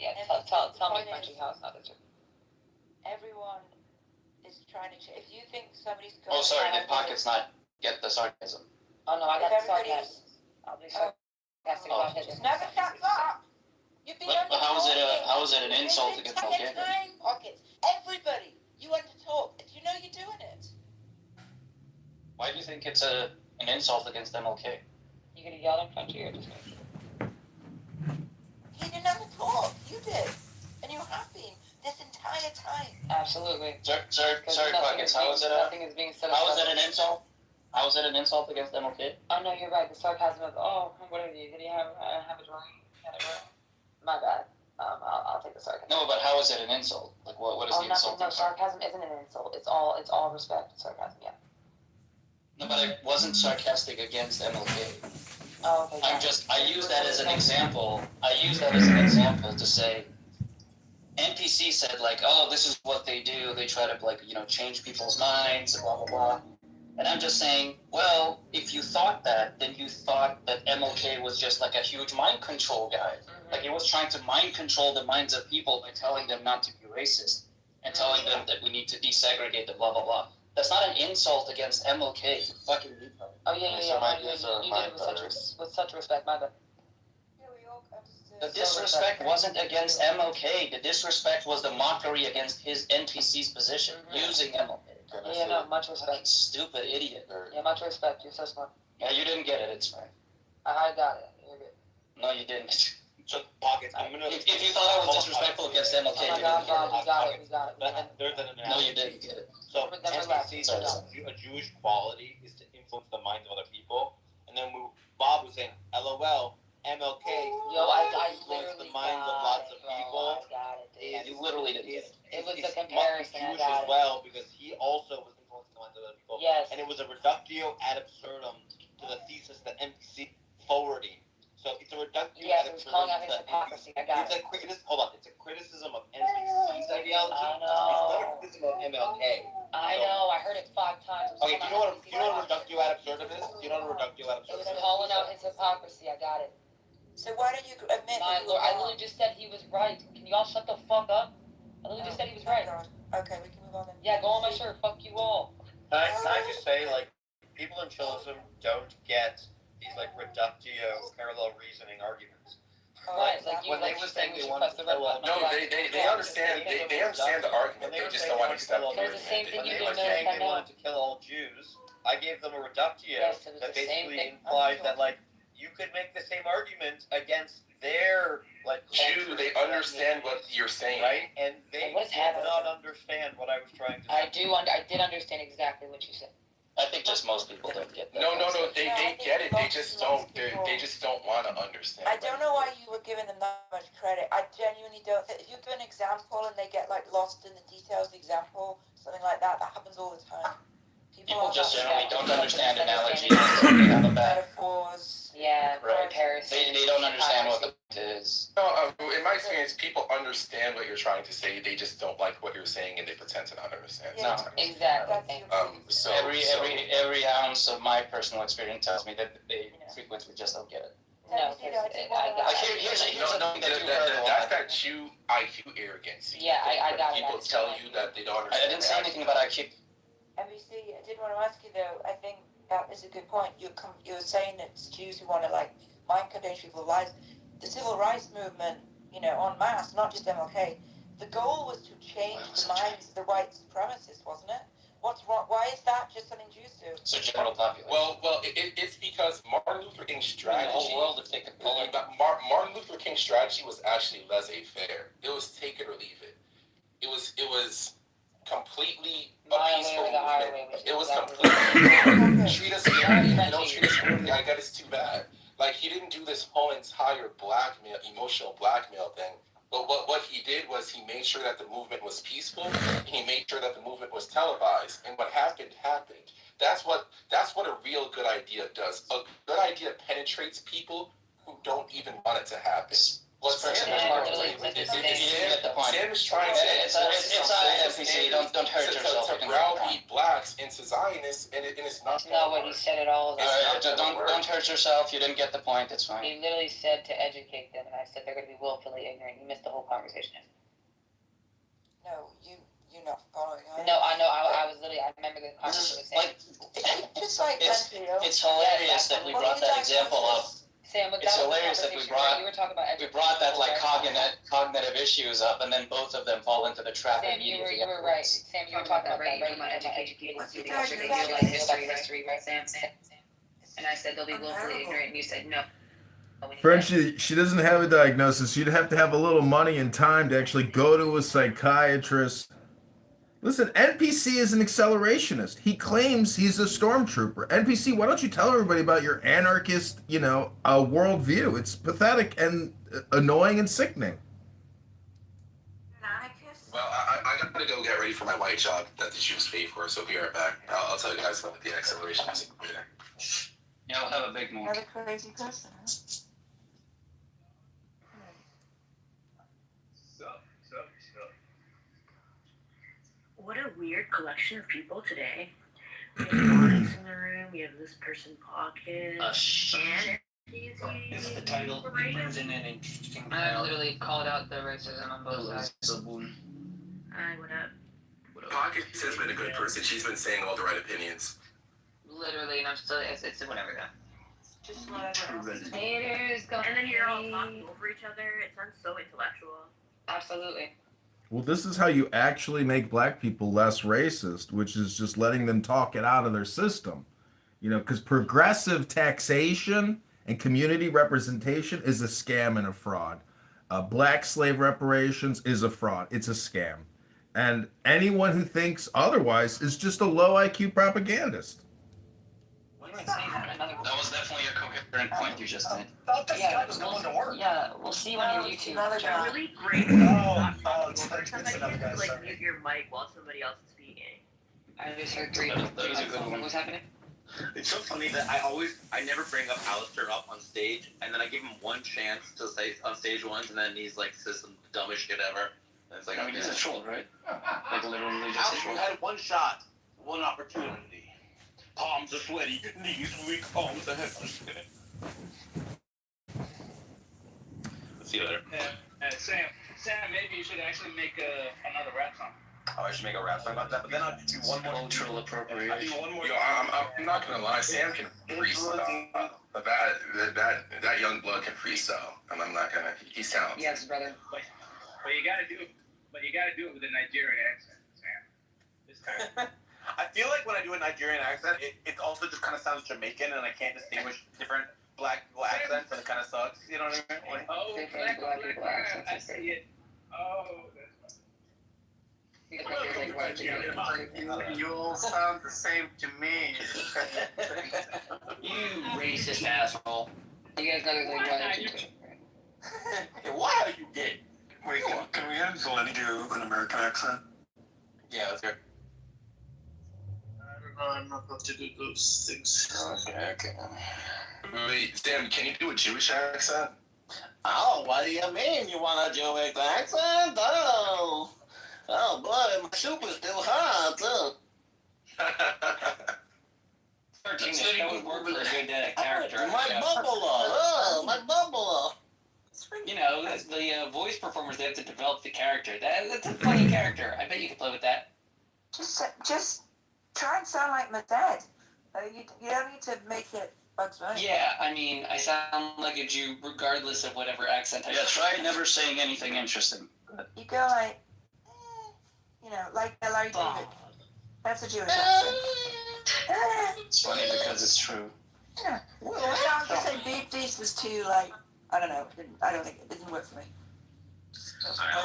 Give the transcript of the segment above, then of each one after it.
Yeah, And tell me, point Frenchie, is, how it's not district. everyone is trying to. If you think somebody's Oh, going. sorry, did Pockets not get the sarcasm? Oh no, I If got the everybody's. sarcasm. I'll be sarcastic about his. Never shut up. You've been But how is it an insult this against entire MLK? time, Pockets. Everybody, you want to talk. Do you know you're doing it? Why do you think it's an insult against MLK? You gonna yell in Frenchie or just me? He didn't have to talk. You did, and you have been this entire time. Absolutely. Sorry, Pockets. How is it? Nothing is being said. How is it an insult? How is it an insult against MLK? Oh no, you're right. The sarcasm of what did he have a drawing? My bad. I'll take the sarcasm. No, but how is it an insult? Like what is the insult? No, sarcasm isn't an insult. It's all respect. Sarcasm, yeah. No, but I wasn't sarcastic against MLK. Oh, okay. I use that as an example. I use that as an example to say NPC said like, oh, this is what they do. They try to change people's minds, blah blah blah. And I'm just saying, well, if you thought that, then you thought that MLK was just like a huge mind control guy. Mm-hmm. Like he was trying to mind control the minds of people by telling them not to be racist and telling them that we need to desegregate the blah blah blah. That's not an insult against MLK. You fucking retard. Oh yeah. You did it with such respect, my bad. Yeah, we all understood. The disrespect wasn't against MLK. The disrespect was the mockery against his NPC's position, using MLK. Yeah, no, much respect. Stupid idiot. Yeah, much respect. You're so smart. Yeah, you didn't get it. It's fine. I got it. You're good. No, you didn't. So, Pockets, If you thought I was disrespectful against MLK, oh you didn't get it. We got it. There's an analogy. No, you didn't get it. So, NPCs, a Jewish quality is to influence the minds of other people. And then Bob was saying, LOL, MLK influenced the minds of lots of people. You literally didn't get it. It was a comparison. Jewish as well, because he also was influencing the minds of other people. Yes. And it was a reductio ad absurdum to the thesis that NPC forwarding. So it's a reductio ad absurdum. Yes, it was calling out his hypocrisy. I got it. It's a criticism of NPC's ideology. I know. It's not a criticism of MLK. I know. I heard it 5 times. Okay, do you know what a reductio ad absurdum is? Do you know what a reductio ad It was absurdum is? calling out his hypocrisy. I got it. So why don't you admit? My lord, I literally just said he was right. Can you all shut the fuck up? I literally just said he was right. God. Okay, we can move on then. Yeah, go on my shirt. Fuck you all. Can I just say, people in chillism don't get these, reductio parallel reasoning arguments. When they were saying they wanted to kill No, they understand. They understand the argument. They just don't want to accept it. It's the same thing When you they did were saying they know. wanted to kill all Jews, I gave them a reductio Yes, it was that the same basically thing. implied that, you could make the same argument against their, Jew, they understand what you're saying. right? And they What's did happening? not understand what I was trying to say. I did understand exactly what you said. I think just most people don't get that. No, they get it. They just don't. They just don't want to understand. I don't know why you were giving them that much credit. I genuinely don't think. If you give an example and they get lost in the details of the example, something like that, that happens all the time. People just generally don't understand analogies. They have a bad. Metaphors. Yeah, Right. comparison. They don't understand what the point is. No, in my experience, people understand what you're trying to say. They just don't like what you're saying, and they pretend to not understand. Yeah. Sometimes. Exactly. So Every ounce of my personal experience tells me that they frequently just don't get it. No, Here's the thing that you heard a that's lot. that IQ arrogancy. Yeah, I got it. People tell you that they don't understand. I didn't say anything about IQ. NBC, I did want to ask you though, I think that is a good point. You're saying that it's Jews who want to mind control people's lives. The civil rights movement, en masse, not just MLK, the goal was to change the minds of the white supremacists, wasn't it? What's wrong? Why is that just something Jews do? So general population. Well, it's because Martin Luther King's strategy. The whole world, if they could pull it. Martin Luther King's strategy was actually laissez-faire. It was take it or leave it. It was completely a peaceful movement. It was completely treat us fairly. Don't treat us fairly. I got it's too bad. He didn't do this whole entire emotional blackmail thing. But what he did was he made sure that the movement was peaceful. And he made sure that the movement was televised. And what happened. That's what a real good idea does. A good idea penetrates people who don't even want it to happen. What's If you didn't get the point, Sam is trying to It's NPC. Don't hurt yourself. to browbeat blacks into Zionists, and it's not. That's not what he said at all. Don't hurt yourself. You didn't get the point. It's fine. He literally said to educate them, and I said they're going to be willfully ignorant. You missed the whole conversation. No, you're not following. No, I know. I was literally. I remember the conversation. Just like It's hilarious that we brought that example up. Sam, It's hilarious that we brought that like cognitive issues up, and then both of them fall into the trap. Sam, you were right. Sam, you were talking about that, right? You were educating history, right, Sam? And I said they'll be willfully ignorant, and you said no. Frenchie, she doesn't have a diagnosis. She'd have to have a little money and time to actually go to a psychiatrist. Listen, NPC is an accelerationist. He claims he's a stormtrooper. NPC, why don't you tell everybody about your anarchist, worldview? It's pathetic and annoying and sickening. Well, I gotta go get ready for my white job that the Jews pay for, so be right back. I'll tell you guys about the accelerationist later. Yeah, I'll have a big one. Another crazy person, huh? What a weird collection of people today. We have Lawrence in the room, we have this person Pocket, and It's the title. It brings in an interesting I literally called out the racism on both sides. Hi, what up? Pockets has been a good person. She's been saying all the right opinions. Literally, and I'm still, it's whatever, though. Just whatever. Haters going. And then you're all talking over each other. It sounds so intellectual. Absolutely. Well, this is how you actually make black people less racist, which is just letting them talk it out of their system. Because progressive taxation and community representation is a scam and a fraud. Black slave reparations is a fraud. It's a scam. And anyone who thinks otherwise is just a low IQ propagandist. That was definitely a coherent point you just made. Thought this guy was going to work. Yeah, we'll see you on your YouTube. Another guy. Really great. It's Sometimes another you guy. have to like Sorry. mute your mic while somebody else is speaking. I just heard three. That was a good one. What's happening? It's so funny that I never bring up Alistair up on stage, and then I give him one chance to say on stage once, and then he's like says some dumbest shit ever. And it's like, I mean, he's a troll, right? Like literally just a Alistair troll. had one shot, one opportunity. Palms are sweaty, knees weak, arms are heavy. See you later. Sam, maybe you should actually make another rap song. Oh, I should make a rap song about that, but then I'll do one more. Cultural I'll appropriation. do one more. Yo, I'm not gonna lie, Sam can freestyle. But that young blood can freestyle. I'm not gonna. He's talented. Yes, brother. But you gotta do it with a Nigerian accent, Sam. This time. I feel like when I do a Nigerian accent, it also just kind of sounds Jamaican, and I can't distinguish different black people accents, and it kind of sucks. You know what I mean? Like, Oh, Different black people accents, I that's see it. Oh, You all sound the same to me. You racist asshole. You guys know there's like one or two. why are you gay? Wait, can we have Zeleny do an American accent? Yeah, that's good. I'm not about to do those things. Okay. Wait, Sam, can you do a Jewish accent? Oh, what do you mean? You want a Jewish accent? Oh boy, my soup is still hot, too. 13, that would work for a good character. My buffalo! My buffalo! The voice performers, they have to develop the character. That's a funny character. I bet you could play with that. Just try and sound like my dad. You don't need to make it Bugs Bunny. Yeah, I mean, I sound like a Jew regardless of whatever accent I try never saying anything interesting. You go like, like Larry David. That's a Jewish accent. It's funny because it's true. Yeah. Well, I was gonna say Beef Beast was too like, I don't know. I don't think it didn't work for me.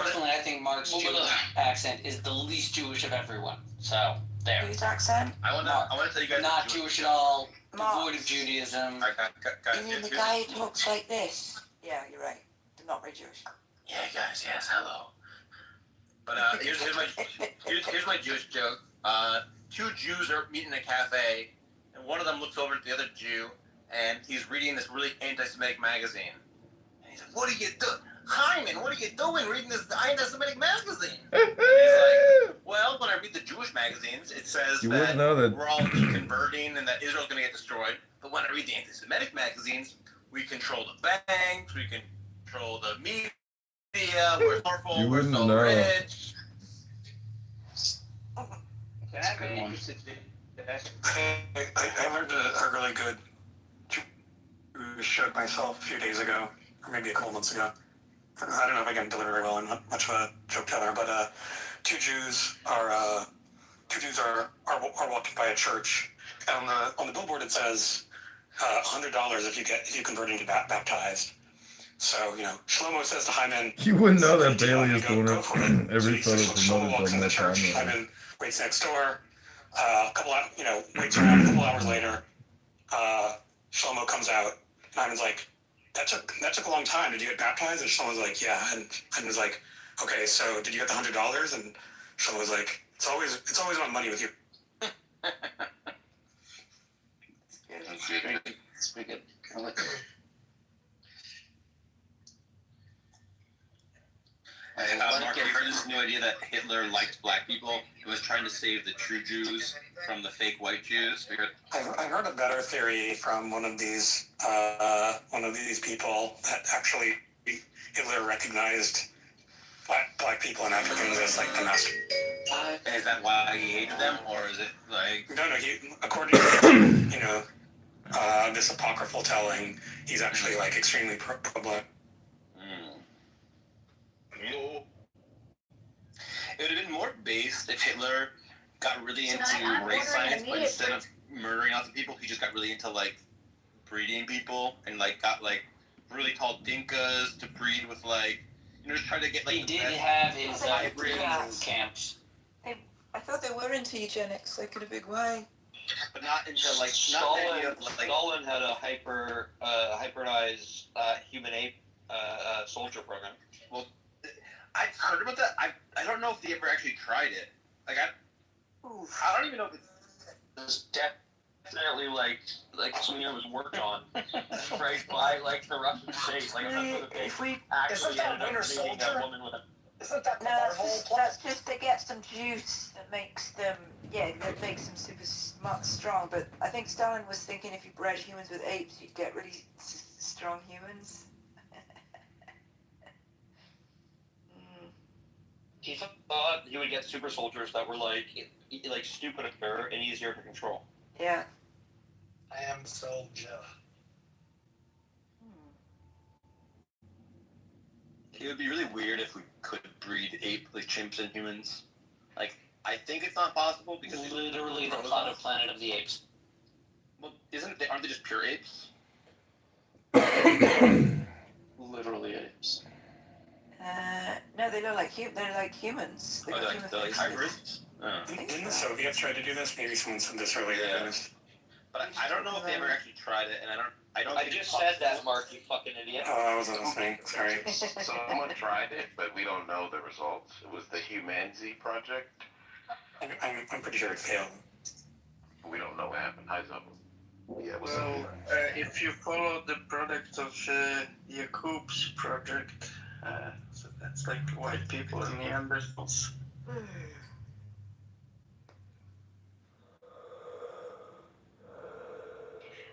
Personally, I think Mark's Jewish accent is the least Jewish of everyone. So, there. Jewish accent? I want to tell you guys. Not Jewish at all, Mark. devoid of Judaism. You mean the guy who talks like this? Yeah, you're right. They're not very Jewish. Yeah, guys, yes, hello. But here's my Jewish joke. Two Jews are meeting in a cafe, and one of them looks over at the other Jew, and he's reading this really anti-Semitic magazine. And he's like, "What are you doing? Hyman, what are you doing reading this anti-Semitic magazine? And he's like, well, when I read the Jewish magazines, it says You that wouldn't know that. we're all deconverting and that Israel's going to get destroyed. But when I read the anti-Semitic magazines, we control the banks, we control the media, we're powerful, You we're wouldn't so know. rich. That's a good one. I learned a really good Jewish joke myself a few days ago, or maybe a couple months ago. I don't know if I can deliver very well. I'm not much of a joke teller, but two Jews are walking by a church, and on the billboard it says $100 if you convert into baptized. So Shlomo says to Hyman, You wouldn't know that "Great Bailey deal, is go doing for it every So photo Shlomo promoted walks on in the that church. timeline. Hyman waits next door. Waits around a couple hours later. Shlomo comes out. And Hyman's like, that took a long time. Did you get baptized? And Shlomo's like, yeah. And Hyman's like, okay, so did you get the $100? And Shlomo's like, it's always about money with you. It's pretty good. I like it. Mark, you heard this new idea that Hitler liked black people and was trying to save the true Jews from the fake white Jews? I heard a better theory from one of these people that actually Hitler recognized black people and Africans as like domestic. Is that why he hated them, or is it like? No. According to this apocryphal telling, he's actually like extremely pro-black. It would have been more based if Hitler got really into race science, but instead of murdering lots of people, he just got really into like breeding people and like got like really tall dinkas to breed with like just try to get like. He did have his breeding camps. I thought they were into eugenics, like in a big way. But not into like Stalin had a hybridized human ape soldier program. Well, I've heard about that. I don't know if they ever actually tried it. Like I don't even know if It's definitely like something that was worked on, right, by like the Russian state. Like I'm not sure If we actually ended up dating that woman with a. Isn't that that's just to get some juice that makes them super strong. But I think Stalin was thinking if you bred humans with apes, you'd get really strong humans. He thought he would get super soldiers that were like stupider and easier to control. Yeah. I am soldier. It would be really weird if we could breed ape like chimps and humans. Like I think it's not possible because Literally the plot of Planet of the Apes. Well, aren't they just pure apes? Literally apes. No, they look like they're like humans. They're like hybrids. Didn't the Soviets try to do this? Maybe someone said this earlier. Yeah. But I don't know if they ever actually tried it, and I don't. I just said that, Mark. You fucking idiot. Oh, I wasn't listening. Sorry. Someone tried it, but we don't know the results. It was the Humanity Project. I'm pretty sure it failed. We don't know what happened. How's up? Yeah, well, if you follow the product of Jakub's project, so that's like white people and Neanderthals.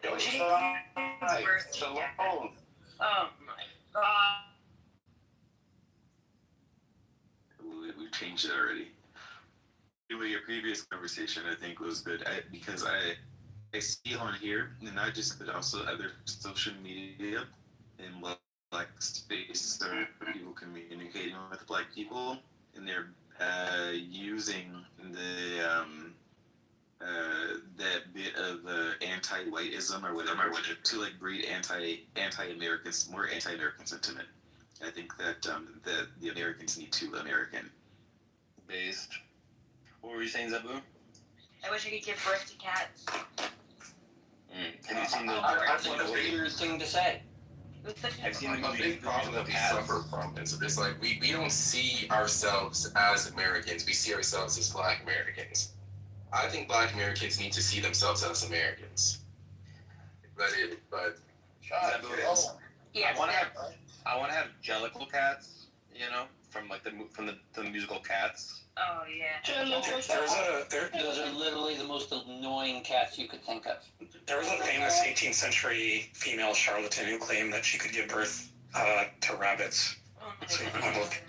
Don't She try. birthday So jacket. long. Oh my god. We've changed it already. Anyway, your previous conversation I think was good because I see on here, and not just but also other social media and black spaces are people communicating with black people, and they're using that bit of anti-whiteism or whatever to like breed anti-Americans, more anti-American sentiment. I think that that the Americans need to American based. What were you saying, Zabu? I wish I could give birth to cats. Have you seen the? That's a weird thing to say. I've seen the A movie. big problem that we suffer from is it's like we don't see ourselves as Americans. We see ourselves as Black Americans. I think Black Americans need to see themselves as Americans. But Yeah. I want to have Jellicle cats, you know, from like the musical Cats. Oh yeah. Those are literally the most annoying cats you could think of. There was a famous 18th century female charlatan who claimed that she could give birth to rabbits. So you might look.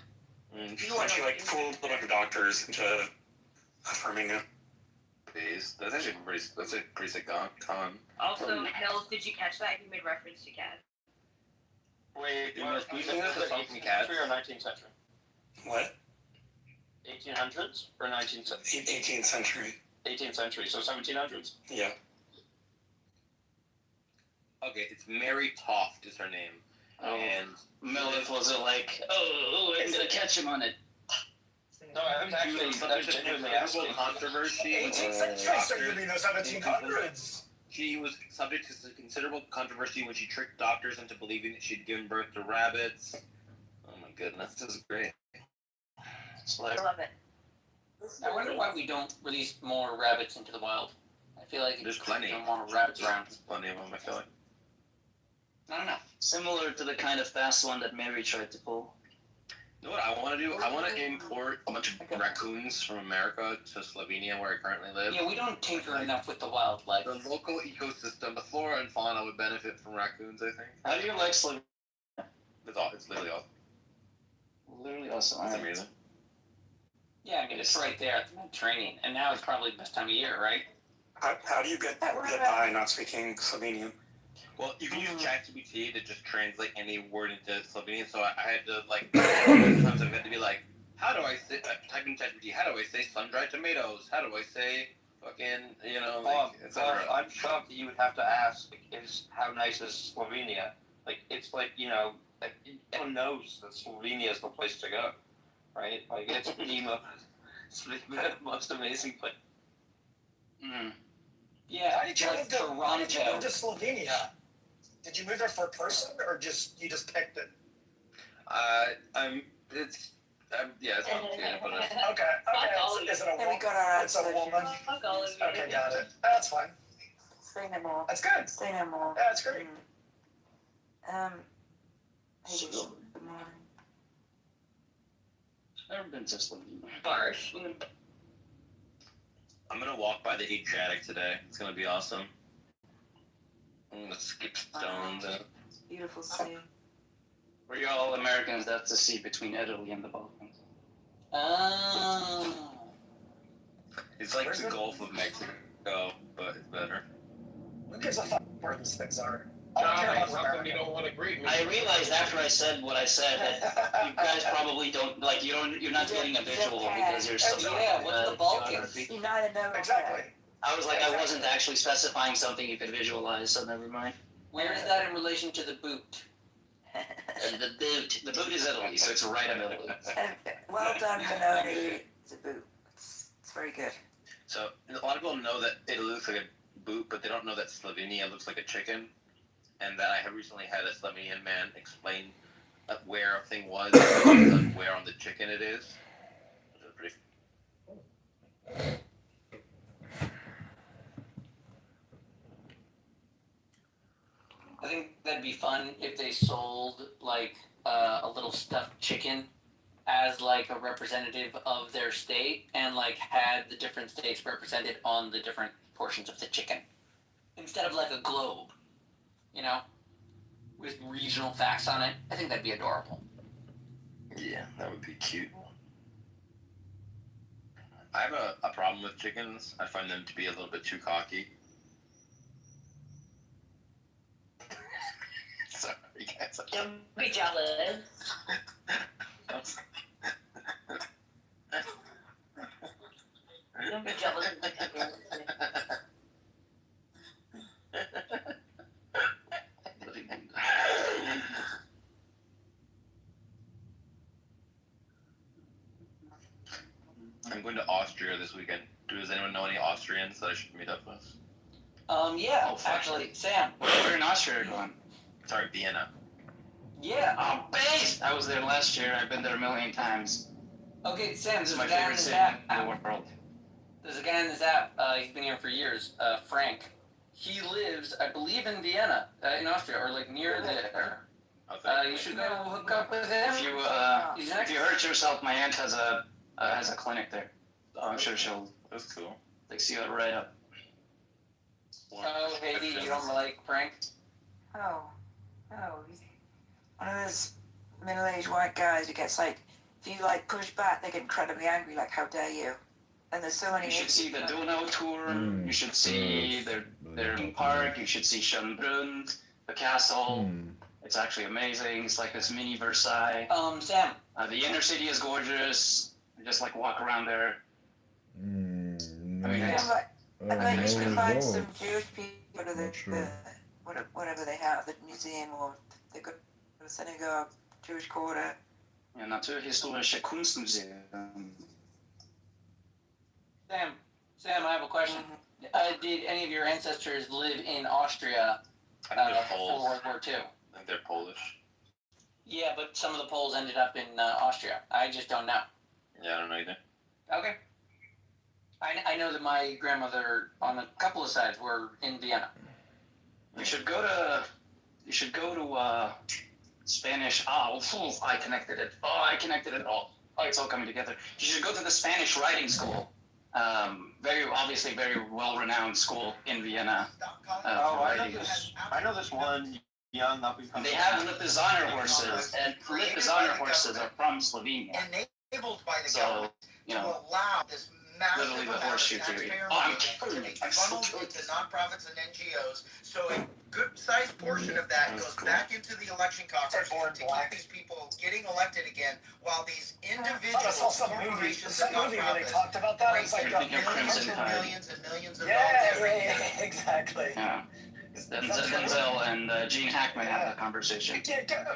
And she like fooled a bunch of doctors into affirming it. That's actually that's a pretty sick con. Also, Hills, did you catch that? He made reference to cats. Wait, You know, we we think think this is that's 18th cats. century or 19th century? What? 1800s or 19th century? 18th century. 18th century, so 1700s. Yeah. Okay, it's Mary Toft is her name. And Melith wasn't like, oh, I'm gonna catch him on it. No, I was actually genuinely asking. Controversy. 18th century, so you're in the 1700s. She was subject to considerable controversy when she tricked doctors into believing that she'd given birth to rabbits. Oh my goodness, this is great. I love it. I wonder why we don't release more rabbits into the wild. I feel like There's plenty. Don't want rabbits around. There's plenty of them, I feel like. I don't know. Similar to the kind of fast one that Mary tried to pull. You know what I want to do? I want to import a bunch of raccoons from America to Slovenia, where I currently live. Yeah, we don't tinker enough with the wildlife. The local ecosystem, the flora and fauna would benefit from raccoons, I think. How do you like Slovenia? It's literally awesome. Literally awesome. It's amazing. Yeah, I mean, it's right there at the Mediterranean, and now it's probably the best time of year, right? How do you get by not speaking Slovenian? Well, you can use ChatGPT to just translate any word into Slovenian, so I had to, like, sometimes I've had to be like, how do I say, type in ChatGPT, how do I say sun-dried tomatoes? How do I say fucking, you know, like, etc. I'm shocked that you would have to ask, how nice is Slovenia? Like, it's like, you know, everyone knows that Slovenia is the place to go, right? Like, it's the most amazing place. Mm. Yeah, Why did you move to Slovenia? Did you move there for a person, or you just picked it? It's complicated, but Okay. Is it a woman? We got our It's a woman. Okay, got it. That's fine. Say no more. That's good. Say no more. Yeah, that's great. Hey, good morning. I've never been to Slovenia. Harsh. I'm gonna walk by the Adriatic today. It's gonna be awesome. I'm gonna skip stones. Beautiful sea. We're all Americans, that's the sea between Italy and the Balkans. Oh. It's like the Gulf of Mexico, but it's better. Who gives a fuck where these things are? How come you don't want to agree? I realized after I said what I said that you guys probably don't, like, you're not getting a visual because you're so what's the Balkans? You neither know. Exactly. I was like, I wasn't actually specifying something you could visualize, so never mind. Where is that in relation to the boot? The boot is Italy, so it's right in Italy. Well done, Benoni. It's a boot. It's very good. So a lot of people know that it looks like a boot, but they don't know that Slovenia looks like a chicken. And that I have recently had a Slovenian man explain where a thing was, and where on the chicken it is. Which is pretty. I think that'd be fun if they sold like a little stuffed chicken as like a representative of their state and like had the different states represented on the different portions of the chicken instead of like a globe, you know, with regional facts on it. I think that'd be adorable. Yeah, that would be cute. I have a problem with chickens. I find them to be a little bit too cocky. Sorry, guys. Don't be jealous. Don't be jealous. I'm going to Austria this weekend. Does anyone know any Austrians that I should meet up with? Yeah, actually, Sam. Where in Austria are you going? Sorry, Vienna. Yeah. Oh, base! I was there last year. I've been there a million times. Okay, Sam, This there's is my a guy in favorite this city app. in the world. There's a guy in this app. He's been here for years. Frank. He lives, I believe, in Vienna, in Austria, or like near there. You should go hook up with him. If you hurt yourself, my aunt has a clinic there. I'm sure she'll. That's cool. Like, see that right up. Oh, Haiti, you don't like Frank? Oh, he's one of those middle-aged white guys who gets like, if you like push back, they get incredibly angry, like, how dare you? And there's so many. You should see the Donau tour. You should see their park. You should see Schönbrunn, the castle. It's actually amazing. It's like this mini Versailles. Sam. The inner city is gorgeous. You just like walk around there. I mean, I managed to find some Jewish people to the whatever they have, the museum or they go to the synagogue, Jewish quarter. Ja, Naturhistorische Kunstmuseum. Sam, I have a question. Did any of your ancestors live in Austria before World War II? I think they're Polish. Yeah, but some of the Poles ended up in Austria. I just don't know. Yeah, I don't know either. Okay. I know that my grandmother on a couple of sides were in Vienna. You should go to Spanish. I connected it. I connected it all. Oh, it's all coming together. You should go to the Spanish writing school. Very well-renowned school in Vienna. I know this one young up and coming. They have Lipizzaner horses, and Lipizzaner horses are from Slovenia. Enabled by the So, government to allow this massive literally the amount of horseshoe theory. taxpayer Oh, I'm money to be kidding. funneled into nonprofits and NGOs. So a good-sized portion of that goes back into the election coffers to keep these people getting elected again, while these individuals, corporations, and nonprofits talked about that. raise It's like millions and millions and millions of dollars yeah, every year. exactly. Yeah. Denzel and Gene Hackman have that conversation.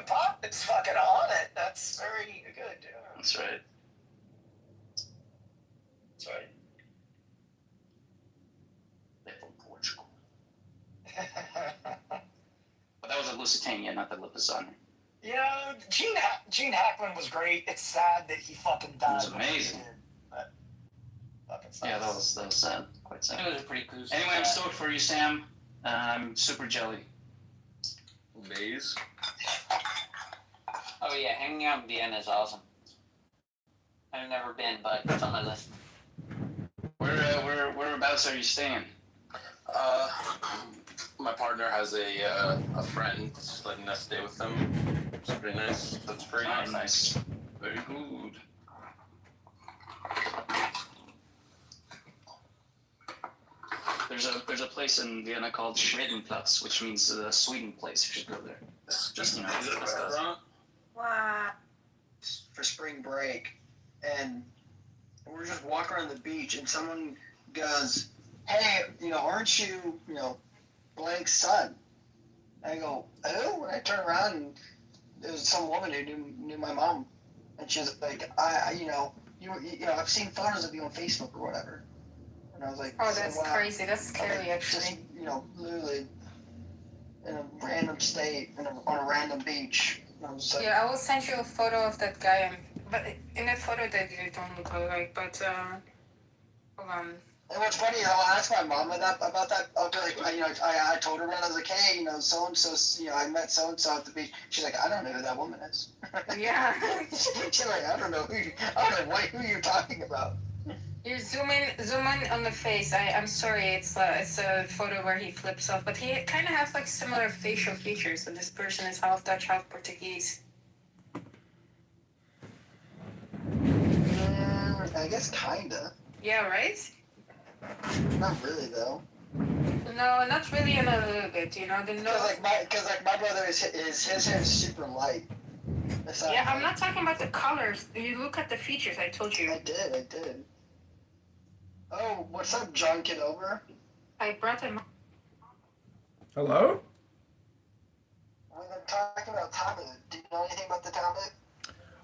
Pop is fucking on it. That's very good. Yeah. That's right. That's right. They're from Portugal. But that was a Lusitania, not the Lipizzaner. Yeah, Gene Hackman was great. It's sad that he fucking died. It was amazing. Yeah, that was sad. Quite sad. It was a pretty cool. Anyway, I'm stoked for you, Sam. I'm super jelly. Maze. Oh yeah, hanging out in Vienna is awesome. I've never been, but it's on my list. Whereabouts are you staying? My partner has a friend that's just letting us stay with them. It's pretty nice. That's free. Nice. Very good. There's a place in Vienna called Schwedenplatz, which means Sweden place. You should go there. Just Is it a restaurant? Wow. For spring break, and we're just walking around the beach, and someone goes, "Hey, aren't you, blank's son?" And I go, "Who?" And I turn around, and it was some woman who knew my mom, and she was like, I've seen photos of you on Facebook or whatever." And I was like, "Oh, that's crazy. That's scary, actually." Just, literally in a random state, on a random beach. And I was like, yeah, I will send you a photo of that guy. But in that photo, that you don't look alike. But hold on. And what's funny, I'll ask my mom about that. I'll be like, I told her when I was like, hey, so and so, I met so and so at the beach. She's like, I don't know who that woman is. Yeah. She's like, I don't know who you're talking about. You zoom in on the face. I'm sorry, it's a photo where he flips off, but he kind of has like similar facial features. So this person is half Dutch, half Portuguese. I guess kinda. Yeah, right? Not really though. No, not really, in a little bit. The nose. Because my brother his hair is super light. Yeah, I'm not talking about the colors. You look at the features. I told you. I did. Oh, what's up, John Kitover? I brought him. Hello? I'm talking about Talmud. Do you know anything about the Talmud?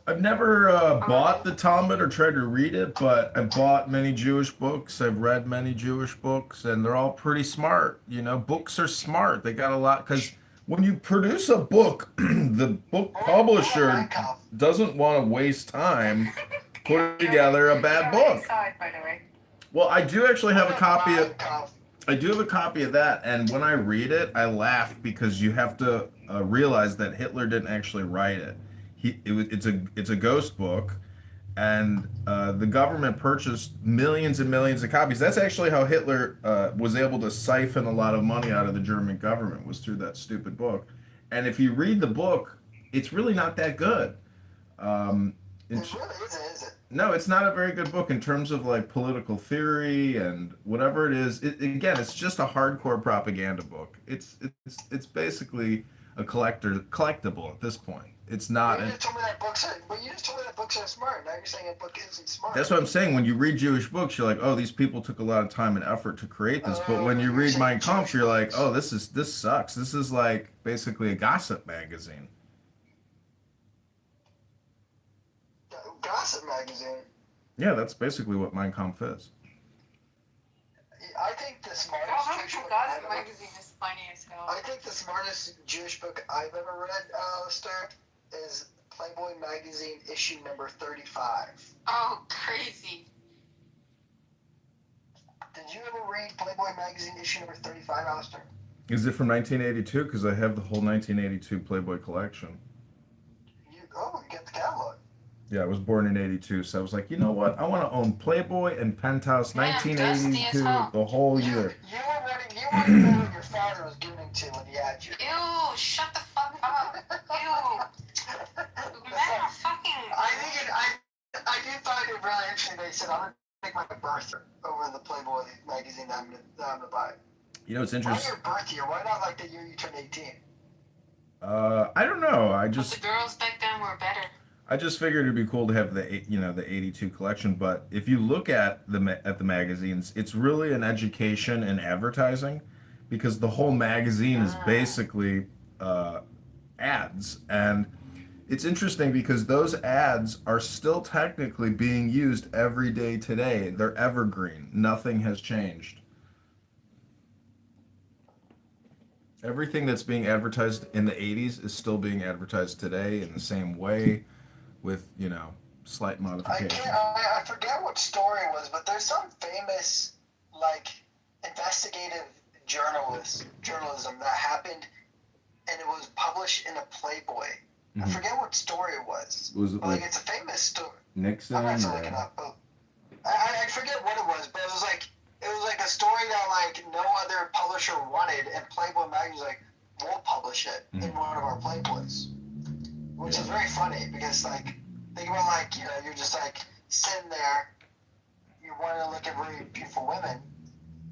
I've never bought the Talmud or tried to read it, but I've bought many Jewish books. I've read many Jewish books, and they're all pretty smart. Books are smart. They got a lot, because when you produce a book, the book publisher doesn't want to waste time putting together a bad book. By the way. Well, I do actually have a copy of that, and when I read it, I laugh because you have to realized that Hitler didn't actually write it. It's a ghost book, and the government purchased millions and millions of copies. That's actually how Hitler was able to siphon a lot of money out of the German government, was through that stupid book. And if you read the book, it's really not that good. Um, It really isn't, is it? no, it's not a very good book in terms of like political theory and whatever it is. Again, it's just a hardcore propaganda book. It's basically a collectible at this point. It's not. You just told me that books are smart. Now you're saying a book isn't smart. That's what I'm saying. When you read Jewish books, you're like, oh, these people took a lot of time and effort to create this. But when you read Mein Kampf, you're like, oh, this sucks. This is like basically a gossip magazine. Gossip magazine. Yeah, that's basically what Mein Kampf is. I think the smartest Jewish book Gossip magazine is funny as hell. I think the smartest Jewish book I've ever read, Alistair, is Playboy magazine issue number 35. Oh, crazy. Did you ever read Playboy magazine issue number 35, Alistair? Is it from 1982? Because I have the whole 1982 Playboy collection. You get the catalog. Yeah, I was born in 82, so I was like, you know what? I want to own Playboy and Penthouse 1982 the whole year. You wanted to know what your father was giving to when he had you. Ew, shut the fuck up. Ew. Men are fucking... I did find it really interesting. They said, I'm going to take my birth over the Playboy magazine that I'm going to buy. You know, it's Why interesting. your birth year? Why not like the year you turned 18? I don't know. But the girls back then were better. I just figured it'd be cool to have the 82 collection. But if you look at the magazines, it's really an education in advertising, because the whole magazine is basically ads. And it's interesting because those ads are still technically being used every day today. They're evergreen. Nothing has changed. Everything that's being advertised in the 80s is still being advertised today in the same way, with, slight modifications. I forget what story it was, but there's some famous, like, investigative journalism that happened, and it was published in a Playboy. Mm-hmm. I forget what story it was. Was it like it's a famous story. Nixon? I'm not to look it up. But I forget what it was, but it was like a story that like no other publisher wanted, and Playboy magazine was like, we'll publish it in one of our Playboys, which is very funny because like think about like you're just like sitting there, you want to look at really beautiful women,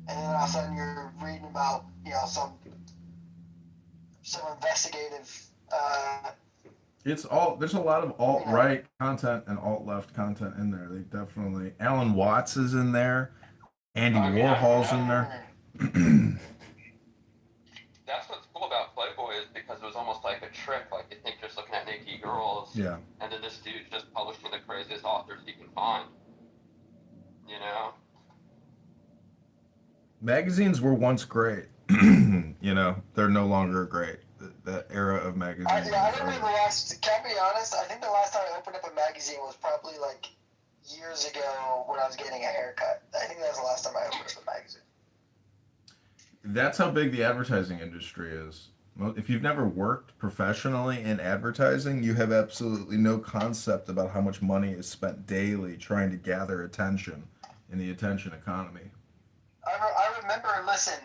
and then all of a sudden you're reading about some investigative. There's a lot of alt-right content and alt-left content in there. They definitely, Alan Watts is in there, Andy Warhol's in there. That's what's cool about Playboy, is because it was almost like a trick. Like, you think just looking at naked girls, Yeah. and then this dude just published one of the craziest authors you can find. Magazines were once great. They're no longer great. That era of magazines. I remember can I be honest, I think the last time I opened up a magazine was probably like years ago when I was getting a haircut. I think that was the last time I opened up a magazine. That's how big the advertising industry is. Well, if you've never worked professionally in advertising, you have absolutely no concept about how much money is spent daily trying to gather attention in the attention economy. I remember, listen,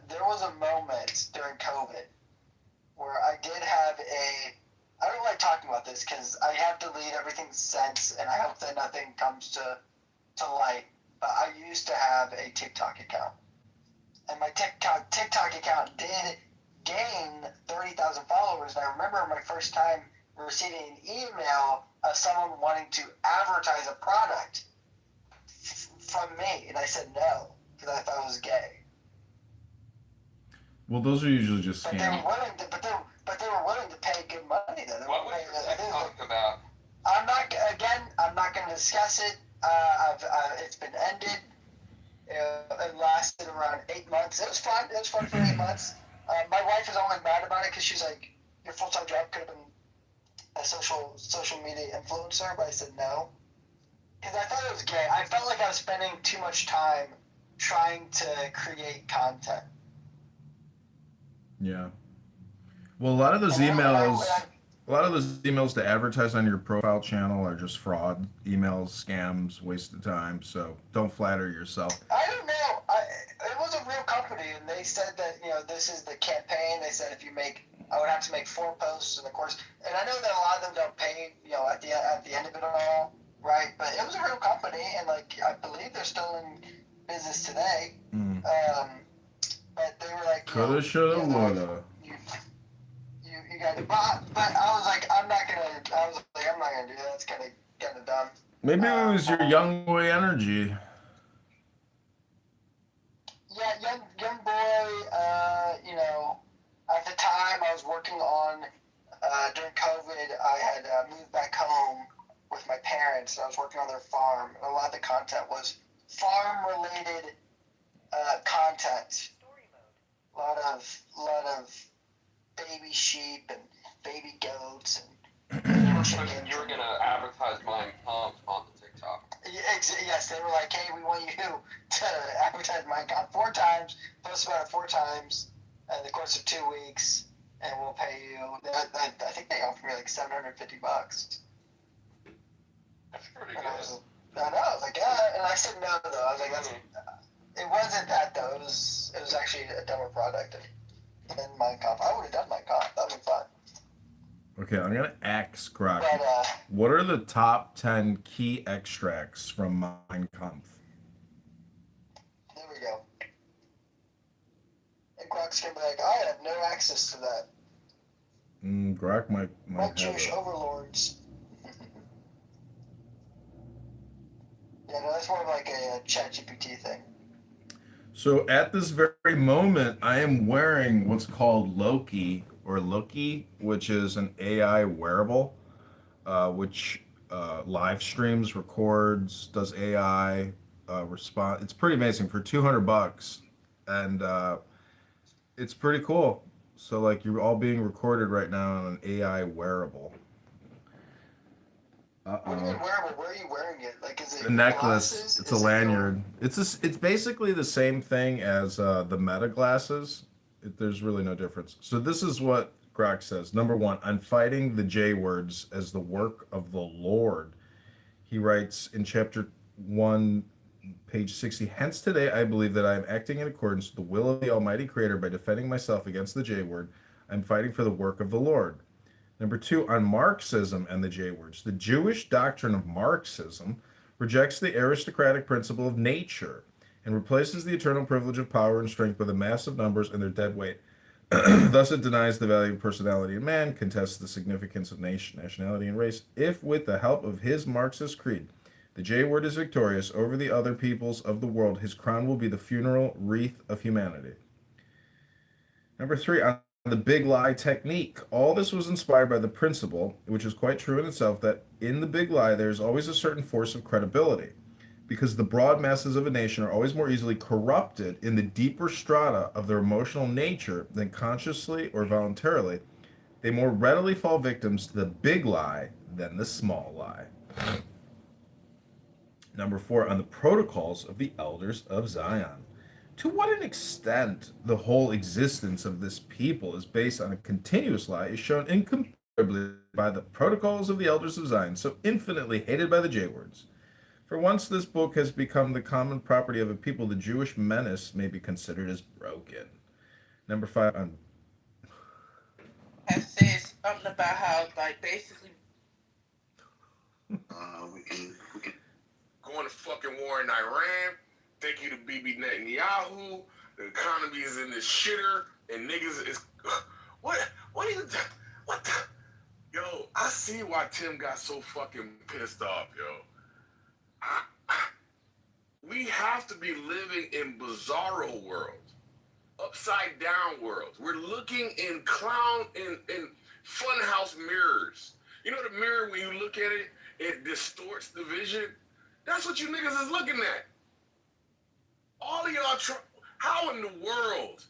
there was a moment during COVID where I did have I don't like talking about this because I have to delete everything since, and I hope that nothing comes to light, but I used to have a TikTok account. And my TikTok account did gain 30,000 followers, and I remember my first time receiving an email of someone wanting to advertise a product from me, and I said no, because I thought it was gay. Well, those are usually just But they scams. were willing to pay good money. What was your sex talk about? I'm not going to discuss it. It's been ended. It lasted around 8 months. It was fun. It was fun for 8 months. My wife was only mad about it because she's like, your full-time job could have been a social media influencer, but I said no. Because I thought it was gay. I felt like I was spending too much time trying to create content. Yeah. Well, a lot of those And emails, a lot of those emails to advertise on your profile channel are just fraud emails, scams, waste of time. So don't flatter yourself. I don't know. It was a real company, and they said that this is the campaign. They said I would have to make 4 posts, and of course, and I know that a lot of them don't pay, at the end of it all, right? But it was a real company, and like I believe they're still in business today. But they were like, Coulda, shoulda, woulda. You got it. But I was like, I'm not gonna do that. It's kind of dumb. Maybe it was your young boy energy. Yeah, young boy. At the time I was working on during COVID, I had moved back home with my parents, and I was working on their farm. And a lot of the content was farm-related content. A lot of baby sheep and baby goats and chickens. You were gonna advertise Mein Kampf on the TikTok. Yes, they were like, hey, we want you to advertise Mein Kampf 4 times, post about it 4 times in the course of 2 weeks, and we'll pay you. I think they offered me like $750. That's pretty good. I know. I was like, yeah, and I said no though. I was like, it wasn't that though. It was actually a dumber product than Mein Kampf. I would have done Mein Kampf. That would have been fun. Okay, I'm gonna ask Grok. But, what are the top 10 key extracts from Mein Kampf? There we go. And Grok's gonna be like, I have no access to that. Grok might What have Jewish it. overlords? Yeah, no, that's more of like a ChatGPT thing. So at this very moment, I am wearing what's called Loki, which is an AI wearable, which live streams, records, does AI respond. It's pretty amazing for $200, and it's pretty cool. So like you're all being recorded right now on an AI wearable. What do you mean wearable? Where are you wearing it? Like, is it A necklace. glasses? It's a lanyard. It's basically the same thing as the Meta glasses. There's really no difference. So this is what Grok says. Number 1, I'm fighting the J words as the work of the Lord. He writes in chapter 1, page 60. Hence today I believe that I am acting in accordance with the will of the Almighty Creator by defending myself against the J word. I'm fighting for the work of the Lord. Number 2, on Marxism and the J words. The Jewish doctrine of Marxism rejects the aristocratic principle of nature and replaces the eternal privilege of power and strength by the massive numbers and their dead weight. Thus it denies the value of personality in man, contests the significance of nation, nationality, and race. If with the help of his Marxist creed, the J word is victorious over the other peoples of the world, his crown will be the funeral wreath of humanity. Number 3, on the big lie technique. All this was inspired by the principle, which is quite true in itself, that in the big lie there is always a certain force of credibility, because the broad masses of a nation are always more easily corrupted in the deeper strata of their emotional nature than consciously or voluntarily. They more readily fall victims to the big lie than the small lie. Number 4, on the protocols of the elders of Zion. To what an extent the whole existence of this people is based on a continuous lie is shown incomparably by the protocols of the elders of Zion, so infinitely hated by the J-words. For once this book has become the common property of a people, the Jewish menace may be considered as broken. Number 5, on... It says something about how, like, basically... we can... Going to fucking war in Iran. Thank you to Bibi Netanyahu. The economy is in this shitter, and niggas is what is what the, yo? I see why Tim got so fucking pissed off, yo. We have to be living in bizarro worlds, upside down worlds. We're looking in in funhouse mirrors. You know the mirror, when you look at it, it distorts the vision. That's what you niggas is looking at. All of y'all, how in the world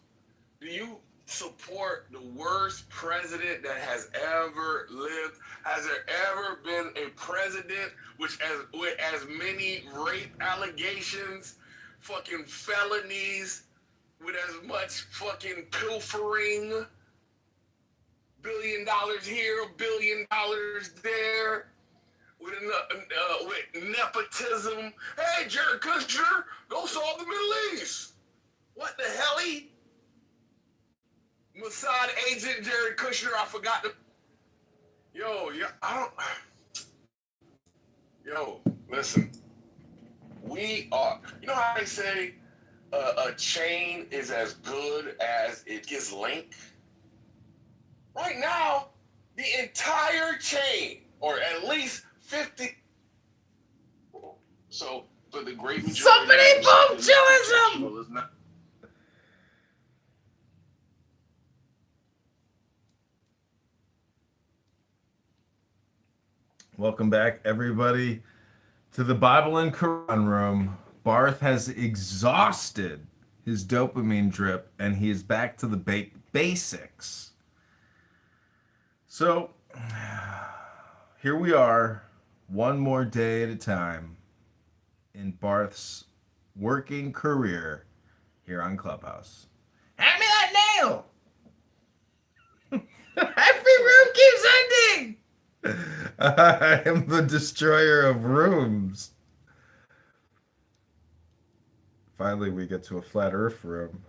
do you support the worst president that has ever lived? Has there ever been a president with as many rape allegations, fucking felonies, with as much fucking pilfering? $1 billion here, $1 billion there, with nepotism. Hey, Jared Kushner, go solve the Middle East. What the hell? Mossad agent Jared Kushner, I forgot to. Listen. We are. You know how they say a chain is as good as it gets linked? Right now, the entire chain, or at least 50. So, for the great majority. Somebody boom chillism! Welcome back, everybody, to the Bible and Quran room. Barth has exhausted his dopamine drip, and he is back to the basics. So, here we are, one more day at a time in Barth's working career here on Clubhouse. Hand me that nail! Every room keeps ending! I am the destroyer of rooms. Finally, we get to a flat earth room.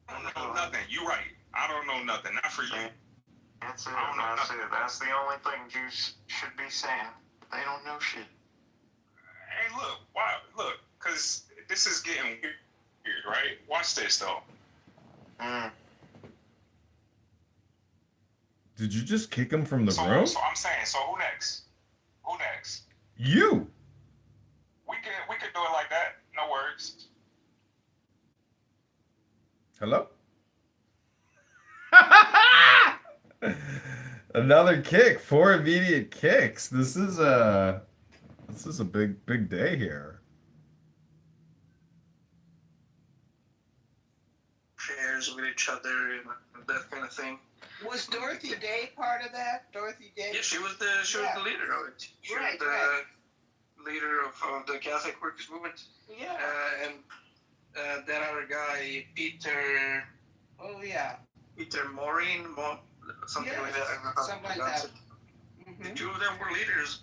I don't know nothing. You're right. I don't know nothing. Not for you. That's it. That's the only thing Jews should be saying. They don't know shit. Hey, look. Why? Look. Because this is getting weird, right? Watch this, though. Did you just kick him from the room? So I'm saying, so who next? Who next? You! We could do it like that. No words. Hello? Another kick. 4 immediate kicks. This is a big day here. Shares with each other and that kind of thing. Was Dorothy Day part of that? Dorothy Day? Yeah, she was the leader of it. She was the leader of the Catholic Workers Movement. Yeah. And that other guy, Peter. Oh yeah. Peter Maureen, something like that. I don't know how to pronounce it. The two of them were leaders.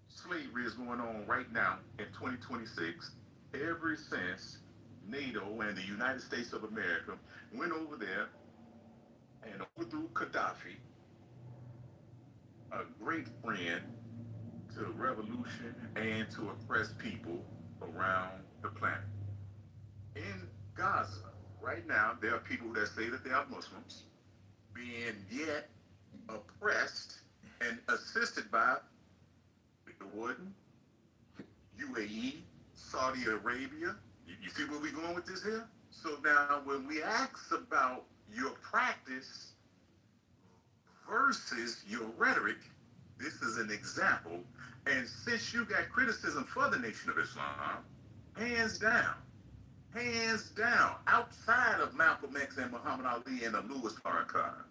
Slavery is going on right now in 2026. Ever since NATO and the United States of America went over there and overthrew Gaddafi, a great friend to revolution and to oppress people around the planet. In Gaza, right now, there are people that say that they are Muslims being yet oppressed and assisted by Jordan, UAE, Saudi Arabia. You see where we're going with this here? So now when we ask about your practice versus your rhetoric, this is an example. And since you got criticism for the Nation of Islam, hands down, outside of Malcolm X and Muhammad Ali and Louis Farrakhan,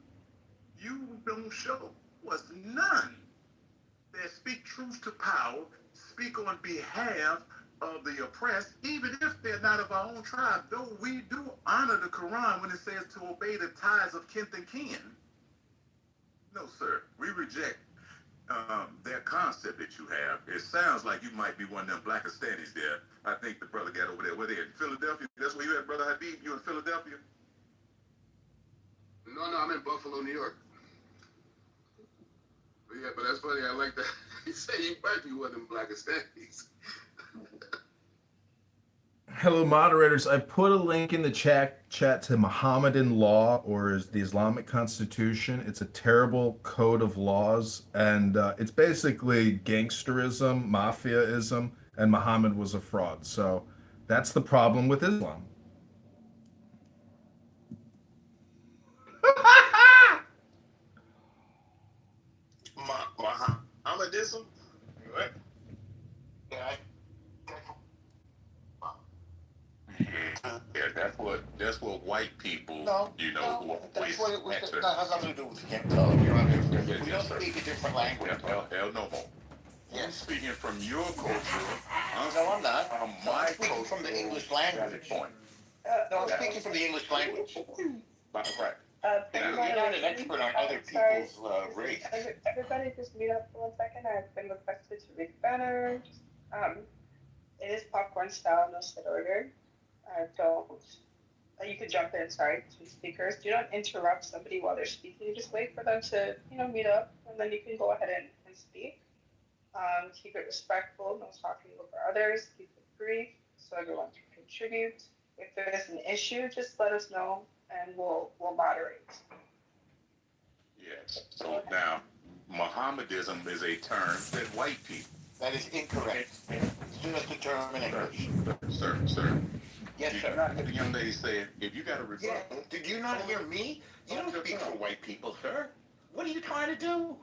you don't show was none that speak truth to power, speak on behalf of the oppressed, even if they're not of our own tribe, though we do honor the Quran when it says to obey the ties of kin and kin. No, sir. We reject that concept that you have. It sounds like you might be one of them Blackistanis there. I think the brother got over there. Where they in Philadelphia? That's where you at, Brother Habib? You in Philadelphia? No, I'm in Buffalo, New York. But yeah, but that's funny. I like that. You say you might be one of them Blackistanis. Hello, moderators. I put a link in the chat to Mohammedan law, or the Islamic Constitution. It's a terrible code of laws, and it's basically gangsterism, mafiaism, and Muhammad was a fraud. So that's the problem with Islam. Mohammedism? What? Yeah, that's what white people, who are That's what it was. That has nothing to do with skin color. You know what I mean? We don't speak a different language. Hell no more. He's speaking from your culture. No, I'm not. From No, my I'm speaking culture. from the English language. Point. No, I'm speaking from the English language. Right. You're not an expert on other people's race. Everybody just mute up for 1 second. I've been requested to read the banner. It is popcorn style, no sit order. You could jump in, sorry, to speakers. Do not interrupt somebody while they're speaking. Just wait for them to, meet up, and then you can go ahead and speak. Keep it respectful, no talking over others. Keep it brief so everyone can contribute. If there is an issue, just let us know, and we'll moderate. Yes. So now, Mohammedism is a term that white people. That is incorrect. It's just a term in English. Sir. Yes, Did sir. you not hear the young lady say, if you got a rebuttal? Yeah. Did you not hear me? You don't speak for white people, sir. What are you trying to do?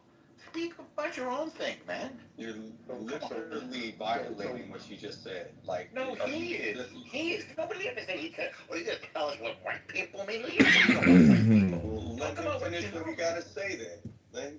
Speak about your own thing, man. You're literally violating what you just said. Like, no, he is. He is. Nobody ever said he said, well, you gotta tell us what white people mean. Well, let him finish what he gotta say then.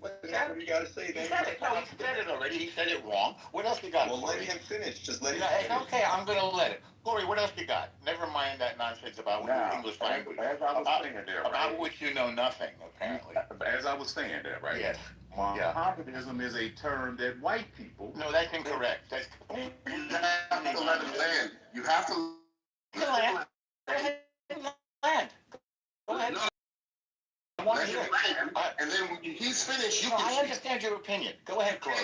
What you gotta say then. He said it. No, he said it already. He said it wrong. What else you got, Well, Corey? let him finish. Just let him Yeah, finish. okay, I'm gonna let it. Corey, what else you got? Never mind that nonsense about English language. As I was saying there, about which you know nothing, apparently. As I was saying there, right? Yes. Mohammedism is a term that white people. No, that's incorrect. That's. You have to let him land. You have to. Land. Land. Go ahead. Let him land, and then when he's finished, you can. I understand your opinion. Go ahead, Corey.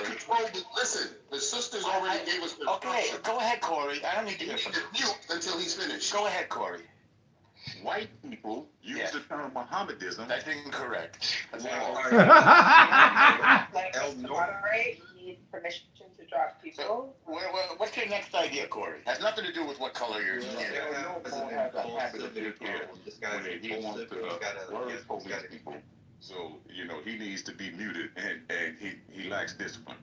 Listen, the sisters already gave us the. Okay, go ahead, Corey. I don't need to hear from you. Mute until he's finished. Go ahead, Corey. White people use the term Mohammedism. That's incorrect. Like to moderate, you need permission to drop people. What's your next idea, Corey? Has nothing to do with what color your skin is. This guy he wants to word police people. So, he needs to be muted, and he lacks discipline.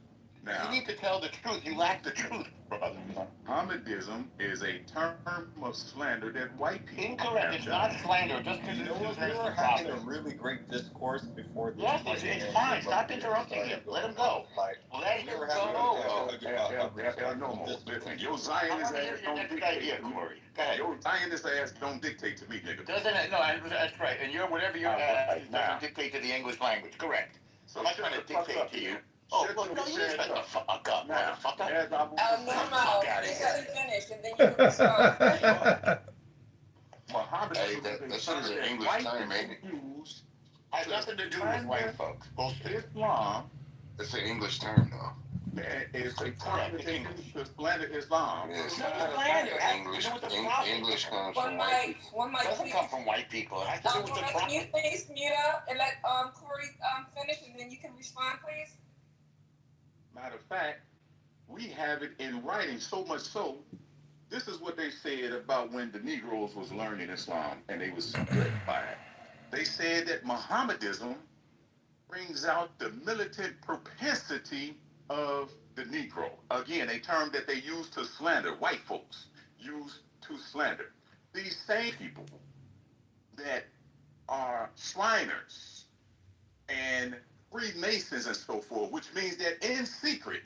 Now, you need to tell the truth. You lack the truth, brother. Mohammedism is a term of slander that white people. Incorrect. It's not slander. Just because it's we were having a really great discourse before this. Yes, it's fine. Stop interrupting him. Let him go. Let him go. Listen, your Zionist ass don't dictate. Corey. Go ahead. Your Zionist ass don't dictate to me, nigga. Doesn't it? No, that's right. And whatever your ass doesn't dictate to the English language. Correct. So I'm not trying to dictate to you. Oh, well, no, you shut the fuck up, motherfucker. No, you gotta finish, and then you can start. Hey, that shit is an English term, ain't it? Has nothing to do with white folks. Bullshit. Islam. It's an English term, though. It's a term that they use to slander Islam. It's not slander. English comes from white people. It doesn't come from white people. It has to do with the Can you please mute up and let Corey finish, and then you can respond, please? Matter of fact, we have it in writing, so much so, this is what they said about when the Negroes was learning Islam and they was spread by it. They said that Mohammedism brings out the militant propensity of the Negro. Again, a term that they use to slander, white folks use to slander. These same people that are Shriners and Freemasons and so forth, which means that in secret,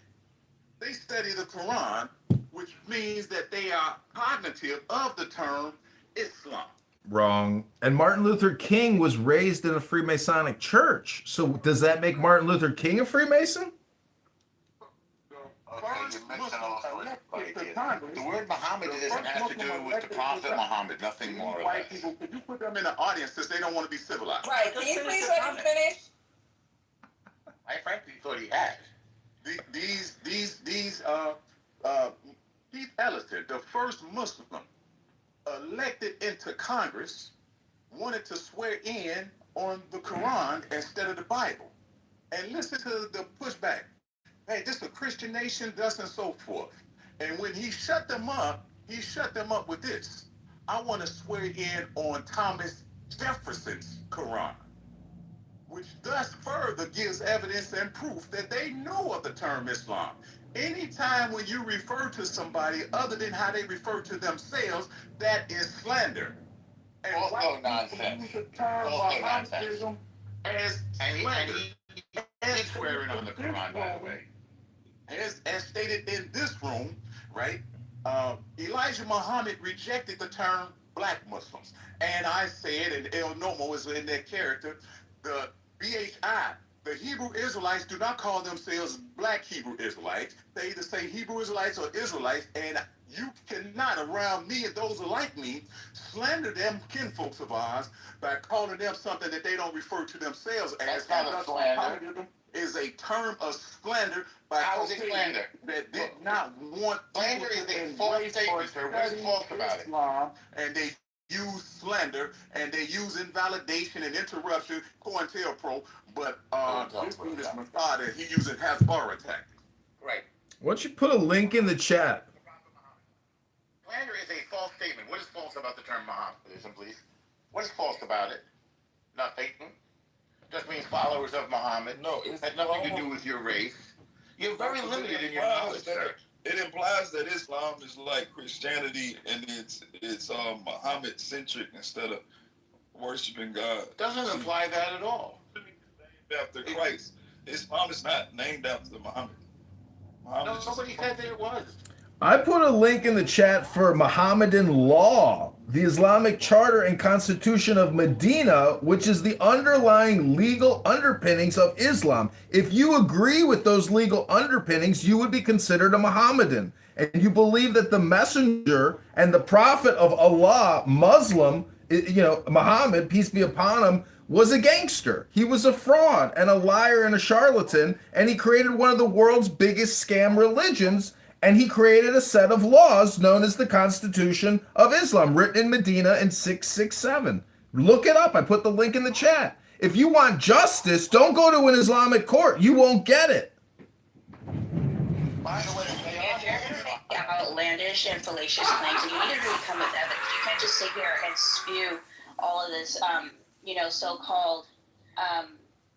they study the Quran, which means that they are cognitive of the term Islam. Wrong. And Martin Luther King was raised in a Freemasonic church. So does that make Martin Luther King a Freemason? The word Mohammedism has to do with the Prophet Muhammad, nothing more. White people, could you put them in the audience since they don't want to be civilized? Right. Can you please let him finish? I frankly thought he had. Keith Ellison, the first Muslim elected into Congress, wanted to swear in on the Quran instead of the Bible. And listen to the pushback. Hey, this is a Christian nation, thus and so forth. And when he shut them up with this. I want to swear in on Thomas Jefferson's Quran, which thus further gives evidence and proof that they know of the term Islam. Anytime when you refer to somebody other than how they refer to themselves, that is slander. And also nonsense. Also nonsense. As and he swearing on the Quran, by the way. as stated in this room, right? Elijah Muhammad rejected the term black Muslims. And I said, and El Nomo is in their character, the BHI, the Hebrew Israelites do not call themselves black Hebrew Israelites. They either say Hebrew Israelites or Israelites, and you cannot, around me and those who like me, slander them kinfolks of ours by calling them something that they don't refer to themselves as. That's not a slander. Is a term of slander by How is it slander? That did not want Slander is a false statement, sir. What is false about it? Islam, and they use slander and they use invalidation and interruption, COINTELPRO, but this dude is Mossad and he using Hasbara tactics. Right. Why don't you put a link in the chat? Slander is a false statement. What is false about the term Mohammedanism, please? What is false about it? Nothing. Just means followers of Muhammad. No, it has nothing to do with your race. You're very limited in your knowledge, sir. It implies that Islam is like Christianity and it's Muhammad centric instead of worshiping God. Doesn't imply that at all. After Christ, Islam is not named after Muhammad. No, nobody said that it was. I put a link in the chat for Mohammedan law, the Islamic Charter and Constitution of Medina, which is the underlying legal underpinnings of Islam. If you agree with those legal underpinnings, you would be considered a Mohammedan. And you believe that the messenger and the prophet of Allah, Muslim, Muhammad, peace be upon him, was a gangster. He was a fraud and a liar and a charlatan, and he created one of the world's biggest scam religions. And he created a set of laws known as the Constitution of Islam, written in Medina in 667. Look it up. I put the link in the chat. If you want justice, don't go to an Islamic court. You won't get it. By the way, if you're going to make outlandish and fallacious claims, you need to really come with evidence. You can't just sit here and spew all of this, so-called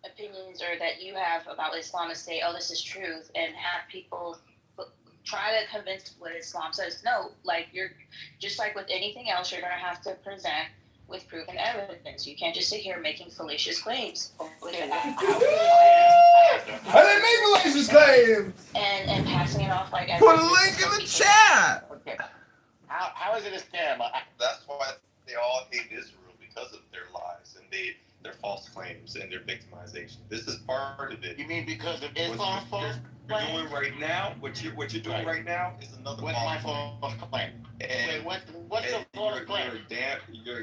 opinions or that you have about Islam and say, oh, this is truth, and have people try to convince what Islam says. No, like you're just like with anything else, you're going to have to present with proof and evidence. You can't just sit here making fallacious claims. I didn't make fallacious claims. And passing it off like put a link in the chat. Okay. How is it a scam? That's why they all hate Israel, because of their lies and their false claims and their victimization. This is part of it. You mean because of Islam's false claim? You're doing right now, what you're doing right now is another false claim. And what's the false claim?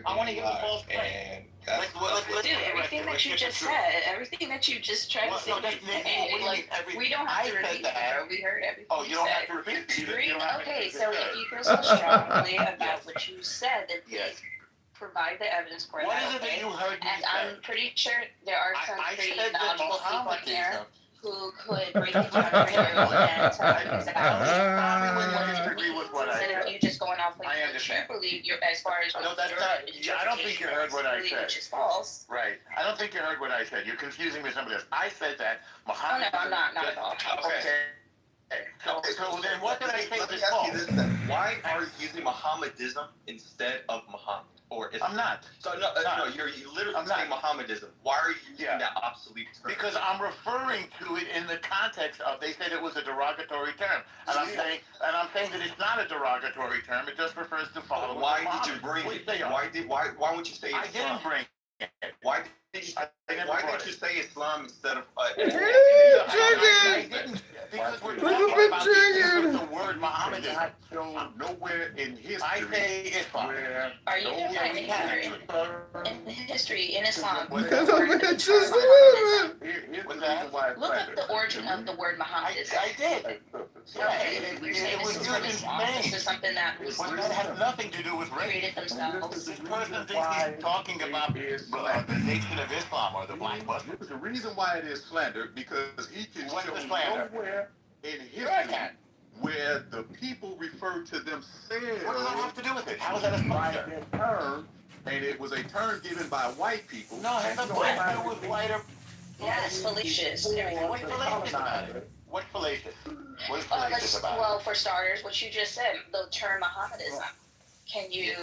I want to hear the false claim. Dude, everything that you just said, everything that you just tried to say, we don't have to repeat that. We heard everything. Oh, you don't have to repeat it. Okay, so if you feel so strongly about what you said, then please provide the evidence for that. What is it that you heard me and say? I'm pretty sure there are some pretty knowledgeable people in there who could break it down for you and tell you instead of you just going off like what you believe as far as no, that's not. I don't think you heard what I said. Which is false. Right. I don't think you heard what I said. You're confusing me with somebody else. I said that Muhammad. Oh, no, I'm not at all. Okay. So then what did I say Let me is ask false? you this then. Why are you using Mohammedism instead of Muhammad? Or Islam? I'm not. So no, you're literally saying Mohammedism. Why are you using that obsolete term? Because I'm referring to it in the context of they said it was a derogatory term, and I'm saying that it's not a derogatory term. It just refers to followers. Why did you bring it? Why would you say Islam? I didn't bring it. Why did you say Islam instead of? I didn't. Because we're talking about the word Muhammad is not shown nowhere in history. I say Islam. Are you defining in history in Islam? Because I'm just Look up the origin of the word Mohammedanism. I did. You're saying this is from Islam. This is something that was that has nothing to do with race. created themselves. This person thinks he's talking about the nation of Islam or the black Muslims. The reason why it is slander because he can show nowhere in history where the people refer to themselves. What does that have to do with it? How is that a slander? Term, and it was a term given by white people. No, it has nothing to do with white. Yes, fallacious. What's fallacious about it? What's fallacious? What is fallacious about it? Well, for starters, what you just said, the term Mohammedism. Can you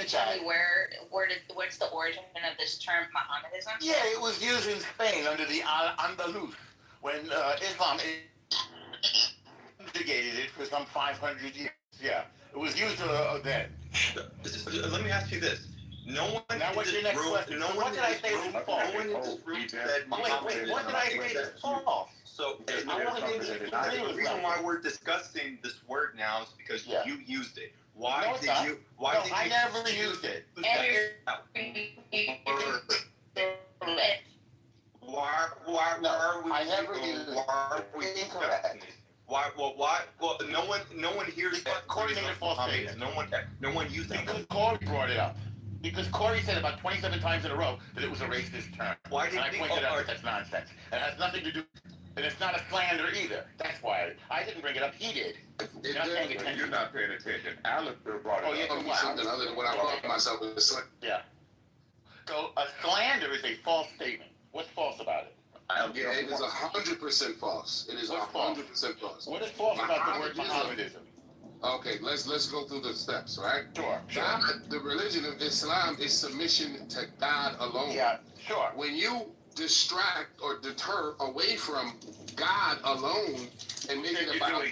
tell me what's the origin of this term Mohammedism? Yeah, it was used in Spain under the Andalus when Islam instigated it for some 500 years. Yeah, it was used then. Let me ask you this. No one Now, in what's this your next room, question? no So one what in did I this say room, was false? no one in this room said Wait, what did I say was false? So I want to hear you agree the with reason me. why we're discussing this word now is because you used it. Why No, it's did not. you? Why No, did I you never used it. Why are we? I never used it. Why are we discussing it? Why? Well, no one hears that. Corey made a false statement. No one used that. Because Corey brought it up. Because Corey said about 27 times in a row that it was a racist term. Why did and I pointed out that that's nonsense. It has nothing to do, and it's not a slander either. That's why I didn't bring it up. He did. You're not paying attention. You're not paying attention. Alistair brought it up. Yeah, Tell me something other than what I brought myself in the slander. Yeah. So a slander is a false statement. What's false about it? Yeah, it is 100% false. It is 100% false. What is false about the word Mohammedanism? Okay, let's go through the steps, right? Sure. God, the religion of Islam is submission to God alone. Yeah, sure. When you distract or deter away from God alone and make it about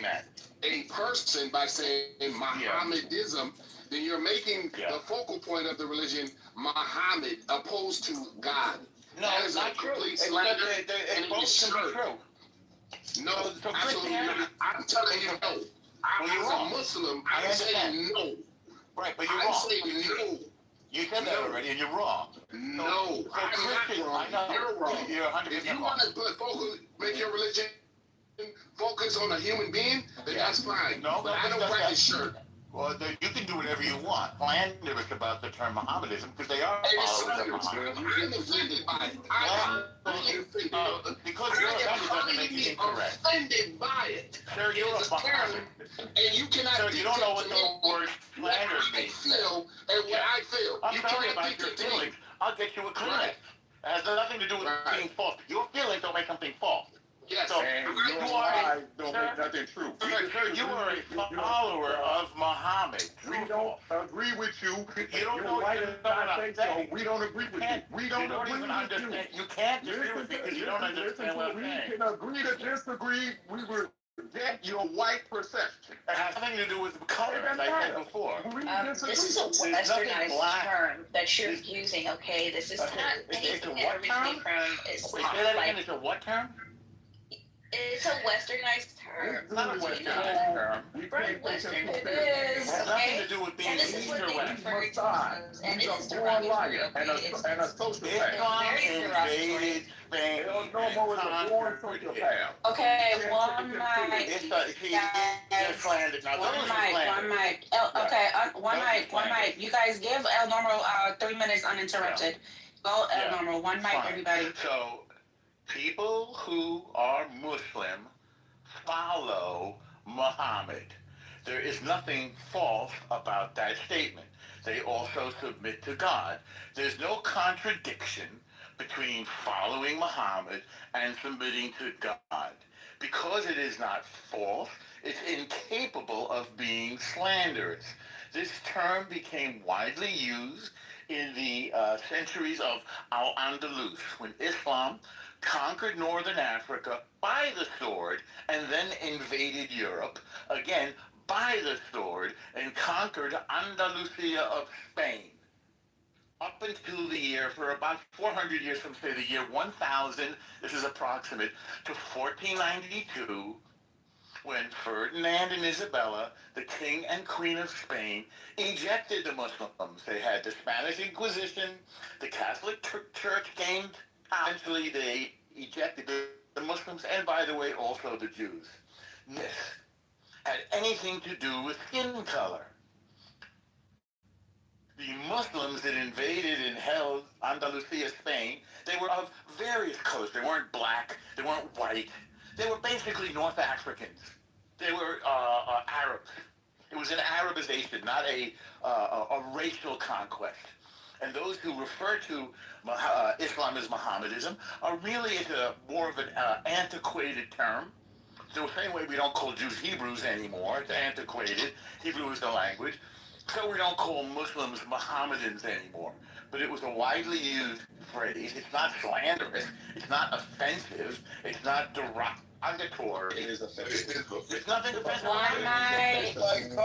a person by saying Mohammedism, then you're making the focal point of the religion Muhammad opposed to God. No, it's not true. It's not it both can be true. No, absolutely not. I'm telling you no. As a Muslim, I'm saying no. Right, but you're I'm wrong. saying no. You said that already, and you're wrong. No, I'm not wrong. You're wrong. You're 100% If you wrong. want to make your religion focus on a human being, then that's fine. No, but I don't practice shirt. Well, you can do whatever you want. Slander is about the term Mohammedism because they are followers of Muhammad. I'm offended by it. I'm offended. Because you're offended doesn't make it incorrect. Offended by it. Sir, you're a term, and you cannot. Sir, you don't know what the word slander means. Feel and what I feel. I'm you sorry cannot about your dictate to me. feelings. I'll get you a Kleenex. Right. It has nothing to do with being false. Your feelings don't make something false. Yes, so and you your are lies don't make nothing true. Sir, you are a follower of Muhammad. We don't agree with you. You don't know right what I'm saying. We don't agree with you. We don't agree with you. You can't disagree with me because you don't understand what I'm saying. We can agree to disagree. We will get your white perception. It has nothing to do with color, as I said before. This is a westernized term that you're using, okay? This is not anything that originated from Islam. It's a what term? It's a westernized term. It's not a westernized term. Right, western it is, It has okay? nothing to do with being And this is what they Eastern refer to Muslims, and it is derogatory, okay? And a sociopath. Very derogatory. Spain. Normo is a born sociopath. Okay, one mic. One mic. One mic. You guys give El Normal 3 minutes uninterrupted. Go El Normal. One mic, everybody. So, people who are Muslim follow Muhammad. There is nothing false about that statement. They also submit to God. There's no contradiction between following Muhammad and submitting to God. Because it is not false, it's incapable of being slanderous. This term became widely used in the centuries of Al-Andalus, when Islam conquered northern Africa by the sword and then invaded Europe, again by the sword, and conquered Andalusia of Spain. Up until the year, for about 400 years from, say, the year 1000, this is approximate, to 1492, when Ferdinand and Isabella, the king and queen of Spain, ejected the Muslims. They had the Spanish Inquisition, the Catholic Church gained, eventually they ejected the Muslims, and by the way, also the Jews. This had anything to do with skin color. The Muslims that invaded and held Andalusia, Spain, they were of various colors. They weren't black, they weren't white. They were basically North Africans. They were Arabs. It was an Arabization, not a racial conquest. And those who refer to Islam as Mohammedism are really more of an antiquated term. The same way we don't call Jews Hebrews anymore. It's antiquated. Hebrew is the language. So we don't call Muslims Mohammedans anymore. But it was a widely used phrase. It's not slanderous. It's not offensive. It's not derogatory. It is offensive. It's nothing offensive. One night. It's nothing.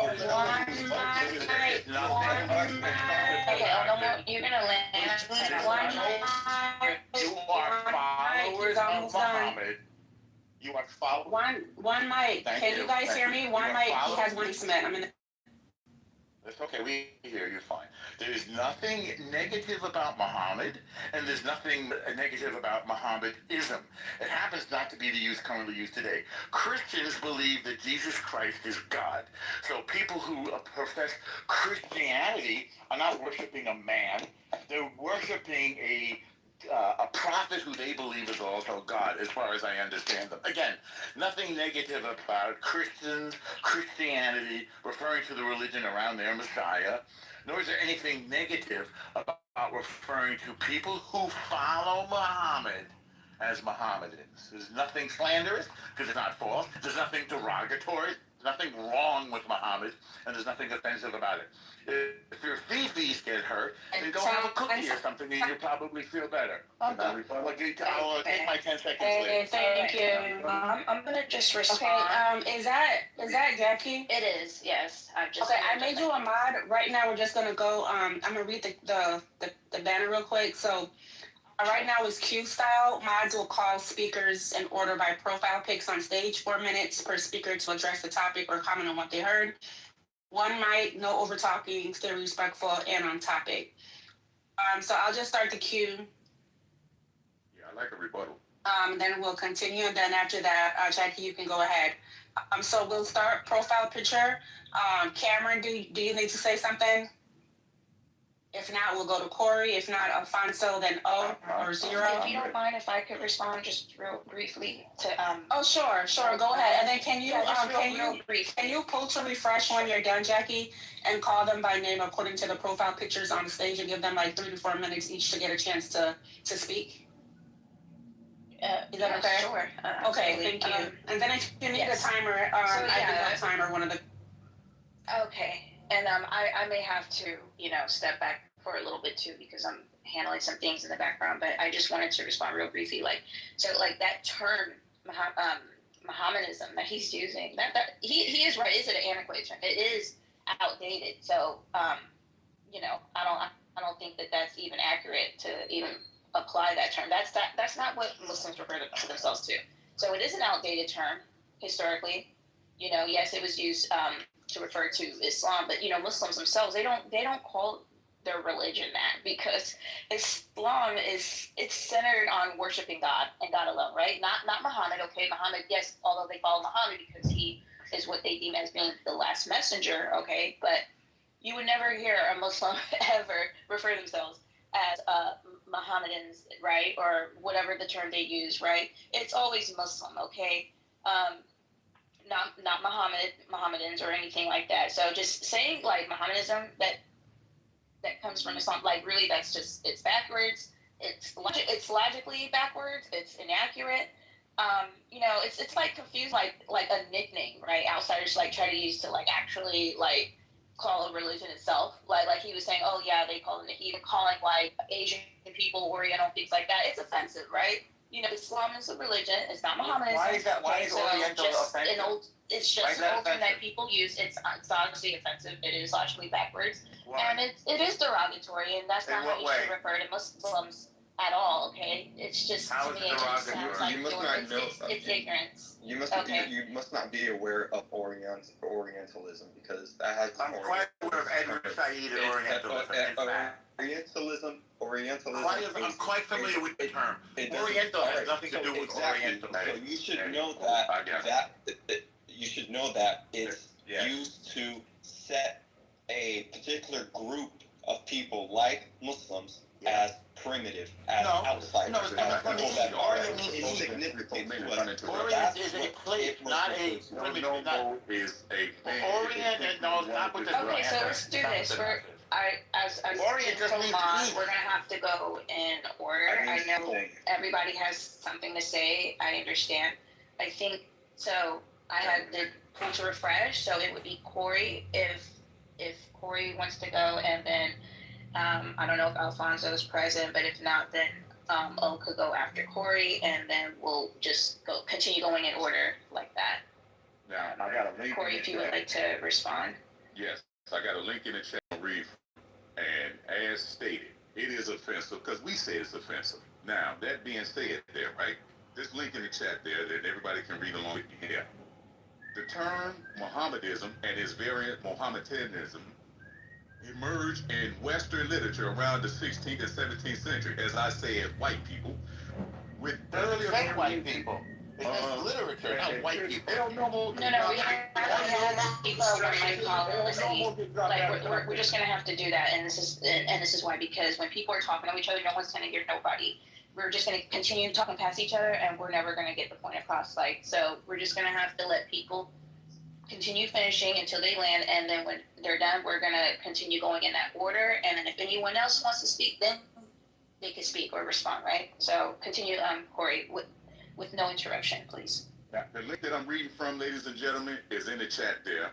Okay, you're gonna land. One night. You are followers of Muhammad. You are followers. One mic. Can you guys hear me? One mic. He has one cement. I'm in the. It's okay, we hear you fine. There is nothing negative about Muhammad, and there's nothing negative about Mohammedism. It happens not to be the use currently used today. Christians believe that Jesus Christ is God. So people who profess Christianity are not worshiping a man. They're worshiping a prophet who they believe is also God, as far as I understand them. Again, nothing negative about Christians, Christianity, referring to the religion around their Messiah, nor is there anything negative about referring to people who follow Muhammad as Mohammedans. There's nothing slanderous, because it's not false. There's nothing derogatory. There's nothing wrong with Muhammad, and there's nothing offensive about it. If your fifis get hurt, then go have a cookie or something, and you'll probably feel better. I'll take my 10 seconds later. Thank you. I'm gonna just respond. Okay. Is that Jackie? It is. Yes. Okay. I made you a mod. Right now, we're just gonna go. I'm gonna read the banner real quick. So. Right now is Q style. Mods will call speakers in order by profile pics on stage. 4 minutes per speaker to address the topic or comment on what they heard. One mic, no over talking, stay respectful and on topic. So I'll just start the queue. Yeah, I like a rebuttal. Then we'll continue. And then after that, Jackie, you can go ahead. So we'll start profile picture. Cameron, do you need to say something? If not, we'll go to Corey. If not, Alfonso, then O or Zero. If you don't mind, if I could respond just real briefly to Oh, sure. Go ahead. And then can you brief. can you pull to refresh when you're done, Jackie, and call them by name according to the profile pictures on the stage and give them like 3 to 4 minutes each to get a chance to speak? Is that okay? Sure. Okay, thank you. And then if you need a timer, I can go timer one of the. Okay. And I may have to, step back for a little bit too, because I'm handling some things in the background. But I just wanted to respond real briefly. That term, Mohammedanism that he's using, that he is right. Is it an antiquated term? It is outdated. So, I don't think that that's even accurate to even apply that term. That's not what Muslims refer to themselves to. So it is an outdated term historically. Yes, it was used. To refer to Islam, but Muslims themselves, they don't call their religion that, because Islam it's centered on worshiping God and God alone, right? Not Muhammad. Okay, Muhammad, yes, although they follow Muhammad because he is what they deem as being the last messenger, okay, but you would never hear a Muslim ever refer to themselves as Mohammedans, right, or whatever the term they use, right? It's always Muslim, okay. Not Mohammedans or anything like that. So just saying like Mohammedanism that comes from Islam, like really it's backwards. It's logically backwards. It's inaccurate. It's like confused, like a nickname, right? Outsiders like try to use to like actually like call a religion itself. Like he was saying, oh yeah, they call it even calling like Asian people, Oriental, things like that. It's offensive, right? Islam is a religion. It's not Mohammedanism. Why is that? Why is Oriental offensive? It's just an old term that people use. It's obviously offensive. It is logically backwards. Why? And it is derogatory, and that's not how you should refer to Muslims at all. Okay, it's just how to me it just sounds like it's ignorance. You must not be aware of Orientalism, because that has. I'm quite aware of Edward Said and Orientalism. Orientalism. I'm quite familiar with the term. Oriental has nothing to do with Oriental. So you should know that it's used to set a particular group of people like Muslims as primitive, as outsiders, as people that are insignificant to us. Orient is a place, not a primitive. Is a Orient and no, not with the. Okay, so let's do this. As Orient doesn't mean we're gonna have to go in order. I know everybody has something to say. I understand. I think so. I had the pull to refresh, so it would be Corey if Corey wants to go, and then I don't know if Alfonso is present, but if not, then O could go after Corey, and then we'll just continue going in order like that. Now, I got a link. Corey, if you would like to respond. Yes, I got a link in the chat. Read, and as stated, it is offensive because we say it's offensive. Now, that being said, there, right? This link in the chat there that everybody can read along with me here. The term Mohammedism and its variant Mohammedanism emerged in Western literature around the 16th and 17th century, as I said, white people, with earlier white people. It's literature, not white people. No, we have to keep our white policy. Like we're just gonna have to do that, and this is why, because when people are talking to each other, no one's gonna hear nobody. We're just gonna continue talking past each other, and we're never gonna get the point across. Like, so we're just gonna have to let people continue finishing until they land, and then when they're done, we're gonna continue going in that order. And then if anyone else wants to speak, then they can speak or respond, right? So continue, Corey, with no interruption, please. Now, the link that I'm reading from, ladies and gentlemen, is in the chat there.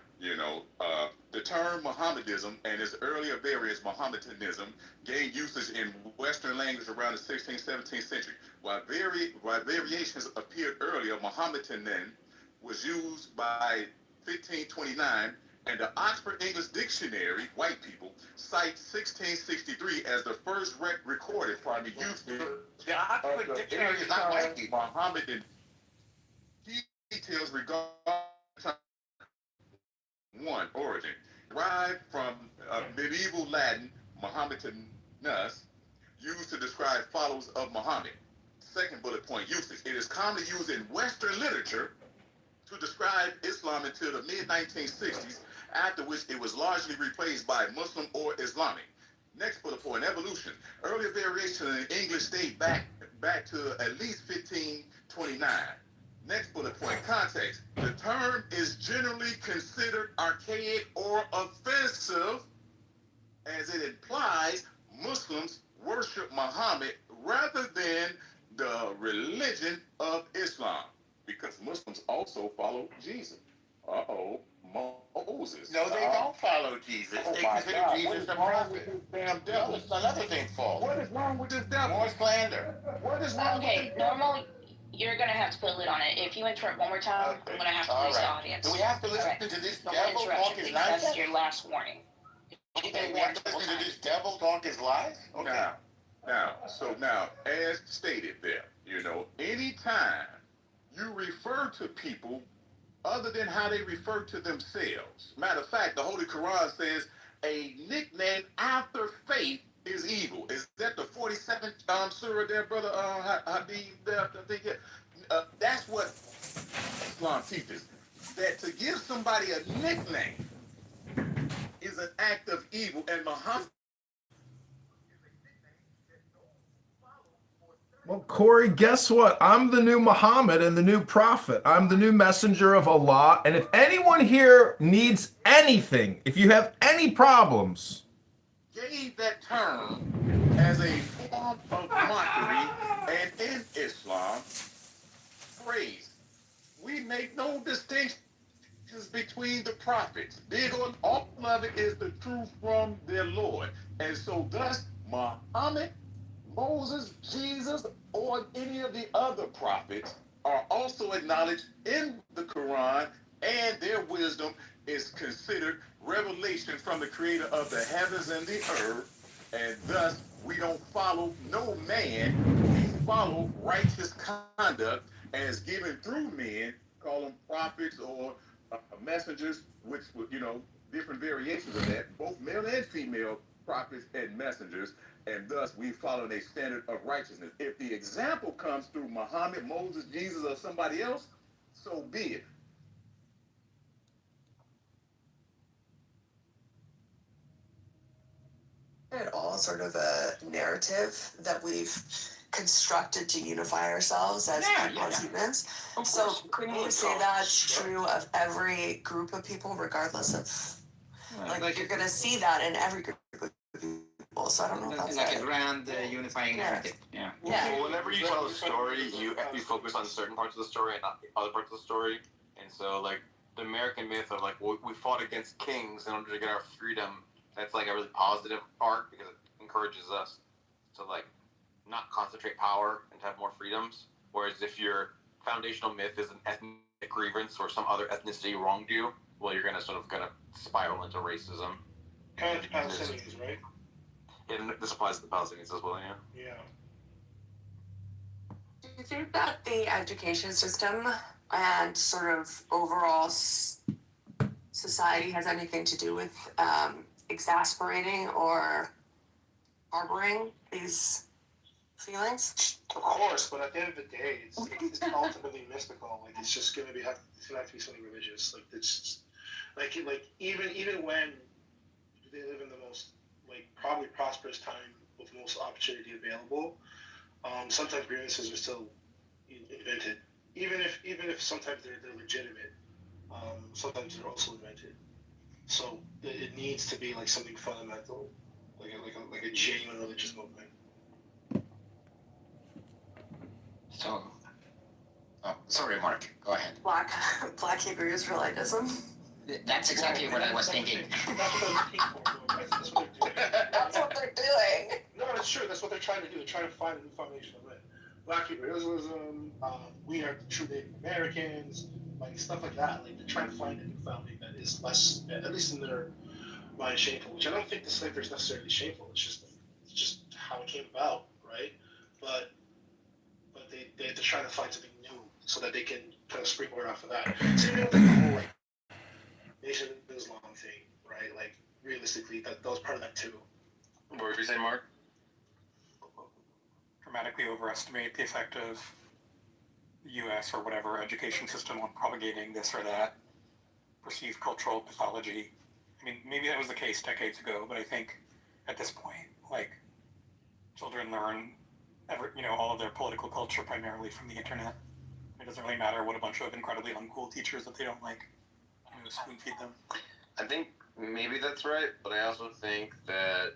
The term Mohammedism and its earlier variants, Mohammedanism, gained usage in Western language around the 16th, 17th century. While variations appeared earlier, Mohammedanism was used by 1529, and the Oxford English Dictionary, white people, cites 1663 as the first recorded use. The Oxford Dictionary is not white people. Mohammedan details regarding one origin derived from medieval Latin Mohammedanus, used to describe followers of Muhammad. Second bullet point, usage. It is commonly used in Western literature to describe Islam until the mid-1960s, after which it was largely replaced by Muslim or Islamic. Next bullet point, evolution. Earlier variation in English date back to at least 1529. Next bullet point, context. The term is generally considered archaic or offensive, as it implies Muslims worship Muhammad rather than the religion of Islam, because Muslims also follow Jesus. Moses. No, they don't follow Jesus. They consider Jesus a prophet. No, it's another thing false. What is wrong with this devil? More slander. What is wrong with this devil? Normal, you're gonna have to put a lid on it. If you interrupt one more time, I'm gonna have to release the audience. Do we have to listen to this devil talk his lies? That's your last warning. Okay, we have to listen to this devil talk his lies? Okay. Now, as stated there, anytime you refer to people other than how they refer to themselves. Matter of fact, the Holy Quran says a nickname after faith is evil. Is that the 47th surah there, brother Habib? There, I think that's what Islam teaches. That to give somebody a nickname is an act of evil, and Muhammad. Well, Corey, guess what? I'm the new Muhammad and the new prophet. I'm the new messenger of Allah. And if anyone here needs anything, if you have any problems, gave that term as a form of mockery, and in Islam, praise. We make no distinctions between the prophets. Big on all of it is the truth from their Lord. And so thus, Muhammad, Moses, Jesus, or any of the other prophets are also acknowledged in the Quran, and their wisdom is considered revelation from the creator of the heavens and the earth, and thus we don't follow no man, we follow righteous conduct as given through men, call them prophets or messengers, which, different variations of that, both male and female prophets and messengers, and thus we follow a standard of righteousness. If the example comes through Muhammad, Moses, Jesus, or somebody else, so be it. At all sort of a narrative that we've constructed to unify ourselves as humans. So couldn't you say that's true of every group of people, regardless of like you're gonna see that in every group of people. So I don't know if that's like a grand unifying narrative. Yeah. Yeah. Well, whenever you tell a story, you focus on certain parts of the story and not the other parts of the story. And so, like the American myth of like we fought against kings in order to get our freedom. That's like a really positive part because it encourages us to like not concentrate power and to have more freedoms. Whereas if your foundational myth is an ethnic grievance or some other ethnicity wronged you, well, you're gonna spiral into racism. Kind of the Palestinians, right? And this applies to the Palestinians as well, yeah. Yeah. Do you think that the education system and sort of overall society has anything to do with exasperating or harboring these feelings? Of course, but at the end of the day, it's ultimately mystical. Like it's just gonna have to be something religious. Like it's just, like even when they live in the most probably prosperous time with the most opportunity available, sometimes grievances are still invented. Even if sometimes they're legitimate, sometimes they're also invented. So it needs to be like something fundamental, like a genuine religious movement. So, sorry, Mark. Go ahead. Black Hebrew Israelitism. That's exactly what I was thinking. That's what they're doing. That's what they're doing. No, it's true. That's what they're trying to do. They're trying to find a new foundation of it. Black Hebrew Israelism, we are true Native Americans, like stuff like that. Like they're trying to find a new founding that is less, at least in their mind, shameful. Which I don't think the slavery is necessarily shameful. It's just how it came about, right? But they're trying to find something new so that they can kind of springboard off of that. Same with the whole Nation of Islam thing, right? Like realistically, that was part of that too. What were you saying, Mark? Dramatically overestimate the effect of the U.S. or whatever education system on propagating this or that perceived cultural pathology. I mean, maybe that was the case decades ago, but I think at this point, children learn all of their political culture primarily from the internet. It doesn't really matter what a bunch of incredibly uncool teachers that they don't like spoon feed them. I think maybe that's right, but I also think that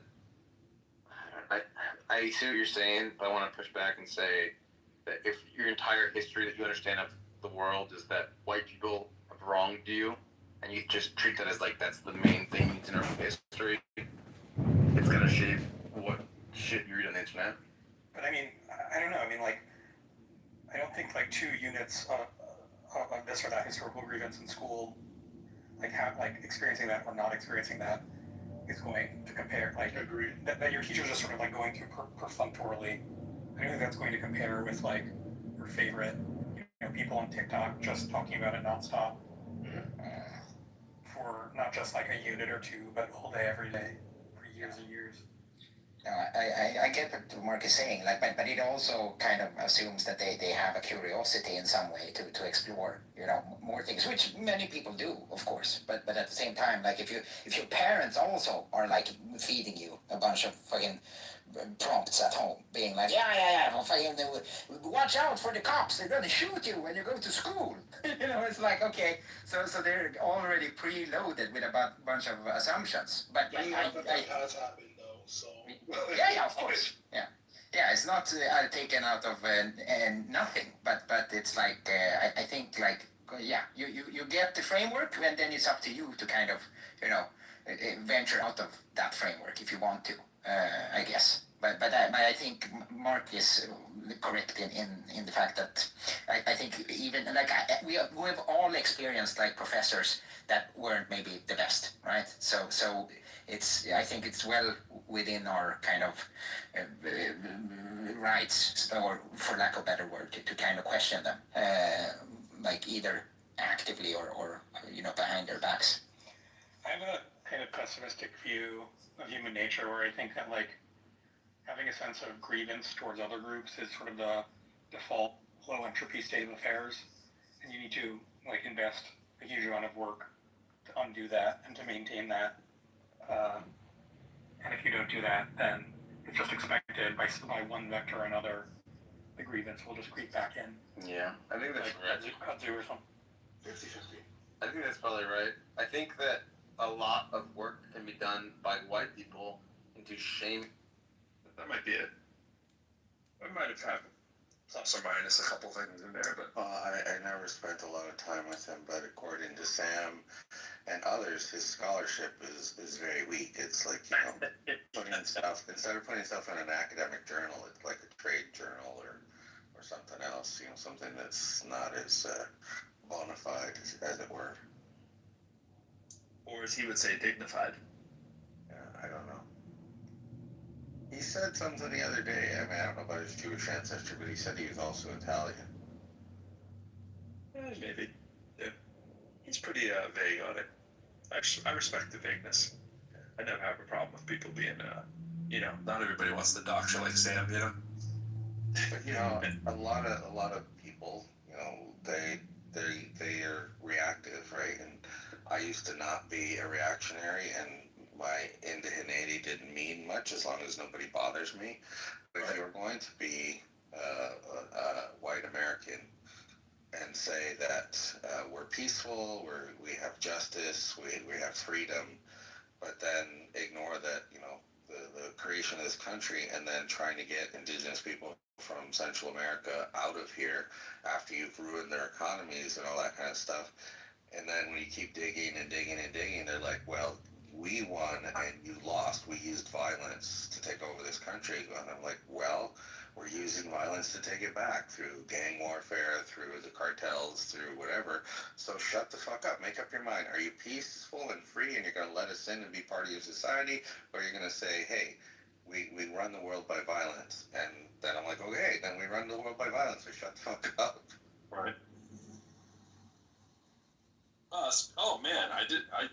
I see what you're saying, but I want to push back and say that if your entire history that you understand of the world is that white people have wronged you, and you just treat that as that's the main thing you need to know from history, it's gonna shape what shit you read on the internet. But I mean, I don't know. I mean, I don't think 2 units of this or that historical grievance in school, experiencing that or not experiencing that, is going to compare. Agreed. That your teacher's just sort of going through perfunctorily. I don't think that's going to compare with your favorite, people on TikTok just talking about it nonstop for not just a unit or two, but all day, every day, for years and years. No, I get what Mark is saying, but it also kind of assumes that they have a curiosity in some way to explore, more things, which many people do, of course. But at the same time, if your parents also are feeding you a bunch of fucking prompts at home, being yeah, fucking watch out for the cops, they're gonna shoot you when you go to school. It's okay, so they're already preloaded with a bunch of assumptions. But that has happened. So yeah, of course, yeah, it's not taken out of nothing, but it's I think you get the framework, and then it's up to you to kind of venture out of that framework if you want to, I guess. But I think Mark is correct in the fact that I think even we've all experienced professors that weren't maybe the best, right? So I think it's well within our kind of rights, or for lack of a better word, to kind of question them, either actively or behind their backs. I have a kind of pessimistic view of human nature, where I think that having a sense of grievance towards other groups is sort of the default low entropy state of affairs, and you need to invest a huge amount of work to undo that and to maintain that. And if you don't do that, then it's just expected by one vector or another, the grievance will just creep back in. Yeah, I think that's right. Kudzu or something. 50-50. I think that's probably right. I think that a lot of work can be done by white people into shame. That might be it. That might have happened. plus or minus a couple things in there. But I never spent a lot of time with him, but according to Sam and others, his scholarship is very weak. It's like, putting stuff, instead of putting stuff in an academic journal, it's like a trade journal or something else, something that's not as bona fide, as it were. Or as he would say, dignified. Yeah, I don't know. He said something the other day, I don't know about his Jewish ancestry, but he said he was also Italian. Maybe. Yeah. He's pretty vague on it. I respect the vagueness. I never have a problem with people being, not everybody wants the doctor like Sam, But a lot of people, they are reactive, right? And I used to not be a reactionary, and my indigeneity didn't mean much as long as nobody bothers me. But if you're going to be a white American and say that we're peaceful, we have justice, we have freedom, but then ignore that, the creation of this country, and then trying to get indigenous people from Central America out of here after you've ruined their economies and all that kind of stuff. And then when you keep digging and digging and digging, they're like, well, we won and you lost. We used violence to take over this country. And I'm like, well, we're using violence to take it back through gang warfare, through the cartels, through whatever. So shut the fuck up. Make up your mind. Are you peaceful and free and you're going to let us in and be part of your society? Or you're going to say, hey, we run the world by violence. And then I'm like, okay, then we run the world by violence. So shut the fuck up. Right. Oh man, I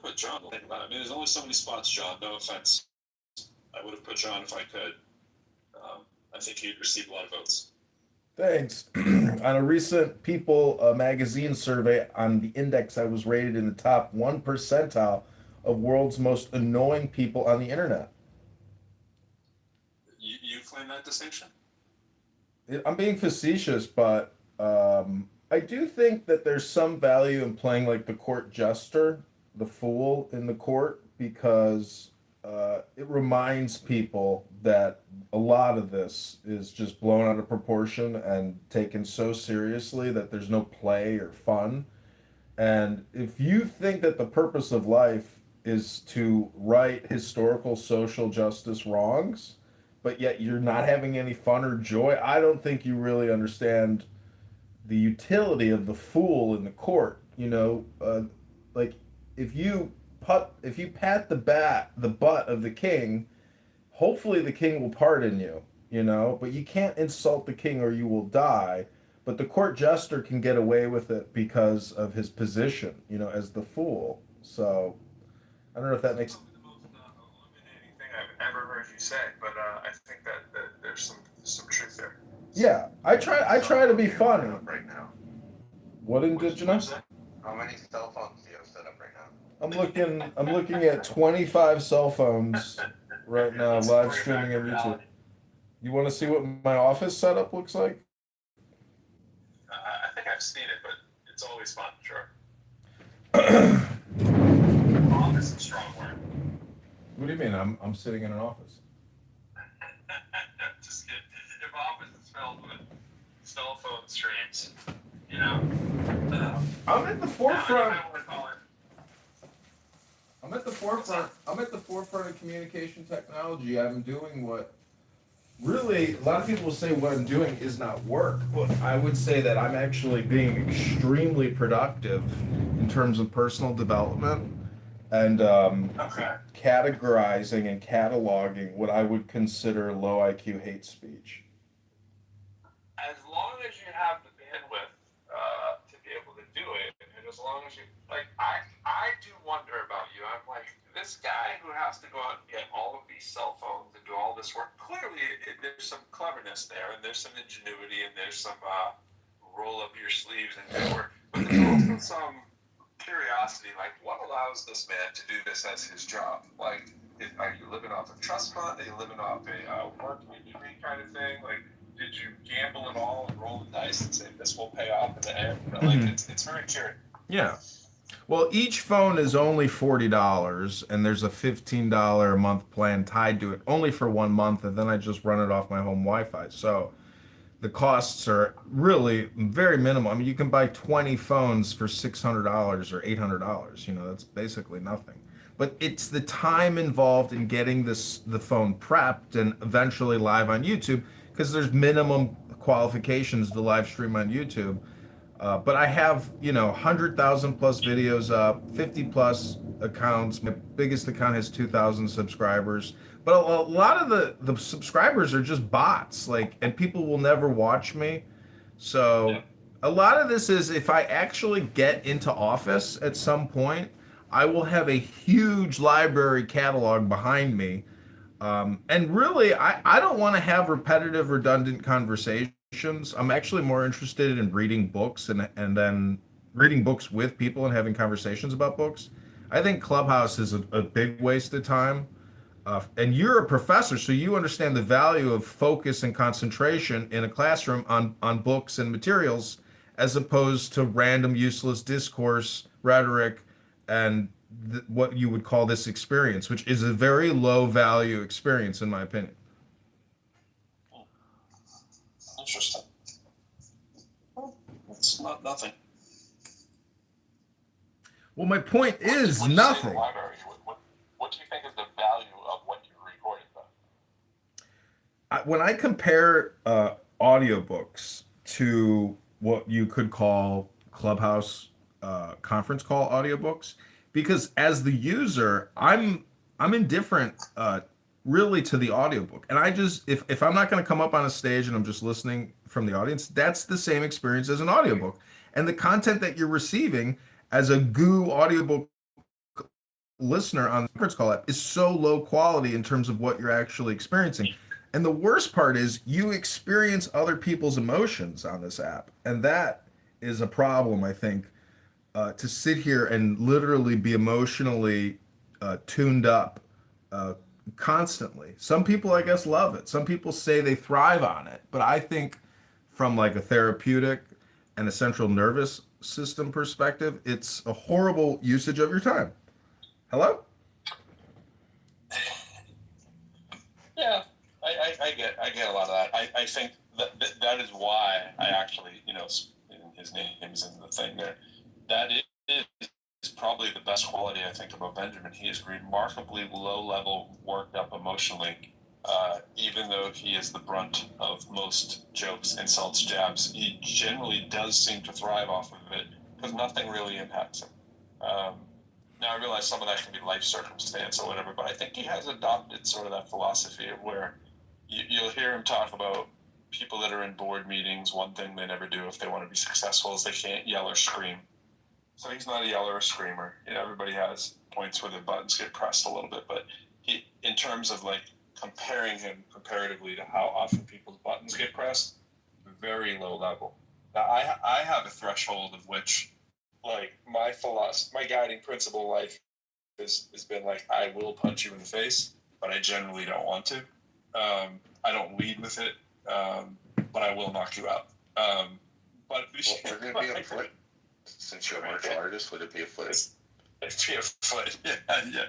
put John. Think about it. I mean, there's only so many spots, John. No offense. I would have put John if I could. I think he'd receive a lot of votes. Thanks. On a recent People magazine survey on the index, I was rated in the top 1 percentile of world's most annoying people on the internet. You claim that distinction? I'm being facetious, but I do think that there's some value in playing like the court jester, the fool in the court, because it reminds people that a lot of this is just blown out of proportion and taken so seriously that there's no play or fun. And if you think that the purpose of life is to right historical social justice wrongs, but yet you're not having any fun or joy, I don't think you really understand the utility of the fool in the court. Like if you pat the butt of the king, hopefully the king will pardon you. But you can't insult the king or you will die. But the court jester can get away with it because of his position, as the fool. So I don't know if that makes. The most illuminating thing I've ever heard you say, but I think that there's some truth there. Yeah, I try to be funny. Right now. What indigenous? How many cell phones do you have set up right now? I'm looking at 25 cell phones right now, live streaming on YouTube. You want to see what my office setup looks like? I think I've seen it, but it's always fun, sure. Office is a strong word. What do you mean? I'm sitting in an office. Just kidding. If office is filled with cell phone streams, I'm at the forefront. I'm at the forefront of communication technology. I'm doing what really a lot of people will say what I'm doing is not work, but I would say that I'm actually being extremely productive in terms of personal development and categorizing and cataloging what I would consider low IQ hate speech. As long as you have the bandwidth to be able to do it, and as long as you I do wonder about you. I'm like, this guy who has to go out and get all of these cell phones and do all this work. Clearly, there's some cleverness there, and there's some ingenuity, and there's some roll up your sleeves and good work. But there's also some curiosity, like what allows this man to do this as his job? Like, are you living off a trust fund? Are you living off a work injury kind of thing? Like, did you gamble at all and roll the dice and say this will pay off in the end? Like, it's very curious. Yeah. Well, each phone is only $40, and there's a $15 a month plan tied to it, only for 1 month, and then I just run it off my home Wi-Fi. So the costs are really very minimal. I mean, you can buy 20 phones for $600 or $800. You know, that's basically nothing. But it's the time involved in getting the phone prepped and eventually live on YouTube, because there's minimum qualifications to live stream on YouTube. But I have, 100,000 plus videos up, 50 plus accounts. My biggest account has 2,000 subscribers. But a lot of the subscribers are just bots, like, and people will never watch me. So a lot of this is, if I actually get into office at some point, I will have a huge library catalog behind me. And really, I don't want to have repetitive, redundant conversations. I'm actually more interested in reading books and then reading books with people and having conversations about books. I think Clubhouse is a big waste of time. And you're a professor, so you understand the value of focus and concentration in a classroom on books and materials, as opposed to random, useless discourse, rhetoric, and what you would call this experience, which is a very low value experience, in my opinion. Interesting. It's not nothing. Well, my point is nothing. What do you think is the value of what you're recording, though? When I compare audiobooks to what you could call Clubhouse conference call audiobooks, because as the user, I'm indifferent really to the audiobook. And I just, if I'm not going to come up on a stage and I'm just listening from the audience, that's the same experience as an audiobook. And the content that you're receiving as a goo audiobook listener on the conference call app is so low quality in terms of what you're actually experiencing. And the worst part is you experience other people's emotions on this app. And that is a problem, I think, to sit here and literally be emotionally tuned up constantly. Some people, I guess, love it. Some people say they thrive on it. But I think from like a therapeutic and a central nervous system perspective, it's a horrible usage of your time. Hello? Yeah, I get a lot of that. I think that is why I actually, his name is in the thing there. That is probably the best quality I think about Benjamin. He is remarkably low level, worked up emotionally, even though he is the brunt of most jokes, insults, jabs. He generally does seem to thrive off of it because nothing really impacts him. Now, I realize some of that can be life circumstance or whatever, but I think he has adopted sort of that philosophy of where you'll hear him talk about people that are in board meetings. One thing they never do if they want to be successful is they can't yell or scream. So he's not a yeller or screamer. Everybody has points where their buttons get pressed a little bit, but he, in terms of like comparing him comparatively to how often people's buttons get pressed, very low level. Now, I have a threshold of which, like, my philosophy, my guiding principle in life has been like, I will punch you in the face, but I generally don't want to. I don't lead with it, but I will knock you out. But would it be a foot? Since you're a martial artist, would it be a foot? It'd be a foot. Yeah.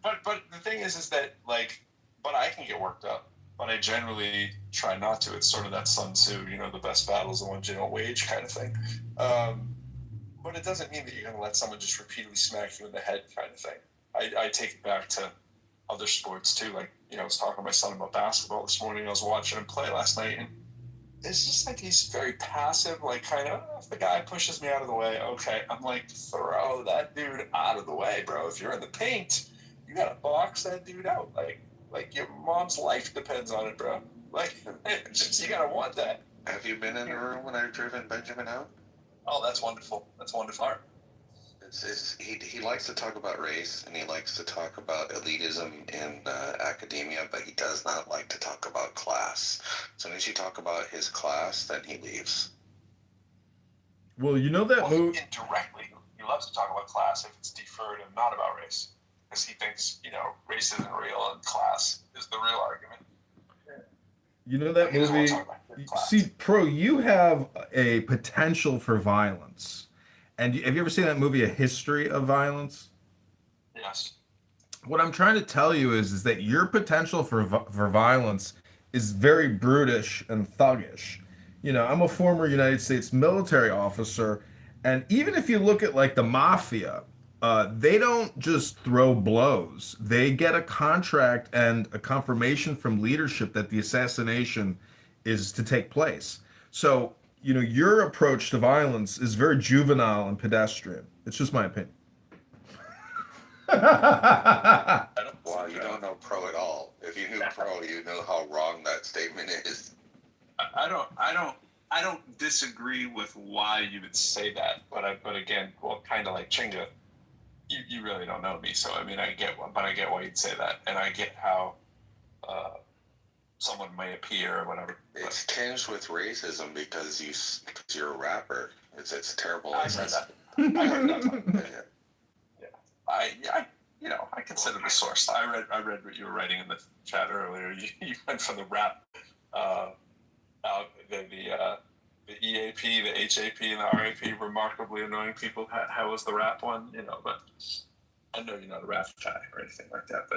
But the thing is that, like, but I can get worked up, but I generally try not to. It's sort of that Sun Tzu, the best battles are the ones you don't wage kind of thing. But it doesn't mean that you're going to let someone just repeatedly smack you in the head kind of thing. I take it back to other sports too. Like, I was talking to my son about basketball this morning. I was watching him play last night, and it's just like he's very passive, like kind of, if the guy pushes me out of the way, okay. I'm like, throw that dude out of the way, bro. If you're in the paint, you got to box that dude out. Like your mom's life depends on it, bro. Like, just, you got to want that. Have you been in the room when I've driven Benjamin out? Oh, that's wonderful. That's wonderful. He likes to talk about race, and he likes to talk about elitism in academia, but he does not like to talk about class. As soon as you talk about his class, then he leaves. Well, that move indirectly. He loves to talk about class if it's deferred and not about race, because he thinks race isn't real and class is the real argument. That movie. See, Pro, you have a potential for violence. And have you ever seen that movie, A History of Violence? Yes. What I'm trying to tell you is that your potential for violence is very brutish and thuggish. You know, I'm a former United States military officer, and even if you look at like the mafia, they don't just throw blows. They get a contract and a confirmation from leadership that the assassination is to take place. So, you know, your approach to violence is very juvenile and pedestrian. It's just my opinion. Wow, you don't know pro at all. If you knew pro, you know how wrong that statement is. I don't disagree with why you would say that, but again, well, kind of like Chinga, you really don't know me, so I mean, I get why you'd say that, and I get how someone may appear or whatever. It's tinged with racism because you're a rapper. It's terrible. I heard that. I heard that. I consider the source. I read what you were writing in the chat earlier. You went from the rap, the EAP, the HAP, and the RAP, remarkably annoying people. How was the rap one? You know, but I know you're not a rap guy or anything like that.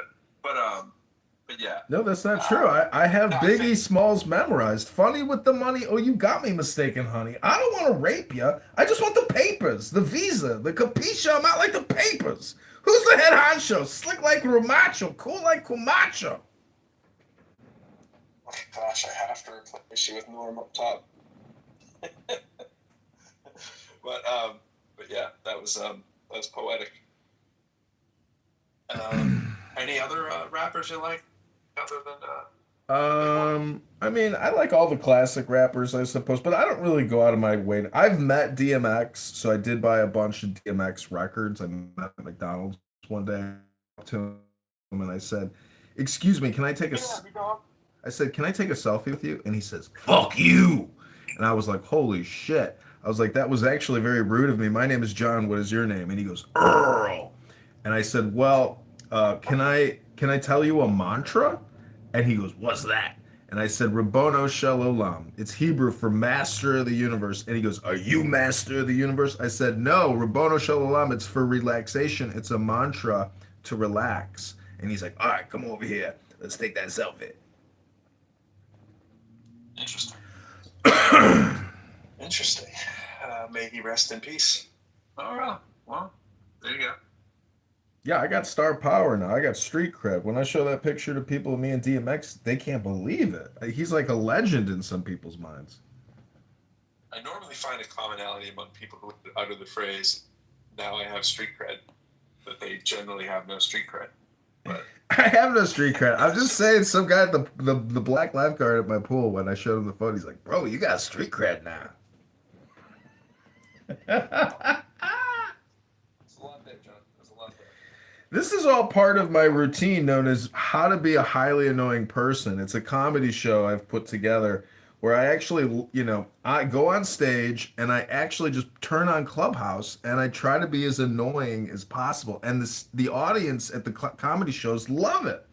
But yeah. No, that's not true. I have Biggie Smalls memorized. Funny with the money. Oh, you got me mistaken, honey. I don't want to rape you. I just want the papers, the visa, the capisha. I'm out like the papers. Who's the head honcho? Slick like Ramacho, cool like Camacho. Oh, gosh, I have to replace you with Norm up top. but yeah, that was poetic. Any other rappers you like other than I mean, I like all the classic rappers, I suppose, but I don't really go out of my way. I've met DMX, so I did buy a bunch of DMX records. I met at McDonald's one day to him and I said, "Excuse me, can I take a?" I said, "Can I take a selfie with you?" And he says, "Fuck you!" And I was like, "Holy shit!" I was like, "That was actually very rude of me. My name is John. What is your name?" And he goes, "Earl." And I said, "Well, can I tell you a mantra?" And he goes, "What's that?" And I said, "Rabono Shel Olam." It's Hebrew for master of the universe. And he goes, "Are you master of the universe?" I said, "No, Rabono Shel Olam, it's for relaxation. It's a mantra to relax." And he's like, "All right, come over here. Let's take that selfie." Interesting. Interesting. May he rest in peace. All right. Well, there you go. Yeah, I got star power now. I got street cred. When I show that picture to people of me and DMX, they can't believe it. He's like a legend in some people's minds. I normally find a commonality among people who utter the phrase, "Now I have street cred," but they generally have no street cred. But I have no street cred. I'm just saying, some guy at the black lifeguard at my pool, when I showed him the photo, he's like, "Bro, you got street cred now." This is all part of my routine known as How to Be a Highly Annoying Person. It's a comedy show I've put together where I actually, I go on stage and I actually just turn on Clubhouse and I try to be as annoying as possible. And the audience at the comedy shows love it.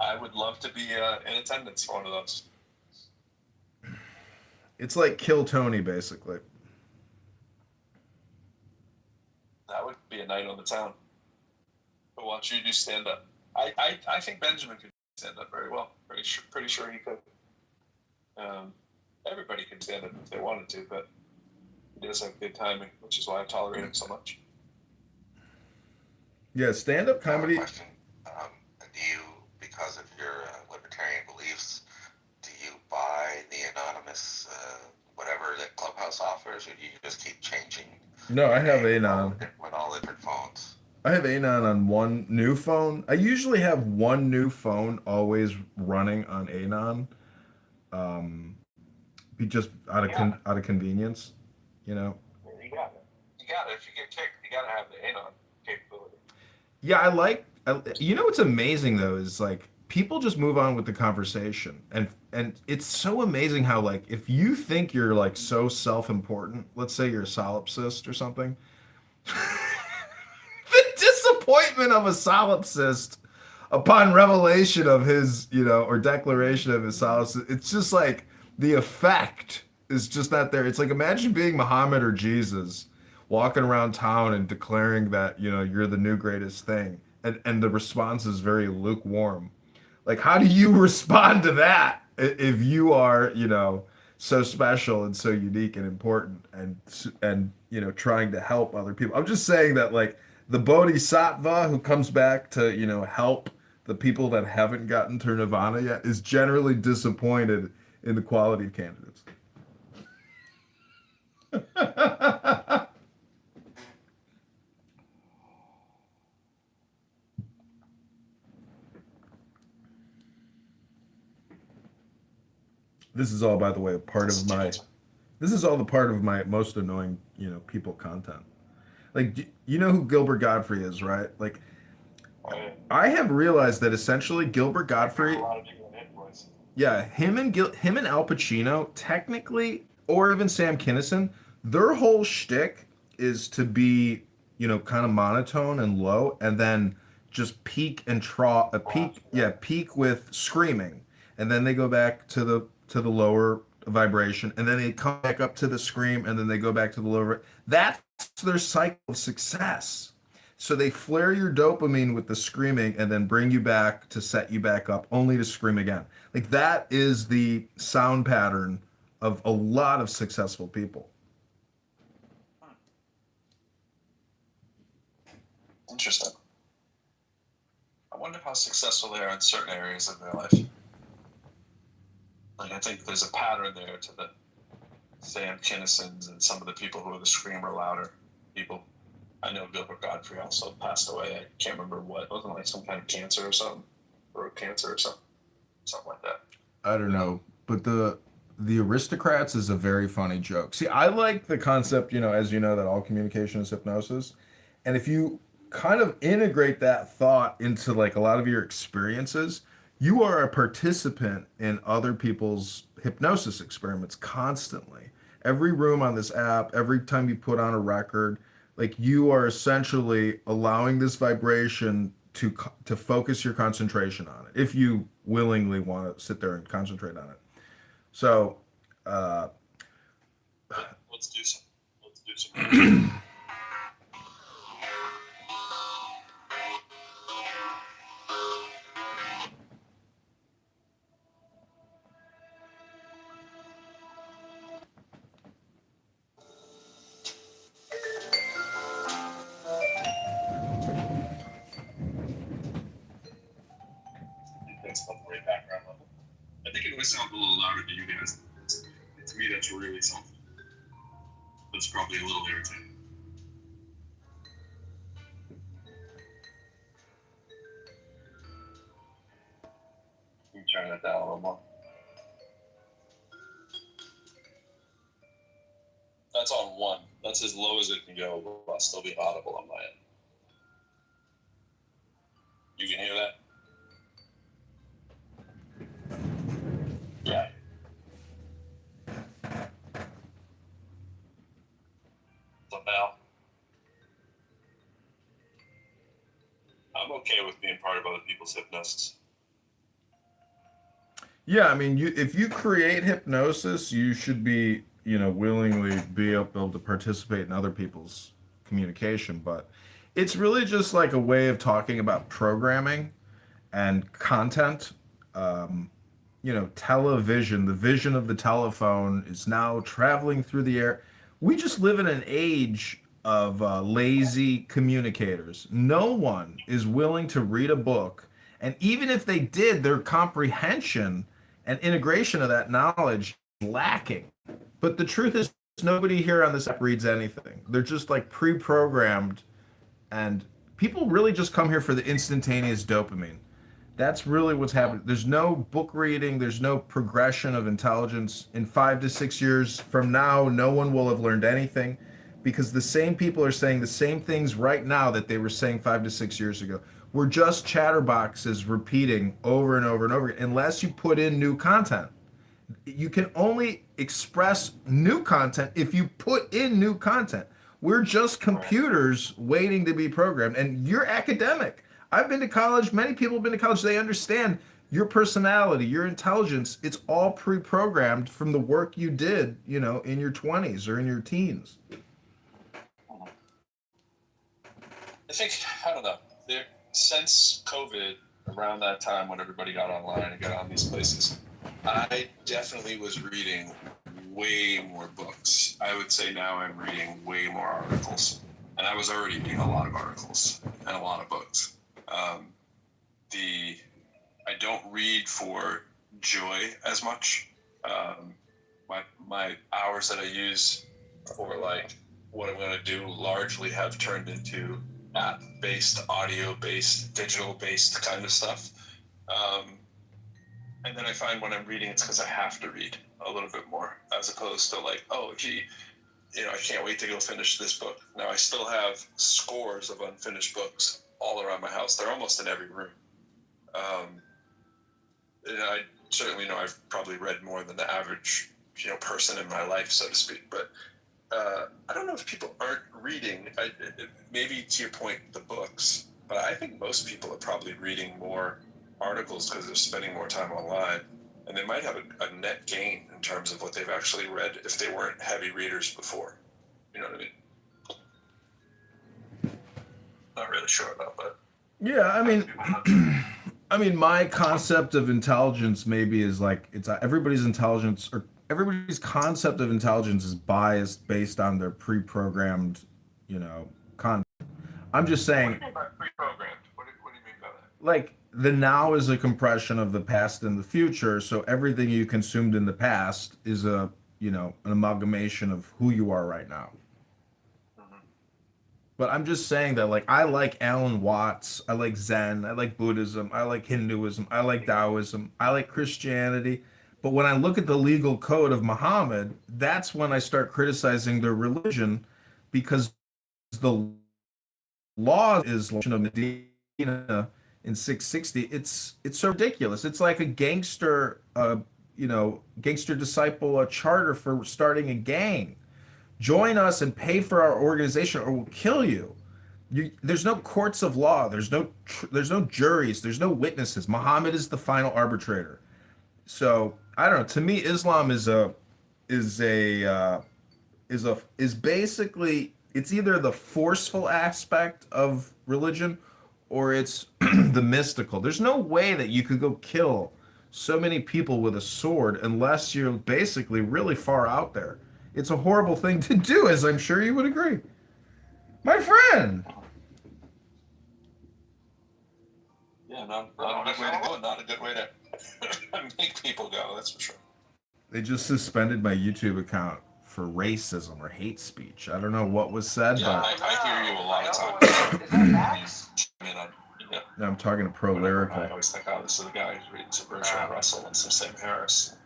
I would love to be in attendance for one of those. It's like Kill Tony, basically. That would be a night on the town. But watch you do stand up. I think Benjamin could stand up very well. Pretty sure he could. Everybody could stand up if they wanted to, but he does have good timing, which is why I tolerate him so much. Yeah, stand up comedy. Question. Do you, because of your libertarian beliefs, do you buy the anonymous whatever that Clubhouse offers, or do you just keep changing? No, I have Anon. With all different phones. I have Anon on one new phone. I usually have one new phone always running on Anon. Be just out of convenience, You got it. You got it. If you get kicked, you got to have the Anon capability. Yeah, what's amazing though is like people just move on with the conversation, and it's so amazing how like if you think you're like so self-important, let's say you're a solipsist or something, the disappointment of a solipsist upon revelation of his, or declaration of his solipsist, it's just like the effect is just not there. It's like imagine being Muhammad or Jesus, walking around town and declaring that you're the new greatest thing, and the response is very lukewarm. Like, how do you respond to that if you are so special and so unique and important and trying to help other people? I'm just saying that like the bodhisattva who comes back to help the people that haven't gotten to nirvana yet is generally disappointed in the quality of candidates. This is all, by the way, part of my. This is all the part of my most annoying, people content. Like, you know who Gilbert Godfrey is, right? Like, I have realized that essentially Gilbert Godfrey. Yeah, him and Al Pacino, technically, or even Sam Kinison, their whole shtick is to be, kind of monotone and low, and then just peak and trough, peak with screaming, and then they go back to the lower vibration, and then they come back up to the scream, and then they go back to the lower. That's their cycle of success. So they flare your dopamine with the screaming and then bring you back to set you back up, only to scream again. Like that is the sound pattern of a lot of successful people. Interesting. I wonder how successful they are in certain areas of their life. Like I think there's a pattern there to the Sam Kinnisons and some of the people who are the screamer louder people. I know Gilbert Godfrey also passed away. I can't remember what. It wasn't like some kind of cancer or something, throat cancer or something like that. I don't know, but the aristocrats is a very funny joke. See, I like the concept, as you know, that all communication is hypnosis, and if you kind of integrate that thought into like a lot of your experiences, you are a participant in other people's hypnosis experiments constantly. Every room on this app, every time you put on a record, like you are essentially allowing this vibration to focus your concentration on it, if you willingly want to sit there and concentrate on it. So, let's do some. That's not the right background level. I think it always sounds a little louder to you guys. To me, that's really something. That's probably a little irritating. You can turn that down a little more. That's on 1. That's as low as it can go, but I'll still be audible on my end. You can hear that? Yeah. What's up, Al? I'm okay with being part of other people's hypnosis. yeah, I mean, if you create hypnosis, you should be, willingly be able to participate in other people's communication. But it's really just like a way of talking about programming and content. Television, the vision of the telephone is now traveling through the air. We just live in an age of lazy communicators. No one is willing to read a book. And even if they did, their comprehension and integration of that knowledge is lacking. But the truth is, nobody here on this app reads anything. They're just like pre-programmed, and people really just come here for the instantaneous dopamine. That's really what's happening. There's no book reading. There's no progression of intelligence. In 5 to 6 years from now, no one will have learned anything, because the same people are saying the same things right now that they were saying 5 to 6 years ago. We're just chatterboxes repeating over and over and over again, unless you put in new content. You can only express new content if you put in new content. We're just computers waiting to be programmed. And you're academic. I've been to college. Many people have been to college. They understand Your personality, your intelligence, it's all pre-programmed from the work you did, in your 20s or in your teens. I think, I don't know, since COVID, around that time when everybody got online and got on these places, I definitely was reading way more books. I would say now I'm reading way more articles. And I was already reading a lot of articles and a lot of books. I don't read for joy as much. My hours that I use for like what I'm going to do largely have turned into app-based, audio-based, digital-based kind of stuff. And then I find when I'm reading, it's because I have to read a little bit more, as opposed to like, oh, gee, I can't wait to go finish this book. Now, I still have scores of unfinished books all around my house. They're almost in every room. And I certainly know I've probably read more than the average, person in my life, so to speak. But I don't know if people aren't reading. Maybe to your point, the books. But I think most people are probably reading more articles because they're spending more time online. And they might have a net gain in terms of what they've actually read if they weren't heavy readers before. You know what I mean? Not really sure about that. Yeah, I mean, my concept of intelligence maybe is like it's everybody's intelligence or everybody's concept of intelligence is biased based on their pre-programmed, content. I'm just saying. What do you mean by pre-programmed? What do you mean by that? Like the now is a compression of the past and the future, so everything you consumed in the past is an amalgamation of who you are right now. But I'm just saying that, like, I like Alan Watts, I like Zen, I like Buddhism, I like Hinduism, I like Taoism, I like Christianity. But when I look at the legal code of Muhammad, that's when I start criticizing their religion, because the law is of Medina in 660. It's so ridiculous. It's like a gangster, gangster disciple, a charter for starting a gang. Join us and pay for our organization, or we'll kill you. There's no courts of law. There's no juries. There's no witnesses. Muhammad is the final arbitrator. So I don't know. To me, Islam is basically, it's either the forceful aspect of religion or it's the mystical. There's no way that you could go kill so many people with a sword unless you're basically really far out there. It's a horrible thing to do, as I'm sure you would agree. My friend! Yeah, not a good way to go, not a good way to make people go, that's for sure. They just suspended my YouTube account for racism or hate speech. I don't know what was said, yeah, but... I hear you a lot of times. I'm talking to Pro Lyrical. I always think, oh, this is the guy who's reading some Bertrand Russell and some Sam Harris.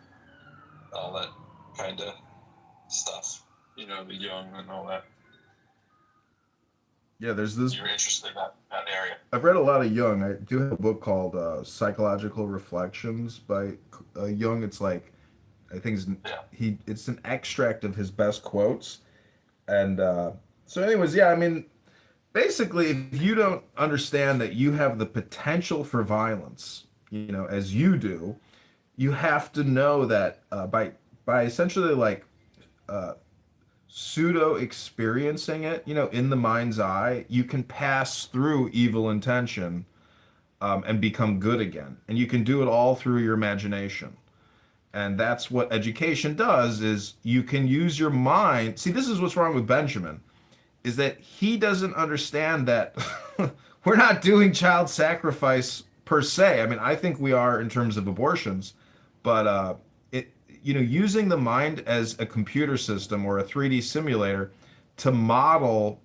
All that kind of stuff. The young and all that. Yeah, there's this... You're interested in that area. I've read a lot of Jung. I do have a book called Psychological Reflections by Jung. It's like, I think it's an extract of his best quotes. And so anyways, yeah, I mean, basically, if you don't understand that you have the potential for violence, as you do, you have to know that by essentially like pseudo experiencing it, in the mind's eye, you can pass through evil intention and become good again. And you can do it all through your imagination. And that's what education does, is you can use your mind. See, this is what's wrong with Benjamin, is that he doesn't understand that we're not doing child sacrifice per se. I mean, I think we are in terms of abortions, but using the mind as a computer system or a 3D simulator to model,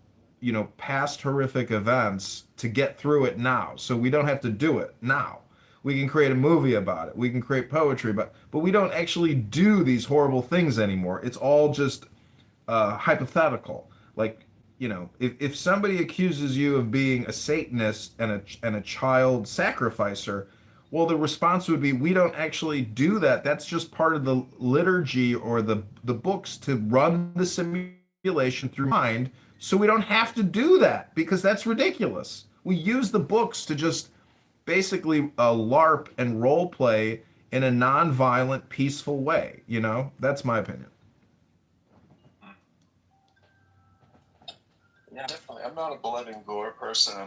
past horrific events to get through it now. So we don't have to do it now. We can create a movie about it. We can create poetry, but we don't actually do these horrible things anymore. It's all just hypothetical. Like, if somebody accuses you of being a Satanist and a child sacrificer, well, the response would be, we don't actually do that. That's just part of the liturgy or the books to run the simulation through mind, so we don't have to do that, because that's ridiculous. We use the books to just basically a LARP and role play in a non-violent, peaceful way. You know, that's my opinion. Yeah, definitely. I'm not a blood and gore person. I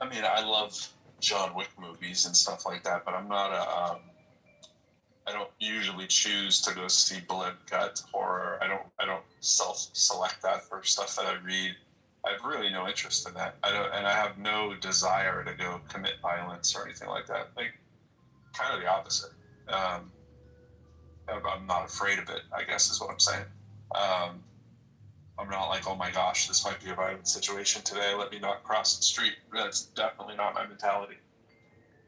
mean, I love John Wick movies and stuff like that, but I'm not I don't usually choose to go see blood, gut, horror. I don't select that for stuff that I read. I have really no interest in that. I have no desire to go commit violence or anything like that. Like, kind of the opposite. I'm not afraid of it, I guess is what I'm saying. I'm not like, oh my gosh, this might be a violent situation today. Let me not cross the street. That's definitely not my mentality.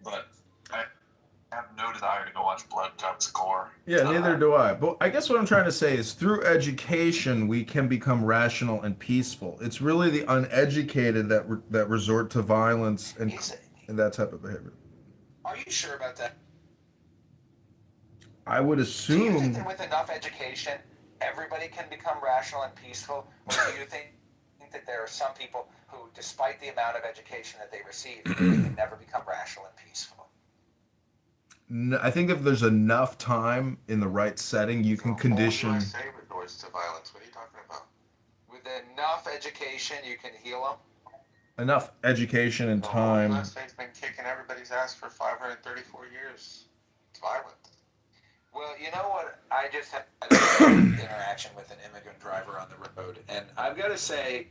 But I have no desire to go watch blood, guts, gore. Yeah, neither do I. But I guess what I'm trying to say is through education, we can become rational and peaceful. It's really the uneducated that resort to violence and that type of behavior. Are you sure about that? I would Do you think assume. that with enough education, everybody can become rational and peaceful? Or do you think that there are some people who, despite the amount of education that they receive, they can never become rational and peaceful? I think if there's enough time in the right setting, you can condition. USA resorts to violence. What are you talking about? With enough education, you can heal them? Enough education and time. The USA's been kicking everybody's ass for 534 years. It's violent. Well, you know what? I just had an interaction with an immigrant driver on the road, and I've got to say,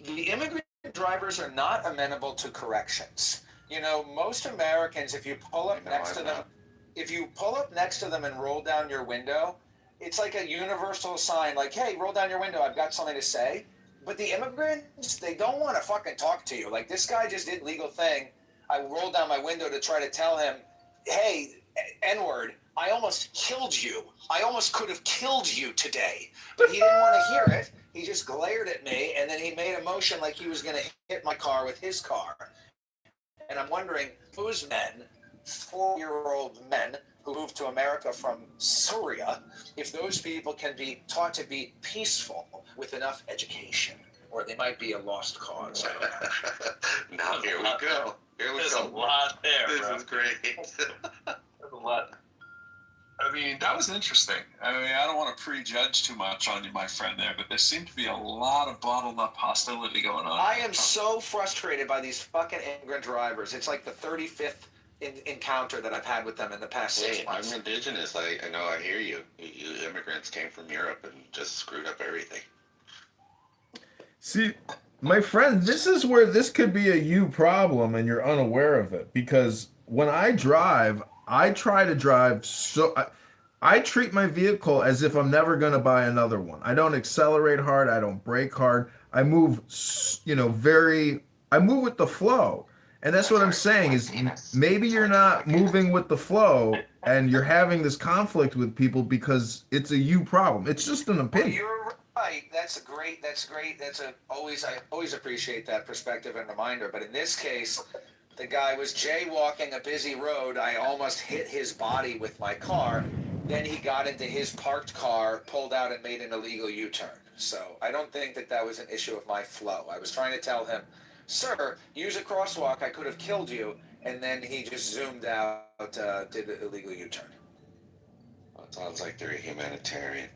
the immigrant drivers are not amenable to corrections. You know, most Americans, if you pull up next to them and roll down your window, it's like a universal sign, like, hey, roll down your window, I've got something to say. But the immigrants, they don't want to fucking talk to you. Like, this guy just did legal thing. I rolled down my window to try to tell him, hey, N-word, I almost killed you. I almost could have killed you today. But he didn't want to hear it. He just glared at me, and then he made a motion like he was going to hit my car with his car. And I'm wondering, those men, 4-year-old men who moved to America from Syria, if those people can be taught to be peaceful with enough education, or they might be a lost cause. Now here we go. There's a lot there. This bro. is great. There's a lot. I mean, that was interesting. I mean, I don't want to prejudge too much on you, my friend there, but there seemed to be a lot of bottled up hostility going on. I am so frustrated by these fucking immigrant drivers. It's like the 35th encounter that I've had with them in the past 6 months. I'm indigenous. I know. I hear you. You immigrants came from Europe and just screwed up everything. See, my friend, this is where this could be a you problem and you're unaware of it. Because when I drive, I try to drive I treat my vehicle as if I'm never going to buy another one. I don't accelerate hard. I don't brake hard. I move, I move with the flow. And that's what I'm saying is maybe you're not moving with the flow and you're having this conflict with people because it's a you problem. It's just an opinion. You're right. That's great. I always appreciate that perspective and reminder. But in this case, the guy was jaywalking a busy road. I almost hit his body with my car. Then he got into his parked car, pulled out, and made an illegal U-turn. So I don't think that was an issue of my flow. I was trying to tell him, sir, use a crosswalk. I could have killed you. And then he just zoomed out, did an illegal U-turn. Well, it sounds like they're a humanitarian.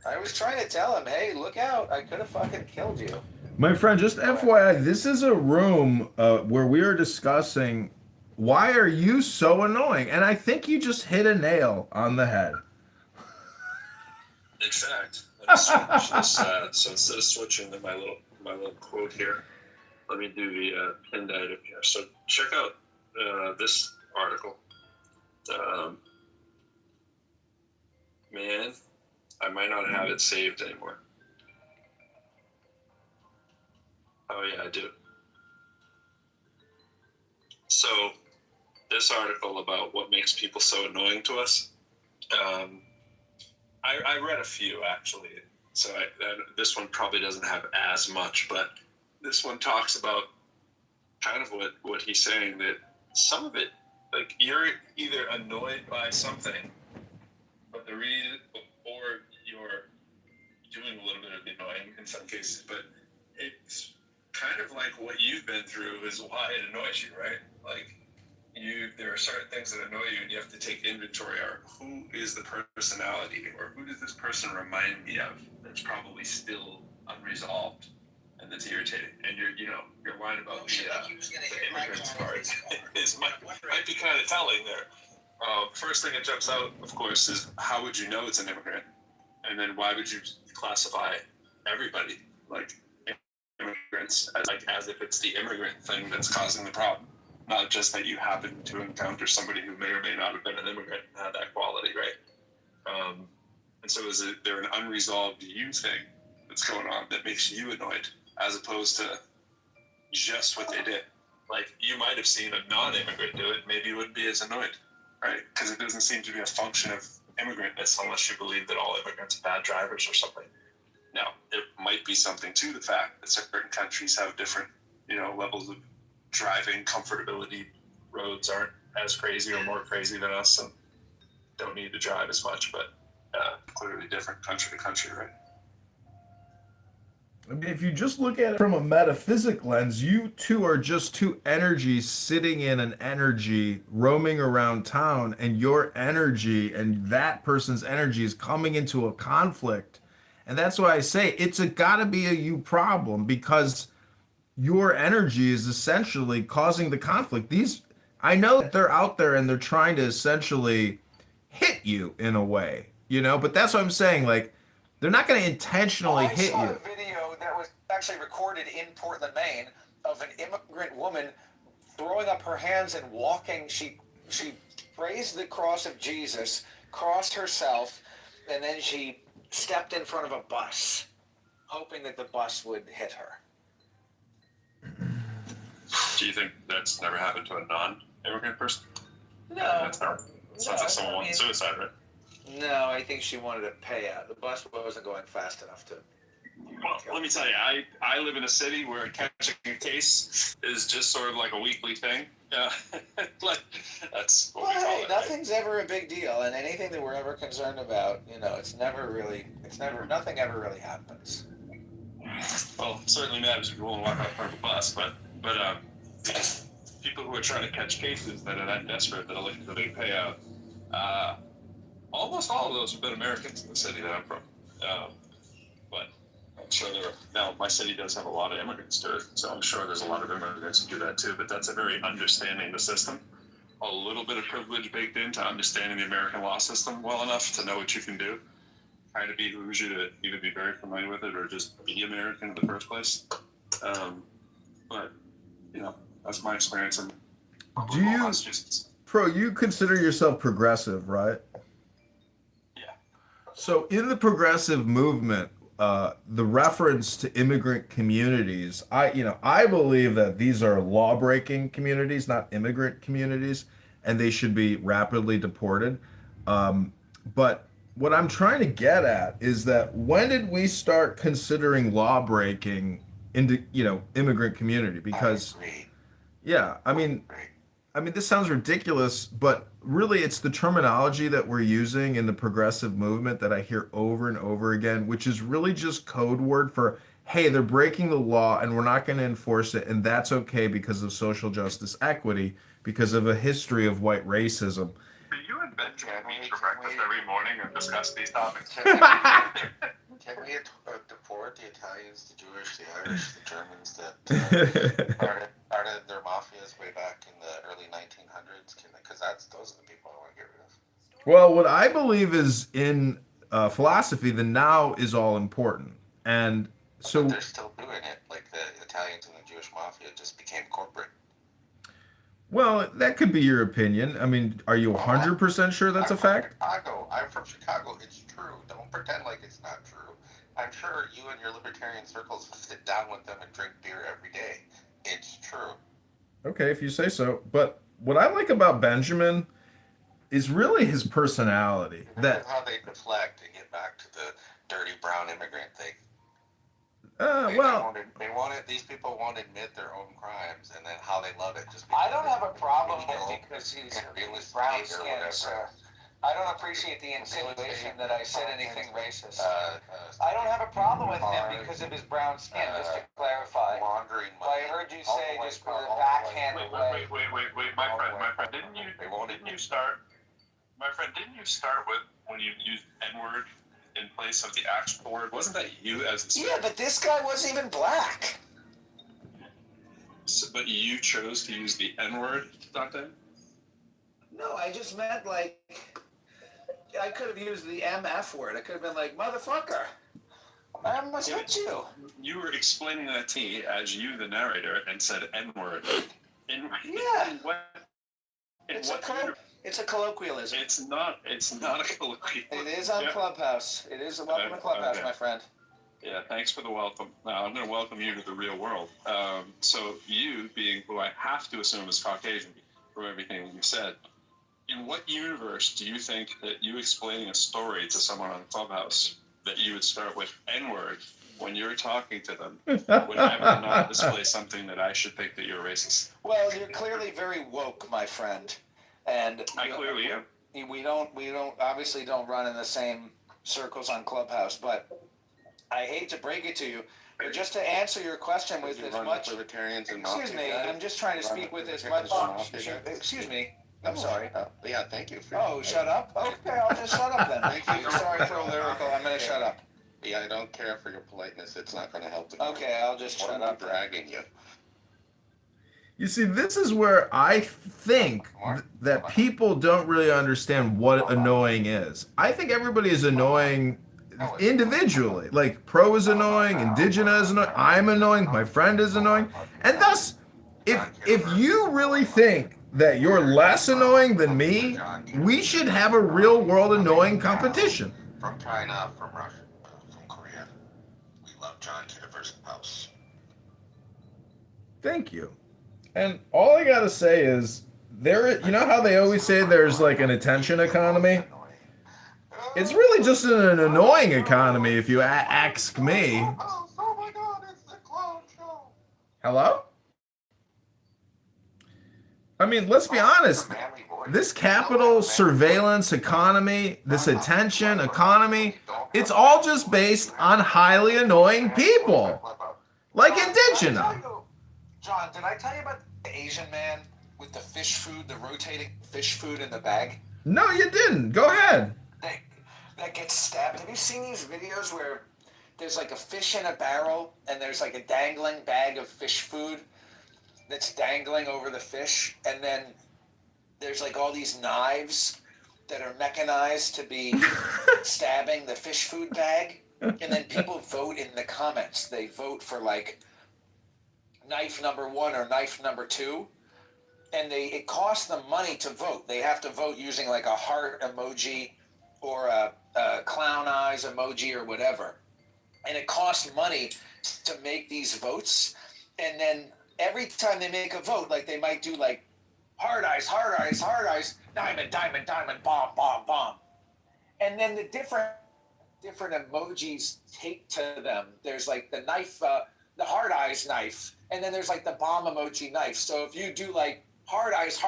I was trying to tell him, hey, look out. I could have fucking killed you. My friend, just FYI, this is a room where we are discussing why are you so annoying? And I think you just hit a nail on the head. Exact. Let me switch this. So instead of switching to my little quote here, let me do the pinned item here. So check out this article. Man, I might not have it saved anymore. Oh yeah, I do. So this article about what makes people so annoying to us. I read a few actually, so this one probably doesn't have as much, but this one talks about kind of what he's saying, that some of it, like, you're either annoyed by something, but the reason, or you're doing a little bit of annoying in some cases, but it's kind of like what you've been through is why it annoys you, right? Like, there are certain things that annoy you, and you have to take inventory of who is the personality, or who does this person remind me of that's probably still unresolved and that's irritating. And your line about the immigrant part might be kind of telling there. First thing that jumps out, of course, is how would you know it's an immigrant, and then why would you classify everybody like immigrants as if it's the immigrant thing that's causing the problem, not just that you happen to encounter somebody who may or may not have been an immigrant and had that quality, right? And so is there an unresolved you thing that's going on that makes you annoyed, as opposed to just what they did? Like, you might have seen a non-immigrant do it, maybe you wouldn't be as annoyed, right? Because it doesn't seem to be a function of immigrantness unless you believe that all immigrants are bad drivers or something. Now, there might be something to the fact that certain countries have different, levels of driving comfortability. Roads aren't as crazy or more crazy than us and don't need to drive as much, but clearly different country to country, right? I mean, if you just look at it from a metaphysic lens, you two are just two energies sitting in an energy roaming around town, and your energy and that person's energy is coming into a conflict. And that's why I say it's gotta be a you problem, because your energy is essentially causing the conflict. I know that they're out there and they're trying to essentially hit you in a way, but that's what I'm saying. Like, they're not going to intentionally hit you. I saw a video that was actually recorded in Portland, Maine, of an immigrant woman throwing up her hands and walking. She raised the cross of Jesus, crossed herself, and then she stepped in front of a bus, hoping that the bus would hit her. Do you think that's never happened to a non-immigrant person? No. Sounds like someone wanted suicide, right? No, I think she wanted to pay out. The bus wasn't going fast enough to. Well, let me tell you, I live in a city where catching a case is just sort of like a weekly thing. Yeah, like that's what we call it. Nothing's ever a big deal, and anything that we're ever concerned about, nothing ever really happens. Well, it certainly matters if you want to walk out in front of a bus, but people who are trying to catch cases that are that desperate that are looking for a big payout, almost all of those have been Americans in the city that I'm from. But I'm sure now my city does have a lot of immigrants to it, so I'm sure there's a lot of immigrants who do that too, but that's a very understanding the system. A little bit of privilege baked into understanding the American law system well enough to know what you can do. Kind of behooves you to either be very familiar with it or just be American in the first place. But, that's my experience in Massachusetts. Pro, you consider yourself progressive, right? Yeah. So in the progressive movement, the reference to immigrant communities, I believe that these are law-breaking communities, not immigrant communities, and they should be rapidly deported. But what I'm trying to get at is that when did we start considering law-breaking into, immigrant community? Because, yeah, I mean, this sounds ridiculous, but really it's the terminology that we're using in the progressive movement that I hear over and over again, which is really just code word for, hey, they're breaking the law and we're not going to enforce it, and that's okay because of social justice equity, because of a history of white racism. Do you and Benjamin meet for breakfast every morning and discuss these topics? Can we deport the Italians, the Jewish, the Irish, the Germans that started their mafias way back in the early 1900s? Because those are the people I want to get rid of. Well, what I believe is in philosophy, the now is all important. And so but they're still doing it. Like the Italians and the Jewish mafia just became corporate. Well, that could be your opinion. I mean, are you 100% sure that's a fact? I'm from Chicago. It's true. Don't pretend like it's not true. I'm sure you and your libertarian circles sit down with them and drink beer every day. It's true. Okay, if you say so. But what I like about Benjamin is really his personality. That's how they deflect and get back to the dirty brown immigrant thing. These people won't admit their own crimes, and then how they love it. Just I don't have a problem with it because he's brown skin, so I don't appreciate the insinuation that I said anything racist. I don't have a problem with him because of his brown skin, just to clarify. Laundering Well, I heard you say just with a backhanded way. Wait, my friend, didn't you start with when you used N-word in place of the actual word? Wasn't that you as the Yeah, but this guy wasn't even black. But you chose to use the N-word, Dante? No, I just meant like, I could have used the MF word. I could have been like, motherfucker. I must hit you. You were explaining that to me as you, the narrator, and said N-word. Yeah. It's a colloquialism. It's not a colloquialism. It is on Clubhouse. It is a welcome to Clubhouse, my friend. Yeah, thanks for the welcome. Now, I'm going to welcome you to the real world. So you, being who I have to assume is Caucasian from everything that you said, in what universe do you think that you explaining a story to someone on Clubhouse that you would start with N-word when you're talking to them would ever not display something that I should think that you're racist? Well, you're clearly very woke, my friend. And I clearly am. We don't obviously don't run in the same circles on Clubhouse, but I hate to break it to you, but just to answer your question with as much. Excuse me, I'm just trying to speak with as much. Excuse me. I'm sorry. Yeah, thank you. Oh, shut up? Okay, I'll just shut up then. Thank you. Sorry for lyrical. I'm going to shut up. Yeah, I don't care for your politeness. It's not going to help. Okay, I'll just shut up. Dragging you. You see, this is where I think that people don't really understand what annoying is. I think everybody is annoying individually. Like, Pro is annoying, Indigena is annoying, I'm annoying, my friend is annoying. And thus, if you really think that you're less annoying than me, we should have a real world annoying competition. From China, from Russia, from Korea. We love John Kitover's house. Thank you. And all I gotta say is, you know how they always say there's like an attention economy? It's really just an annoying economy if you ask me. Oh my God, it's the clown show. Hello? I mean, let's be honest. This capital surveillance economy, this attention economy, it's all just based on highly annoying people. Like Indigena. John, did I tell you about the Asian man with the fish food, the rotating fish food in the bag? No, you didn't. Go ahead. That gets stabbed. Have you seen these videos where there's like a fish in a barrel and there's like a dangling bag of fish food that's dangling over the fish, and then there's like all these knives that are mechanized to be stabbing the fish food bag, and then people vote in the comments. They vote for like knife number 1 or knife number 2, and it costs them money to vote. They have to vote using like a heart emoji or a clown eyes emoji or whatever, and it costs money to make these votes. And then every time they make a vote, like they might do like hard eyes, diamond, diamond, diamond, bomb, bomb, bomb, and then the different emojis take to them. There's like the knife, the hard eyes knife, and then there's like the bomb emoji knife. So if you do like hard eyes,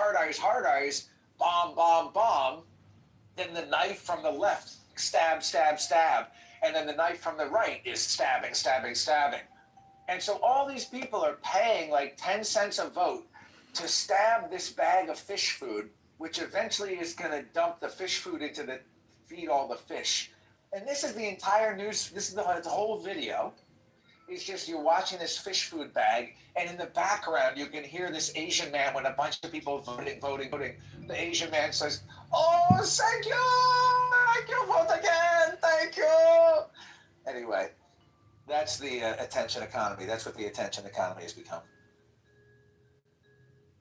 bomb, bomb, bomb, then the knife from the left stab, stab, stab, and then the knife from the right is stabbing, stabbing, stabbing. And so all these people are paying like 10 cents a vote to stab this bag of fish food, which eventually is going to dump the fish food feed all the fish. And this is the entire news. This is the whole video. It's just you're watching this fish food bag, and in the background you can hear this Asian man when a bunch of people voting. The Asian man says, "Oh, thank you, vote again, thank you." Anyway, that's the attention economy. That's what the attention economy has become.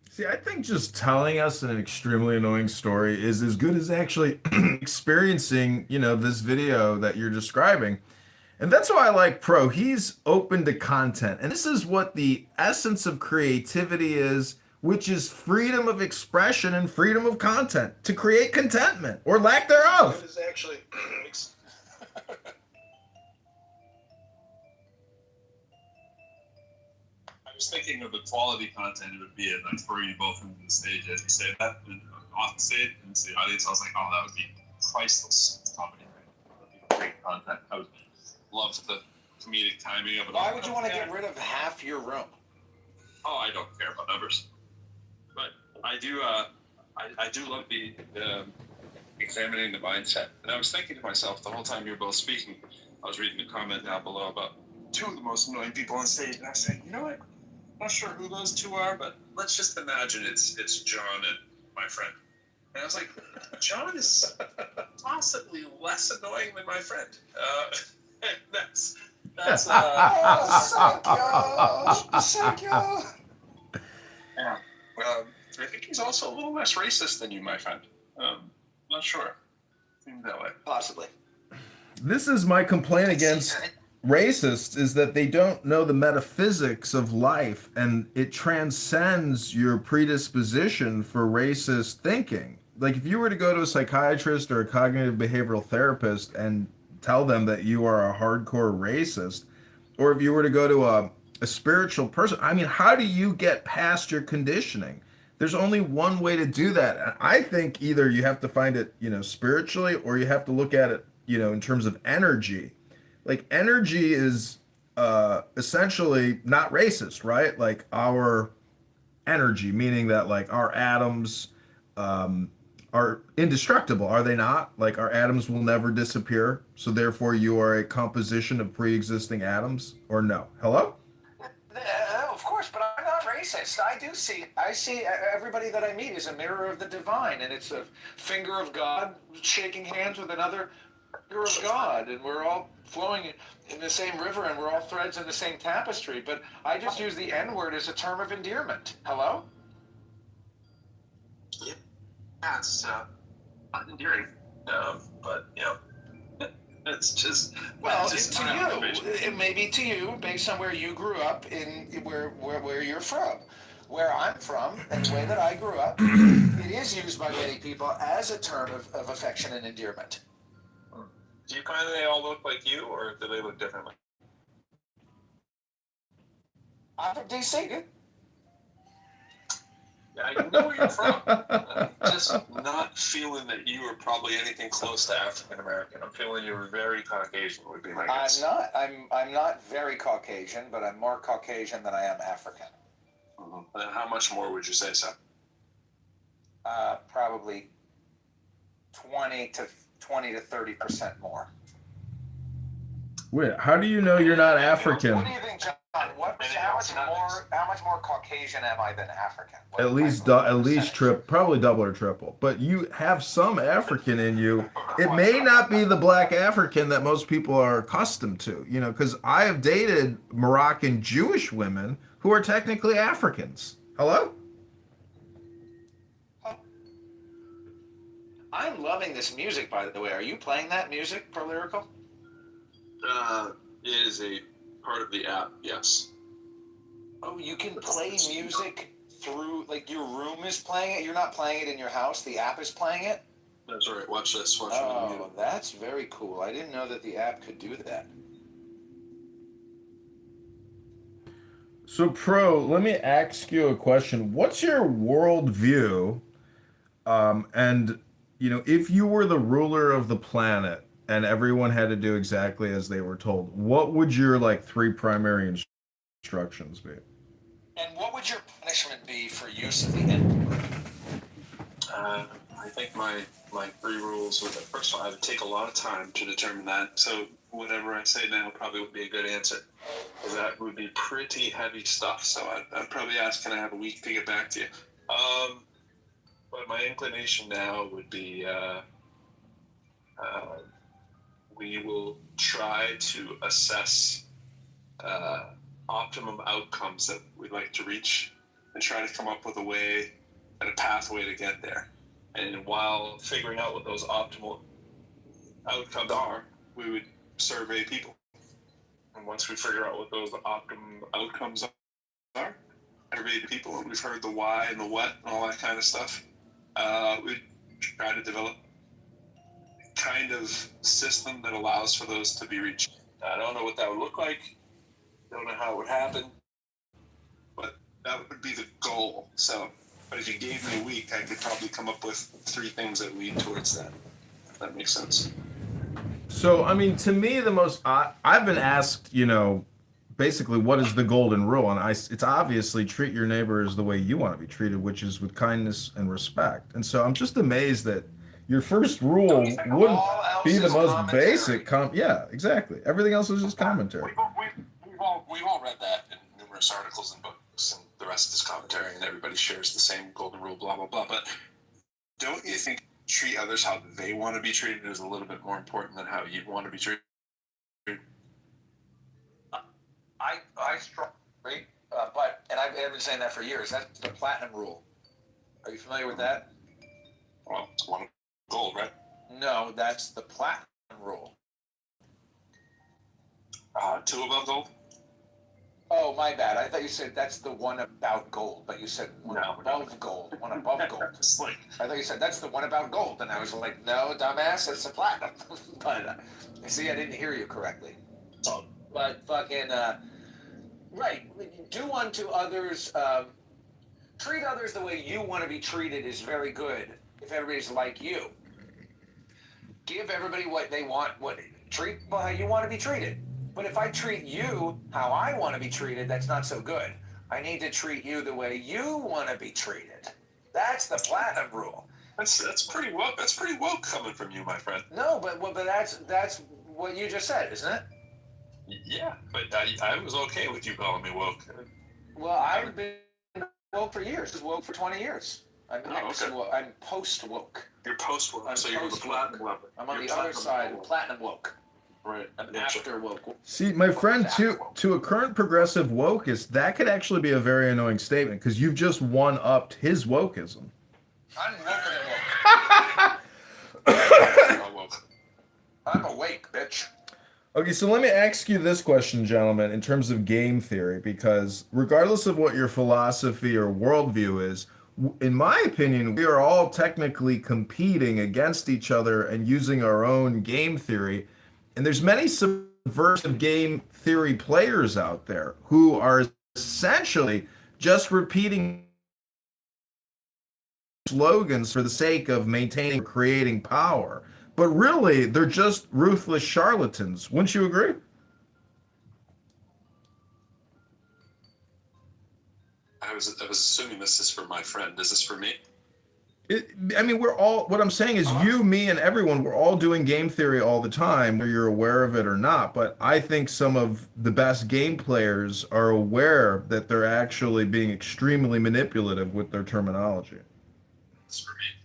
See, I think just telling us an extremely annoying story is as good as actually experiencing, this video that you're describing. And that's why I like Pro. He's open to content. And this is what the essence of creativity is, which is freedom of expression and freedom of content to create contentment or lack thereof. It is actually I was thinking of the quality content it would be if I throw you both into the stage as you say that, and off the stage, and the audience. I was like, oh, that would be priceless comedy. Right? Great content. I would love the comedic timing of it. Why would you want to get rid of half your room? Oh, I don't care about numbers, but I do. I do love the examining the mindset. And I was thinking to myself the whole time you were both speaking. I was reading the comment down below about two of the most annoying people on stage, and I was saying, you know what? I'm not sure who those two are, but let's just imagine it's John and my friend. And I was like, John is possibly less annoying than my friend. That's psycho. Yeah. I think he's also a little less racist than you, my friend. Not sure. Seems that way. Possibly. This is my complaint against racists, is that they don't know the metaphysics of life, and it transcends your predisposition for racist thinking. Like, if you were to go to a psychiatrist or a cognitive behavioral therapist and tell them that you are a hardcore racist, or if you were to go to a spiritual person, I mean, how do you get past your conditioning? There's only one way to do that. And I think either you have to find it, spiritually, or you have to look at it, in terms of energy. Like, energy is essentially not racist, right? Like, our energy, meaning that, like, our atoms are indestructible, are they not? Like, our atoms will never disappear, so therefore you are a composition of pre-existing atoms, or no? Hello? Of course, but I'm not racist. I see everybody that I meet is a mirror of the divine, and it's a finger of God shaking hands with another finger of God, and we're all flowing in the same river, and we're all threads in the same tapestry. But I just use the N-word as a term of endearment. Hello? Yeah, it's not endearing, but it's just To you, it may be to you based on where you grew up in where you're from. Where I'm from, and the way that I grew up, it is used by many people as a term of affection and endearment. Do you find they all look like you, or do they look differently? I'm from DC, dude. Yeah, I know where you're from. I'm just not feeling that you were probably anything close to African American. I'm feeling you were very Caucasian, would be my guess. I'm not very Caucasian, but I'm more Caucasian than I am African. Mm-hmm. And how much more would you say so? Probably 20 to 30% more. Wait, how do you know you're not African? What do you think, John? How much more Caucasian am I than African? At least probably double or triple. But you have some African in you. It may not be the black African that most people are accustomed to, because I have dated Moroccan Jewish women who are technically Africans. Hello? I'm loving this music, by the way. Are you playing that music, Pro Lyrical? It is a part of the app, yes. Oh, you can play music through, like, your room is playing it? You're not playing it in your house? The app is playing it? That's right. Watch this. Oh, that's very cool. I didn't know that the app could do that. So, Pro, let me ask you a question. What's your worldview? And, if you were the ruler of the planet and everyone had to do exactly as they were told, what would your, 3 primary instructions be? And what would your punishment be for use of the N-word? I think my 3 rules would, first of all, I would take a lot of time to determine that. So whatever I say now probably would be a good answer. Because that would be pretty heavy stuff. So I'd probably ask, can I have a week to get back to you? But my inclination now would be we will try to assess optimum outcomes that we'd like to reach and try to come up with a way and a pathway to get there. And while figuring out what those optimal outcomes are, we would survey people. And once we figure out what those optimum outcomes are, survey people, and we've heard the why and the what and all that kind of stuff, we'd try to develop a kind of system that allows for those to be reached. I don't know what that would look like. Don't know how it would happen, but that would be the goal. So, but if you gave me a week, I could probably come up with 3 things that lead towards that. that makes sense. So, I mean, to me, I've been asked, basically, what is the golden rule? And it's obviously treat your neighbors the way you want to be treated, which is with kindness and respect. And so I'm just amazed that your first rule wouldn't be the most basic. Yeah, exactly. Everything else is just commentary. We've all read that in numerous articles and books, and the rest is commentary, and everybody shares the same golden rule, blah, blah, blah. But don't you think treat others how they want to be treated is a little bit more important than how you'd want to be treated? I strongly agree, but I've been saying that for years. That's the platinum rule. Are you familiar with that? Well, it's one gold, right? No, that's the platinum rule. Two above gold? Oh, my bad. I thought you said that's the one about gold, but you said one above gold. One above gold. I thought you said that's the one about gold, and I was like, no, dumbass, it's the platinum. But see, I didn't hear you correctly. But fucking, right. Do unto others, treat others the way you want to be treated is very good if everybody's like you. Give everybody what they want, treat how you want to be treated. But if I treat you how I want to be treated, that's not so good. I need to treat you the way you want to be treated. That's the platinum rule. That's pretty woke. That's pretty woke coming from you, my friend. No, but that's what you just said, isn't it? Yeah, but I was okay with you calling me woke. Well, I've been woke for years. I was woke for 20 years. I'm post woke. You're post woke, so you're the platinum woke. I'm on the other side, platinum woke. Right. I'm after woke. See, my friend, to a current progressive wokeist, that could actually be a very annoying statement because you've just one-upped his wokeism. I'm woker than woke. I'm awake, bitch. Okay, so let me ask you this question, gentlemen, in terms of game theory, because regardless of what your philosophy or worldview is, in my opinion, we are all technically competing against each other and using our own game theory. And there's many subversive game theory players out there who are essentially just repeating slogans for the sake of maintaining or creating power. But really, they're just ruthless charlatans. Wouldn't you agree? I was assuming this is for my friend. Is this for me? We're all, what I'm saying is you, me, and everyone, we're all doing game theory all the time, whether you're aware of it or not. But I think some of the best game players are aware that they're actually being extremely manipulative with their terminology. It's for me.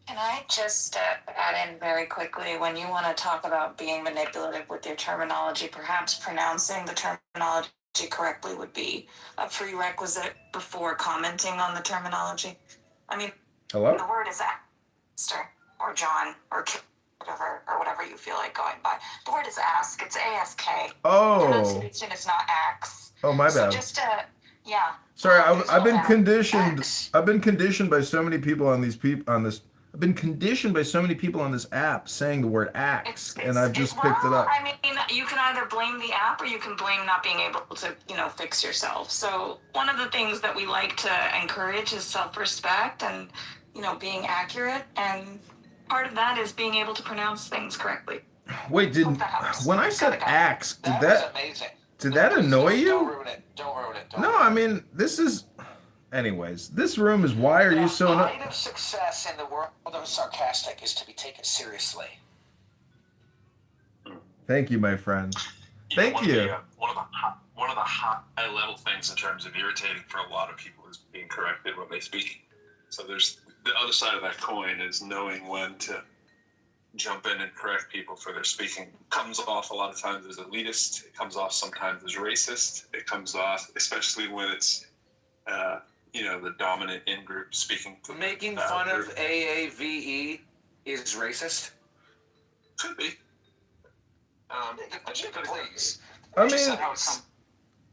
Can I just add in very quickly, when you want to talk about being manipulative with your terminology, perhaps pronouncing the terminology correctly would be a prerequisite before commenting on the terminology? I mean, hello? The word is asked, or John, or whatever, or whatever you feel like going by. The word is ask. It's ASK. Oh. The pronunciation is not ax. Oh, my So bad. just yeah. Sorry, I've been conditioned. I've been conditioned by so many people on this app saying the word axe, and I've just picked it up. I mean, you can either blame the app or you can blame not being able to, fix yourself. So one of the things that we like to encourage is self-respect and, being accurate. And part of that is being able to pronounce things correctly. Wait, when I said axe, that was amazing. Did that annoy you? Don't ruin it. Don't ruin it. No, I mean, this is... Anyways, this room is why are you so... The height of success in the world of sarcastic is to be taken seriously. Thank you, my friend. Thank you. One of the high-level things in terms of irritating for a lot of people is being corrected when they speak. So there's the other side of that coin is knowing when to jump in and correct people for their speaking. It comes off a lot of times as elitist. It comes off sometimes as racist. It comes off, especially when it's, the dominant in-group speaking. Making fun of AAVE is racist? Could be. Please. I mean,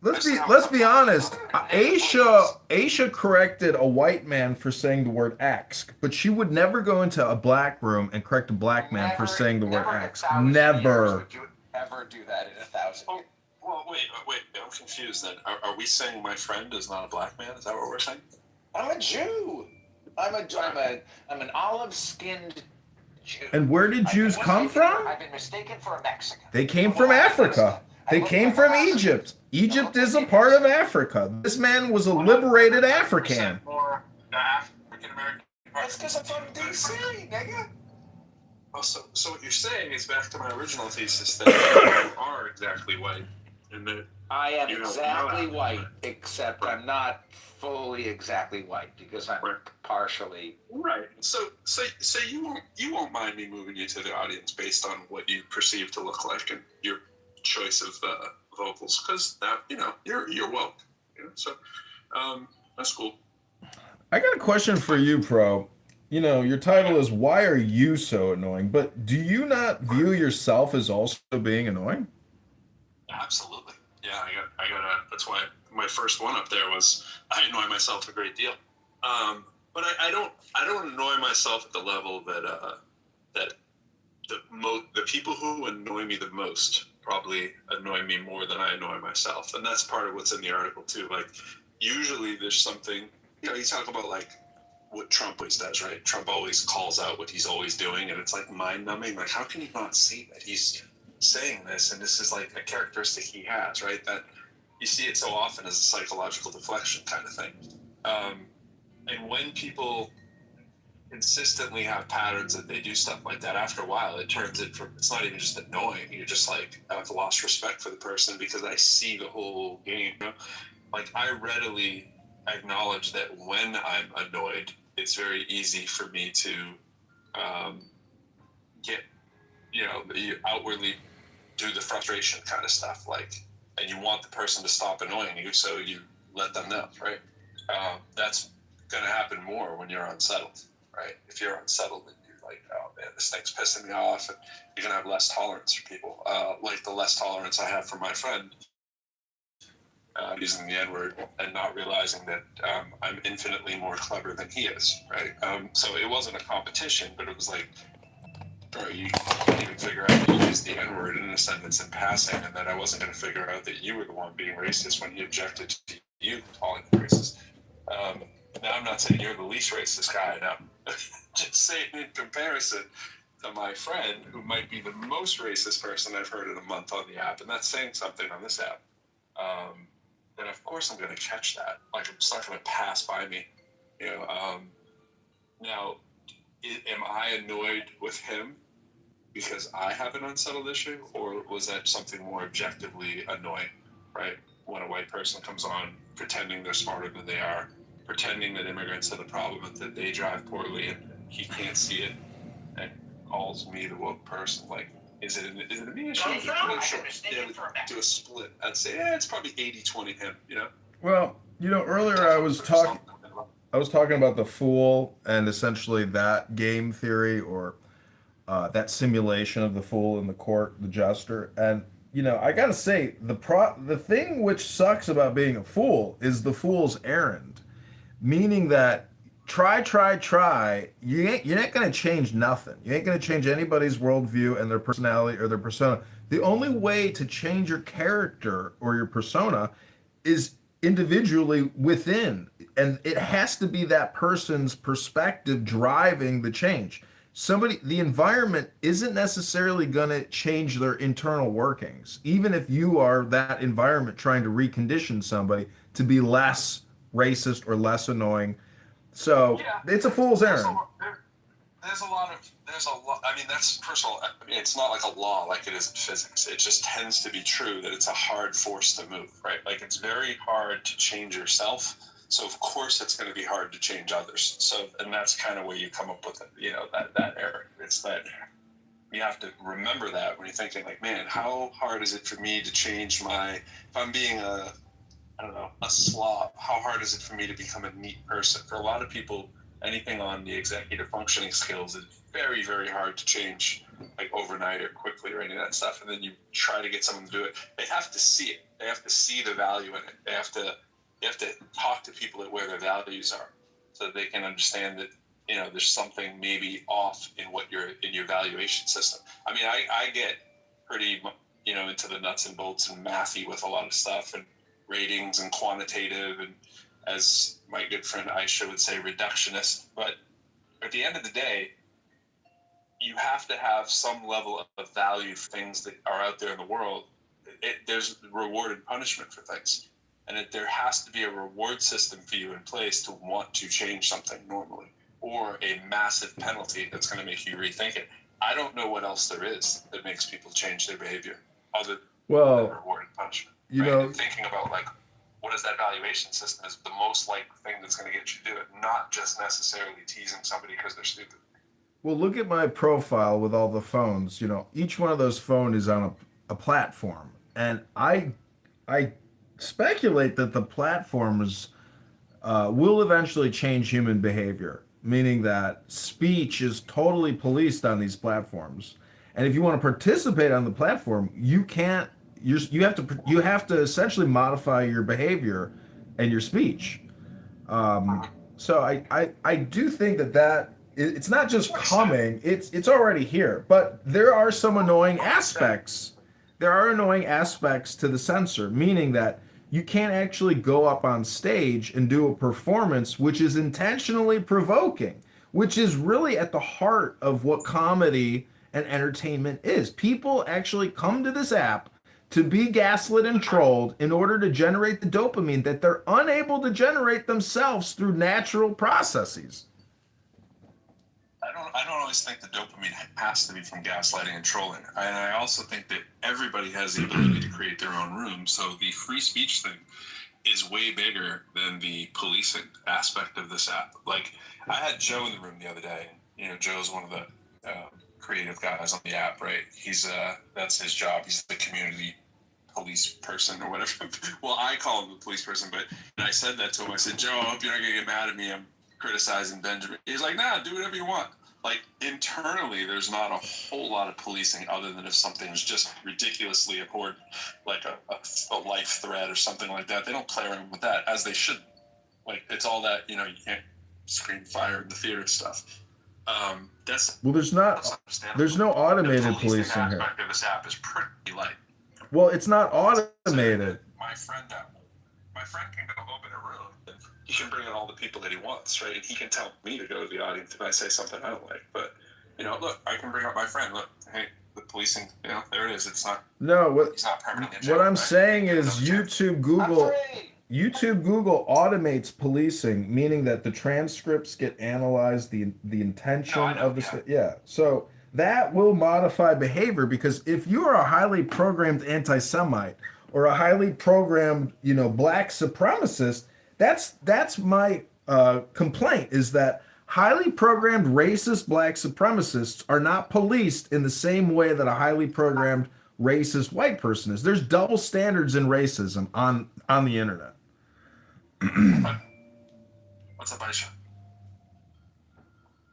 let's be honest. Aisha corrected a white man for saying the word axe, but she would never go into a black room and correct a black man for saying the word axe. Never. Would you ever do that in 1,000 years? Well, wait. I'm confused then. Are we saying my friend is not a black man? Is that what we're saying? I'm a Jew. I'm an olive-skinned Jew. And where did Jews come from? I've been mistaken for a Mexican. They came from Africa. They came from Egypt. Egypt is a part of Africa. This man was a liberated African. More the African American part. That's because I'm from DC, nigga. Oh, so what you're saying is back to my original thesis that you are exactly white, and that I am you know, exactly white, except I'm not fully exactly white because I'm partially. right. So you won't mind me moving you to the audience based on what you perceive to look like and your choice of vocals, because that you're woke. So that's cool. I got a question for you, Pro. You know, your title is "Why Are You So Annoying?" But do you not view yourself as also being annoying? Absolutely. Yeah, I got a. That's why my first one up there was I annoy myself a great deal. But I don't annoy myself at the level that the people who annoy me the most probably annoy me more than I annoy myself, and that's part of what's in the article too. Like usually there's something, you talk about like what Trump always does, right? Trump always calls out what he's always doing, and it's like mind numbing. Like how can you not see that he's saying this, and this is like a characteristic he has, right? That you see it so often as a psychological deflection kind of thing. And when people consistently have patterns that they do stuff like that, after a while it turns it from, it's not even just annoying, you're just like, I've lost respect for the person because I see the whole game. Like I readily acknowledge that when I'm annoyed, it's very easy for me to get, you outwardly do the frustration kind of stuff, like, and you want the person to stop annoying you, so you let them know, right? That's going to happen more when you're unsettled, right? If you're unsettled and you're like, oh man, this thing's pissing me off, and you're going to have less tolerance for people, like the less tolerance I have for my friend using the N-word and not realizing that I'm infinitely more clever than he is, right? So it wasn't a competition, but it was like, bro, you can't even figure out that you used the N-word in a sentence in passing, and that I wasn't going to figure out that you were the one being racist when he objected to you calling him racist. Now, I'm not saying you're the least racist guy I know. Just saying in comparison to my friend, who might be the most racist person I've heard in a month on the app, and that's saying something on this app, then of course I'm going to catch that. Like, it's not going to pass by me. Now, am I annoyed with him because I have an unsettled issue, or was that something more objectively annoying, right? When a white person comes on pretending they're smarter than they are, pretending that immigrants are the problem and that they drive poorly and he can't see it, and calls me the woke person. Like, is it a me issue? I'm sure. Do a split. I'd say, it's probably 80-20 him, Well, earlier I was talking about the fool and essentially that game theory, or that simulation of the fool in the court, the jester. And I gotta say, the thing which sucks about being a fool is the fool's errand, meaning that try, you're not gonna change nothing. You ain't gonna change anybody's worldview and their personality or their persona. The only way to change your character or your persona is individually within, and it has to be that person's perspective driving the change. The environment isn't necessarily going to change their internal workings, even if you are that environment trying to recondition somebody to be less racist or less annoying. So it's a fool's errand. There's a lot. I mean, that's first of all. I mean, it's not like a law like it is in physics. It just tends to be true that it's a hard force to move, right? Like it's very hard to change yourself. So of course it's going to be hard to change others. So, and that's kind of where you come up with it, that error. It's that you have to remember that when you're thinking like, man, how hard is it for me to change if I'm being a slob, how hard is it for me to become a neat person? For a lot of people, anything on the executive functioning skills is very, very hard to change, like overnight or quickly or any of that stuff. And then you try to get someone to do it. They have to see it. They have to see the value in it. You have to talk to people at where their values are, so that they can understand that there's something maybe off in your valuation system. I mean, I get pretty into the nuts and bolts and mathy with a lot of stuff and ratings and quantitative, and as my good friend Aisha would say, reductionist. But at the end of the day, you have to have some level of value for things that are out there in the world. There's reward and punishment for things. And there has to be a reward system for you in place to want to change something normally, or a massive penalty that's going to make you rethink it. I don't know what else there is that makes people change their behavior other than reward and punishment. You right? know, And thinking about like, what is that valuation system is the most likely thing that's going to get you to do it, not just necessarily teasing somebody because they're stupid. well, look at my profile with all the phones. You know, each one of those phones is on a platform, and I speculate that the platforms will eventually change human behavior, meaning that speech is totally policed on these platforms. And if you want to participate on the platform, you can't. You have to essentially modify your behavior and your speech. So I do think that it's not just coming; it's already here. But there are some annoying aspects. There are annoying aspects to the censor, meaning that you can't actually go up on stage and do a performance which is intentionally provoking, which is really at the heart of what comedy and entertainment is. People actually come to this app to be gaslit and trolled in order to generate the dopamine that they're unable to generate themselves through natural processes. I don't always think the dopamine has to be from gaslighting and trolling. And I also think that everybody has the ability to create their own room. So the free speech thing is way bigger than the policing aspect of this app. Like, I had Joe in the room the other day. You know, Joe's one of the creative guys on the app, right? He's that's his job. He's the community police person or whatever. Well, I call him the police person, but I said that to him. I said, Joe, I hope you're not gonna get mad at me. I'm criticizing Benjamin. He's like, nah, do whatever you want. Like, internally, there's not a whole lot of policing other than if something's just ridiculously important, like a life threat or something like that. They don't play around with that, as they should. Like, it's all that, you know, you can't scream fire in the theater stuff. That's Well, there's no automated policing here. aspect of this app is pretty light. Well, it's not automated. My friend can go open a room and he can bring in all the people that he wants, right? And he can tell me to go to the audience if I say something I don't like. But, you know, look, I can bring up my friend. Look, hey, the policing, you know, there it is. It's not. No, He's not permanently in jail, what I'm right? saying is YouTube, Google automates policing, meaning that the transcripts get analyzed, the intention of the yeah. So that will modify behavior, because if you are a highly programmed anti-Semite or a highly programmed, you know, black supremacist, that's my complaint, is that highly programmed racist black supremacists are not policed in the same way that a highly programmed racist white person is. There's double standards in racism on the internet. What's up, Aisha?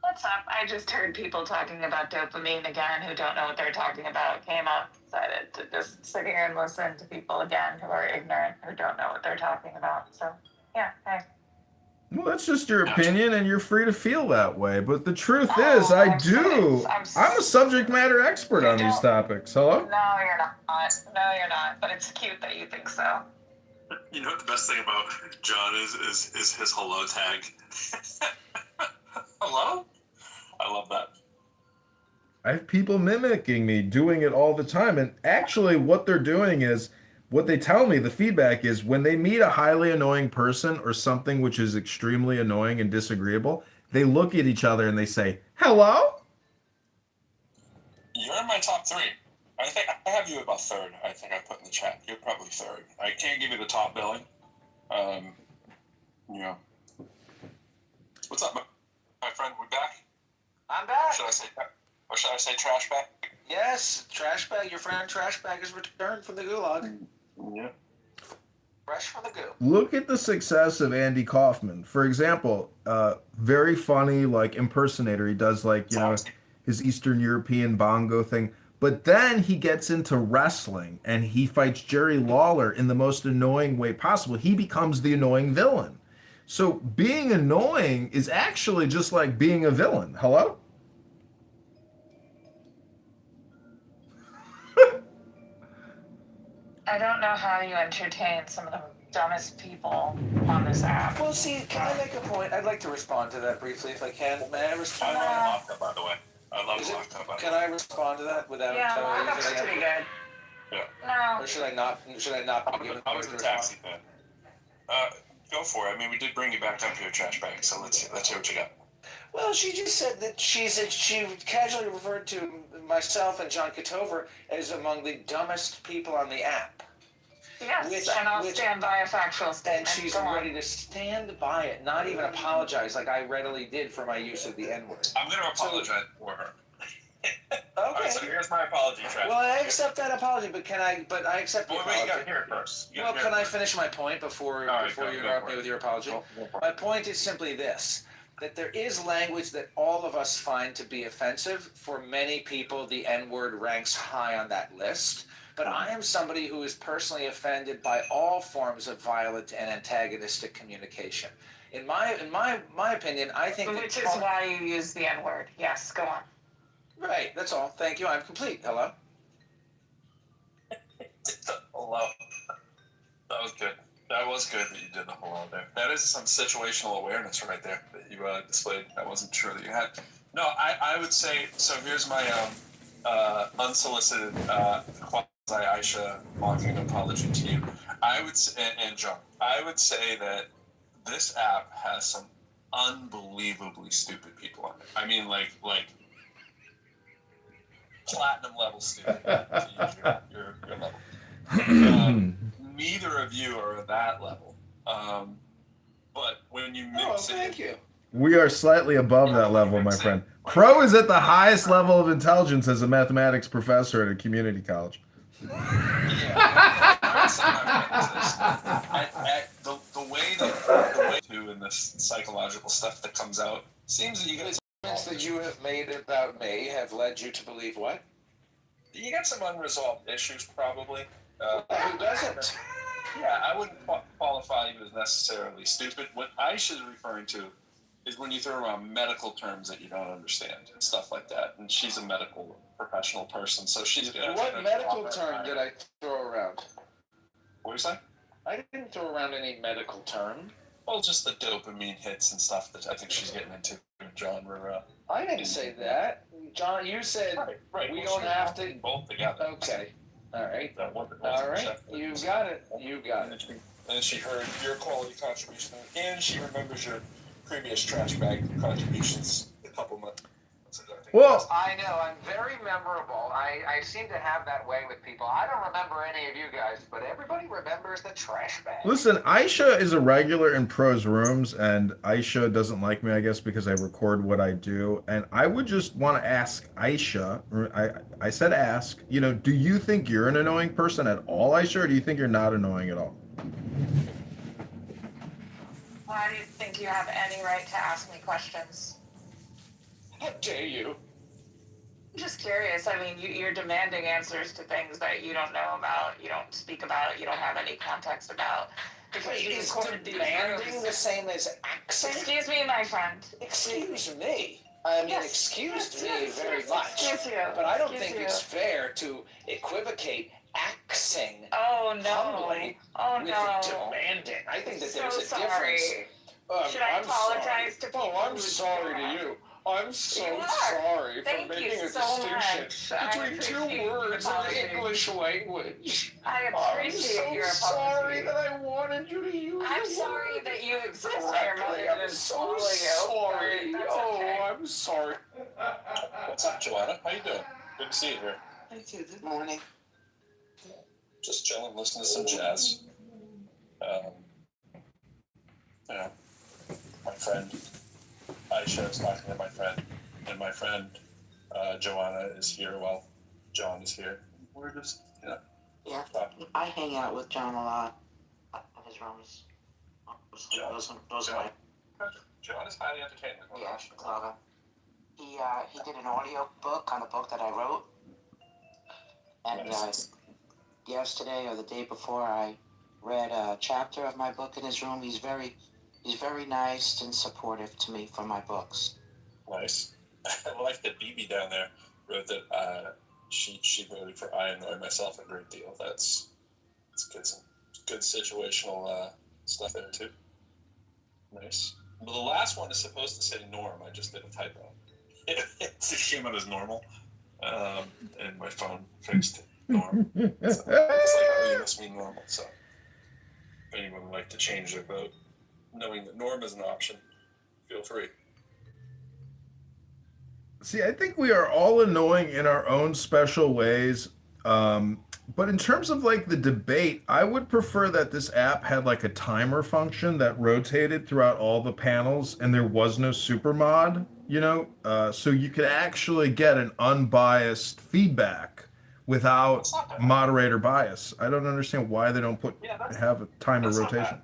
What's up? I just heard people talking about dopamine again who don't know what they're talking about. Came up, decided to just sit here and listen to people again who are ignorant, who don't know what they're talking about. So, yeah, hey. Well, that's just your opinion, and you're free to feel that way. But the truth is, I'm a subject matter expert on these topics. Hello? No, you're not. No, you're not. But it's cute that you think so. You know what the best thing about John is his hello tag. Hello? I love that. I have people mimicking me, doing it all the time. And actually, what they're doing is, what they tell me, the feedback is, when they meet a highly annoying person or something which is extremely annoying and disagreeable, they look at each other and they say, hello? You're in my top 3. I think I have you about 3rd. I think I put in the chat. You're probably 3rd. I can't give you the top billing. You know. What's up, my friend? We back? I'm back. Or should I say trash bag? Yes, trash bag. Your friend trash bag is returned from the gulag. Yeah. Fresh from the goo. Look at the success of Andy Kaufman. For example, very funny, like, impersonator. He does, like, you know, his Eastern European bongo thing. But then he gets into wrestling and he fights Jerry Lawler in the most annoying way possible. He becomes the annoying villain. So being annoying is actually just like being a villain. Hello? I don't know how you entertain some of the dumbest people on this app. Well, see, can I make a point? I'd like to respond to that briefly if I can. May I respond? I love that, by the way. I love Lockup. Can I respond to that without? Yeah, Lockup's pretty good. Yeah. No. Or should I not? Should I not be given I the was word a to taxi respond? fan. Go for it. I mean, we did bring you back up here, trash bag. So let's hear what you got. Well, she just said that she casually referred to myself and John Kitover as among the dumbest people on the app. Yes, and I'll stand by a factual statement. And she's ready to stand by it, not even apologize like I readily did for my use of the N-word. I'm going to apologize for her. Okay. All right, so here's my apology, trash. Well, I accept that apology, but I accept the apology. You got to hear it first. Well, can I finish my point before you interrupt me with your apology? My point is simply this, that there is language that all of us find to be offensive. For many people, the N-word ranks high on that list. But I am somebody who is personally offended by all forms of violent and antagonistic communication. In my opinion, I think Which is why you use the N-word. Yes, go on. Right, that's all. Thank you. I'm complete. Hello? Hello. That was good. That was good that you did the hello there. That is some situational awareness right there that you displayed. I wasn't sure that you had. No, I would say, so here's my unsolicited quasi-Aisha mocking apology to you. I would say, and John, I would say that this app has some unbelievably stupid people on it. I mean, like platinum level stupid to use your level. Neither of you are at that level. But when you mix thank you. We are slightly above that level, my friend. Crow is at the highest level of intelligence as a mathematics professor at a community college. The way to in this psychological stuff that comes out seems that you guys. Comments that you have made about me have led you to believe what? You got some unresolved issues, probably. Who doesn't? Yeah, I wouldn't qualify you as necessarily stupid. What Aisha's referring to is when you throw around medical terms that you don't understand and stuff like that. And she's a medical professional person, so she's gonna. What medical term did I throw around? What do you say? I didn't throw around any medical term. Well, just the dopamine hits and stuff that I think she's getting into. John, I didn't say that. John, you said right. We don't have to both together. Okay. All right. All right. You got it. You got it. And she heard your quality contribution, and she remembers your previous trash bag contributions a couple months ago. Well, I know, I'm very memorable. I seem to have that way with people. I don't remember any of you guys, but everybody remembers the trash bag. Listen, Aisha is a regular in Pro's rooms, and Aisha doesn't like me, I guess, because I record what I do. And I would just want to ask Aisha, I said ask, do you think you're an annoying person at all, Aisha, or do you think you're not annoying at all? Why do you think you have any right to ask me questions? How dare you? I'm just curious. I mean, you're demanding answers to things that you don't know about, you don't speak about, you don't have any context about. Wait, is demanding the same as asking? Excuse me, my friend. Excuse me. I mean, excuse me very much. Excuse you. But I don't think it's fair to equivocate axing humbly with demanding. I think that there's a difference. Should I apologize to people? Oh, I'm sorry to you. I'm so sorry for making a distinction between two words in the English language. I appreciate your apology. I'm so sorry that I wanted you to use I'm it sorry that you exist. I'm so sorry. I'm sorry. What's up, Joanna? How you doing? Good to see you here. Thank you. Good morning. Just chilling, listening to some jazz. My friend Aisha is talking to my friend, and my friend Joanna is here while John is here. We're just, Yeah, I hang out with John a lot in his rooms. Those are my... John is highly entertaining. Yeah, he did an audio book on a book that I wrote. And yesterday or the day before, I read a chapter of my book in his room. He's very nice and supportive to me for my books. Nice. I like that BB down there wrote that she voted for I annoy myself a great deal. That's good. Some good situational stuff there too. Nice. Well, the last one is supposed to say Norm. I just did a typo. It came out as normal, and my phone fixed norm. So it's like, oh, you must mean normal. So if anyone would like to change their vote, knowing that norm is an option, feel free. See, I think we are all annoying in our own special ways. But in terms of like the debate, I would prefer that this app had like a timer function that rotated throughout all the panels and there was no super mod, so you could actually get an unbiased feedback without moderator bias. I don't understand why they don't have a timer rotation.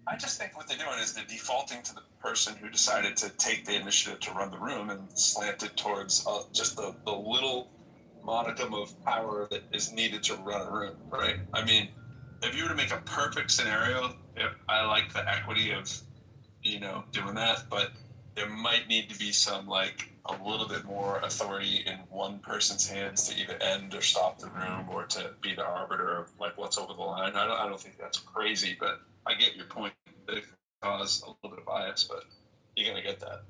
I just think what they're doing is they're defaulting to the person who decided to take the initiative to run the room and slant it towards just the little modicum of power that is needed to run a room, right? I mean, if you were to make a perfect scenario, I like the equity of, doing that, but there might need to be some, like, a little bit more authority in one person's hands to either end or stop the room or to be the arbiter of, like, what's over the line. I don't think that's crazy, but I get your point that it can cause a little bit of bias, but you're going to get that,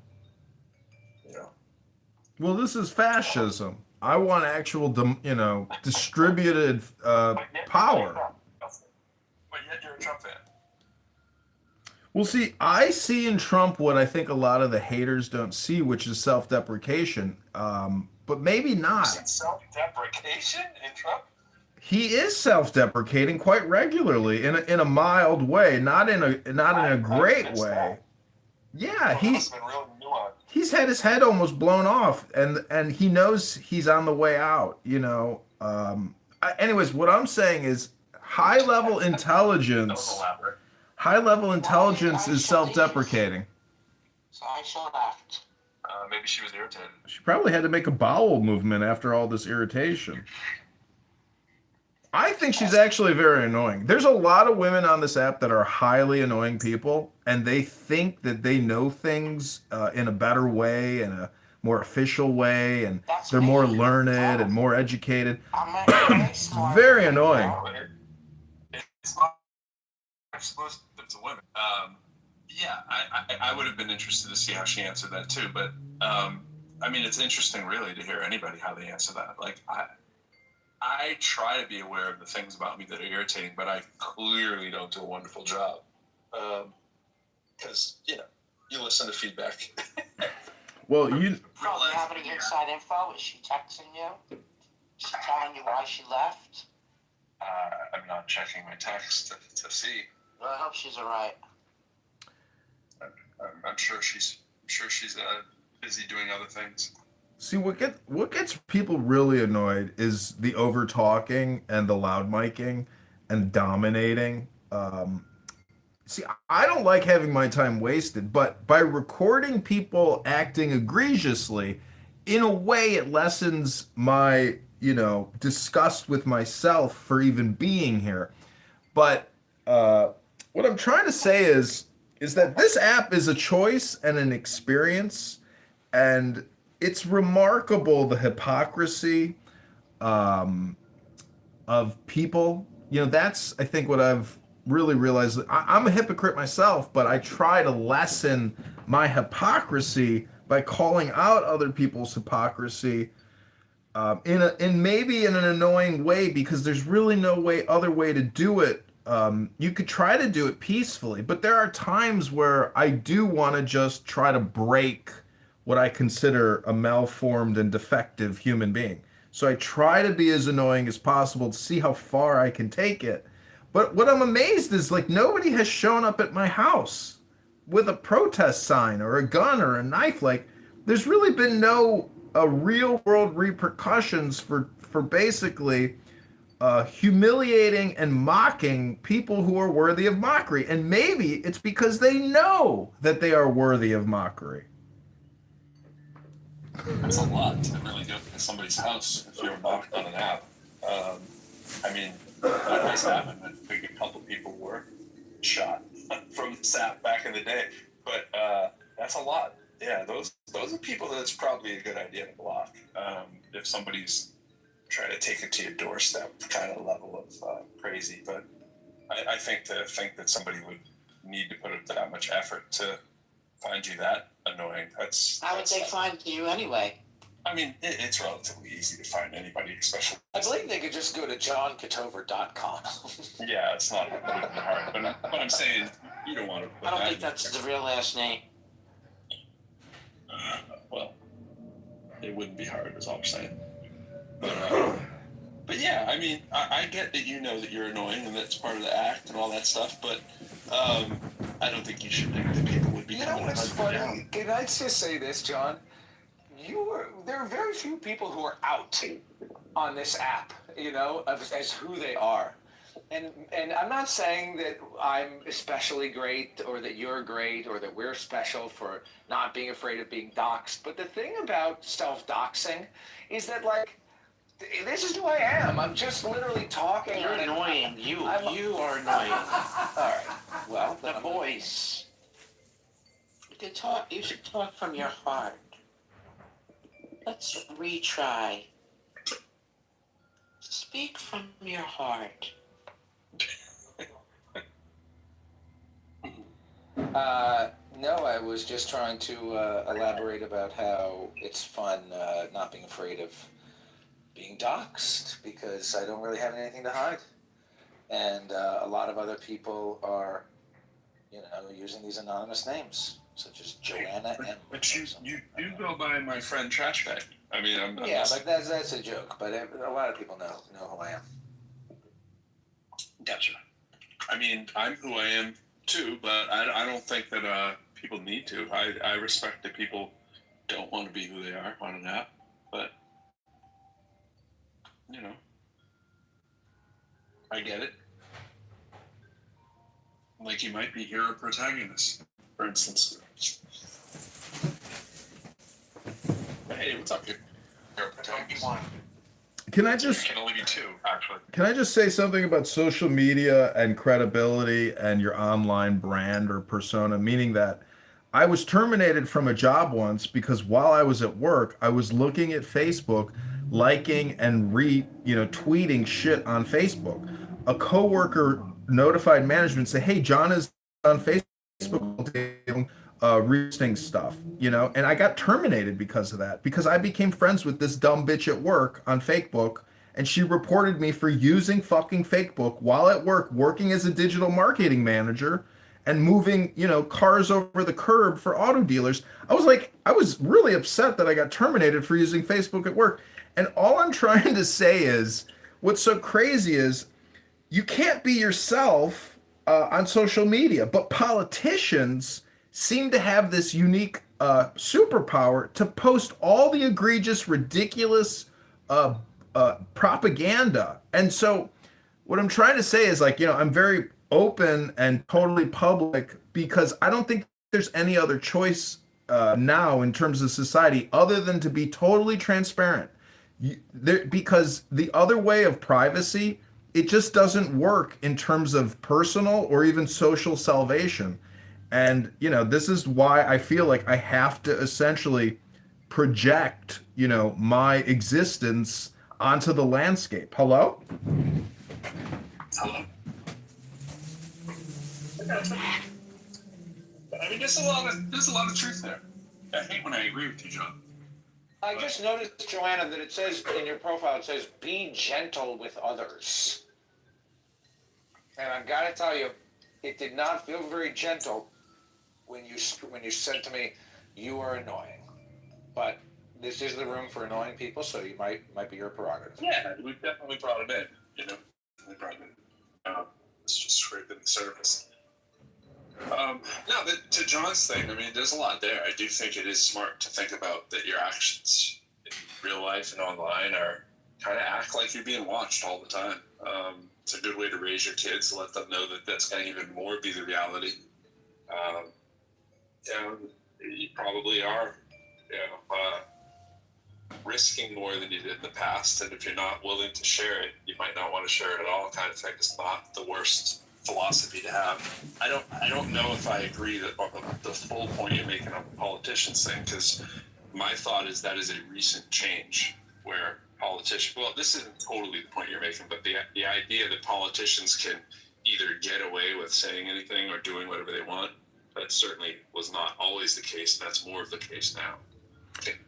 Well, this is fascism. I want actual, distributed power. But yet you're a Trump fan. Well, see, I see in Trump what I think a lot of the haters don't see, which is self-deprecation. But maybe not. Self-deprecation in Trump? He is self-deprecating quite regularly in a mild way, not in a great way. Yeah, he's had his head almost blown off, and he knows he's on the way out. Anyways, what I'm saying is high-level intelligence. High-level intelligence is self-deprecating. So I left. Maybe she was irritated. She probably had to make a bowel movement after all this irritation. I think she's actually very annoying. There's a lot of women on this app that are highly annoying people, and they think that they know things in a better way, in a more official way, and they're more learned and more educated. It's very annoying. It's not exclusive to women. Yeah, I would have been interested to see how she answered that too, but I mean, it's interesting really to hear anybody how they answer that. Like, I try to be aware of the things about me that are irritating, but I clearly don't do a wonderful job. Because, you listen to feedback. Well, you have any inside info? Is she texting you? Is she telling you why she left? I'm not checking my text to see. Well, I hope she's all right. I'm sure she's busy doing other things. See, what gets people really annoyed is the over talking and the loud miking and dominating. See, I don't like having my time wasted, but by recording people acting egregiously, in a way it lessens my, disgust with myself for even being here. But what I'm trying to say is that this app is a choice and an experience, and it's remarkable the hypocrisy of people. That's, I think, what I've really realized. I'm a hypocrite myself, but I try to lessen my hypocrisy by calling out other people's hypocrisy in maybe in an annoying way, because there's really no other way to do it. You could try to do it peacefully, but there are times where I do want to just try to break what I consider a malformed and defective human being. So I try to be as annoying as possible to see how far I can take it. But what I'm amazed is, like, nobody has shown up at my house with a protest sign or a gun or a knife. Like, there's really been no real world repercussions for basically humiliating and mocking people who are worthy of mockery. And maybe it's because they know that they are worthy of mockery. That's a lot to really go to somebody's house if you're mocked on an app. I mean, that has happened. I think a couple people were shot from this app back in the day, but that's a lot. Yeah, those are people that it's probably a good idea to block if somebody's trying to take it to your doorstep kind of level of crazy. But I think that somebody would need to put up that much effort to find you that annoying. That's How would they find you anyway? I mean, it's relatively easy to find anybody, especially. I believe they could just go to johnkitover.com. Yeah, it's not hard. But I'm saying you don't want to. I don't think that's the real last name. Well, it wouldn't be hard, is all I'm saying. But yeah, I mean, I get that you know that you're annoying and that's part of the act and all that stuff, but I don't think you should think that people would be. You know what's funny? Can I just say this, John? There are very few people who are out on this app, you know, as who they are. And I'm not saying that I'm especially great or that you're great or that we're special for not being afraid of being doxxed. But the thing about self-doxing is that, like, this is who I am. I'm just literally talking. You're annoying. You are annoying. All right. Well, the voice. You should talk from your heart. Let's retry. Speak from your heart. No, I was just trying to elaborate about how it's fun not being afraid of being doxxed because I don't really have anything to hide. And a lot of other people are, you know, using these anonymous names, such as Joanna M. But you do go by my friend Trash Bag. I mean, I'm yeah, but that's a joke. But a lot of people know who I am. Gotcha. I mean, I'm who I am too, but I don't think that people need to. I respect that people don't want to be who they are on an app, but you know, I get it. Like you might be hero protagonist, for instance. Hey, what's up, here? Hero protagonist. Can I just Can only be two, actually. Can I just say something about social media and credibility and your online brand or persona? Meaning that I was terminated from a job once because while I was at work, I was looking at Facebook, liking and tweeting shit on Facebook. A coworker notified management, say, "Hey, John is on Facebook reposting stuff," and I got terminated because of that, because I became friends with this dumb bitch at work on Facebook, and she reported me for using fucking Facebook while at work, working as a digital marketing manager and moving, cars over the curb for auto dealers. I was really upset that I got terminated for using Facebook at work. And all I'm trying to say is, what's so crazy is you can't be yourself on social media, but politicians seem to have this unique superpower to post all the egregious, ridiculous propaganda. And so what I'm trying to say is, I'm very open and totally public because I don't think there's any other choice now in terms of society other than to be totally transparent. Because the other way of privacy, it just doesn't work in terms of personal or even social salvation. And, this is why I feel like I have to essentially project, my existence onto the landscape. Hello? Hello? I mean, there's a lot of truth there. I hate when I agree with you, John. I just noticed, Joanna, that it says in your profile, it says, "Be gentle with others." And I've got to tell you, it did not feel very gentle when you said to me, "You are annoying." But this is the room for annoying people, so you might be your prerogative. Yeah, we definitely brought it in. We brought it in. It's just scraping the surface. No, but to John's thing, I mean, there's a lot there. I do think it is smart to think about that your actions in real life and online are kind of act like you're being watched all the time. It's a good way to raise your kids, to let them know that that's going to even more be the reality. You probably are, risking more than you did in the past, and if you're not willing to share it, you might not want to share it at all. Kind of thing is not the worst philosophy to have. I don't know if I agree that the full point you're making on the politicians thing, because my thought is that is a recent change where politicians, well, this isn't totally the point you're making, but the idea that politicians can either get away with saying anything or doing whatever they want, That certainly was not always the case. That's more of the case now. I think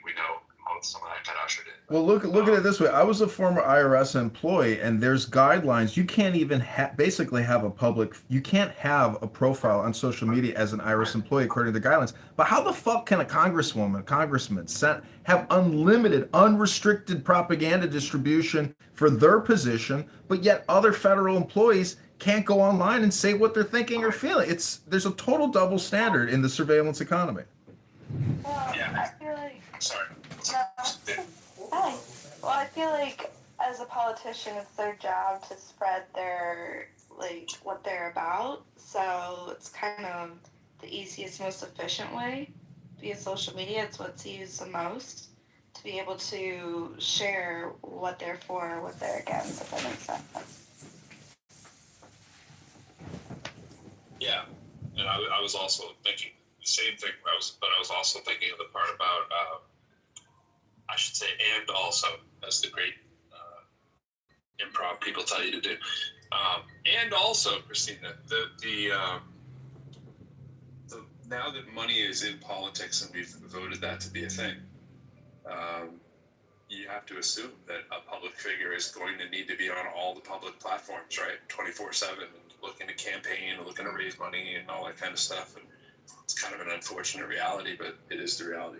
we know how some of that got ushered in. Well, look at it this way. I was a former IRS employee, and there's guidelines. You can't even basically have a public. You can't have a profile on social media as an IRS employee according to the guidelines. But how the fuck can a congressman have unlimited, unrestricted propaganda distribution for their position, but yet other federal employees can't go online and say what they're thinking or feeling? There's a total double standard in the surveillance economy. Well, Yeah. I feel like. Sorry. Hi. Well, I feel like as a politician, it's their job to spread their, like, what they're about. So it's kind of the easiest, most efficient way via social media. It's what's used the most to be able to share what they're for, what they're against, if that makes sense. Yeah, and I was also thinking the same thing. I was also thinking of the part about I should say, and also, as the great improv people tell you to do, and also, Christina, the now that money is in politics and we've voted that to be a thing, you have to assume that a public figure is going to need to be on all the public platforms, right, 24/7, and looking to campaign, looking to raise money, and all that kind of stuff. And it's kind of an unfortunate reality, but it is the reality.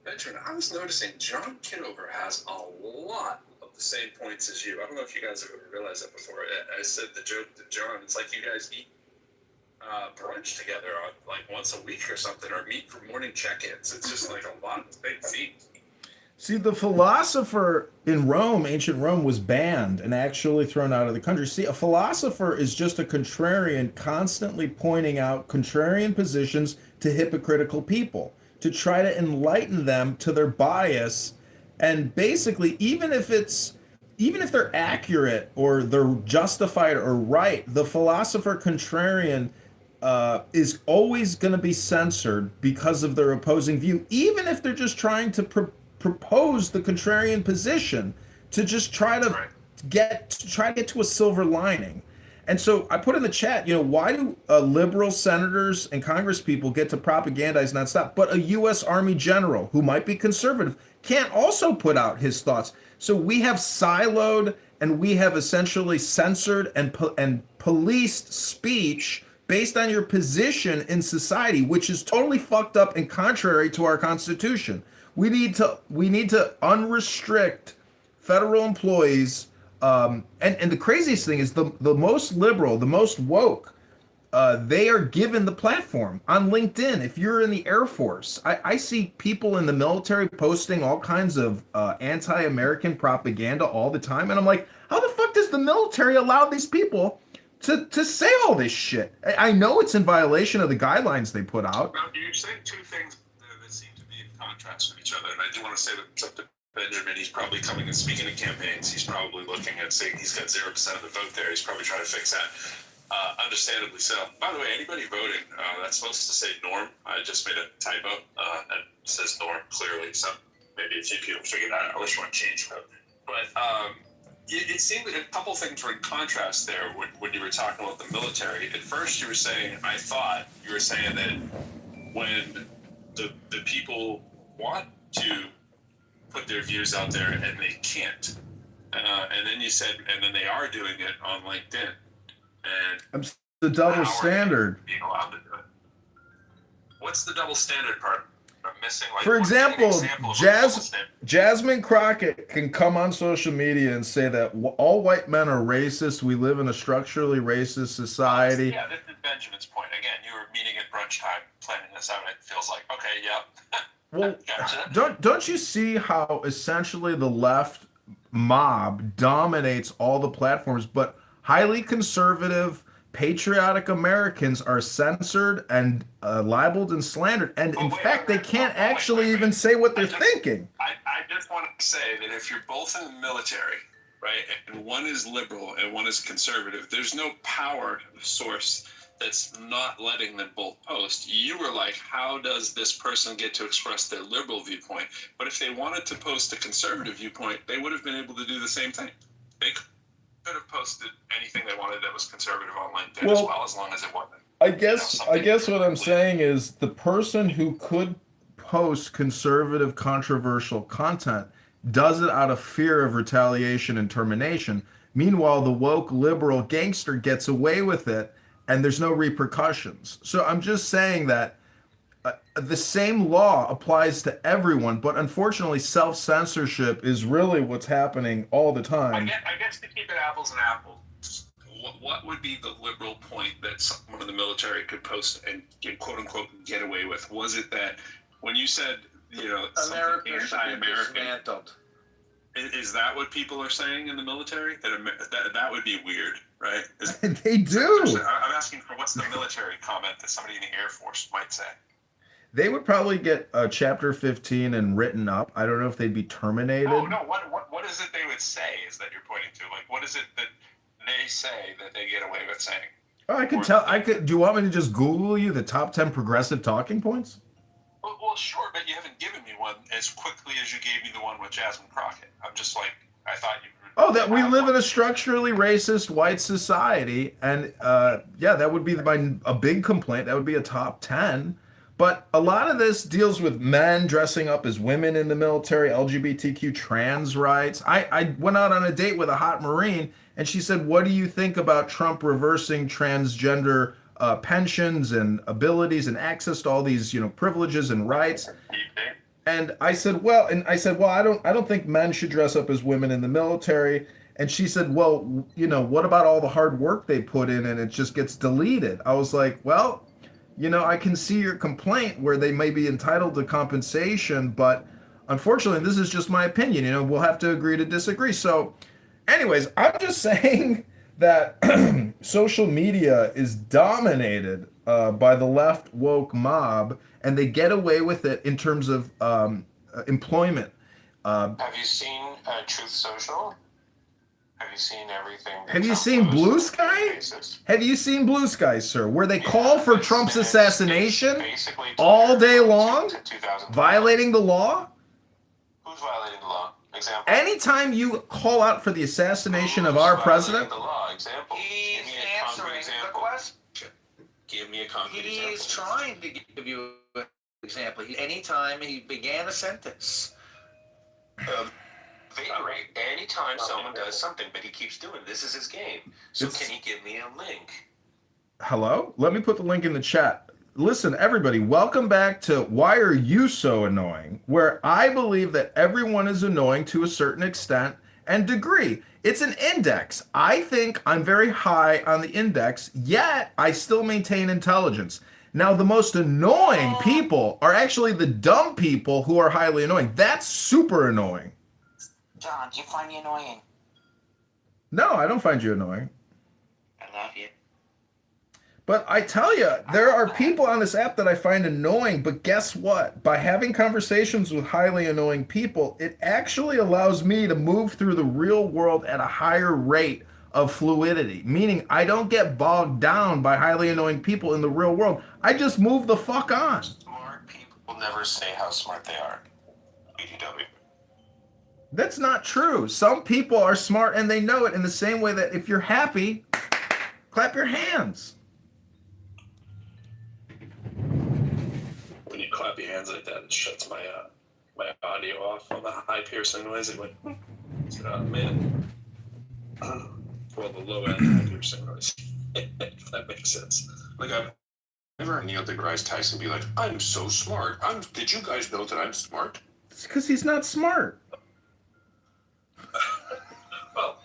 Benjamin, I was noticing John Kitover has a lot of the same points as you. I don't know if you guys have ever realized that before. I said the joke to John, it's like you guys eat brunch together on, like once a week or something, or meet for morning check-ins. It's just like a lot of the same themes. See, the philosopher in Rome, ancient Rome, was banned and actually thrown out of the country. See, a philosopher is just a contrarian constantly pointing out contrarian positions to hypocritical people to try to enlighten them to their bias. And basically, even if they're accurate or they're justified or right, the philosopher contrarian is always going to be censored because of their opposing view, even if they're just trying to propose the contrarian position to just try to get to a silver lining. And so I put in the chat, why do liberal senators and Congress people get to propagandize nonstop, but a U.S. Army general who might be conservative can't also put out his thoughts? So we have siloed and we have essentially censored and policed speech based on your position in society, which is totally fucked up and contrary to our Constitution. We need to unrestrict federal employees. And the craziest thing is the most liberal, the most woke, they are given the platform on LinkedIn. If you're in the Air Force, I see people in the military posting all kinds of anti-American propaganda all the time. And I'm like, how the fuck does the military allow these people to say all this shit? I know it's in violation of the guidelines they put out. Now, you're saying two things that seem to be in contrast with each other. And I do want to say that Benjamin, he's probably coming and speaking at campaigns. He's probably looking at saying he's got 0% of the vote there. He's probably trying to fix that. Understandably so. By the way, anybody voting, that's supposed to say Norm. I just made a typo that says Norm clearly. So maybe a few people figured out. I wish I would change that. But it seemed like a couple things were in contrast there when you were talking about the military. At first, I thought you were saying that when the people want to put their views out there and they can't. And then you said, and then they are doing it on LinkedIn. And the double standard. Being allowed to do it. What's the double standard part? I'm missing. Like, for example, Jasmine Crockett can come on social media and say that all white men are racist. We live in a structurally racist society. Yeah, this is Benjamin's point. Again, you were meeting at brunch time, planning this out. It feels like, okay, yep. Well, don't you see how essentially the left mob dominates all the platforms, but highly conservative, patriotic Americans are censored and libeled and slandered, and in fact, they can't actually even say what they're thinking. I just want to say that if you're both in the military, right, and one is liberal and one is conservative, there's no power source that's not letting them both post. You were like, how does this person get to express their liberal viewpoint? But if they wanted to post a conservative viewpoint, they would have been able to do the same thing. They could have posted anything they wanted that was conservative on LinkedIn as well, as long as it wasn't I guess what I'm saying is the person who could post conservative, controversial content does it out of fear of retaliation and termination. Meanwhile, the woke liberal gangster gets away with it and there's no repercussions. So I'm just saying that the same law applies to everyone, but unfortunately, self-censorship is really what's happening all the time. I guess to keep it apples and apples, what would be the liberal point that someone in the military could post and quote unquote get away with? Was it that when you said, something anti-American, is that what people are saying in the military? That would be weird, right? They do. I'm asking for what's the military comment that somebody in the Air Force might say. They would probably get Chapter 15 and written up. I don't know if they'd be terminated. Oh, no. What is it they would say is that you're pointing to? Like, what is it that they say that they get away with saying? Oh, I could tell. Do you want me to just Google you the top 10 progressive talking points? Well, sure, but you haven't given me one as quickly as you gave me the one with Jasmine Crockett. I'm just like, I thought you would. Oh, that we live in a structurally racist white society. And yeah, that would be a big complaint. That would be a top 10. But a lot of this deals with men dressing up as women in the military, LGBTQ trans rights. I went out on a date with a hot Marine, and she said, what do you think about Trump reversing transgender pensions and abilities and access to all these, privileges and rights? And I said, well, I don't think men should dress up as women in the military. And she said, well, what about all the hard work they put in and it just gets deleted? I was like, well, I can see your complaint where they may be entitled to compensation, but unfortunately, this is just my opinion. We'll have to agree to disagree. So anyways, I'm just saying that social media is dominated by the left woke mob, and they get away with it in terms of employment. Have you seen Truth Social? Have you seen everything? Have you seen Blue Sky? Have you seen Blue Sky, sir? Where they call for Trump's assassination all day long, violating the law? Who's violating the law? Example. Anytime you call out for the assassination of our president, the law. Example. He's answering the question. Give me a concrete example. He is trying to give you an example. Anytime he began a sentence. Vaporate anytime someone does something, but he keeps doing this is his game. So can you give me a link? Hello? Let me put the link in the chat. Listen, everybody, welcome back to Why Are You So Annoying? Where I believe that everyone is annoying to a certain extent and degree. It's an index. I think I'm very high on the index, yet I still maintain intelligence. Now, the most annoying people are actually the dumb people who are highly annoying. That's super annoying. John, do you find me annoying? No, I don't find you annoying. I love you. But I tell you, there are people on this app that I find annoying, but guess what? By having conversations with highly annoying people, it actually allows me to move through the real world at a higher rate of fluidity, meaning I don't get bogged down by highly annoying people in the real world. I just move the fuck on. Smart people will never say how smart they are. BTW. That's not true. Some people are smart and they know it in the same way that if you're happy, clap your hands. When you clap your hands like that, it shuts my audio off on the high piercing noise. It went, man. Well, the low end high piercing noise. If that makes sense. Like I've never heard Neil deGrasse Tyson be like, "I'm so smart. Did you guys know that I'm smart?" It's because he's not smart. Well,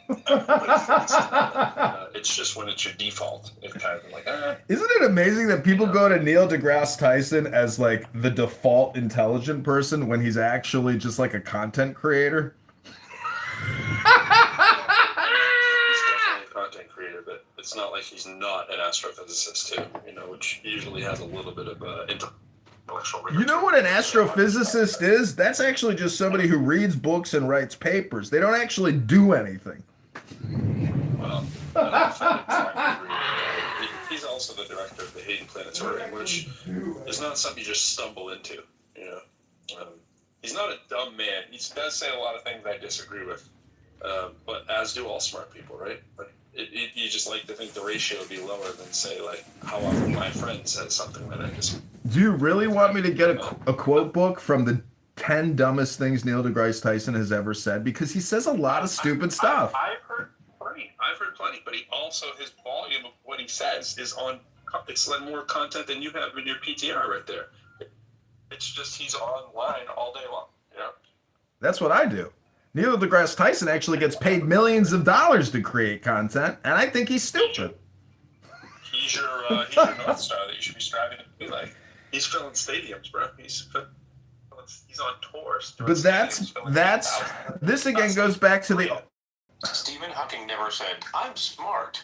it's just when it's your default. It's kind of like, Isn't it amazing that people go to Neil deGrasse Tyson as like the default intelligent person when he's actually just like a content creator? He's definitely a content creator, but it's not like he's not an astrophysicist too, which usually has a little bit of intellectual rigor. You know what an astrophysicist is? That's actually just somebody who reads books and writes papers. They don't actually do anything. Well, he's also the director of the Hayden Planetarium, which is not something you just stumble into. He's not a dumb man. He does say a lot of things I disagree with. but as do all smart people, right? But you just like to think the ratio would be lower than, say, like, how often my friend says something that I just... Do you really want me to get a quote book from the 10 dumbest things Neil deGrasse Tyson has ever said? Because he says a lot of stupid stuff. I've heard plenty, but he also, his volume of what he says is on, it's like more content than you have in your PTR right there. It's just he's online all day long, you know? That's what I do. Neil deGrasse Tyson actually gets paid millions of dollars to create content, and I think he's stupid. He's your North Star that you should be striving to be like. He's filling stadiums, bro. He's on tours. But this again goes back to the... Stephen Hawking never said, I'm smart,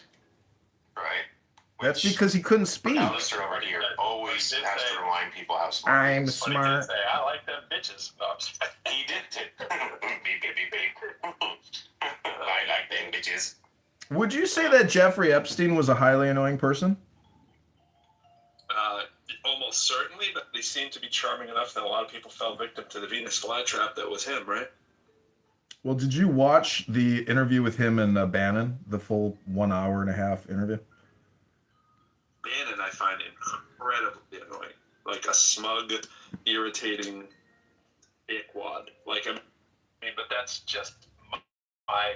right? That's because he couldn't speak. Alistair over here always has to remind people how smart I'm smart. I like them bitches. No, he did. Beep, beep, beep, beep. I like them bitches. Would you say that Jeffrey Epstein was a highly annoying person? Almost certainly, but they seem to be charming enough that a lot of people fell victim to the Venus flytrap that was him, right? Well, did you watch the interview with him and Bannon, the full 1 hour and a half interview? Bannon, I find incredibly annoying. Like a smug, irritating dickwad. Like, I mean, but that's just my...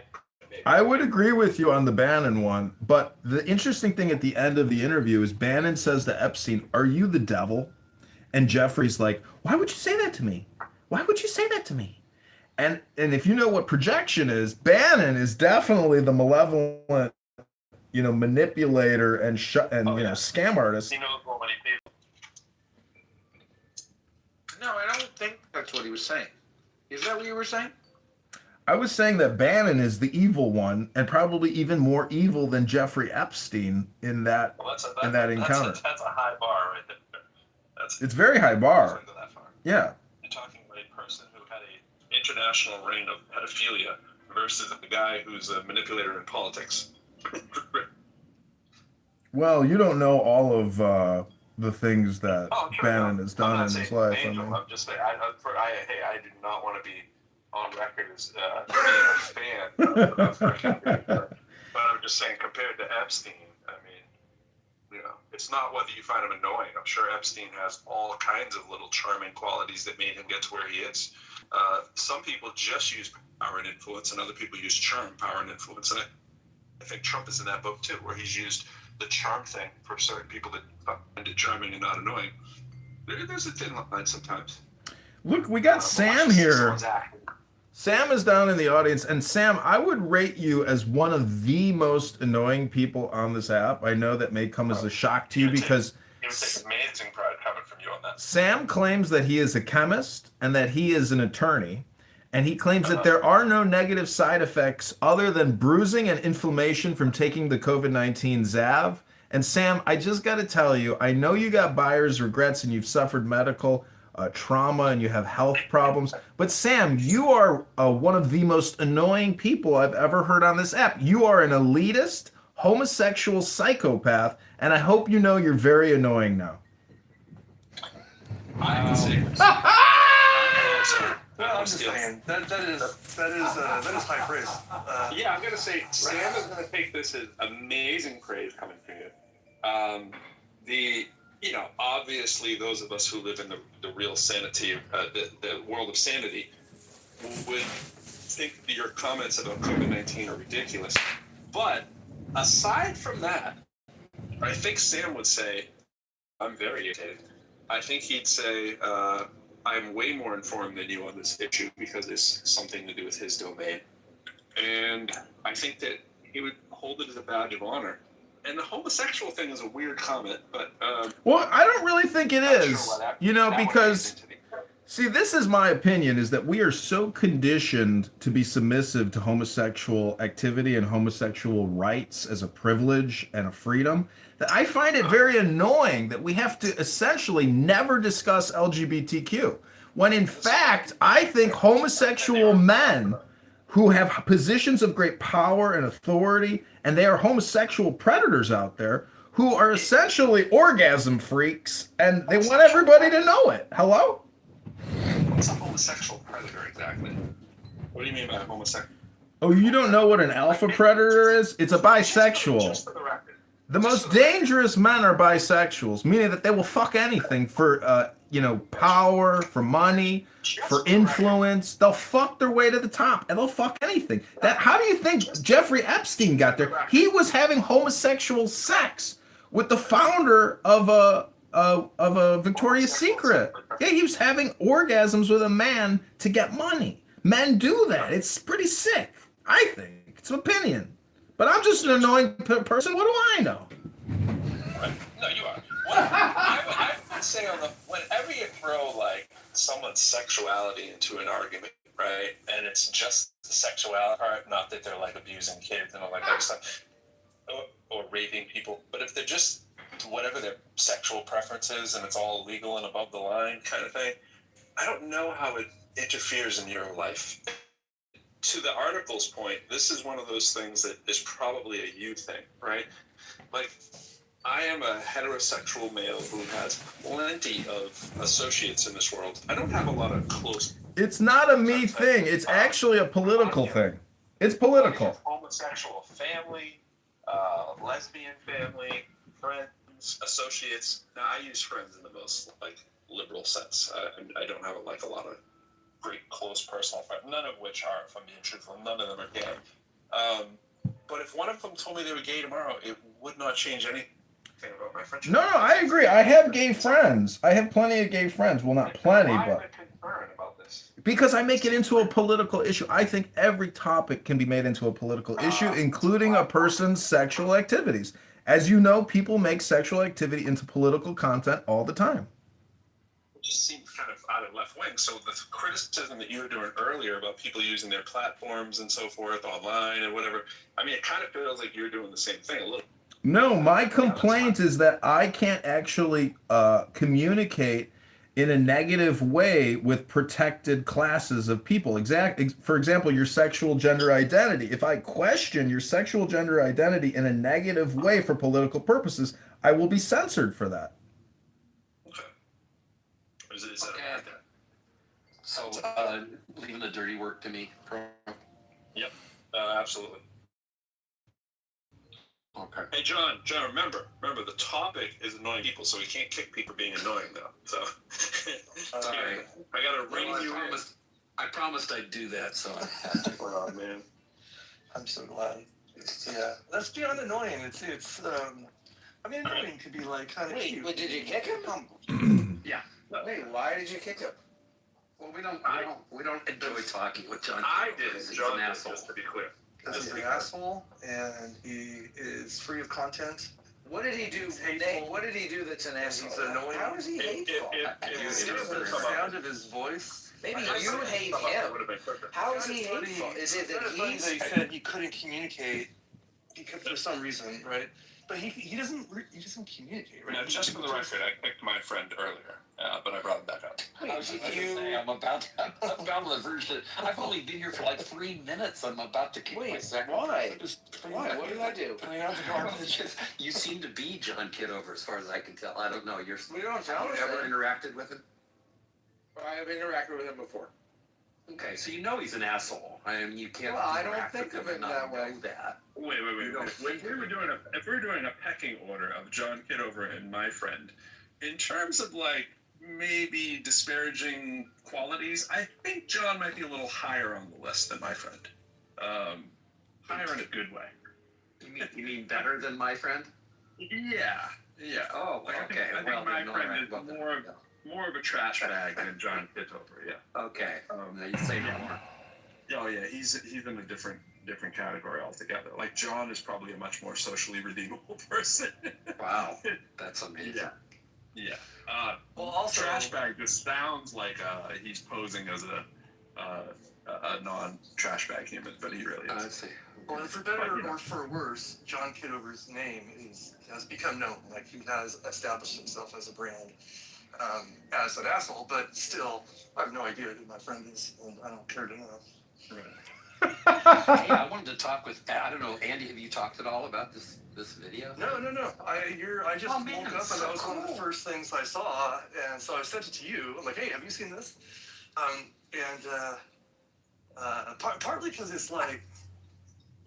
I would agree with you on the Bannon one, but the interesting thing at the end of the interview is Bannon says to Epstein, "Are you the devil?" And Jeffrey's like, "Why would you say that to me? Why would you say that to me?" And if you know what projection is, Bannon is definitely the malevolent, manipulator and scam artist. He knows what many people. No, I don't think that's what he was saying. Is that what you were saying? I was saying that Bannon is the evil one, and probably even more evil than Jeffrey Epstein in that encounter. That's a high bar right there. It's very high bar. Yeah. You're talking about a person who had an international reign of pedophilia versus a guy who's a manipulator in politics. Well, you don't know all of the things that Bannon has done in his life. I'm just saying, I do not want to be on record as being a fan but I'm just saying, compared to Epstein, I mean, it's not whether you find him annoying. I'm sure Epstein has all kinds of little charming qualities that made him get to where he is. Some people just use power and influence, and other people use charm, power, and influence. And I think Trump is in that book too, where he's used the charm thing for certain people that find it charming and not annoying. There's a thin line sometimes. Look, we got Sam here. Sam is down in the audience, and Sam, I would rate you as one of the most annoying people on this app. I know that may come as a shock to you because it would take amazing pride coming from you on that. Sam claims that he is a chemist and that he is an attorney, and he claims that there are no negative side effects other than bruising and inflammation from taking the COVID-19 Zav. And Sam, I just got to tell you, I know you got buyer's regrets and you've suffered medical trauma and you have health problems. But Sam, you are one of the most annoying people I've ever heard on this app. You are an elitist, homosexual psychopath, and I hope you know you're very annoying now. I can say I'm just saying that is high praise. Yeah, I'm gonna say Sam is gonna take this as amazing praise coming from you. Obviously, those of us who live in the real sanity, the world of sanity, would think that your comments about COVID-19 are ridiculous. But aside from that, I think Sam would say, I'm very irritated. I think he'd say, I'm way more informed than you on this issue because it's something to do with his domain. And I think that he would hold it as a badge of honor. And the homosexual thing is a weird comment, but... well, I don't really think it is, because... See, this is my opinion, is that we are so conditioned to be submissive to homosexual activity and homosexual rights as a privilege and a freedom, that I find it very annoying that we have to essentially never discuss LGBTQ. When in fact, I think homosexual men who have positions of great power and authority, and they are homosexual predators out there, who are essentially orgasm freaks, and they want everybody to know it. Hello? What's a homosexual predator exactly? What do you mean by homosexual? Oh, you don't know what an alpha predator is? It's a bisexual. Just for the record. The most dangerous men are bisexuals, meaning that they will fuck anything for, power, for money, for influence. They'll fuck their way to the top, and they'll fuck anything. How do you think Jeffrey Epstein got there? He was having homosexual sex with the founder of a Victoria's Secret. Yeah, he was having orgasms with a man to get money. Men do that. It's pretty sick, I think. It's an opinion. But I'm just an annoying person. What do I know? Right. No, you are. I would say whenever you throw like someone's sexuality into an argument, right, and it's just the sexuality part, not that they're like abusing kids and all that kind of stuff, or raping people, but if they're just whatever their sexual preference is and it's all legal and above the line kind of thing, I don't know how it interferes in your life. To the article's point, this is one of those things that is probably a you thing, right? Like, I am a heterosexual male who has plenty of associates in this world. I don't have a lot of close... It's not a me thing. It's actually a political thing. It's political. Homosexual family, lesbian family, friends, associates. Now, I use friends in the most, like, liberal sense. I don't have, like, a lot of great close personal friends, none of which are, if I'm being truthful, none of them are gay. But if one of them told me they were gay tomorrow, it would not change anything about my friendship. No, I agree. I have gay friends. I have plenty of gay friends. Well, not plenty, Why am I but concerned about this? because I make it into a political issue. I think every topic can be made into a political issue, including a person's sexual activities. As you know, people make sexual activity into political content all the time. It just seems kind of out of left wing. So the criticism that you were doing earlier about people using their platforms and so forth online and whatever, I mean, it kind of feels like you're doing the same thing a little. No, my complaint is that I can't actually communicate in a negative way with protected classes of people. For example, your sexual gender identity. If I question your sexual gender identity in a negative way for political purposes, I will be censored for that. Okay. Is that okay. So, leaving the dirty work to me. Yep, absolutely. Okay. Hey, John, remember, the topic is annoying people, so we can't kick people for being annoying, though. So, Sorry. I gotta ring you. I promised I'd do that, so. Oh, man. I'm so glad. Yeah, that's beyond annoying. I mean, annoying could be like kind of cute. Wait, did you kick him? Yeah. Wait, why did you kick him? Well, we don't enjoy talking with John. I did. He's John an did, asshole. just to be clear. Because he's an asshole and he is free of content. What did he do? Nate, what did he do that's an asshole? He's annoying. How is he hateful? The sound of his voice. Maybe you hate him. How is he hateful? Is it that They said he couldn't communicate because for some reason, right? But he doesn't communicate, right? Now, just for the record, I picked my friend earlier, but I brought him back up. I'm about to version. I've only been here for like 3 minutes. I'm about to kick my second. Why? Why? What did I do? You seem to be John Kitover, as far as I can tell. I don't know. We don't have you ever interacted with him? I have interacted with him before. Okay, so you know he's an asshole. I mean, you can't. Well, I don't think of him that way. Wait. If we were doing a pecking order of John Kitover and my friend, in terms of like maybe disparaging qualities, I think John might be a little higher on the list than my friend. Higher in a good way. You mean better than my friend? Yeah. Oh, I think my friend is more of a trash bag than John Kitover. Yeah. Okay. Now you say no more. Oh yeah, he's in a different category altogether. Like John is probably a much more socially redeemable person. Wow, that's amazing. Yeah. Well, also trash bag just sounds like he's posing as a non-trash bag human, but he really is. I see. Well, for better or for worse, John Kitover's name has become known. Like he has established himself as a brand. As an asshole, but still, I have no idea who my friend is, and I don't care to know. Hey, I wanted to talk with, I don't know, Andy, have you talked at all about this video? No. I just woke up and that was one of the first things I saw, and so I sent it to you. I'm like, hey, have you seen this? Partly because it's like,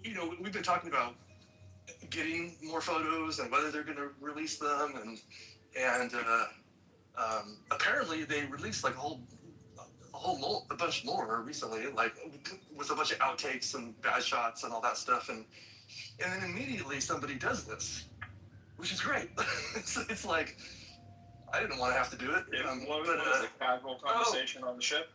we've been talking about getting more photos and whether they're going to release them, and apparently they released like a bunch more recently, like with a bunch of outtakes and bad shots and all that stuff, and then immediately somebody does this, which is great. It's like I didn't want to have to do it. What was a casual conversation on the ship?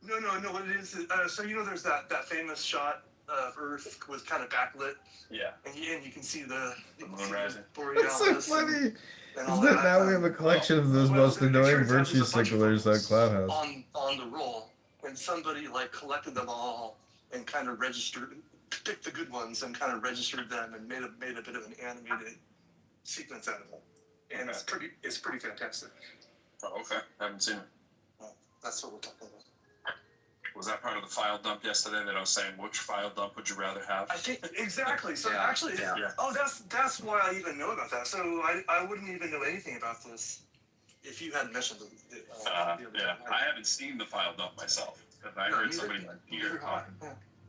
No. What it is? So there's that famous shot of Earth with kind of backlit. Yeah. And you can see the moon rising. That's so funny. Is that now we have a collection of those most annoying virtue sigilers on Cloudhouse? On the roll, and somebody like collected them all and kind of registered, picked the good ones and kind of registered them and made a bit of an animated sequence out of them. And it's pretty fantastic. Oh, okay. I haven't seen it. That's what we're talking about. Was that part of the file dump yesterday that I was saying, which file dump would you rather have? I think exactly. So Yeah, actually, yeah. oh, that's why I even know about that. So I wouldn't even know anything about this if you hadn't mentioned it. Yeah, I haven't seen the file dump myself. I heard somebody like here.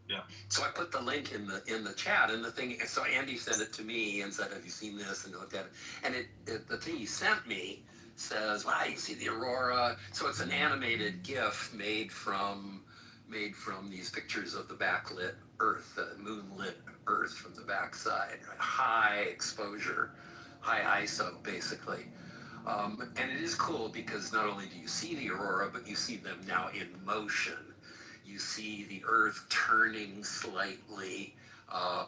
Yeah. So I put the link in the chat, and the thing. So Andy sent it to me and said, "Have you seen this?" And looked at it. And the thing he sent me says, "Wow, you see the aurora." So it's an animated GIF made from these pictures of the backlit Earth, the moonlit Earth from the backside, high exposure, high ISO, basically. And it is cool because not only do you see the aurora, but you see them now in motion. You see the Earth turning slightly, as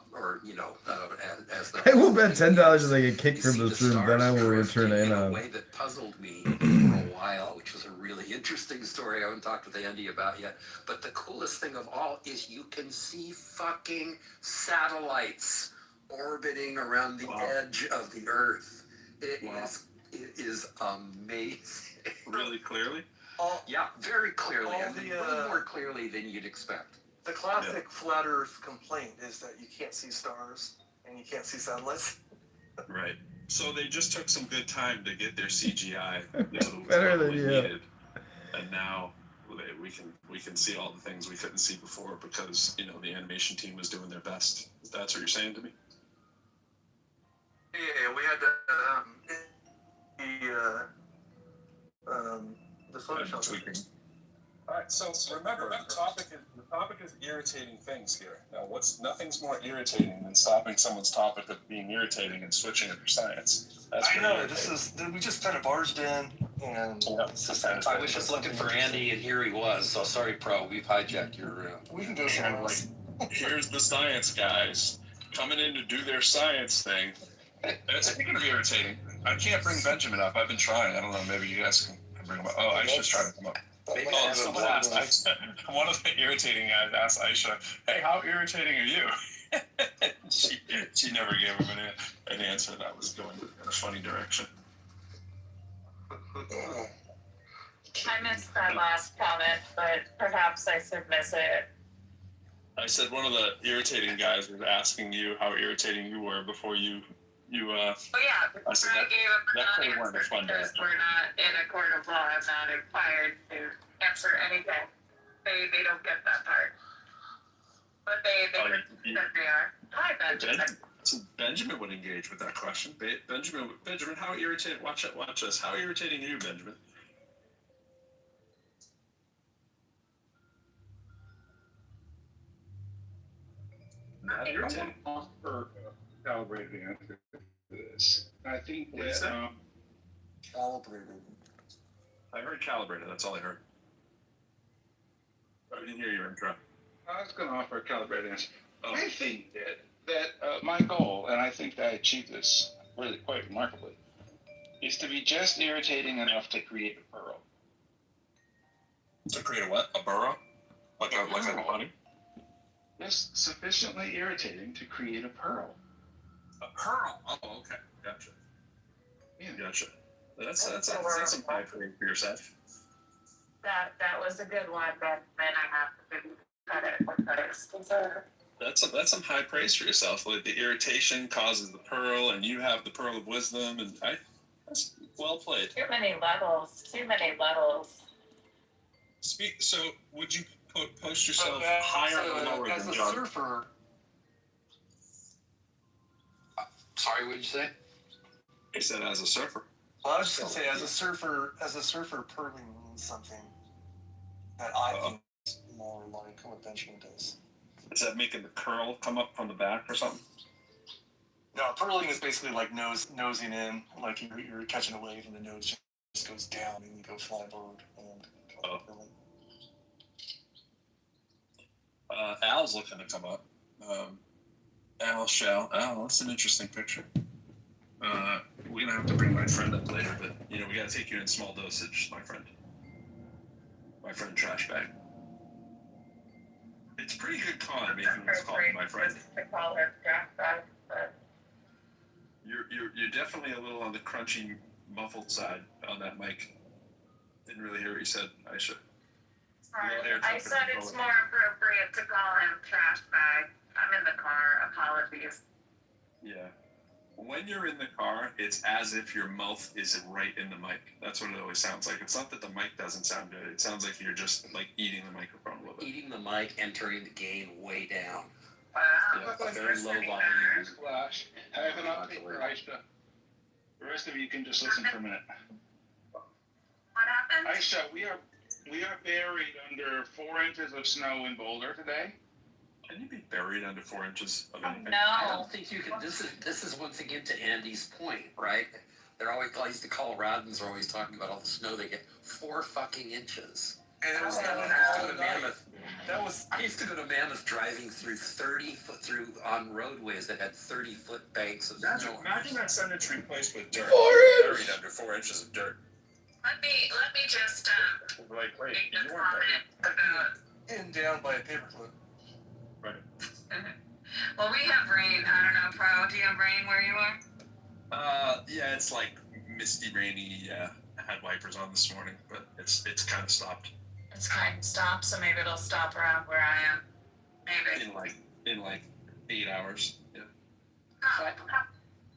the. I will bet $10 if I get kicked from this room, then I will return in. In a way that puzzled me for a while, which was a really interesting story I haven't talked with Andy about yet. But the coolest thing of all is you can see fucking satellites orbiting around the edge of the Earth. It is amazing. Really clearly? Yeah, very clearly. All I mean, way more clearly than you'd expect. The classic flat Earth complaint is that you can't see stars and you can't see satellites. Right. So they just took some good time to get their CGI Better than you. needed, and now we can see all the things we couldn't see before because the animation team was doing their best. That's what you're saying to me? Yeah, we had the Photoshop. Tweaking. All right, so remember the topic is irritating things here. Now, nothing's more irritating than stopping someone's topic of being irritating and switching it for science. That's I know. We just kind of barged in, and I was just looking for Andy, and here he was. So sorry, Pro. We've hijacked your. We can go somewhere else. Here's the science guys coming in to do their science thing. It's going to be irritating. I can't bring Benjamin up. I've been trying. I don't know. Maybe you guys can bring him up. Oh, Aisha's trying to come up. Someone asked, one of the irritating guys asked Aisha, "Hey, how irritating are you?" she never gave him an answer that was going in a funny direction. I missed that last comment, but perhaps I should miss it. I said one of the irritating guys was asking you how irritating you were before you. Oh yeah, I said I gave up that could have the weren't a fun day. because we're not in a court of law. I'm not required to answer anything. They don't get that part. But they that they are. Hi, Benjamin. So Benjamin would engage with that question. Benjamin, how irritating? Watch us. How irritating are you, Benjamin? Not irritating. For calibrated answer to this. I think that Calibrated. I heard calibrated. That's all I heard. I didn't hear your intro. I was going to offer a calibrated answer. I think that my goal, and I think that I achieved this really quite remarkably, is to be just irritating enough to create a pearl. To create a what? A burrow? Like a honey? Just sufficiently irritating to create a pearl. A pearl? Oh, okay. Gotcha. Yeah. Gotcha. That's some high praise for yourself. That was a good one, but then I have to cut it with That's some high praise for yourself. Like the irritation causes the pearl, and you have the pearl of wisdom, and that's well played. Too many levels. So would you post yourself higher or lower as than a John? surfer, Sorry, what did you say? He said as a surfer. Well, I was just gonna say, as a surfer, purling means something that I think is more like what Benjamin does. Is that making the curl come up from the back or something? No, purling is basically like nosing in, like you're catching a wave and the nose just goes down and you go flyboard and purling. Al's looking to come up. Al, that's an interesting picture. We're gonna have to bring my friend up later, but we gotta take you in small dosage, my friend. My friend Trash Bag. It's pretty good con making this call, my friend. To call her Trash Bag, but You're definitely a little on the crunchy, muffled side on that mic. Didn't really hear what you said, Aisha. sorry, I said it's more appropriate to call him Trash Bag. I'm in the car. Apologies. Yeah. When you're in the car, it's as if your mouth is right in the mic. That's what it always sounds like. It's not that the mic doesn't sound good. It sounds like you're just like eating the microphone a little bit. Eating the mic and turning the gain way down. Wow. Yeah, very low volume. Flash. I have an update for Aisha. The rest of you can just listen for a minute. What happened? Aisha, we are buried under 4 inches of snow in Boulder today. Can you be buried under 4 inches of anything? I don't think you can. This is once again to Andy's point, right? They're always, at least the Coloradans are always talking about all the snow they get. 4 fucking inches. And it was I used to go to Mammoth driving through 30-foot on roadways that had 30-foot banks of snow. Imagine that cemetery placed with dirt. 4 inches! Buried under 4 inches of dirt. Let me just Like, wait, make you a weren't comment about. pinned down by a paperclip. Right. Well, we have rain. I don't know, Pro. Do you have rain where you are? Yeah, it's like misty, rainy. I had wipers on this morning, but it's kind of stopped. It's kind of stopped, so maybe it'll stop around where I am. Maybe. In like 8 hours. Yeah.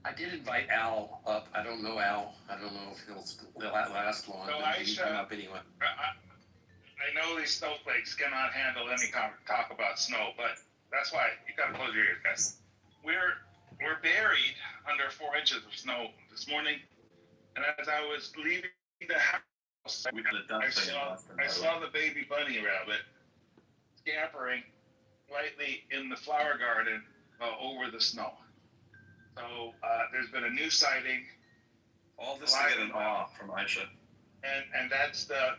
I did invite Al up. I don't know Al. I don't know if he'll last long. So but he Aisha, come up anyway. I know these snowflakes cannot handle any talk about snow, but that's why you gotta close your ears, guys. We're buried under 4 inches of snow this morning, and as I was leaving the house, I saw the baby bunny rabbit scampering lightly in the flower garden over the snow. So there's been a new sighting. All this to get an awe from Aisha. And that's the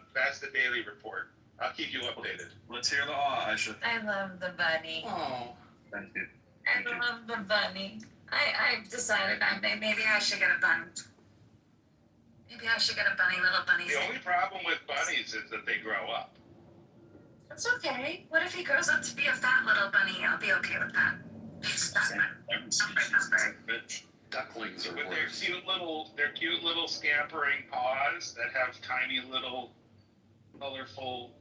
daily report. I'll keep you updated. Let's hear the awe, Aisha. I love the bunny. Oh. Thank you. I love the bunny. I've decided maybe I should get a bunny. Maybe I should get a bunny, little bunny. The only problem with bunnies is that they grow up. That's okay. What if he grows up to be a fat little bunny? I'll be okay with that. Ducklings are With worse. their cute little scampering paws that have tiny little colorful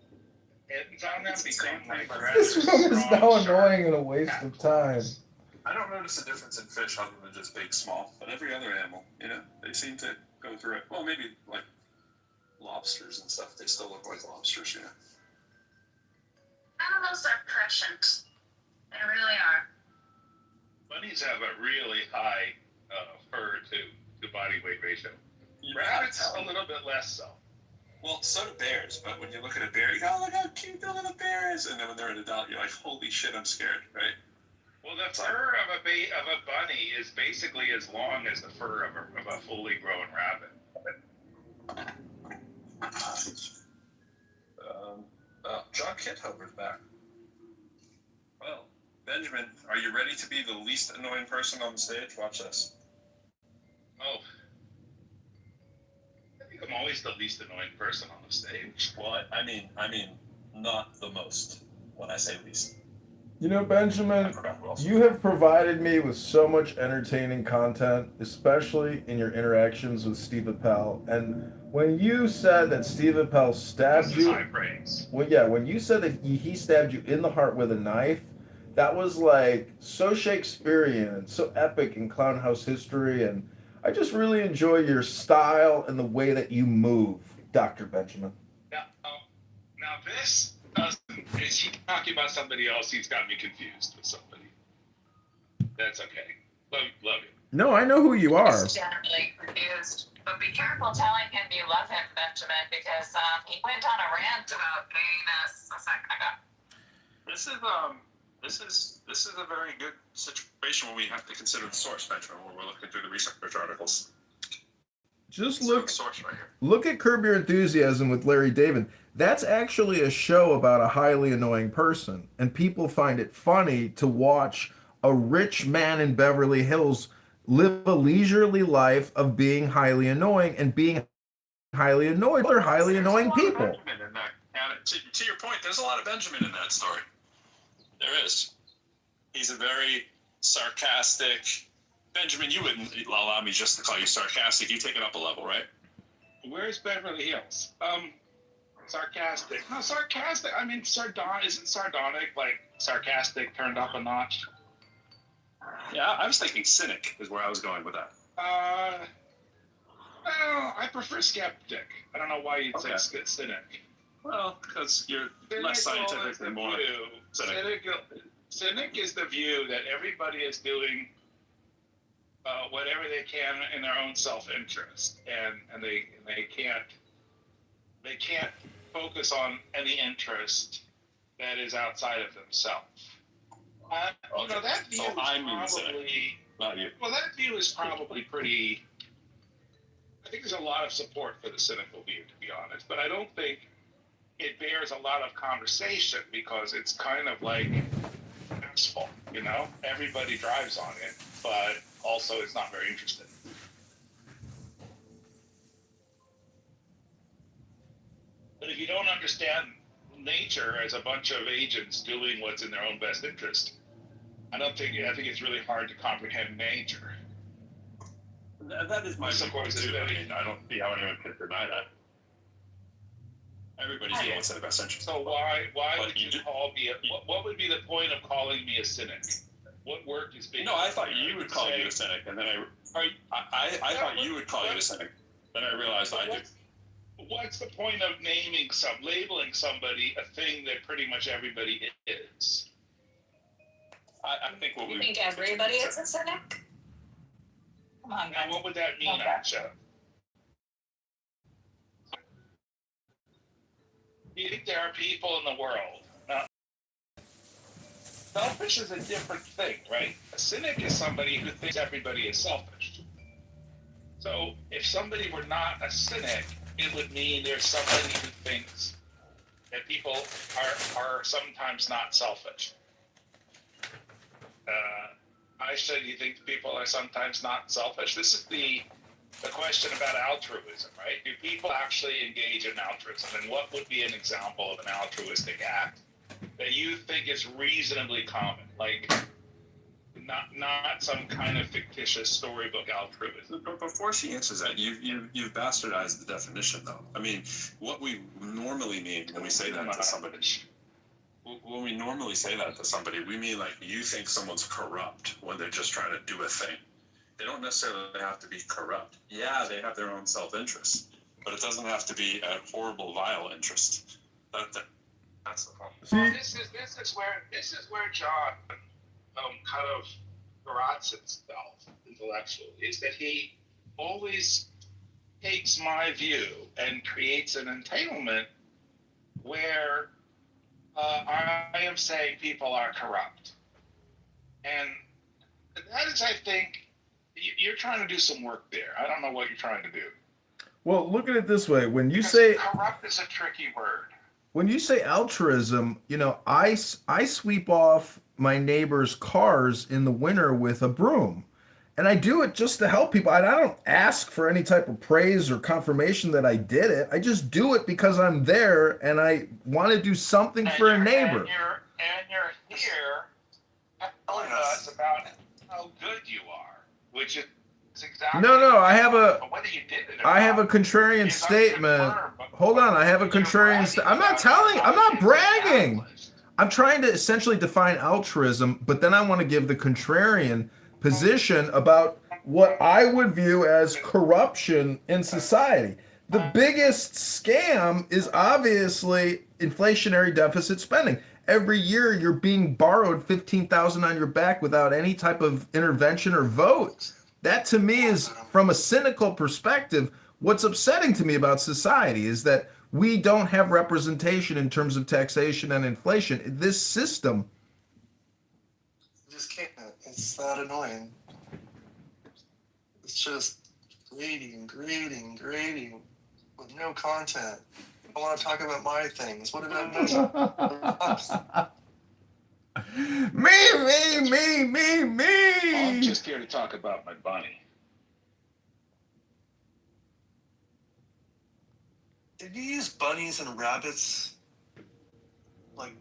ends on them become like This room is now annoying and a waste of time. I don't notice a difference in fish other than just big, small, but every other animal, they seem to go through it. Well, maybe like lobsters and stuff. They still look like lobsters, Animals are prescient. They really are. Bunnies have a really high fur to body weight ratio. Rabbits a little bit less so. Well, so do bears, but when you look at a bear, you go, oh, look how cute the little bear is. And then when they're an adult, you're like, holy shit, I'm scared, right? Well, the fur of a bunny is basically as long as the fur of a fully grown rabbit. John Kitover's back. Well, Benjamin, are you ready to be the least annoying person on the stage? Watch this. Oh. I think I'm always the least annoying person on the stage. Well, I mean, not the most when I say least. You know, Benjamin, you have provided me with so much entertaining content, especially in your interactions with Steve Appel. And when you said that Steve Appel stabbed you, when you said that he stabbed you in the heart with a knife, that was like so Shakespearean, so epic in Clown House history. And I just really enjoy your style and the way that you move, Dr. Benjamin. Now this is he talking about somebody else? He's got me confused with somebody. That's okay. Love you. No, I know who you are. He's generally confused. But be careful telling him you love him, Benjamin, because he went on a rant about gayness a second ago. This is a very good situation where we have to consider the source, Benjamin, when we're looking through the research articles. Just look source right here. Look at Curb Your Enthusiasm with Larry David. That's actually a show about a highly annoying person, and people find it funny to watch a rich man in Beverly Hills live a leisurely life of being highly annoying and being highly annoyed. They're highly annoying people. Benjamin in that. And to your point, there's a lot of Benjamin in that story. There is. He's a very sarcastic. Benjamin, you wouldn't allow me just to call you sarcastic. You take it up a level, right? Where's Beverly Hills? Sarcastic. No, sarcastic. I mean, isn't sardonic like sarcastic turned up a notch? Yeah, I was thinking cynic is where I was going with that. Well, I prefer skeptic. I don't know why you'd say cynic. Well, because you're less scientific than more cynic. Cynic is the view that everybody is doing whatever they can in their own self-interest, and they can't focus on any interest that is outside of themselves. That view so I'm probably not you. Well, that view is probably pretty. I think there's a lot of support for the cynical view, to be honest, but I don't think it bears a lot of conversation because it's kind of like asphalt, you know? Everybody drives on it, but also it's not very interesting. But if you don't understand nature as a bunch of agents doing what's in their own best interest, I think it's really hard to comprehend nature. That is my support too. I mean, I don't see how anyone could deny that. Everybody's doing what's in their best interest. So why would you call me what would be the point of calling me a cynic? What work is being? No, I thought you would call you a cynic, and then I thought you would call you a cynic. Then I realized I do. What's the point of labeling somebody a thing that pretty much everybody is? I think You think everybody is a cynic? Come on, now, what would that mean, Aksha? Do you think there are people in the world? Now, selfish is a different thing, right? A cynic is somebody who thinks everybody is selfish. So if somebody were not a cynic, it would mean there's somebody who thinks that people are sometimes not selfish. Aisha, do you think people are sometimes not selfish? This is the question about altruism, right? Do people actually engage in altruism? And what would be an example of an altruistic act that you think is reasonably common? Like, not some kind of fictitious storybook altruism. But before she answers that, you've bastardized the definition, though. I mean, what we normally mean when we say that to somebody, when we normally say that to somebody, we mean like you think someone's corrupt when they're just trying to do a thing. They don't necessarily have to be corrupt. Yeah, they have their own self-interest, but it doesn't have to be a horrible, vile interest. That's the problem. Well, this is where John kind of garrots himself intellectually, is that he always takes my view and creates an entanglement where I am saying people are corrupt. And that is, I think, you're trying to do some work there. I don't know what you're trying to do. Well, look at it this way. When you say corrupt is a tricky word. When you say altruism, you know, I sweep off my neighbor's cars in the winter with a broom. And I do it just to help people. I don't ask for any type of praise or confirmation that I did it. I just do it because I'm there and I want to do something for a neighbor. And you're here telling us about how good you are, which is exactly. No, I have whether you did it or I have a not, contrarian statement. Hold on, I have a contrarian statement. I'm not bragging. I'm trying to essentially define altruism, but then I want to give the contrarian position about what I would view as corruption in society. The biggest scam is obviously inflationary deficit spending. Every year you're being borrowed $15,000 on your back without any type of intervention or vote. That to me is, from a cynical perspective, what's upsetting to me about society is that we don't have representation in terms of taxation and inflation. This system. You just can't. It's that annoying. It's just grading with no content. I want to talk about my things. What did I miss? Me. I'm just here to talk about my bunny. Did you use bunnies and rabbits? Like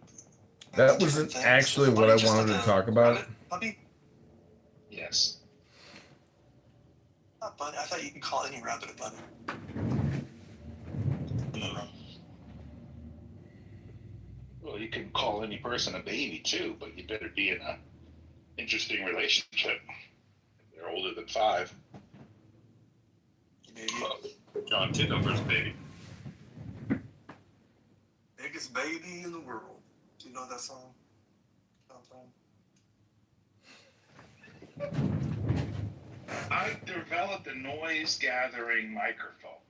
that wasn't actually what I wanted to talk about. Puppy? Yes. Not bunny. I thought you could call any rabbit a bunny. Well, you can call any person a baby too, but you better be in a interesting relationship. If they're older than 5. Maybe. John Kitover's baby. Biggest baby in the world. Do you know that song? I developed a noise gathering microphone,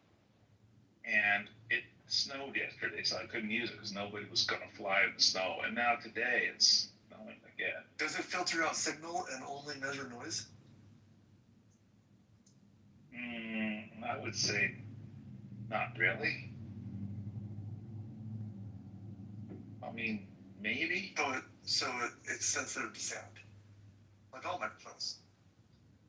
and it snowed yesterday, so I couldn't use it because nobody was going to fly in the snow. And now today it's snowing again. Does it filter out signal and only measure noise? I would say not really. I mean, maybe. So it's sensitive to sound, like all microphones.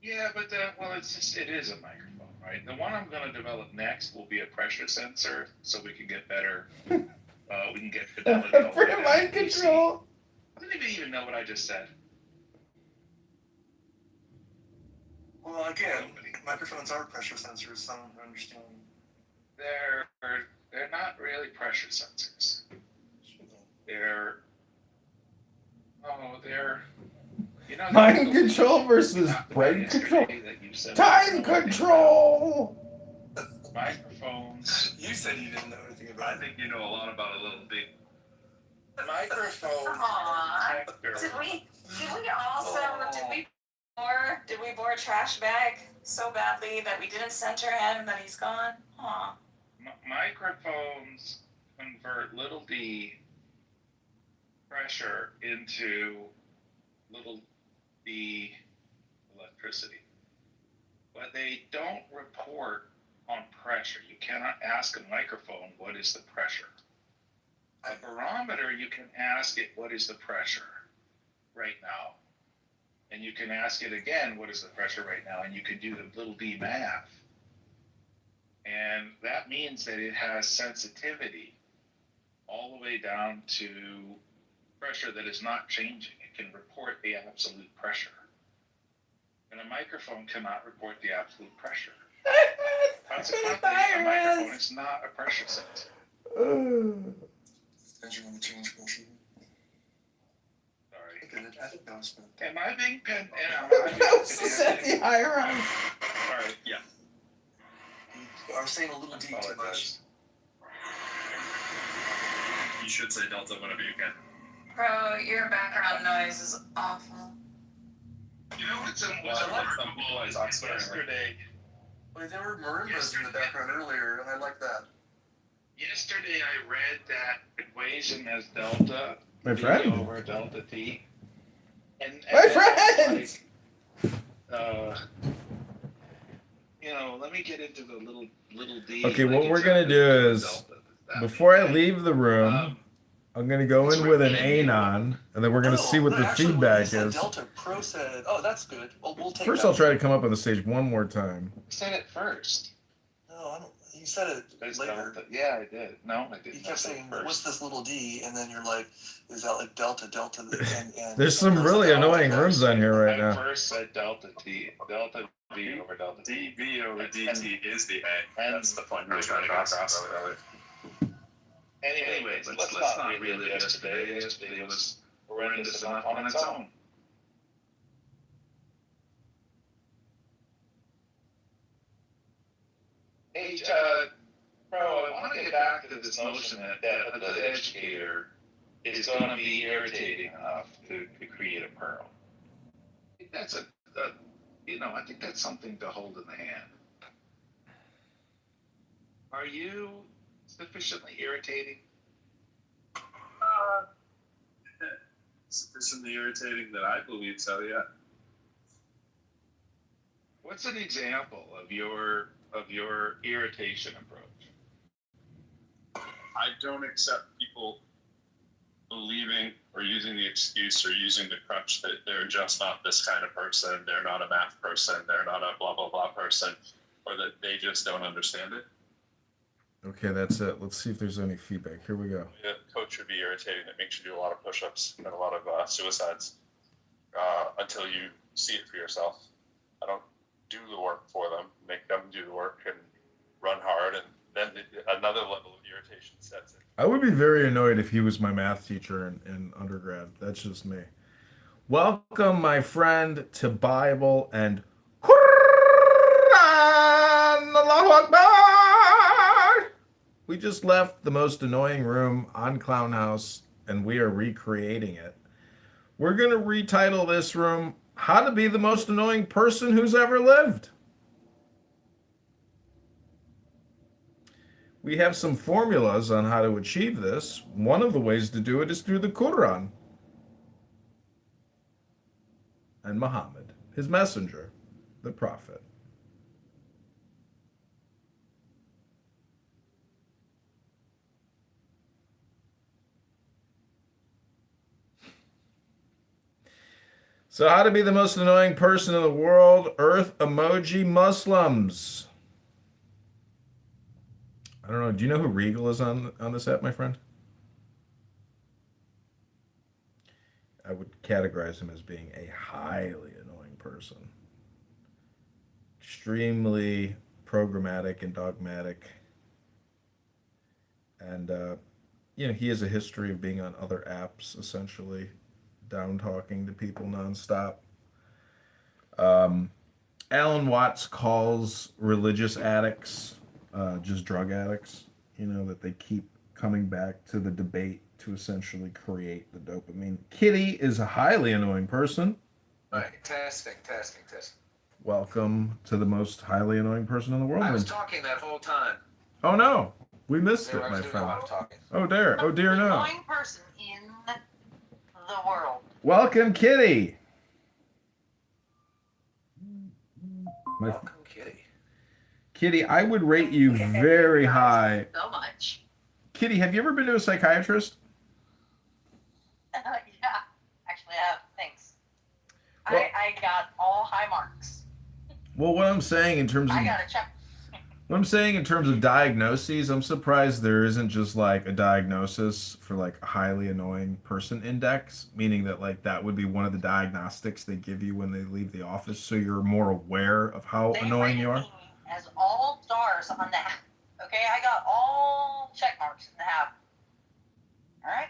Yeah, but it is a microphone, right? The one I'm going to develop next will be a pressure sensor, so we can get better. We can get fidelity. For mind control. I didn't even know what I just said. Well, again, microphones are pressure sensors. So I don't understand. They're not really pressure sensors. They're mind control versus brain control. Time control. Microphones. You said you didn't know anything about it. I think you know a lot about a little big Microphones. Aww. Did we bore a trash bag so badly that we didn't center him that he's gone? Aw. Microphones convert little d pressure into little d electricity. But they don't report on pressure. You cannot ask a microphone, what is the pressure? A barometer, you can ask it, what is the pressure right now? And you can ask it again, what is the pressure right now? And you can do the little d math. And that means that it has sensitivity all the way down to pressure that is not changing. It can report the absolute pressure. And a microphone cannot report the absolute pressure. Consequently, a microphone is not a pressure sensor. Did you want to change pressure? Sorry. I think that was fun. Am I being pen? Set the hierarchy. Sorry. Yeah. You are saying a little D too much. You should say Delta whenever you can. Bro, your background noise is awful. You know what's some people yesterday? Wait, there were marimbas in the background earlier, and I like that. Yesterday I read that equation as delta My T friend. over delta T. And My then friend. Let me get into the little D. Okay, what we're gonna do is, before I leave the room, I'm gonna go in with an anon, and then we're gonna see what the feedback is. Delta Pro said, "Oh, that's good. We'll take First, that." I'll try to come up on the stage one more time. I said it first. No, I don't. You said it later. Yeah, I did. No, I didn't. You kept saying, "What's this little D?" And then you're like, "Is that like delta?" And There's some really annoying rooms on here right I now. first said delta T, delta V over delta T. DV over DT is the A. That's the point we're trying to get across. Anyways, let's not relive yesterday. Yesterday was horrendous enough on its own. Hey, bro, I want to get back to this notion that the educator is going to be irritating enough to create a pearl. I think that's I think that's something to hold in the hand. Are you sufficiently irritating? Uh, Sufficiently irritating that I believe so, yeah. What's an example of your irritation approach? I don't accept people believing or using the excuse or using the crutch that they're just not this kind of person, they're not a math person, they're not a blah, blah, blah person, or that they just don't understand it. Okay, that's it. Let's see if there's any feedback. Here we go. A coach would be irritating that makes you do a lot of push-ups and a lot of suicides until you see it for yourself. I don't do the work for them, make them do the work and run hard, and then another level of irritation sets in. I would be very annoyed if he was my math teacher in undergrad. That's just me. Welcome, my friend, to Bible and Quran. Allahu Akbar. We just left the most annoying room on Clown House, and we are recreating it. We're going to retitle this room, How to Be the Most Annoying Person Who's Ever Lived. We have some formulas on how to achieve this. One of the ways to do it is through the Quran and Muhammad, his messenger, the prophet. So how to be the most annoying person in the world? Earth emoji Muslims. I don't know. Do you know who Regal is on this app, my friend? I would categorize him as being a highly annoying person. Extremely programmatic and dogmatic. And, he has a history of being on other apps, essentially, down talking to people nonstop. Alan Watts calls religious addicts just drug addicts, that they keep coming back to the debate to essentially create the dopamine. Kitty is a highly annoying person. Right, testing. Welcome to the most highly annoying person in the world. I was talking that whole time. Oh no, we missed There, it, I my was doing a friend. lot of talking. Oh dear, no. Annoying person in the world. Welcome, Kitty. Welcome, Kitty. Kitty, I would rate you very high. So much. Kitty, have you ever been to a psychiatrist? Yeah, actually, I have. Thanks. Well- I got all high marks. Well, what I'm saying in terms of I got a check. What I'm saying in terms of diagnoses, I'm surprised there isn't just like a diagnosis for like a highly annoying person index, meaning that like that would be one of the diagnostics they give you when they leave the office, so you're more aware of how They annoying you are. rated me as all stars on the app. Okay, I got all check marks in the app. All right.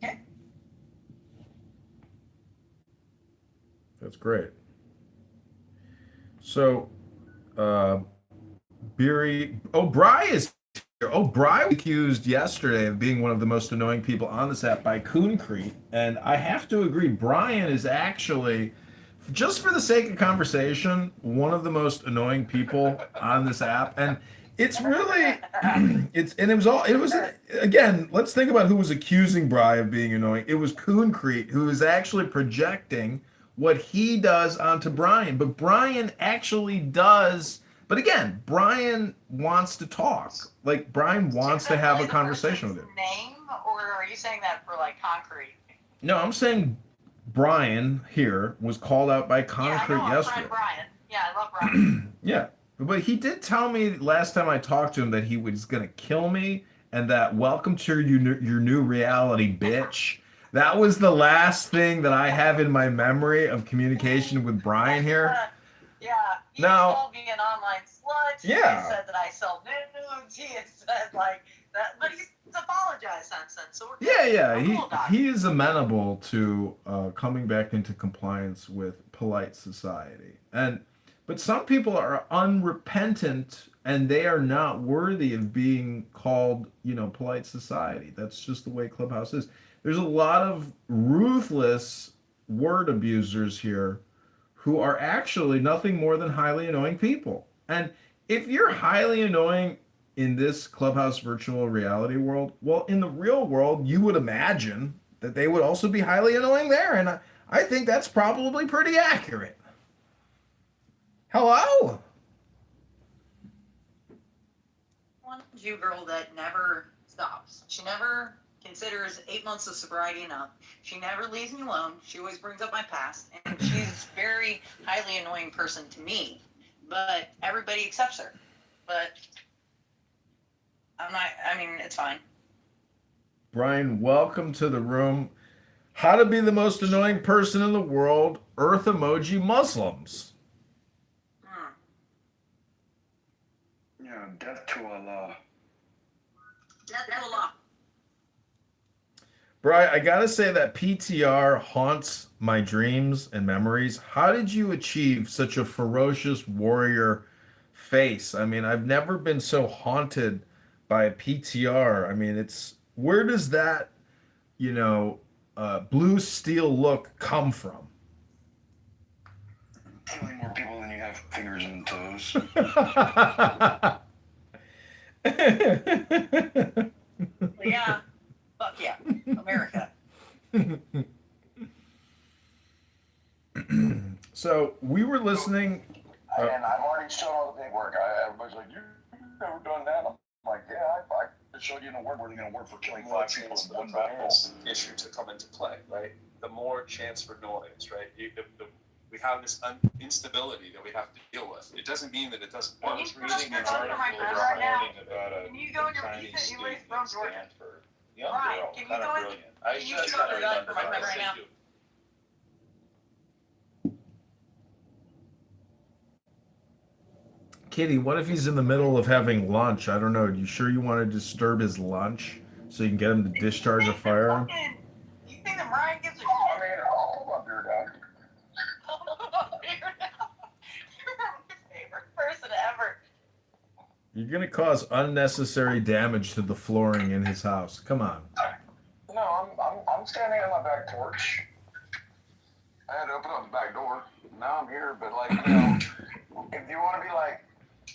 Okay. That's great. So, Bri is here. Bri was accused yesterday of being one of the most annoying people on this app by Concrete, and I have to agree, Brian is actually, just for the sake of conversation, one of the most annoying people on this app, and it's really, again, let's think about who was accusing Bri of being annoying. It was Concrete, who was actually projecting what he does onto Brian, but Brian actually does. But again, Brian wants to talk. Like, Brian wants to have a conversation with him. Name, or are you saying that for like Concrete? No, I'm saying Brian here was called out by Concrete yeah, I know yesterday. Friend Brian. Yeah, I love Brian. Yeah, but he did tell me last time I talked to him that he was gonna kill me, and that welcome to your new reality, bitch. That was the last thing that I have in my memory of communication with Brian here. Yeah, he Now- called me an online slut. Yeah. He said that I sell nudes. He has said like that, but he's apologized since then. So we're good. Yeah, I'm cool about it. he is amenable to coming back into compliance with polite society, but some people are unrepentant and they are not worthy of being called, polite society. That's just the way Clubhouse is. There's a lot of ruthless word abusers here who are actually nothing more than highly annoying people. And if you're highly annoying in this Clubhouse virtual reality world, well, in the real world, you would imagine that they would also be highly annoying there. And I think that's probably pretty accurate. Hello? One Jew girl that never stops. She never considers 8 months of sobriety enough. She never leaves me alone. She always brings up my past, and she's a very highly annoying person to me. But everybody accepts her. But I'm not. I mean, it's fine. Brian, welcome to the room. How to be the most annoying person in the world, Earth emoji Muslims. Yeah, death to Allah. Death to Allah. Brian, I gotta say that PTR haunts my dreams and memories. How did you achieve such a ferocious warrior face? I mean, I've never been so haunted by a PTR. I mean, where does that, blue steel look come from? Killing more people than you have fingers and toes. Yeah. Fuck yeah. America. So we were listening. And I've already shown all the paperwork. Everybody's like, you've never done that. I'm like, yeah, I showed you an award. We're going to work for killing 5 people in one battle. Issue to come into play, right? The more chance for noise, right? We have this instability that we have to deal with. It doesn't mean that it doesn't work. I was reading an article right now. Can you go in your Chinese erase from Georgia? Right. Can you go in? Can you show your gun for my friend right now? Kitty, what if he's in the middle of having lunch? I don't know. You sure you want to disturb his lunch so you can get him to discharge a firearm? You think that Brian gives a shit? I mean, hold up here, Doc. You're my favorite person ever. You're gonna cause unnecessary damage to the flooring in his house. Come on. No, I'm standing on my back porch. I had to open up the back door. Now I'm here, but like, if you want to be like,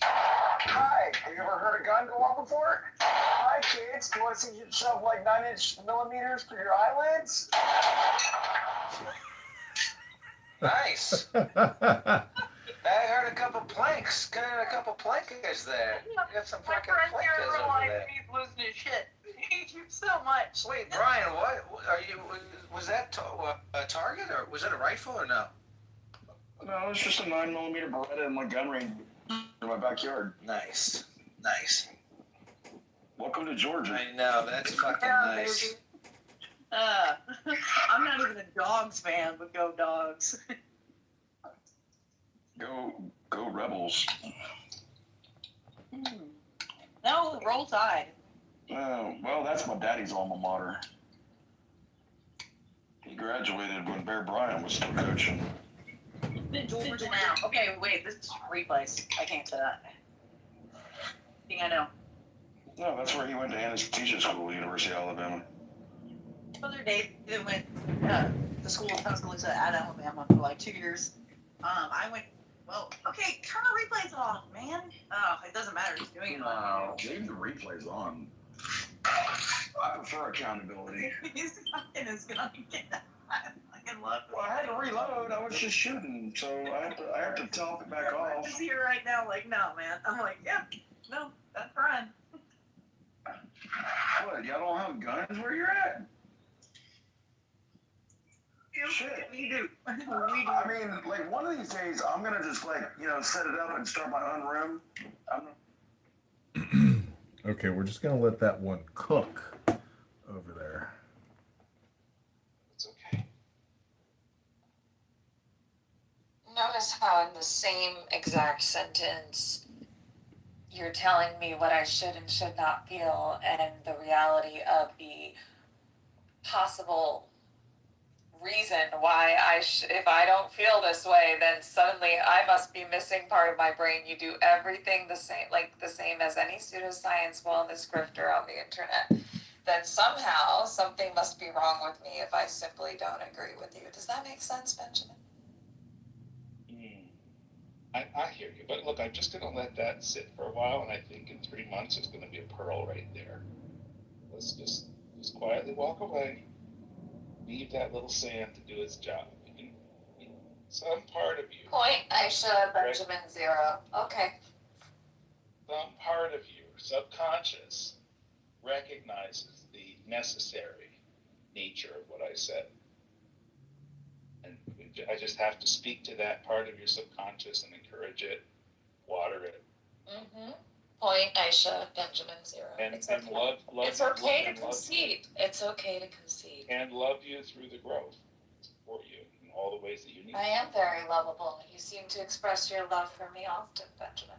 hi, have you ever heard a gun go off before? Hi, kids, do you want to see yourself like 9-inch millimeters through your eyelids? Nice. I heard a couple planks. Got a couple plankers there. You got some My fucking friend here plankers over realized there. he's losing his shit. Thank you so much. Wait, Brian, what are you? Was that a target or was it a rifle or no? No, it's just a 9mm Beretta in my gun range in my backyard. Nice, nice. Welcome to Georgia. I know, that's fucking nice. I'm not even a dogs fan, but go dogs. Go Rebels. No, roll tide. Oh, well, that's my daddy's alma mater. He graduated when Bear Bryant was still coaching. Georgia now. Okay, wait, this is replays. I can't say that. I think I know. No, that's where he went to anesthesia school, University of Alabama. The other day, they went to school in Tuscaloosa at Alabama for like 2 years. I went, well, okay, turn the replays off, man. Oh, it doesn't matter. He's doing it on. Leave the replays on. I prefer accountability. He's fucking is gonna get that. I fucking love it. Well, I had to reload. I was just shooting, so I have to top it back off. He's here right now, like, no, man. I'm like, yeah, no, that's Brian. What, y'all don't have guns where you're at? Shit, we do. I mean, like, one of these days, I'm gonna just, like, set it up and start my own room. Okay, we're just gonna let that one cook over there. It's okay. Notice how in the same exact sentence you're telling me what I should and should not feel, and the reality of the possible reason why if I don't feel this way, then suddenly I must be missing part of my brain. You do everything the same as any pseudoscience wellness grifter on the internet. Then somehow something must be wrong with me if I simply don't agree with you. Does that make sense, Benjamin? I hear you, but look, I'm just gonna let that sit for a while, and I think in 3 months there's gonna be a pearl right there. Let's just quietly walk away, leave that little sand to do its job. And some part of you, Point Aisha Benjamin 0. Okay. some part of your subconscious recognizes the necessary nature of what I said. And I just have to speak to that part of your subconscious and encourage it, water it. Mm-hmm. Point Aisha Benjamin 0. And, It's and okay. love It's you, okay to and love concede. It's okay to concede. and love you through the growth, support you in all the ways that you need. I am very lovable. You seem to express your love for me often, Benjamin.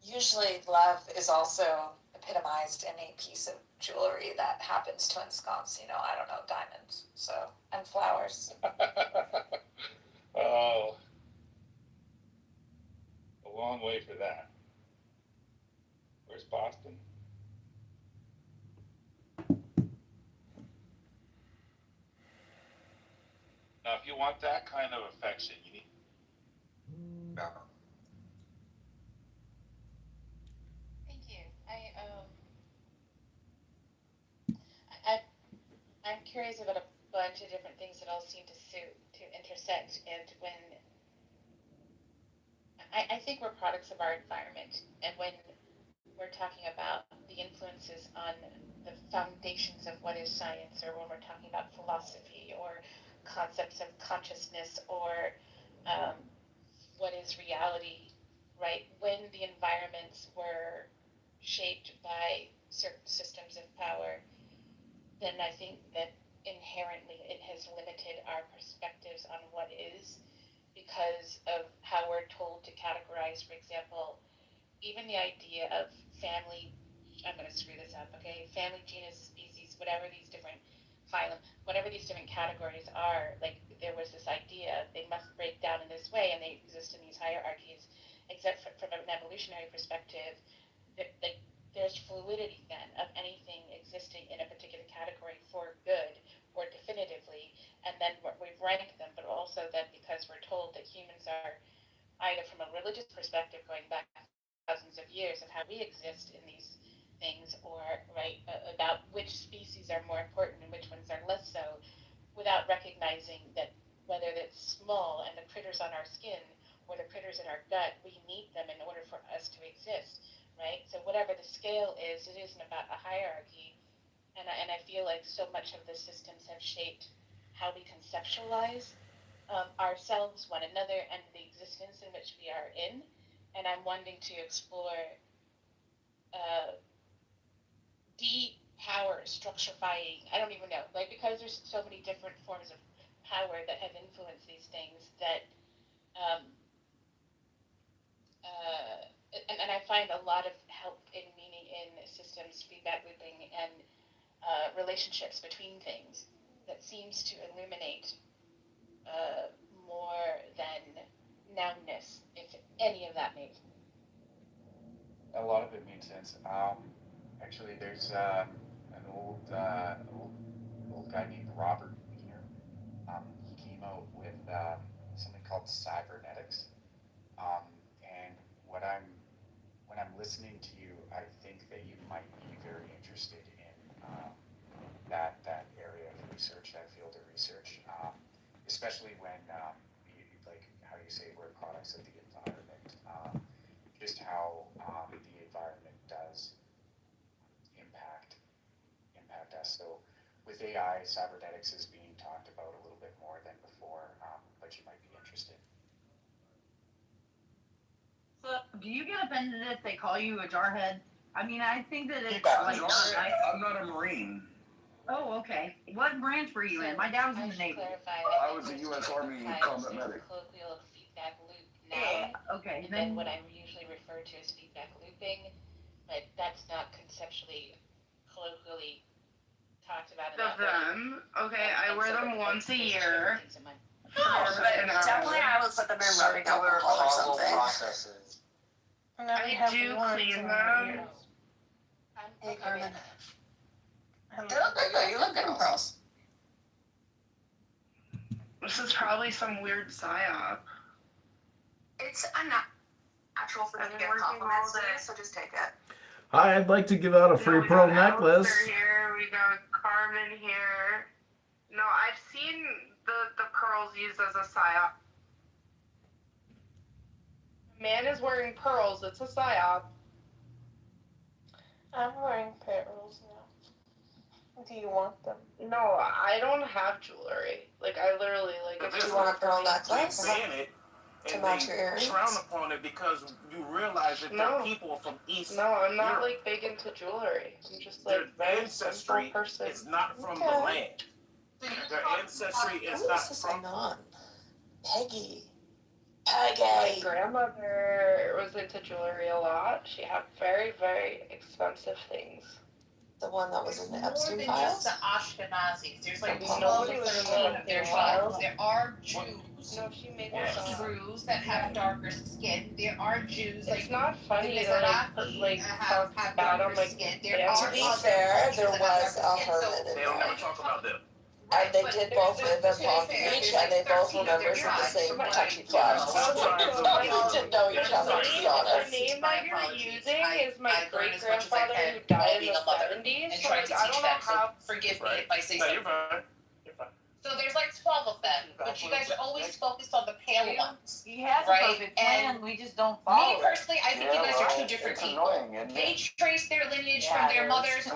Usually love is also epitomized in a piece of jewelry that happens to ensconce, I don't know, diamonds, and flowers. Oh, a long way for that. Where's Boston? Now, if you want that kind of affection, you need. No. Thank you. I'm curious about a bunch of different things that all seem to intersect, and when I think we're products of our environment, and when we're talking about the influences on the foundations of what is science, or when we're talking about philosophy or concepts of consciousness or what is reality, right? When the environments were shaped by certain systems of power, then I think that inherently it has limited our perspectives on what is, because of how we're told to categorize, for example, even the idea of family. I'm going to screw this up, okay? Family, genus, species, whatever these different phylum, whatever these different categories are, like there was this idea they must break down in this way, and they exist in these hierarchies. Except from an evolutionary perspective, like there's fluidity then of anything existing in a particular category for good or definitively, and then we've ranked them, but also that because we're told that humans are either from a religious perspective going back thousands of years of how we exist in these things, or right about which species are more important and which ones are less so, without recognizing that whether it's small and the critters on our skin or the critters in our gut, we need them in order for us to exist, right? So whatever the scale is, it isn't about a hierarchy, and I feel like so much of the systems have shaped how we conceptualize ourselves, one another, and the existence in which we are in. And I'm wanting to explore de-power, structurifying, I don't even know, like because there's so many different forms of power that have influenced these things that, and I find a lot of help in meaning in systems, feedback looping, and relationships between things that seems to illuminate more than nounness, if any of that made. A lot of it made sense. Actually, there's an old guy named Robert Wiener. He came out with something called cybernetics. And when I'm listening to you, I think that you might be very interested in that area of research, that field of research, especially when like how you say we're products of the environment, just how the environment does impact us. So with AI, cybernetics is being talked about a little bit more than before, but you might be interested. So, do you get offended if they call you a jarhead? I mean, I think that it's I'm like, not a Marine. oh, okay. What branch were you in? My dad was in the Navy. I was a U.S. Army combat medic. Colloquial feedback loop now. Okay. And then what I usually refer to as feedback looping, but that's not conceptually, colloquially talked about in that way. Them. Okay, I wear them once a year. Oh, but definitely I would put them in rubbing alcohol or something. Processes. I do clean them. Hey, Carmen. You look good. You look good in pearls. This is probably some weird psyop. It's unnatural for them to get compliments today, so just take it. Hi, I'd like to give out a free we pearl got necklace. Alistair here. We got Carmen here. No, I've seen the pearls used as a psyop. Man is wearing pearls. It's a psyop. I'm wearing pearls now. Do you want them? No, I don't have jewelry. Like, I literally, like, Do if you want a pearl Keep necklace? saying it, To and match they your earrings? frown upon it because you realize that No. they're people from East No, I'm not, Europe. like, big into jewelry. I'm just, Their like, very ancestry simple person. is not from the Okay. land. Their ancestry is Who not is this from. on? Peggy. My Peggy. grandmother was into jewelry a lot. She had very, very expensive things. The one that was in the More Epstein than files? just the Ashkenazis. There's like Some 12 people or was 13 in of their the tribes. files. There are Jews. No, she made Or this up. Druze that have darker skin. There are Jews It's like not funny the to, like, Mizrahi like have talk bad darker on, like, skin. family. There are To be other fair, cultures there that have was darker a skin. So hermit in They don't there. never talk about them. And they but did there's both live in to be Palm fair, Beach, there's and they like both 13 were of their members of the tribes, same from what touchy I club. Some So tribes you are don't need to know each other, to be honest. The name that you're using is my I learn great as much as I grandfather can who died while in being the a mother 70s. and So, trying like, to I teach don't know them. So how. forgive me Right. if I say No, you're something. fine. You're fine. So there's like 12 of them, but you guys are always focused on the pale ones. He has right? a perfect plan, And we just don't me follow it. personally, I think you guys are two different it's people. annoying, isn't They it? trace their lineage Yeah, from it their is. mothers.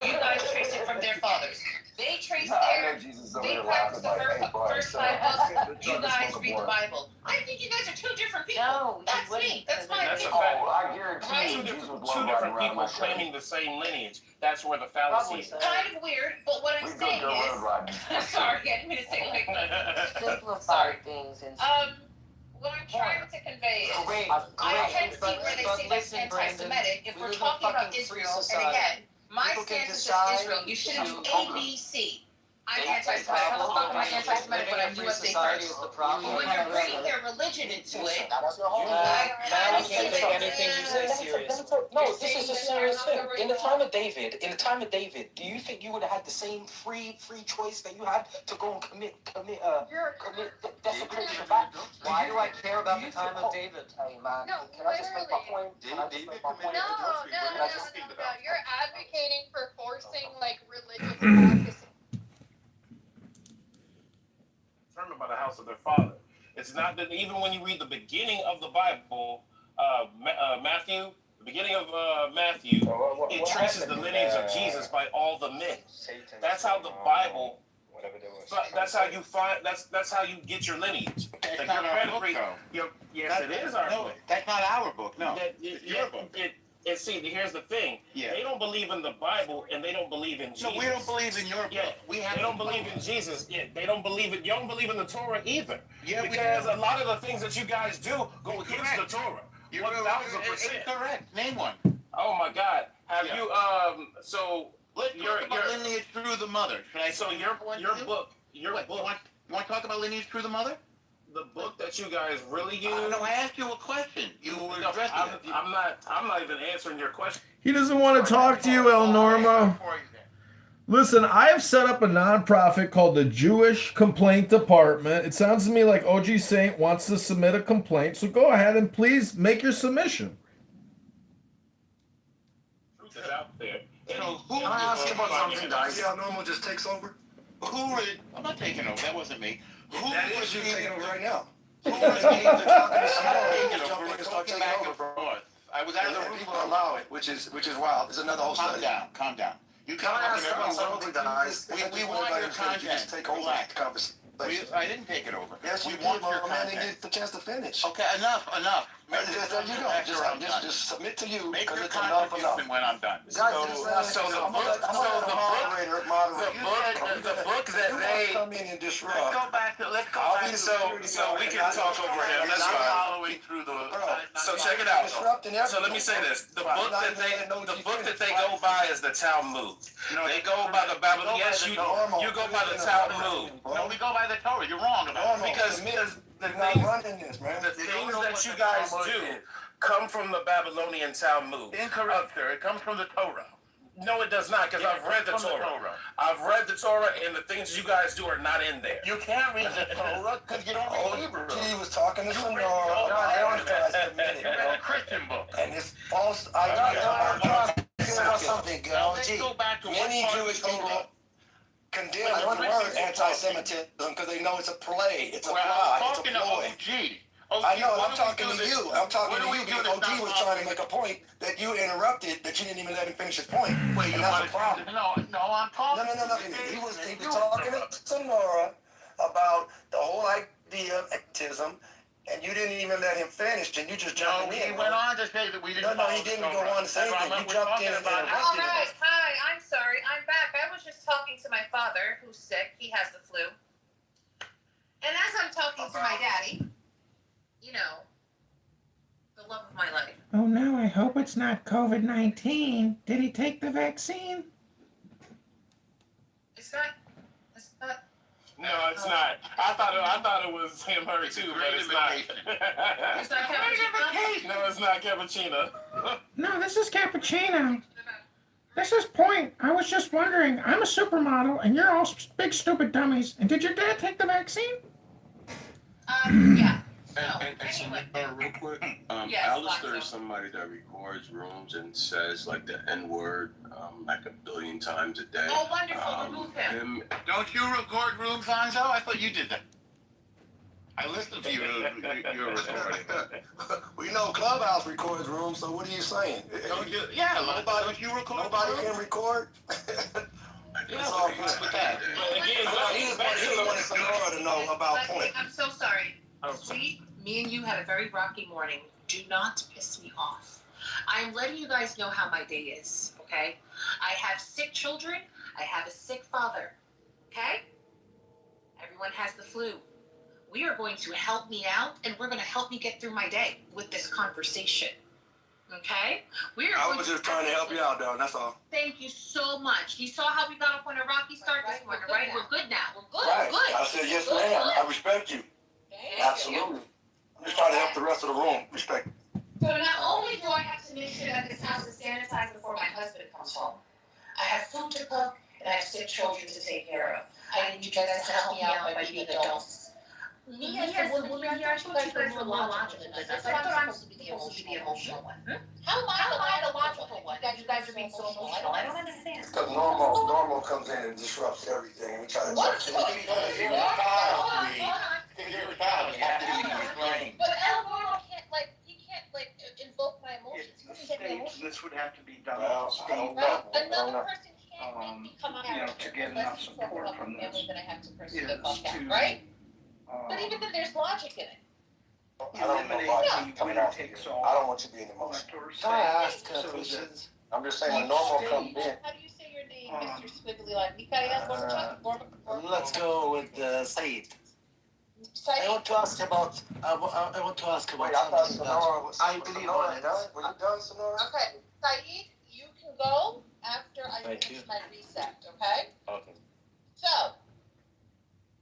You guys trace it from their fathers. They trace I their. know Jesus over They here practice laughing the like, hey, boy, first shut five up. books. You guys read the Bible. I think you guys are two different people. No, you That's wouldn't, me. That's because my That's a opinion. fact. Oh, I guarantee Right? you, Two Jesus different, was two riding different around people my shirt. claiming the same lineage. That's where the Probably fallacy so. is. Kind of weird, but what I'm We go saying go road is. riding. Sorry, I didn't mean to say it like that. Simplify Sorry. things and What I'm trying to convey is, great, I can see but- where they but say that's listen, Brandon, anti-Semitic. If we we're live in a talking about fucking free Israel, and society. again, my People can stance is decide just Israel. You shouldn't do to- A, B, C. I'm They- anti-Semitic. they I'm not problem. anti-Semitic, but I'm Living in a free USA society first. is the problem. When you're bringing their religion into it, Man, I we can't take anything you say serious. No, this is a serious thing. In the time of David, do you think you would have had the same free choice that you had to go and commit desecration of that? Why do I care about the time of David? Hey man, can I just make my point? Can I just make my point? No. You're advocating for forcing like religious practices. Determined by the house of their father. It's not that even when you read the beginning of the Bible, Matthew, the beginning of Matthew, it traces the lineage of Jesus by all the men. That's how the Bible. That's how you find. That's how you get your lineage. That's not our book, though. Yes, it is our book. That's not our book. No, It's your book. And see, here's the thing. Yeah. They don't believe in the Bible, and they don't believe in Jesus. No, we don't believe in your book. Yeah, We have they don't the believe Bible. in Jesus. Yeah, they don't believe it. You don't believe in the Torah either. Yeah, we because do. a lot of the things that you guys do go against Correct. the Torah. You're 1,000%. correct. Name one. Oh my God. Have Yeah. you so Let's your talk about lineage through the mother. Should I? so your book You want to talk about lineage through the mother? the book that you guys really use. No, I asked you a question. You were No, addressing it. I'm not even answering your question. He doesn't want to talk to you, El Normo. Listen, I have set up a nonprofit called the Jewish Complaint Department. It sounds to me like OG Saint wants to submit a complaint, so go ahead and please make your submission. Truth is out there. So who? Can I ask about something, guys? See how normal just takes over? Who really? I'm not taking over. That wasn't me. Who That was is you being- taking over right now. Who was They're being- talking to I'm not Snow, taking jump over. in We're and start talking taking back over, and bro. forth. I was out of the And room. people allow it, which is wild. There's another whole Calm study. down. Calm down. You Can I can't ask about something, guys? We want your You content. just take over Relax. the conversation. I didn't take it over. Yes, we you want did, your bro. Man, content. didn't get the chance to finish. Okay, enough. There you go. Just submit to you Make because your it's enough. contribution when I'm done. Guys, I'm gonna let the moderator moderate. The book that they Let's go back to so we can talk over him. That's fine. following through the. So check it out. Disrupting So let me say this: the book that they go by is the Talmud. They go by the Bible. Yes, you go by the Talmud. No, we go by the Torah. You're wrong about it. Because the things that you guys do come from the Babylonian Talmud. Incorrect, sir. It comes from the Torah. No, it does not, because I've read the Torah. I've read the Torah, and the things you guys do are not in there. You can't read the Torah because you don't read Hebrew. He was talking to Sonora. You read a Christian book. And this false idea about something, Let's go back to many Jewish people condemn the word anti-Semitism because they know it's a play, it's a lie, it's a ploy. I know, I'm talking to you. I'm talking to you because OG was trying to make a point that you interrupted, that you didn't even let him finish his point. Wait, and that's a problem. No, I'm talking. No. He was talking to Sonora about the whole idea of anti-Semitism, and you didn't even let him finish, and you just jumped in. He went on to say that we didn't. No, he didn't go on to say anything. You jumped in and interrupted him. All right, hi, I'm sorry, I'm back. I was just talking to my father, who's sick. He has the flu. And as I'm talking to my daddy, you know, the love of my life. Oh no, I hope it's not COVID-19. Did he take the vaccine? It's not. No, it's not. I thought it was him, her too, but it's not. It's not cappuccino? No, it's not cappuccino. No, this is cappuccino. This is Point. I was just wondering, I'm a supermodel and you're all big stupid dummies. And did your dad take the vaccine? Yeah. And real quick, Yes, Alistair is somebody that records rooms and says like the N word like 1 billion times a day. Oh, wonderful. Remove him. Don't you record rooms, Lonzo? I thought you did that. I listened to your recording. We know Clubhouse records rooms, so what are you saying? Don't you? Yeah, don't you record? Nobody can record. It's all good with that. But again, he just wanted Sonora to know about Point. I'm so sorry. Sweet, me and you had a very rocky morning. Do not piss me off. I'm letting you guys know how my day is, okay? I have sick children. I have a sick father, okay? Everyone has the flu. We are going to help me out, and we're going to help me get through my day with this conversation, okay? I was just trying to help you out, though. That's all. Thank you so much. You saw how we got up on a rocky start this morning, right? We're good now. We're good. Right. We're good. I said, yes, ma'am. I respect you. Absolutely. I'm just trying to help the rest of the room. Respect. So not only do I have to make sure that this house is sanitized before my husband comes home, I have food to cook and I have sick children to take care of. I need you guys to help me out by being adults. Me as a woman here, I thought you guys were more logical than us. I thought I'm supposed to be the emotional one. How am I the logical one? You guys are being so emotional. I don't understand. Because normal comes in and disrupts everything. We try to jump in. But Elmore can't invoke my emotions. He can't get me emotional. This would have to be done. Another person can't make me come out to get enough support from this. family that I have to personally fuck out, right? But even then, there's logic in it. I don't know why you coming off. I don't want you being emotional. I asked her questions. I'm just saying when normal comes in. How do you say your name, Mr. Squiggly Line? Let's go with Said. I want to ask about. I want to ask about something that I believe on it. Were you done, Sonora? Okay, Saeed, you can go after I finish my reset, okay? Okay. So,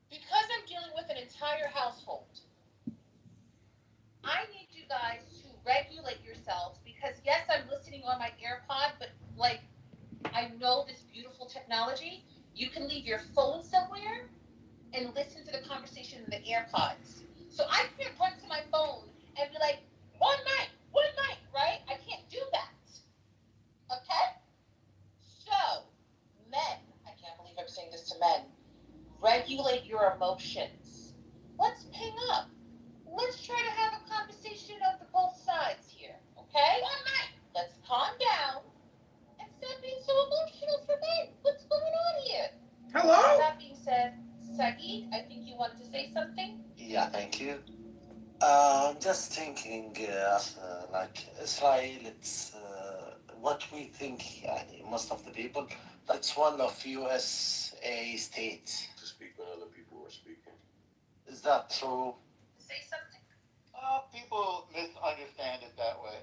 because I'm dealing with an entire household, I need you guys to regulate yourselves because yes, I'm listening on my AirPod, but like, I know this beautiful technology. You can leave your phone somewhere and listen to the conversation in the AirPods. So I can't run to my phone and be like, one mic, right? I can't do that. Okay? So, men, I can't believe I'm saying this to men, regulate your emotions. Let's ping up. Let's try to have a conversation of the both sides here, okay? Let's calm down and stop being so emotional for men. What's going on here? Hello? That being said, Saeed, I think you wanted to say something? Yeah, thank you. I'm just thinking, like Israel, it's what we think, most of the people, that's one of USA states. To speak when other people were speaking. Is that true? Say something. People misunderstand it that way.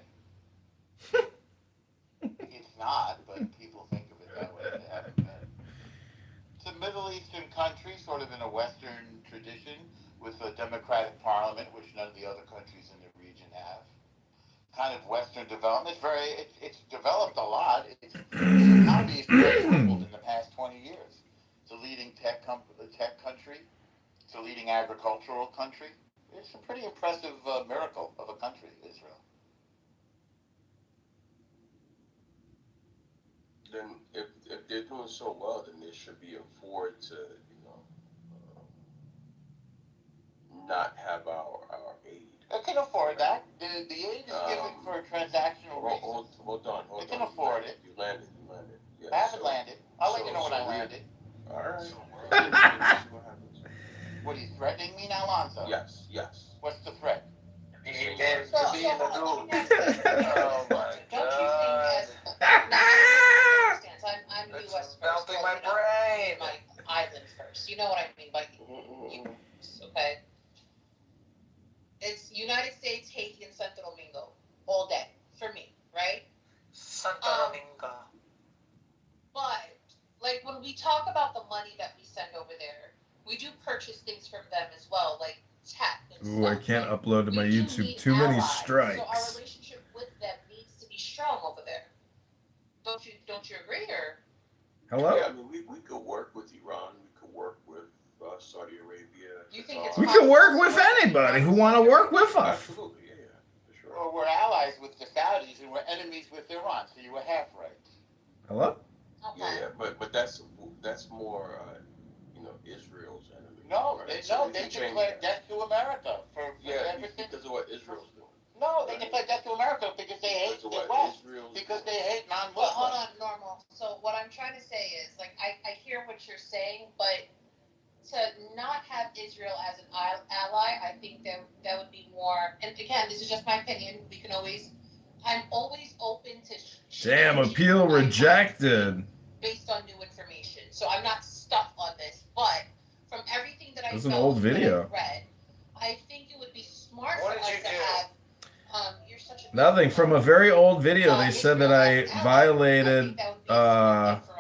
It's not, but people think of it that way. They haven't met. It's a Middle Eastern country, sort of in a Western tradition, with a democratic parliament, which none of the other countries in the region have. kind of Western development. It's developed a lot. Its economy has quadrupled in the past 20 years. It's a leading tech country. It's a leading agricultural country. It's a pretty impressive miracle of a country, Israel. Then if they're doing so well, then they should be afford to, not have our aid. They can afford that. The aid is given for transactional reasons. Hold on. They can afford it. You landed. Yeah, I haven't landed. I'll let you know when I landed. All right. So What happens? What, he's threatening me now, Lonzo? Yes. What's the threat? He dares to be in the Oh my Don't you God. think as I'm It's U.S. first, melting well, my brain. my island first. You know what I mean? But okay, it's United States, Haiti, and Santo Domingo all day for me, right? Santo Domingo. But like when we talk about the money that we send over there, we do purchase things from them as well, like tech and Ooh, I stuff. can't upload to my We do YouTube. need Too many allies. So our strikes. relationship with them needs to be strong over there. Don't you agree, or? Hello? Yeah, I mean, we could work with Iran. We could work with Saudi Arabia. You think it's We can work with anybody who want to work with us. Absolutely, yeah, for sure. Well, we're allies with the Saudis and we're enemies with Iran, so you were half right. Hello? Yeah, but that's more, Israel's enemy. No, right? they declared death to America for everything. Because of what Israel's doing. No, they declared death to America because they hate the West. Because they hate non-Muslims. Well, hold on, Normal. So what I'm trying to say is, like, I hear what you're saying, but to not have Israel as an ally, I think that would be more. And again, this is just my opinion. I'm always open to. Damn, appeal rejected. Based on new information, so I'm not stuck on this. But from everything that I That's an old video. read, I think it would be smart for us to have. You're such a Nothing. From a very old video, they said that I violated. for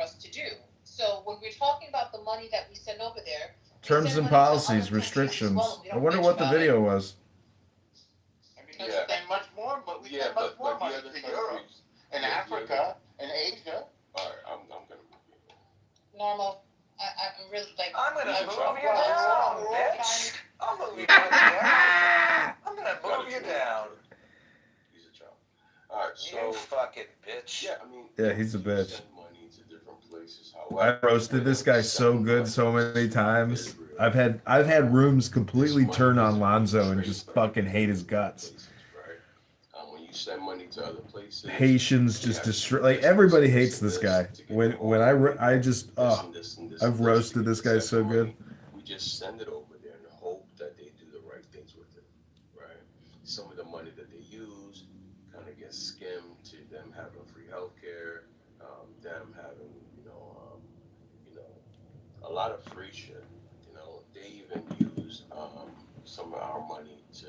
us to do. So when we're talking about the money that we send over there, Terms and policies, restrictions. I wonder what the video was. I mean, we spend much more, but we spend much more money to Europe and Africa and Asia. All right, I'm gonna. Normal. I'm really like. I'm gonna move you down, bitch. I'm moving you down. I'm gonna move you down. He's a child. All right, so you fucking bitch. Yeah, I mean. Yeah, he's a bitch. Send money to different places. I roasted this guy so good so many times. I've had rooms completely turn on Lonzo and just fucking hate his guts. When you send money to other places, Haitians just destroy. Like everybody hates this guy. When I just I've roasted this guy so good. We just send it over there and hope that they do the right things with it, right? Some of the money that they use kind of gets skimmed to them having free healthcare, them having a lot of free shit. They even use some of our money to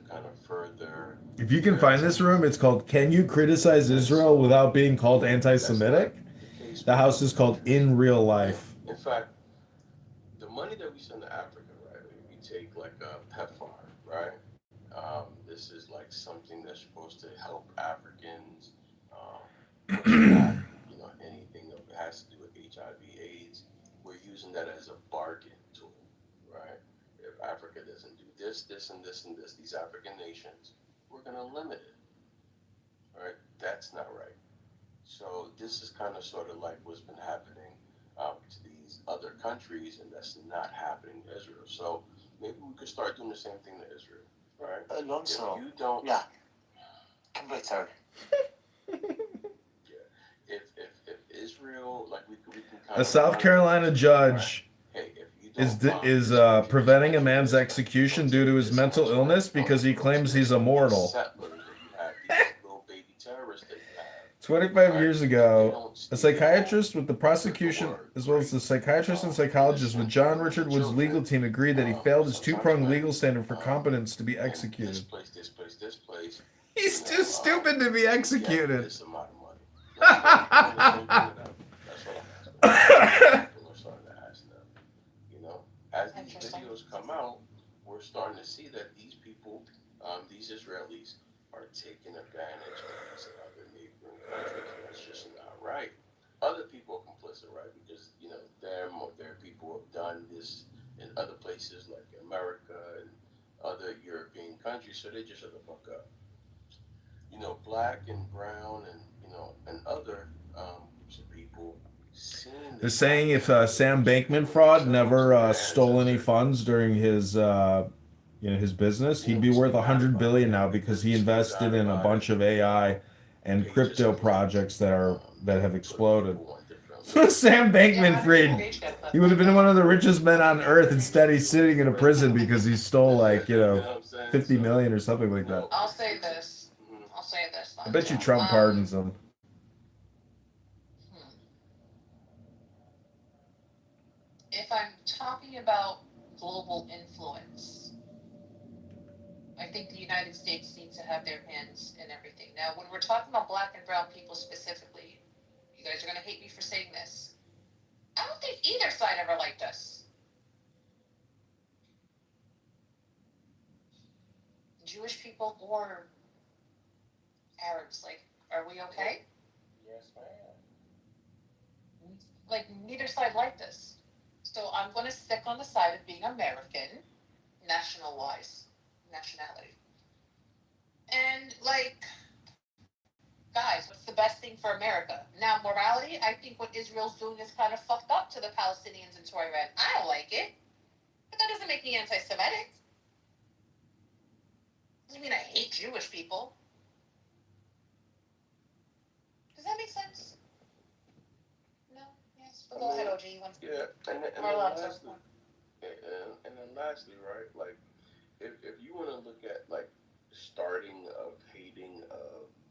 kind of further. If you can find this room, it's called "Can You Criticize Israel Without Being Called Anti-Semitic?" The house is called "In Real Life." In fact, the money that we send to Africa, right? We take like a PEPFAR, right? This is like something that's supposed to help Africans push back, anything that has to do with HIV/AIDS. We're using that as a bargain tool, right? If Africa doesn't do this, and this, these African nations, we're going to limit it, right? That's not right. So this is kind of sort of like what's been happening to these other countries, and that's not happening to Israel. So maybe we could start doing the same thing to Israel, right? Alonso. If you don't, Yeah. Complete, sorry. if Israel, like we can kind A of South Carolina judge is preventing a man's execution due to his mental illness because he claims he's immortal. 25 years ago, a psychiatrist with the prosecution, as well as the psychiatrist and psychologist with John Richard Wood's legal team, agreed that he failed his two-pronged legal standard for competence to be executed. this place. He's too stupid to be executed. This amount of money. As these videos come out, we're starting to see that these people, these Israelis, are taking advantage of these other neighboring countries. That's just not right. Other people are complicit, right? Because their people have done this in other places like America and other European countries, so they just shut the fuck up. Black and brown and and other groups of people seeing They're saying if Sam Bankman-Fried never stole any funds during his his business, he'd be worth 100 billion now because he invested in a bunch of AI and crypto projects that have exploded. Sam Bankman-Fried, he would have been one of the richest men on earth. Instead, he's sitting in a prison because he stole 50 million or something like that. I'll say this. I bet you Trump pardons him. If I'm talking about global influence, I think the United States needs to have their hands in everything. Now, when we're talking about black and brown people specifically, you guys are going to hate me for saying this. I don't think either side ever liked us. Jewish people or Arabs, are we okay? Yes, ma'am. Neither side liked us. So I'm going to stick on the side of being American, nationality. And, guys, what's the best thing for America? Now, morality, I think what Israel's doing is kind of fucked up to the Palestinians and to Iran. I don't like it, but that doesn't make me anti-Semitic. Doesn't mean I hate Jewish people. Does that make sense? No? Yes? But go ahead, OG. You want to... Yeah, and then lastly, right, if you want to look at the starting of hating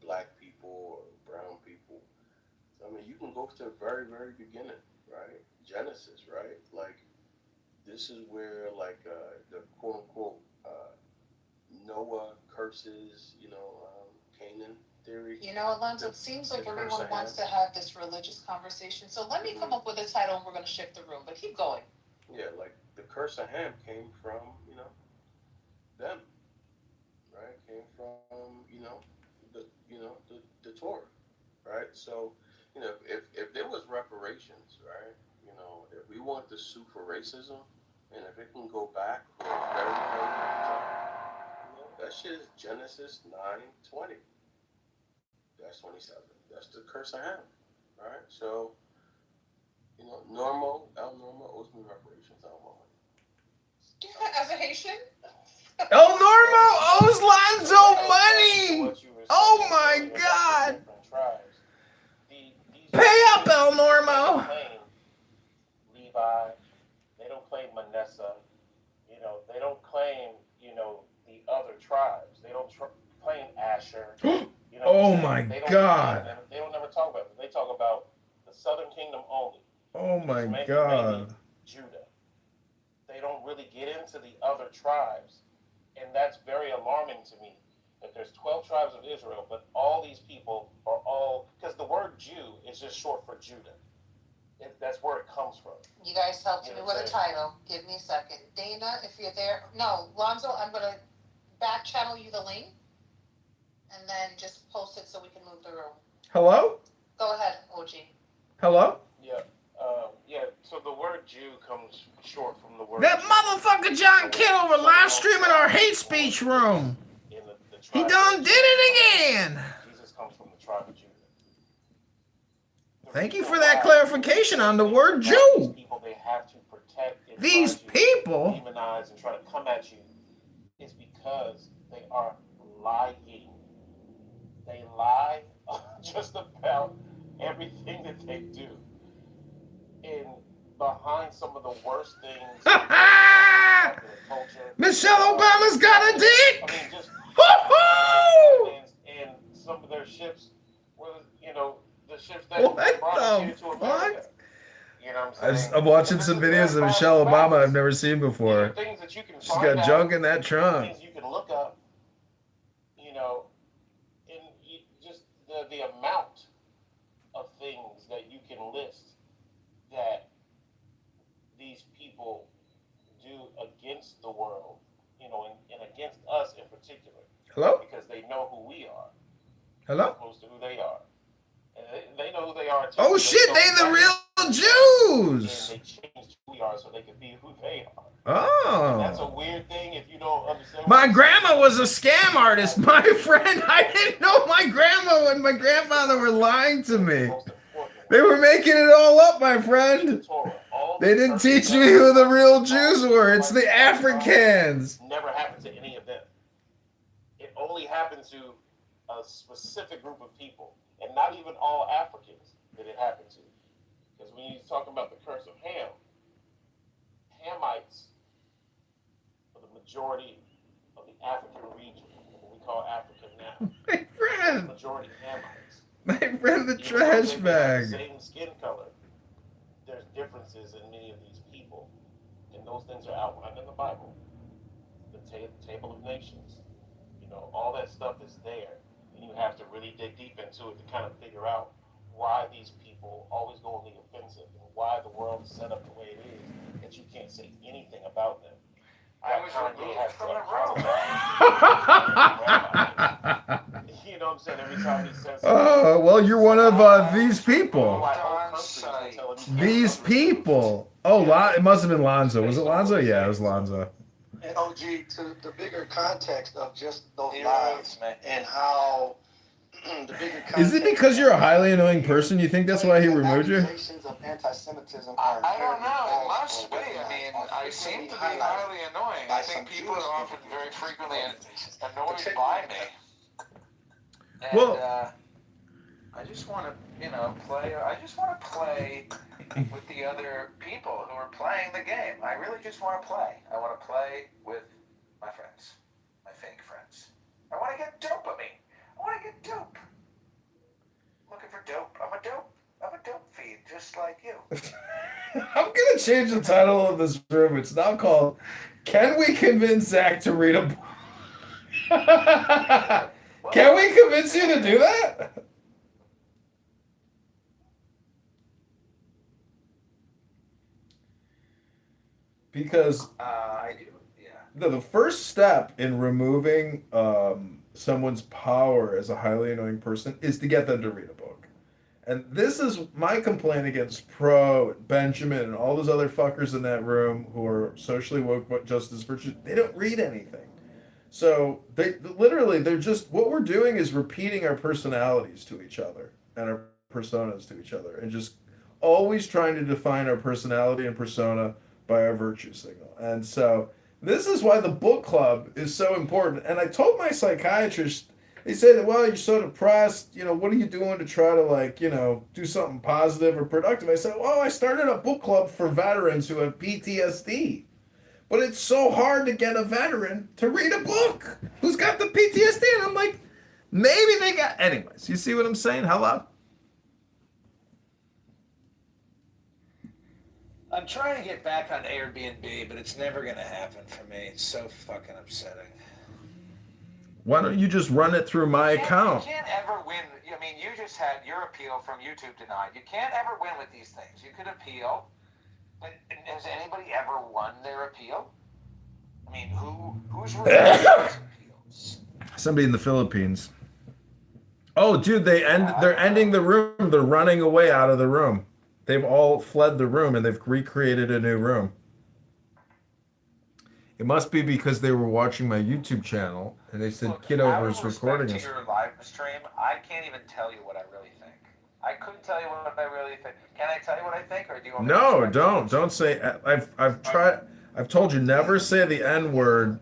black people or brown people, I mean, you can go to the very, very beginning, right? Genesis, right? This is where the quote unquote Noah curses, Canaan theory. Alonzo, it seems like everyone wants to have this religious conversation. So let me come up with a title and we're going to shift the room. But keep going. Yeah, the curse of Ham came from, them, right? Came from, the Torah, right? So, if there was reparations, right? If we want to sue for racism, and if it can go back for a very, very long time, that shit is Genesis 9:20. That's 27. That's the curse of Ham, right? So, El Normo owes me reparations. I don't want money. As a Haitian? El Normo owes Lonzo money! Oh my god! Pay up, El Normo! Levi, they don't claim Manasseh, they don't claim, the other tribes. They don't claim Asher. Oh my god! They don't never talk about it. They talk about the southern kingdom only. Oh my Maybe god. Judah. They don't really get into the other tribes. And that's very alarming to me, that there's 12 tribes of Israel, but all these people are all, because the word Jew is just short for Judah. That's where it comes from. You guys helped me with a title. Give me a second. Dana, if you're there. No, Lonzo, I'm going to back channel you the link and then just post it so we can move the room. Hello? Go ahead, OG. Hello? Yeah, so the word Jew comes short from the word That Jew. motherfucker John Kitover live streaming our hate speech room. He done did it again. Jesus comes from the tribe of Judah. Thank you for that clarification on the word Jew. People they have to protect and These people demonize and try to come at you is because they are lying. They lie just about everything that they do. And behind some of the worst things in popular culture. Michelle Obama's got a dick. I mean, just and some of their ships were, the ships that brought us here to America. You know what I'm saying? I'm watching some videos of Michelle Obama I've never seen before. Things that you can She's got junk in that trunk. Things you can look up, and just the amount of things that you can list that these people do against the world, and against us in particular. Hello? Because they know who we are. Hello? As opposed to who they are. And they know who they are too. Oh shit, they the real Jews! And they changed who we are so they could be who they are. Oh. And that's a weird thing if you don't understand. My grandma was a scam artist, my friend. I didn't know my grandma and my grandfather were lying to me. They were making it all up, my friend. They didn't teach me who the real Jews were. It's the Africans. Never happened to any of them. It only happened to a specific group of people, and not even all Africans did it happen to. Because when you talk about the curse of Ham, Hamites are the majority of the African region, what we call Africa now. My friend. The majority Hamites. My friend, the trash bag. The same skin color. There's differences in many of these people, and those things are outlined in the Bible. The Table of Nations, all that stuff is there, and you have to really dig deep into it to kind of figure out why these people always go on the offensive and why the world is set up the way it is, that you can't say anything about them. I was removed from the room. You know what I'm saying? Every time he says Oh, well, you're one of these people. These people. Oh, it must have been Lonzo. Was it Lonzo? Yeah, it was Lonzo. And OG, to the bigger context of just those lies and how the bigger context. Is it because you're a highly annoying person? You think that's why he removed you? Accusations of anti-Semitism are I don't know. It must be. I mean, I seem to be highly annoying. I think people are often very frequently annoyed by me. And, well, I just want to, play. I just want to play with the other people who are playing the game. I really just want to play. I want to play with my friends, my fake friends. I want to get dopamine. I want to get dope. I'm looking for dope. I'm a dope feed, just like you. I'm gonna change the title of this room. It's now called "Can We Convince Zach to Read a Book?" Can we convince you to do that? Because I do, yeah. No, the first step in removing someone's power as a highly annoying person is to get them to read a book. And this is my complaint against Pro, Benjamin, and all those other fuckers in that room who are socially woke but just as virtuous. They don't read anything. So they're just, what we're doing is repeating our personalities to each other and our personas to each other and just always trying to define our personality and persona by our virtue signal. And so this is why the book club is so important. And I told my psychiatrist, they said, well, you're so depressed, what are you doing to try to do something positive or productive? I said, well, I started a book club for veterans who have PTSD. But it's so hard to get a veteran to read a book who's got the PTSD. And I'm like, maybe they got... Anyways, you see what I'm saying? Hello? I'm trying to get back on Airbnb, but it's never going to happen for me. It's so fucking upsetting. Why don't you just run it through my account? You can't ever win. I mean, you just had your appeal from YouTube denied. You can't ever win with these things. You could appeal, but has anybody ever won their appeal? I mean, who's reviewing those appeals? Somebody in the Philippines. Oh, dude, they're ending the room. They're running away out of the room. They've all fled the room and they've recreated a new room. It must be because they were watching my YouTube channel and they said Kitover's recording us. To your live stream, I can't even tell you what I really think. I couldn't tell you what I really think. Can I tell you what I think, or do you want me No, to don't say. I've told you never say the N-word.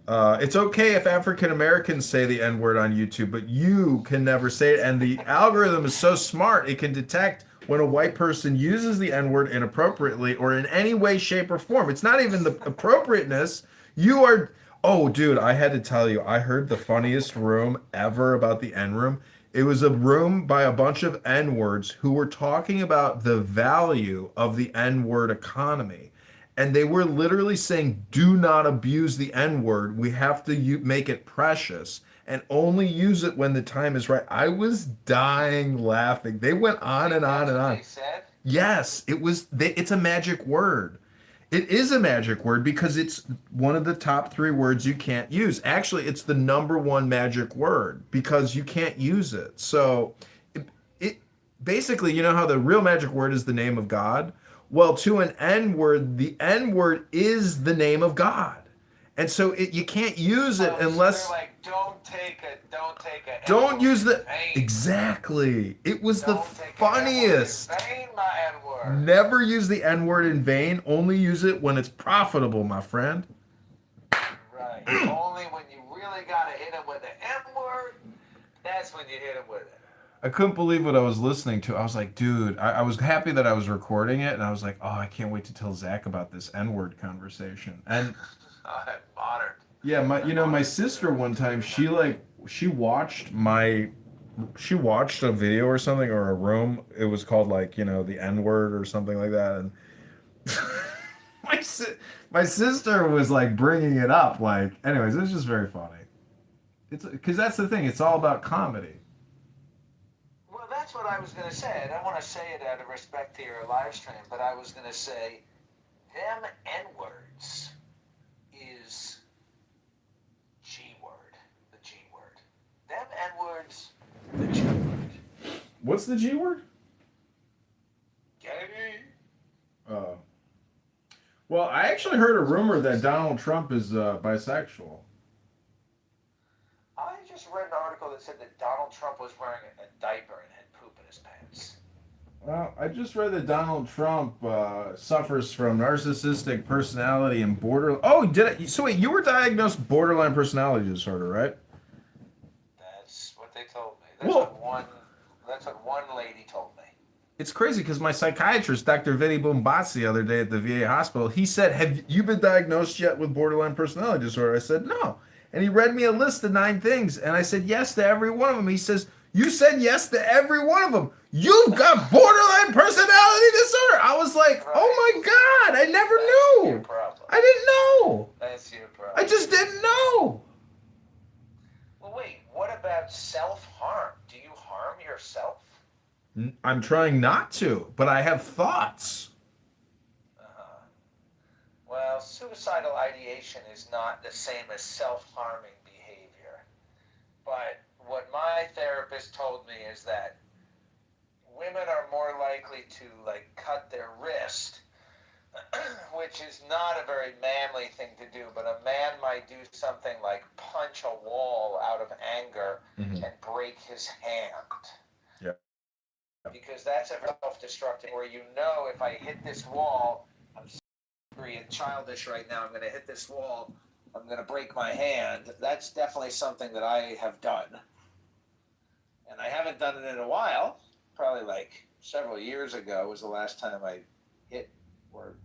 It's okay if African Americans say the N-word on YouTube, but you can never say it. And the algorithm is so smart, it can detect when a white person uses the N-word inappropriately or in any way, shape, or form. It's not even the appropriateness. You are... Oh, dude, I had to tell you, I heard the funniest room ever about the N-room. It was a room by a bunch of N-words who were talking about the value of the N-word economy. And they were literally saying, do not abuse the N-word. We have to make it precious and only use it when the time is right. I was dying laughing. They went on and on and on. They said? Yes, it's a magic word. It is a magic word because it's one of the top 3 words you can't use. Actually, it's the number 1 magic word because you can't use it. So it basically, you know how the real magic word is the name of God? Well, to an N word, the N word is the name of God. And so you can't use it unless So they're like, don't use the exactly. It was the funniest. vain, my N-word. Never use the N word in vain. Only use it when it's profitable, my friend. Right. Only when you really gotta hit him with the M-word, that's when you hit him with it. I couldn't believe what I was listening to. I was like, dude, I was happy that I was recording it, and I was like, oh, I can't wait to tell Zach about this N-word conversation. And I'm honored. yeah, my sister one time, she watched a video or something or a room. It was called like, the N-word or something like that. And my sister was like bringing it up. Like, anyways, it was just very funny. It's because that's the thing. It's all about comedy. Well, that's what I was going to say. I don't want to say it out of respect to your live stream, but I was going to say, them N-words is G-word, the G-word. Them N-words, the G-word. What's the G word? Gay. Oh. Well, I actually heard a rumor that Donald Trump is bisexual. I just read an article that said that Donald Trump was wearing a diaper and had poop in his pants. Well, I just read that Donald Trump suffers from narcissistic personality and borderline. Oh, did it? So wait, you were diagnosed borderline personality disorder, right? That's what they told me. That's what one lady told me. It's crazy because my psychiatrist, Dr. Vinny Boombatz, the other day at the VA hospital, he said, "Have you been diagnosed yet with borderline personality disorder?" I said, "No." And he read me a list of 9 things, and I said yes to every one of them. He says, "You said yes to every one of them. You've got borderline personality disorder." I was like, "Oh my God, I never knew. I didn't know. That's your problem. I just didn't know." Well, wait, what about self-harm? Do you harm yourself? I'm trying not to, but I have thoughts. Well, suicidal ideation is not the same as self-harming behavior. But what my therapist told me is that women are more likely to cut their wrist, which is not a very manly thing to do, but a man might do something like punch a wall out of anger and break his hand. Yeah. Because that's a self-destructive where if I hit this wall, I'm angry and childish right now, I'm going to hit this wall, I'm going to break my hand. That's definitely something that I have done. And I haven't done it in a while. Probably several years ago was the last time I hit or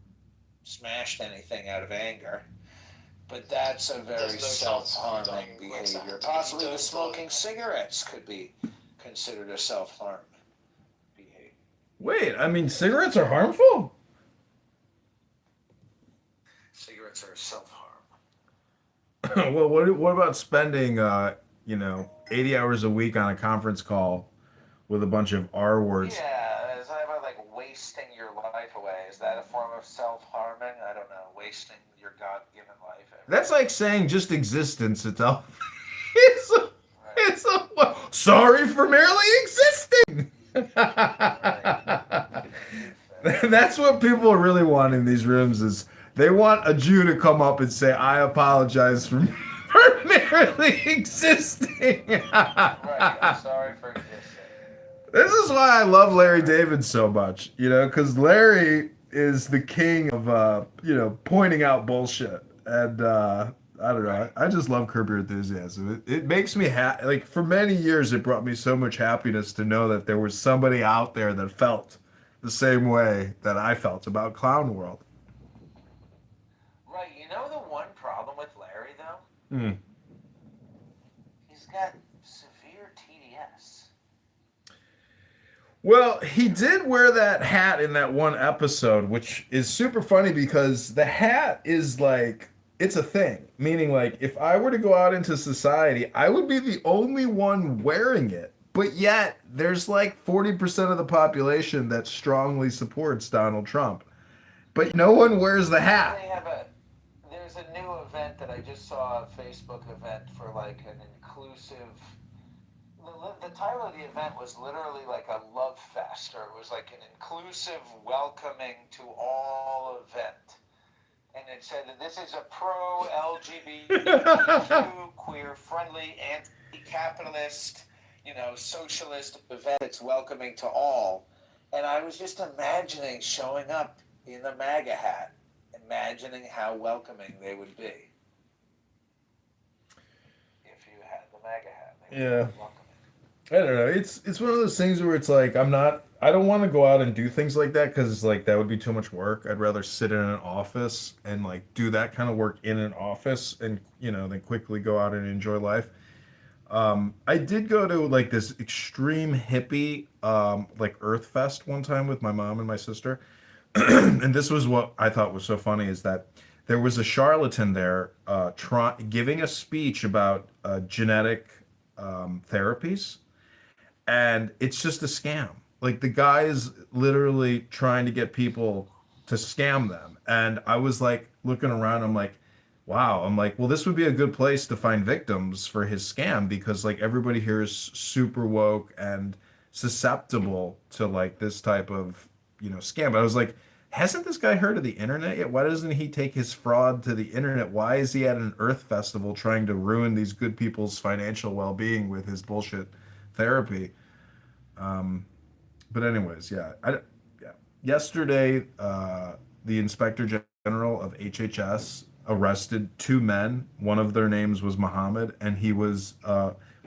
smashed anything out of anger. But that's a very self-harming behavior. Possibly the smoking cigarettes could be considered a self-harm behavior. Wait, I mean, cigarettes are harmful? Cigarettes are self-harm. Well, what about spending, 80 hours a week on a conference call with a bunch of R words? Yeah, is that about wasting your life away? Is that a form of self-harming? I don't know, wasting your God-given life. That's like saying just existence itself. Sorry for merely existing. That's what people really want in these rooms is they want a Jew to come up and say, "I apologize for merely existing." Right, I'm sorry for existing. This is why I love Larry David so much, because Larry is the king of, pointing out bullshit. And I don't know. I just love Curb Your Enthusiasm. It makes me happy. For many years, it brought me so much happiness to know that there was somebody out there that felt the same way that I felt about Clown World. Right, the one problem with Larry, though? He's got severe TDS. Well, he did wear that hat in that one episode, which is super funny because the hat is it's a thing. Meaning, if I were to go out into society, I would be the only one wearing it. But yet, there's 40% of the population that strongly supports Donald Trump. but no one wears the hat. There's a new event that I just saw, a Facebook event for like an inclusive. The title of the event was literally like a love fest, or it was like an inclusive, welcoming to all event. And it said that this is a pro-LGBTQ, queer-friendly, anti-capitalist, socialist event. It's welcoming to all. And I was just imagining showing up in the MAGA hat, imagining how welcoming they would be if you had the MAGA hat. Yeah. I don't know. It's one of those things where it's like I don't want to go out and do things like that because it's like that would be too much work. I'd rather sit in an office and like do that kind of work in an office and then quickly go out and enjoy life. I did go to like this extreme hippie like Earth Fest one time with my mom and my sister. And this was what I thought was so funny is that there was a charlatan there giving a speech about genetic therapies, and it's just a scam. Like the guy is literally trying to get people to scam them, and I was like looking around. I'm like, wow. I'm like, well, this would be a good place to find victims for his scam because like everybody here is super woke and susceptible to like this type of scam. But I was like, hasn't this guy heard of the internet yet? Why doesn't he take his fraud to the internet? Why is he at an Earth Festival trying to ruin these good people's financial well-being with his bullshit therapy? But anyways, yeah. Yesterday, the Inspector General of HHS arrested two men. One of their names was Muhammad, and he was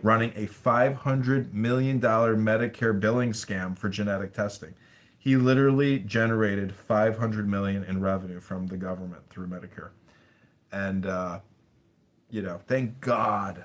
running a $500 million Medicare billing scam for genetic testing. He literally generated $500 million in revenue from the government through Medicare. And thank God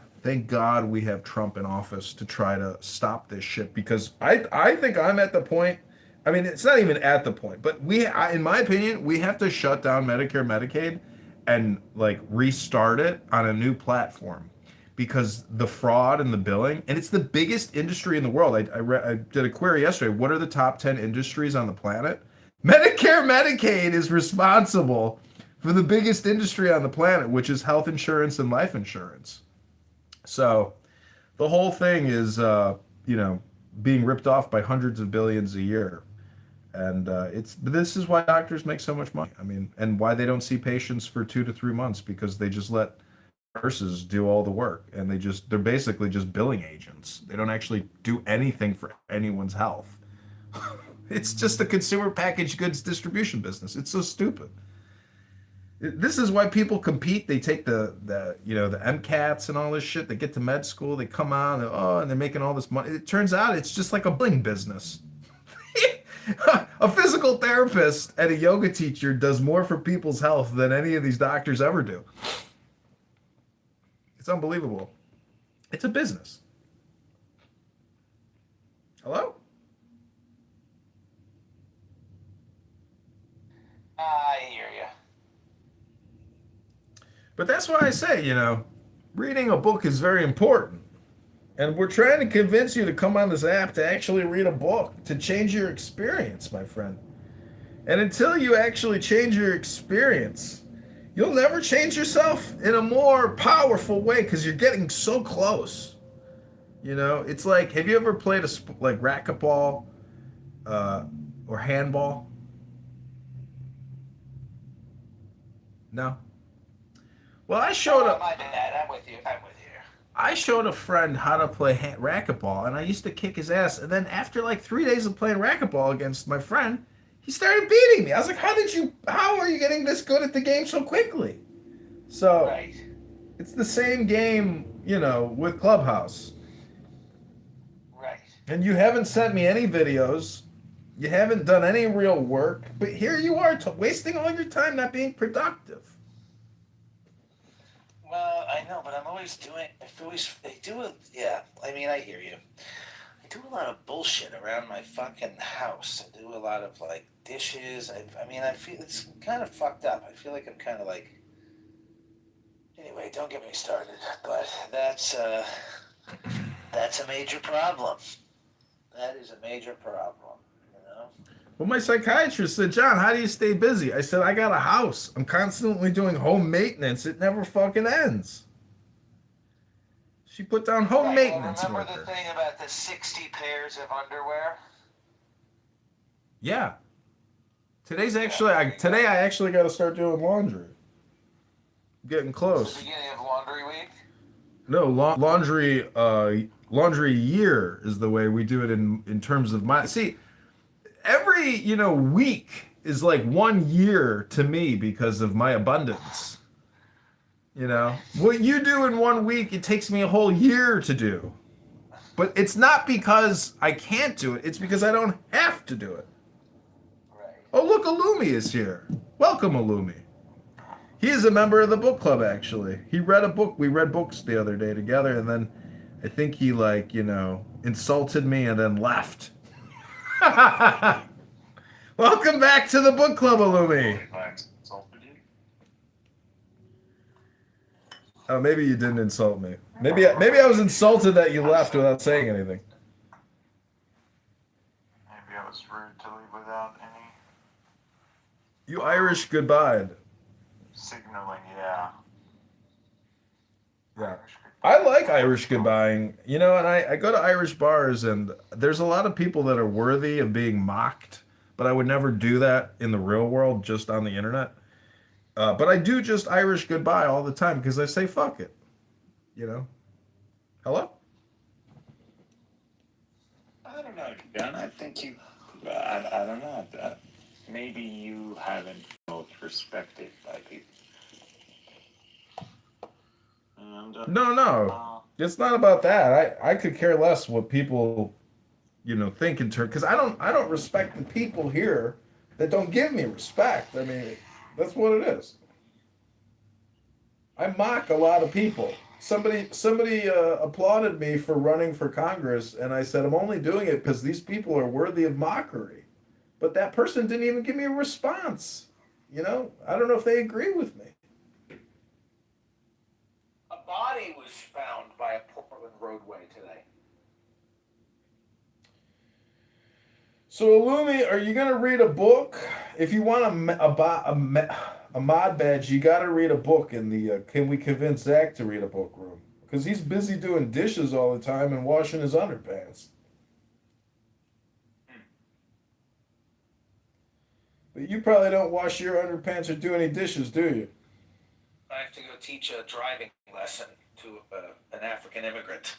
we have Trump in office to try to stop this shit because I think I'm at the point. I mean, it's not even at the point, but in my opinion, we have to shut down Medicare, Medicaid, and like restart it on a new platform because the fraud and the billing, and it's the biggest industry in the world. I did a query yesterday. What are the top 10 industries on the planet? Medicare, Medicaid is responsible for the biggest industry on the planet, which is health insurance and life insurance. So the whole thing is, being ripped off by hundreds of billions a year. And this is why doctors make so much money. I mean, and why they don't see patients for 2 to 3 months because they just let nurses do all the work and they're basically just billing agents. They don't actually do anything for anyone's health. It's just a consumer packaged goods distribution business. It's so stupid. This is why people compete. They take the MCATs and all this shit. They get to med school. They come out and they're making all this money. It turns out it's just like a billing business. A physical therapist and a yoga teacher does more for people's health than any of these doctors ever do. It's unbelievable. It's a business. Hello? I hear you. But that's why I say, reading a book is very important. And we're trying to convince you to come on this app to actually read a book, to change your experience, my friend. And until you actually change your experience, you'll never change yourself in a more powerful way because you're getting so close. It's like, have you ever played like racquetball or handball? No. Well, I showed up. My bad. I'm with you. I showed a friend how to play racquetball, and I used to kick his ass. And then after like 3 days of playing racquetball against my friend, he started beating me. I was like, how are you getting this good at the game so quickly? So Right. It's the same game, with Clubhouse. Right. And you haven't sent me any videos. You haven't done any real work. But here you are wasting all your time not being productive. Well, I know, but I'm always yeah. I mean, I hear you. I do a lot of bullshit around my fucking house. I do a lot of like dishes. I feel it's kind of fucked up. I feel like I'm kind of like. Anyway, don't get me started. But that's a major problem. That is a major problem. Well, my psychiatrist said, John, how do you stay busy? I said, I got a house. I'm constantly doing home maintenance. It never fucking ends. She put down home maintenance Remember worker. the thing about the 60 pairs of underwear? Yeah. Today I actually got to start doing laundry. Getting close. It's the beginning of laundry week? No, laundry year is the way we do it in terms of my. See, every, week is like 1 year to me because of my abundance. What you do in 1 week, it takes me a whole year to do. But it's not because I can't do it. It's because I don't have to do it. Right. Oh, look, Alumi is here. Welcome, Alumi. He is a member of the book club, actually. He read a book. We read books the other day together, and then I think he, insulted me and then left. Welcome back to the book club, Alumi. Oh, maybe you didn't insult me. Maybe I was insulted that you left without saying anything. Maybe I was rude to leave without any You Irish goodbye. signaling, yeah. Yeah. I like Irish goodbying, and I go to Irish bars, and there's a lot of people that are worthy of being mocked, but I would never do that in the real world, just on the internet. But I do just Irish goodbye all the time because I say fuck it. Hello? I don't know, John. I think I don't know. Maybe you haven't felt respected by people. And, No. It's not about that. I could care less what people, think in turn, because I don't respect the people here that don't give me respect. I mean, that's what it is. I mock a lot of people. Somebody applauded me for running for Congress, and I said I'm only doing it because these people are worthy of mockery. But that person didn't even give me a response. I don't know if they agree with me. A body was found by a Portland roadway today. So, Illumi, are you going to read a book? If you want a mod badge, you got to read a book in the Can We Convince Zach to Read a Book room. Because he's busy doing dishes all the time and washing his underpants. But you probably don't wash your underpants or do any dishes, do you? I have to go teach a driving lesson to an African immigrant.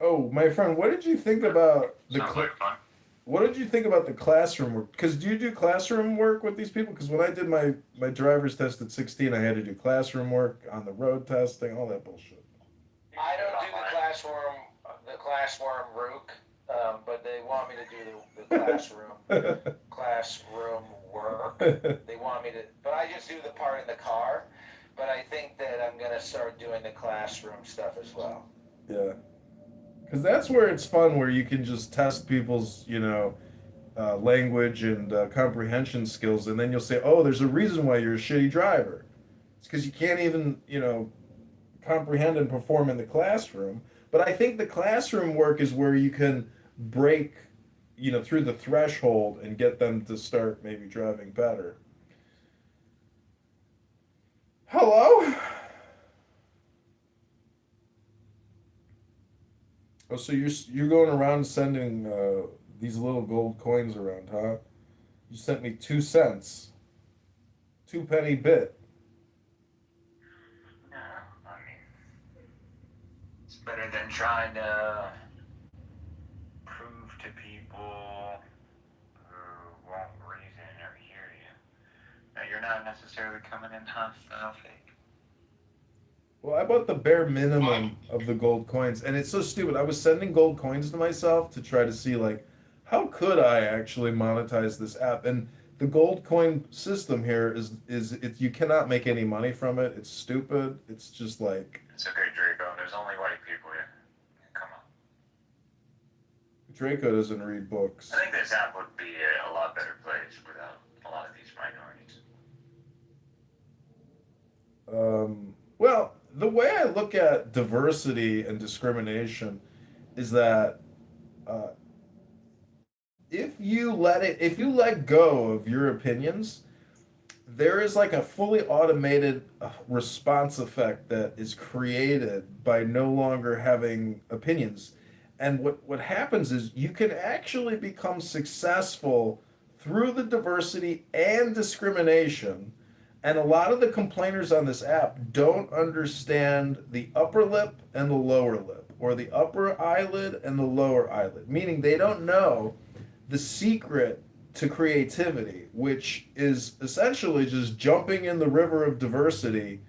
Oh, my friend, what did you think about sounds like fun. What did you think about the classroom work? Because do you do classroom work with these people? Because when I did my driver's test at 16, I had to do classroom work on the road testing, all that bullshit. I don't do the classroom rook, but they want me to do the classroom work. They want me to, but I just do the part in the car. But I think that I'm gonna start doing the classroom stuff as well. Yeah. Because that's where it's fun, where you can just test people's, language and comprehension skills, and then you'll say, oh, there's a reason why you're a shitty driver. It's because you can't even, comprehend and perform in the classroom. But I think the classroom work is where you can break, through the threshold and get them to start maybe driving better. Hello? Oh, so you're going around sending these little gold coins around, huh? You sent me 2 cents. 2-penny bit. No, I mean, it's better than trying to prove to people who won't reason or hear you. Now, you're not necessarily coming in hostile fake. Well, I bought the bare minimum of the gold coins, and it's so stupid. I was sending gold coins to myself to try to see, how could I actually monetize this app? And the gold coin system here is you cannot make any money from it. It's stupid. It's just like... It's okay, Draco. There's only white people here. Come on. Draco doesn't read books. I think this app would be a lot better place without a lot of these minorities. Well, the way I look at diversity and discrimination is that if you let go of your opinions, there is like a fully automated response effect that is created by no longer having opinions. And what happens is you can actually become successful through the diversity and discrimination. And a lot of the complainers on this app don't understand the upper lip and the lower lip, or the upper eyelid and the lower eyelid, meaning they don't know the secret to creativity, which is essentially just jumping in the river of diversity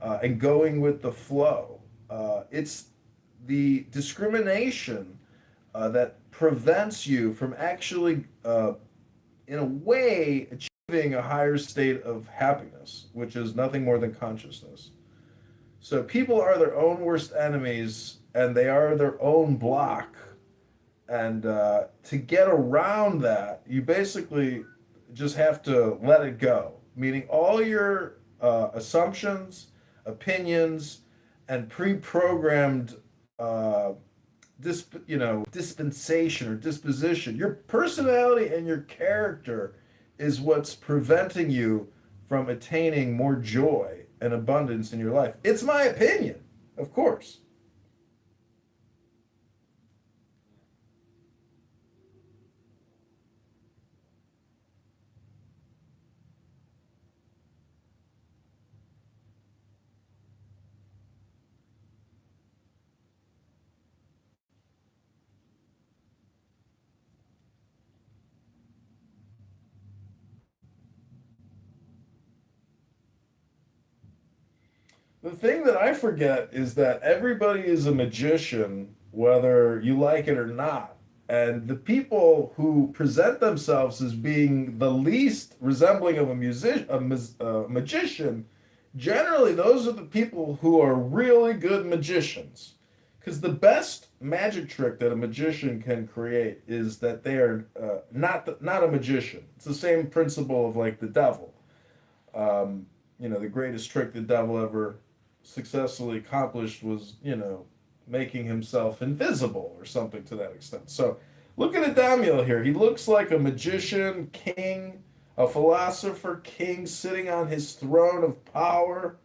and going with the flow. It's the discrimination that prevents you from actually, in a way, achieving a higher state of happiness, which is nothing more than consciousness. So people are their own worst enemies, and they are their own block. And to get around that, you basically just have to let it go, meaning all your assumptions, opinions, and pre-programmed dispensation or disposition. Your personality and your character is what's preventing you from attaining more joy and abundance in your life. It's my opinion, of course. The thing that I forget is that everybody is a magician, whether you like it or not. And the people who present themselves as being the least resembling of a magician, generally those are the people who are really good magicians. Because the best magic trick that a magician can create is that they are not a magician. It's the same principle of like the devil. The greatest trick the devil ever successfully accomplished was, making himself invisible or something to that extent. So look at Adamiel here. He looks like a magician, king, a philosopher king sitting on his throne of power.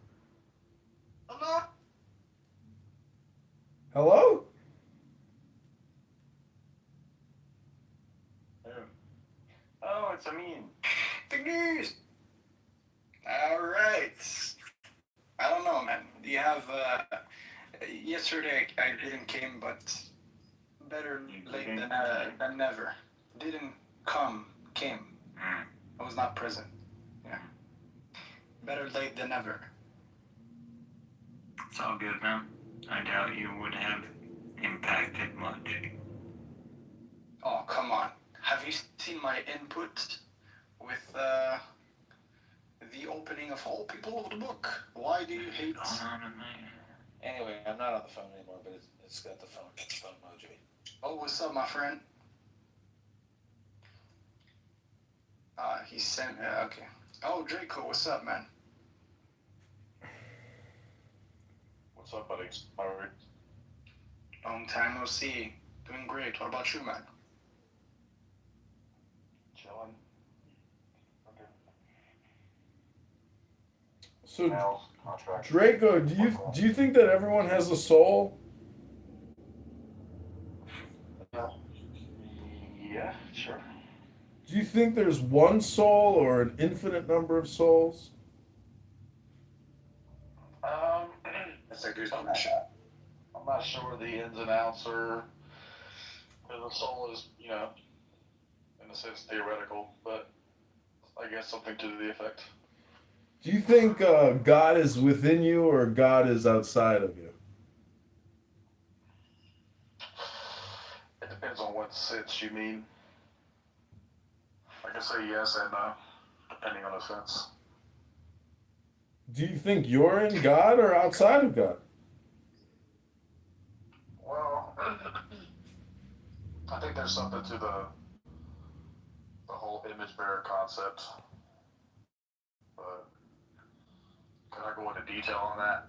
Hello? Oh, it's Amin. Fingers! Alright. I don't know, man. Do you have, yesterday I didn't came, but better late than never. Didn't came. I was not present. Yeah. Better late than never. It's all good, man. I doubt you would have impacted much. Oh, come on. Have you seen my input with the opening of All People of the Book? Why do you hate? Anyway, I'm not on the phone anymore, but it's got the phone emoji. Oh, what's up, my friend? He sent. Okay. Oh, Draco, what's up, man? What's up, buddy? How are you? Long time no see. Doing great. What about you, man? Chilling. So, Draco, do you think that everyone has a soul? Yeah, sure. Do you think there's one soul or an infinite number of souls? That's a good question. I'm not sure the ins and outs are. The soul is, in a sense theoretical, but I guess something to the effect. Do you think God is within you or God is outside of you? It depends on what sense you mean. I can say yes and no, depending on the sense. Do you think you're in God or outside of God? Well, I think there's something to the whole image bearer concept. But can I go into detail on that?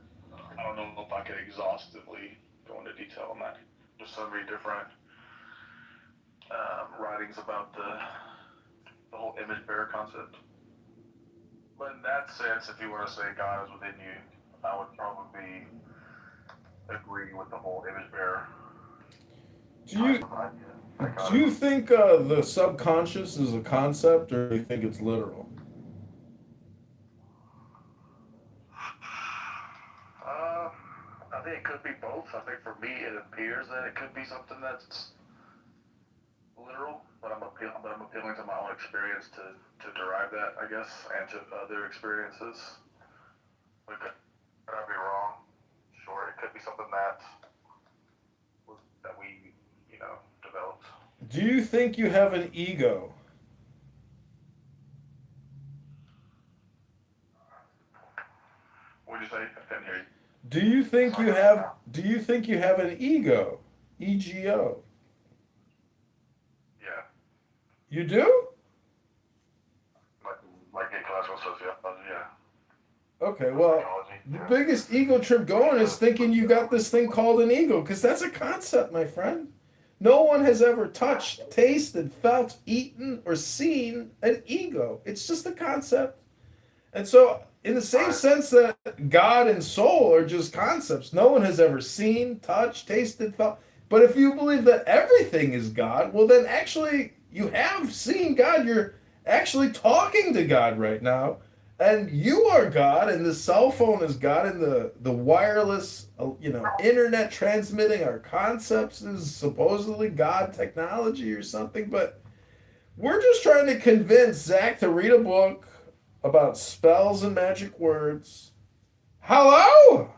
I don't know if I could exhaustively go into detail on that. There's so many different writings about the whole image bearer concept. But in that sense, if you want to say God is within you, I would probably agree with the whole image bearer Do you do you think the subconscious is a concept, or do you think it's literal? I think it could be both. I think for me, it appears that it could be something that's literal, but I'm appealing to my own experience to derive that, I guess, and to other experiences. But could I be wrong? Sure, it could be something that we, developed. Do you think you have an ego? What did you say? I couldn't hear you. Do you think you have an ego? EGO. Yeah. You do? Like in classical sociology, yeah. Okay, well, the biggest ego trip going is thinking you got this thing called an ego, because that's a concept, my friend. No one has ever touched, tasted, felt, eaten, or seen an ego. It's just a concept. And so, in the same sense that God and soul are just concepts, no one has ever seen, touched, tasted, felt. But if you believe that everything is God, well, then actually you have seen God. You're actually talking to God right now. And you are God, and the cell phone is God, and the wireless, internet transmitting our concepts is supposedly God technology or something. But we're just trying to convince Zach to read a book about spells and magic words. Hello?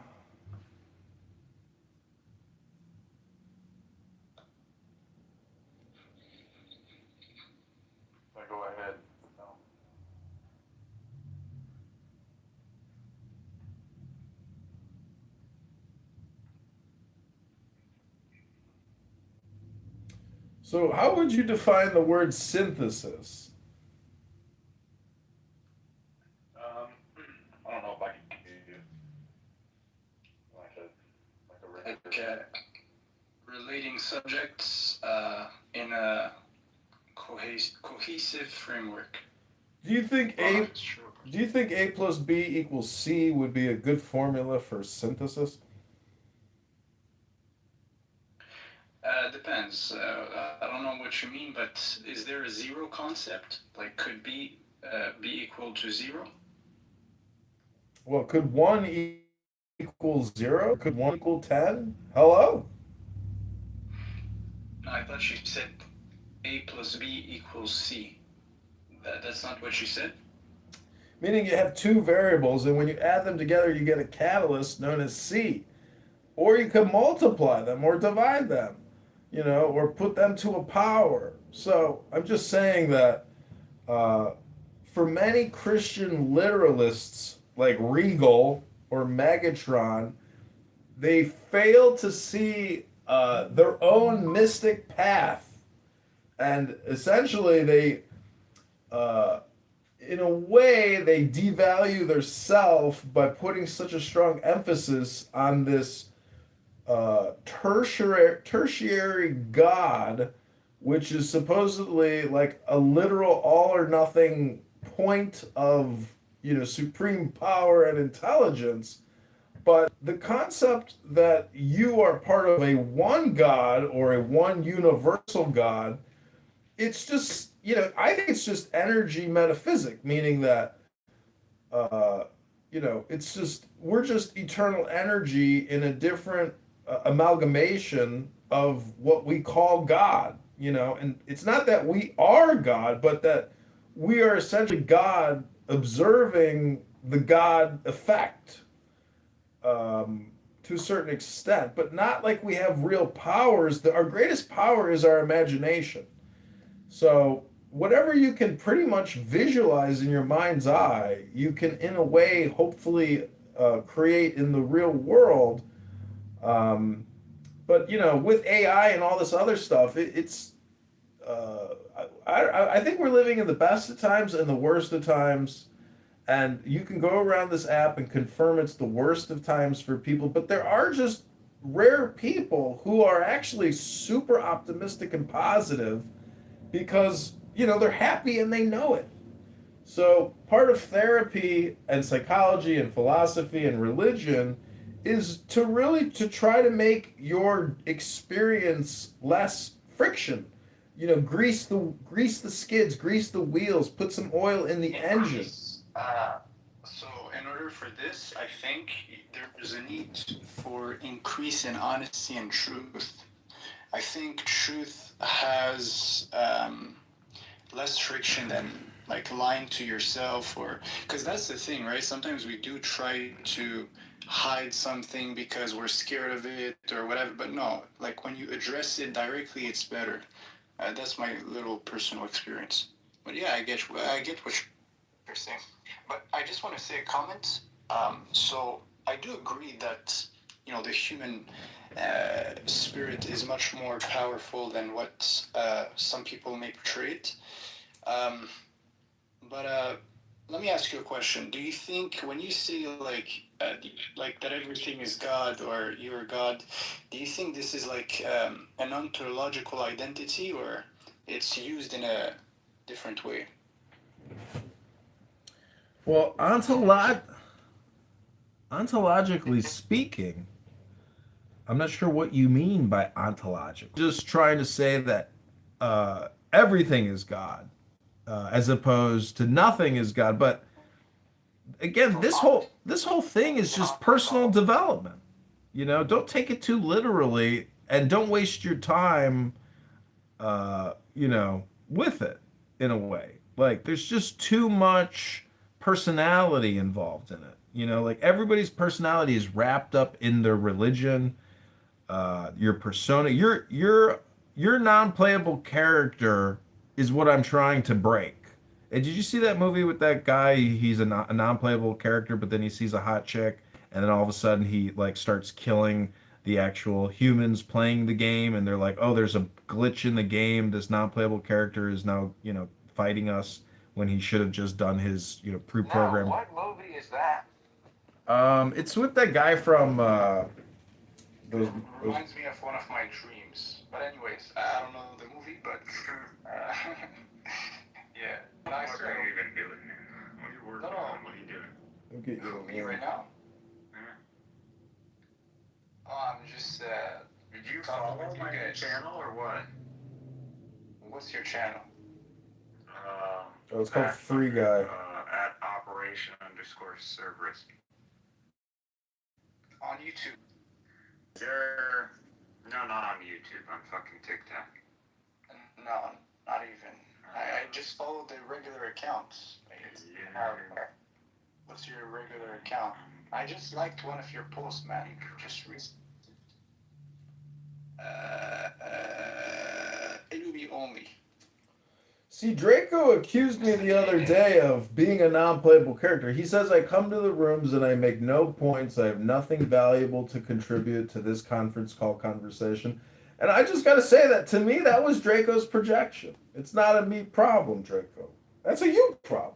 Go ahead. So, how would you define the word synthesis? I don't know if I can give you Relating subjects in a cohesive framework. Do you think A plus B equals C would be a good formula for synthesis? Depends. I don't know what you mean, but is there a zero concept? Like, could B be equal to zero? Well, could 1 equal 0? Could 1 equal 10? Hello? I thought you said A plus B equals C. That's not what you said? Meaning you have two variables, and when you add them together, you get a catalyst known as C. Or you can multiply them or divide them, or put them to a power. So I'm just saying that for many Christian literalists like Regal or Megatron, they fail to see their own mystic path. And essentially, they, in a way, they devalue their self by putting such a strong emphasis on this tertiary God, which is supposedly like a literal all or nothing point of supreme power and intelligence. But the concept that you are part of a one God or a one universal God, it's just I think it's just energy metaphysic, meaning that it's just we're just eternal energy in a different amalgamation of what we call God, and it's not that we are God, but that we are essentially God observing the God effect to a certain extent, but not like we have real powers. Our greatest power is our imagination. So whatever you can pretty much visualize in your mind's eye, you can, in a way, hopefully create in the real world. But with AI and all this other stuff, it's. I think we're living in the best of times and the worst of times, and you can go around this app and confirm it's the worst of times for people. But there are just rare people who are actually super optimistic and positive because, they're happy and they know it. So part of therapy and psychology and philosophy and religion is to really to try to make your experience less friction. Grease the skids, grease the wheels, put some oil in the engine. So in order for this, I think there is a need for increase in honesty and truth. I think truth has less friction than like lying to yourself, or because that's the thing, right? Sometimes we do try to hide something because we're scared of it or whatever, but no, like when you address it directly, it's better. That's my little personal experience. But yeah, I get what you're saying. But I just want to say a comment. So I do agree that the human spirit is much more powerful than what some people may portray it. But let me ask you a question. Do you think when you say like that everything is God or you're God, do you think this is like an ontological identity, or it's used in a different way? Well, ontologically speaking, I'm not sure what you mean by ontological. Just trying to say that everything is God, as opposed to nothing is God. But again, this whole thing is just personal development. Don't take it too literally, and don't waste your time, with it in a way. Like there's just too much personality involved in it. Like everybody's personality is wrapped up in their religion, your persona, your non-playable character is what I'm trying to break. And did you see that movie with that guy? He's a non-playable character, but then he sees a hot chick, and then all of a sudden he like starts killing the actual humans playing the game, and they're like, "Oh, there's a glitch in the game. This non-playable character is now, fighting us when he should have just done his, pre-programmed." Now, what movie is that? It's with that guy from It reminds me of one of my dreams. But anyways, I don't know the movie, but yeah. Nice. What are you even doing here? What are you working on? What are you doing? I'll get you Me right now? Yeah. Oh, I'm just Did you follow my channel or what? What's your channel? Oh, it's called Free Guy. At Operation_Cerberus. On YouTube. No, not on YouTube. On fucking TikTok. No, not even. I just follow the regular account. Yeah. What's your regular account? I just liked one of your posts, man. Just recently. It will be only. See, Draco accused me the other day of being a non-playable character. He says I come to the rooms and I make no points. I have nothing valuable to contribute to this conference call conversation. And I just got to say that to me, that was Draco's projection. It's not a me problem, Draco. That's a you problem.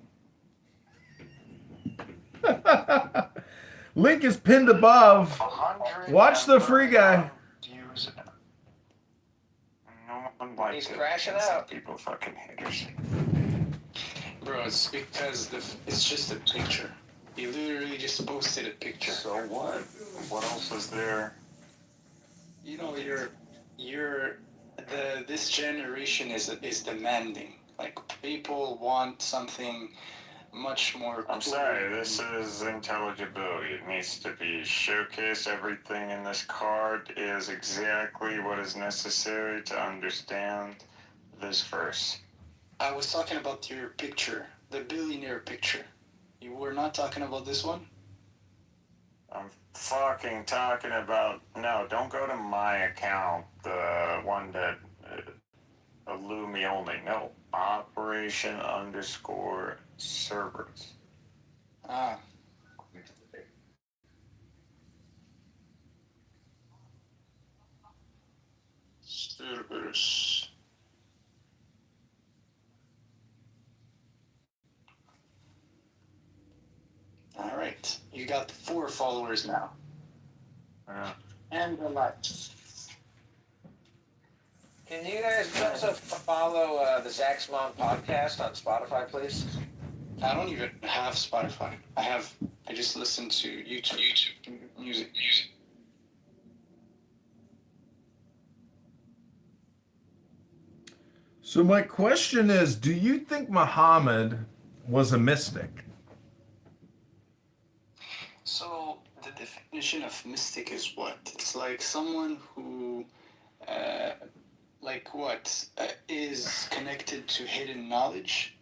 Link is pinned above. Watch the Free Guy. No one likes He's crashing out. People fucking haters. Bro, it's because it's just a picture. You literally just posted a picture. So what? What else is there? This generation is demanding. Like people want something much more. I'm sorry, this is intelligibility. It needs to be showcased. Everything in this card is exactly what is necessary to understand this verse. I was talking about your picture, the billionaire picture. You were not talking about this one? I'm fucking talking about... No, don't go to my account, the one that... Illumi only. No. Operation_Cerberus. Ah. Cerberus. All right. You got 4 followers now. And the likes. Can you guys also follow the Zach's Mom podcast on Spotify, please? I don't even have Spotify. I just listen to YouTube music. So my question is, do you think Muhammad was a mystic? So the definition of mystic is what? It's like someone who, is connected to hidden knowledge.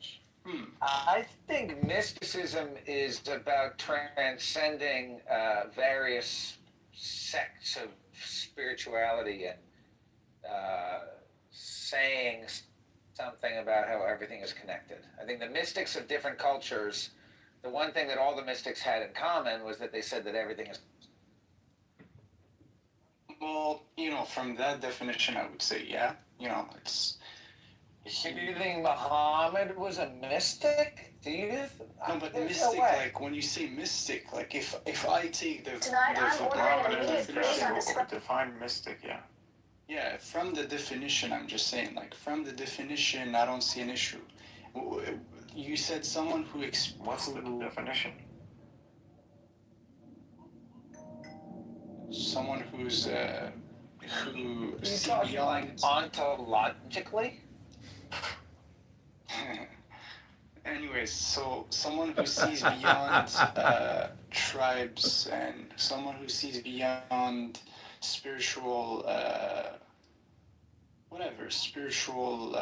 I think mysticism is about transcending various sects of spirituality and saying something about how everything is connected. I think the mystics of different cultures, the one thing that all the mystics had in common was that they said that everything is. Well, from that definition, I would say, yeah. It's. Do you think Muhammad was a mystic? Do you? No, but mystic, like when you say mystic, like if I take the definition, define mystic, yeah. Yeah, from the definition, I'm just saying, like from the definition, I don't see an issue. You said someone who What's the definition? Someone who's who. You talking like ontologically? Anyways, so someone who sees beyond tribes and someone who sees beyond spiritual, spiritual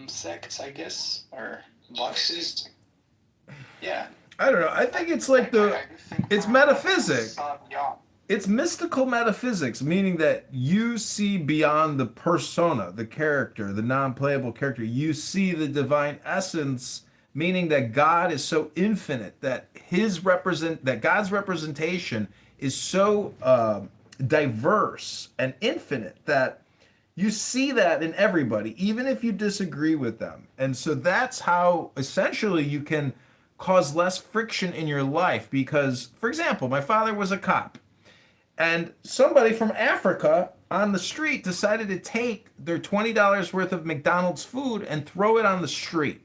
sects, I guess, or boxes. Yeah. I don't know. I think it's like it's metaphysics. It's mystical metaphysics, meaning that you see beyond the persona, the character, the non-playable character. You see the divine essence, meaning that God is so infinite that that God's representation is so diverse and infinite that you see that in everybody, even if you disagree with them. And so that's how essentially you can cause less friction in your life. Because, for example, my father was a cop. And somebody from Africa on the street decided to take their $20 worth of McDonald's food and throw it on the street.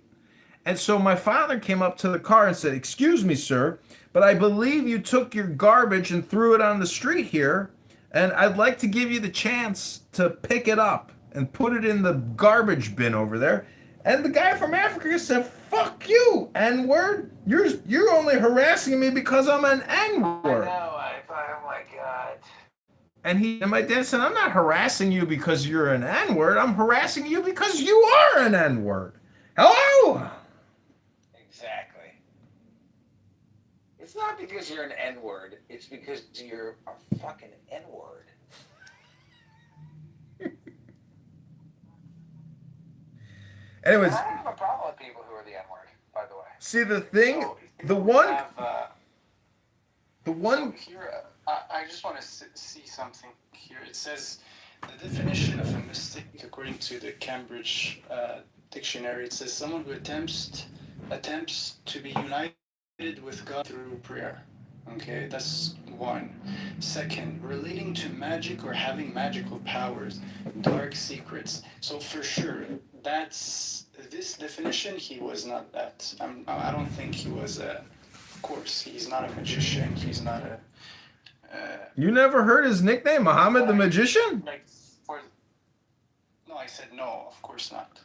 And so my father came up to the car and said, "Excuse me, sir, but I believe you took your garbage and threw it on the street here, and I'd like to give you the chance to pick it up and put it in the garbage bin over there." And the guy from Africa said, "Fuck you, N-word. You're only harassing me because I'm an N-word." I thought, oh my God. And my dad said, "I'm not harassing you because you're an N-word. I'm harassing you because you are an N-word. Hello?" Exactly. It's not because you're an N-word. It's because you're a fucking N-word. Anyways. I have a problem with people who are the N-word, by the way. See, the thing, So here, I just want to see something here. It says the definition of a mystic, according to the Cambridge dictionary, it says someone who attempts to be united with God through prayer. Okay, that's one. Second, relating to magic or having magical powers, dark secrets. So for sure, that's this definition. He was not that. I don't think he was a. Of course, he's not a magician. He's not a. You never heard his nickname, Muhammad the Magician? No, I said no. Of course not.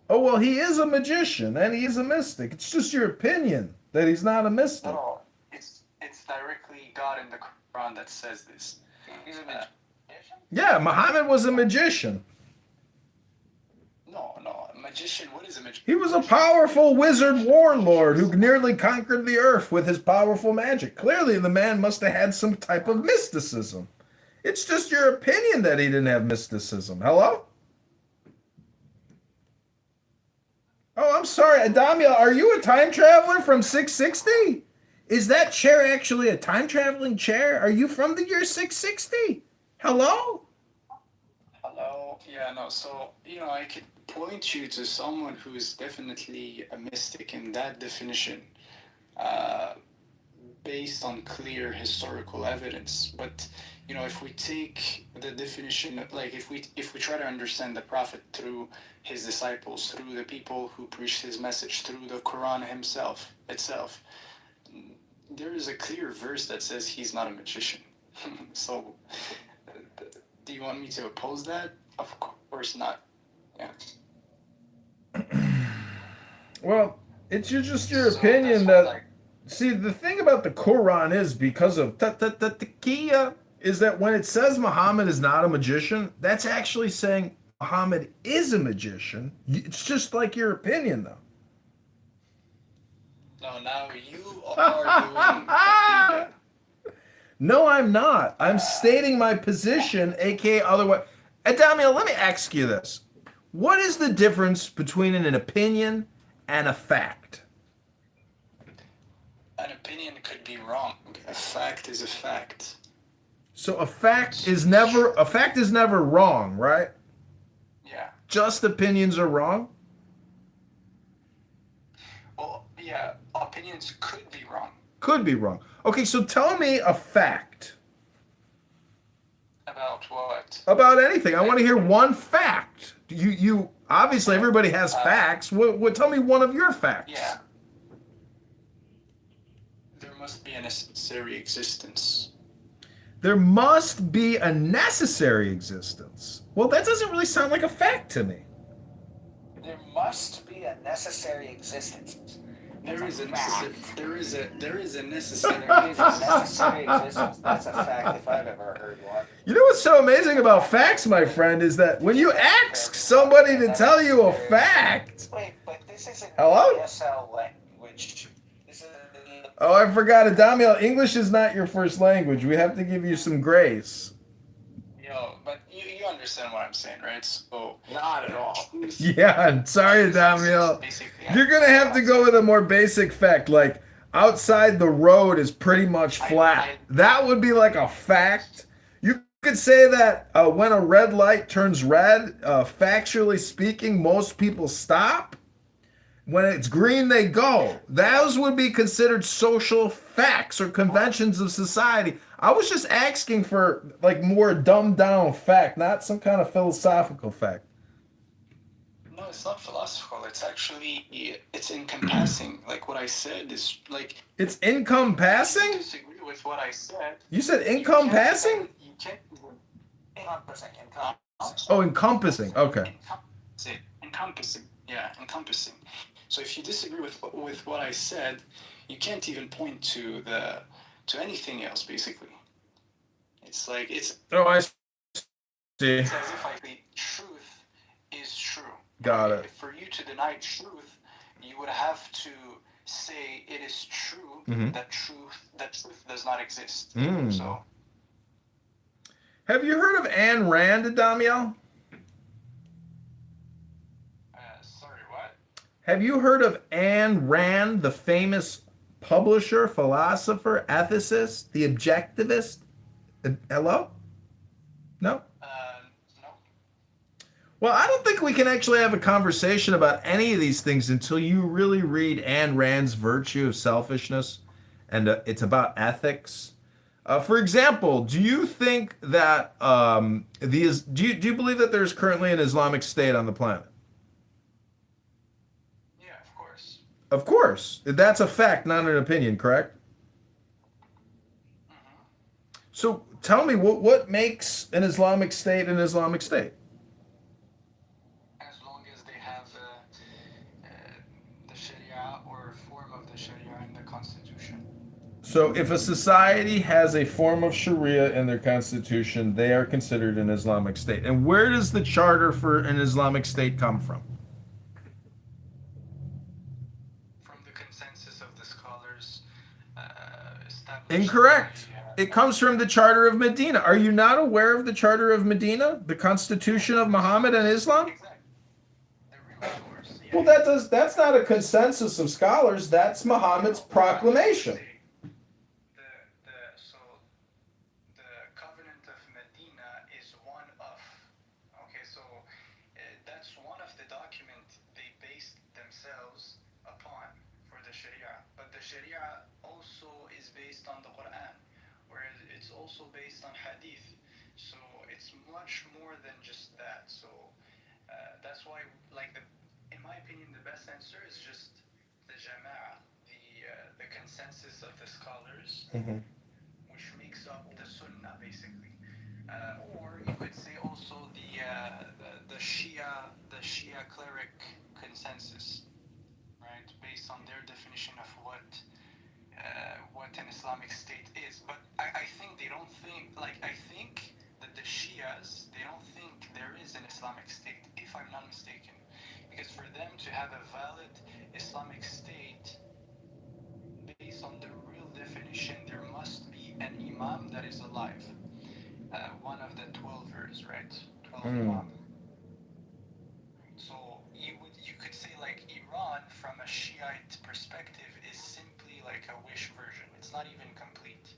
Oh, well, he is a magician and he's a mystic. It's just your opinion that he's not a mystic. No, it's directly God in the Quran that says this. He's a magician? Yeah, Muhammad was a magician. No, a magician. What is a magician? He was a powerful wizard warlord who nearly conquered the earth with his powerful magic. Clearly, the man must have had some type of mysticism. It's just your opinion that he didn't have mysticism. Hello? Oh, I'm sorry. Adamia, are you a time traveler from 660? Is that chair actually a time traveling chair? Are you from the year 660? Hello? Hello. Yeah, no. So, I could point you to someone who is definitely a mystic in that definition. based on clear historical evidence. But if we take the definition, like if we try to understand the Prophet through his disciples, through the people who preached his message, through the Quran itself, there is a clear verse that says he's not a magician. So, do you want me to oppose that? Of course not. Yeah. Well, it's just your opinion that. See, the thing about the Quran is because of taqiyya is that when it says Muhammad is not a magician, that's actually saying Muhammad is a magician. It's just like your opinion, though. No, now you are doing taqiyya. No, I'm not. I'm stating my position, aka otherwise. Adamio, let me ask you this. What is the difference between an opinion and a fact? An opinion could be wrong. A fact is a fact. So a fact is never wrong, right? Yeah. Just opinions are wrong? Well, yeah, opinions could be wrong. Could be wrong. Okay, so tell me a fact. About what? About anything. I want to hear one fact. You obviously everybody has facts. What tell me one of your facts. Yeah. There must be a necessary existence. There must be a necessary existence. Well, that doesn't really sound like a fact to me. There must be a necessary existence. There is a necessary Existence. That's a fact if I've ever heard one. You know what's so amazing about facts, my friend, is that when you ask somebody to tell you a fact. Wait, but this isn't Hello? ESL language. Oh, I forgot, Adamiel. English is not your first language. We have to give you some grace. But you understand what I'm saying, right? So not at all. Yeah, I'm sorry, Adamiel. You're gonna have to go with a more basic fact, like outside the road is pretty much flat. That would be like a fact. You could say that when a red light turns red, factually speaking, most people stop. When it's green, they go. Those would be considered social facts or conventions of society. I was just asking for like more dumbed down fact, not some kind of philosophical fact. No, it's not philosophical. It's actually it's encompassing. Like what I said is like. It's encompassing? You disagree with what I said. You said encompassing? You can't. Encompassing. Oh, encompassing. Okay. Encompassing. Yeah, encompassing. So if you disagree with what I said, you can't even point to anything else. Basically, it's like it's. Oh, I see. It's as if the truth is true. Got it. For you to deny truth, you would have to say it is true that truth does not exist. So. Have you heard of Ayn Rand, Adamiel? Sorry, what? Have you heard of Ayn Rand, the famous publisher, philosopher, ethicist, the objectivist? Hello? No? No. Well, I don't think we can actually have a conversation about any of these things until you really read Ayn Rand's Virtue of Selfishness, and it's about ethics. For example, do you think that do you believe that there's currently an Islamic State on the planet? Yeah, of course. Of course. That's a fact, not an opinion, correct? So tell me, what makes an Islamic State an Islamic State? As long as they have the Sharia or a form of the Sharia in the Constitution. So if a society has a form of Sharia in their constitution, they are considered an Islamic State. And where does the charter for an Islamic State come from? From the consensus of the scholars established. Incorrect. It comes from the Charter of Medina. Are you not aware of the Charter of Medina, the constitution of Muhammad and Islam? Well, that's not a consensus of scholars. That's Muhammad's proclamation. So the Covenant of Medina is one of. Okay, so that's one of the documents they based themselves upon for the Sharia. But the Sharia also is based on the Quran, whereas it's also based on Hadith. So it's much more than just that. So that's why, like, in my opinion, the best answer is just the Jama'a, the consensus of the scholars, which makes up the Sunnah, basically. Or you could say also the Shia cleric consensus, right, based on their definition of what an Islamic state is. But I think they don't think, like, I think that the Shias, they don't think there is an Islamic state, if I'm not mistaken. Because for them to have a valid Islamic state, based on the real definition, there must be an Imam that is alive. One of the 12ers, right? 12 Imam. So you could say, like, Iran from a Shiite perspective is simply like a wish version. It's not even complete.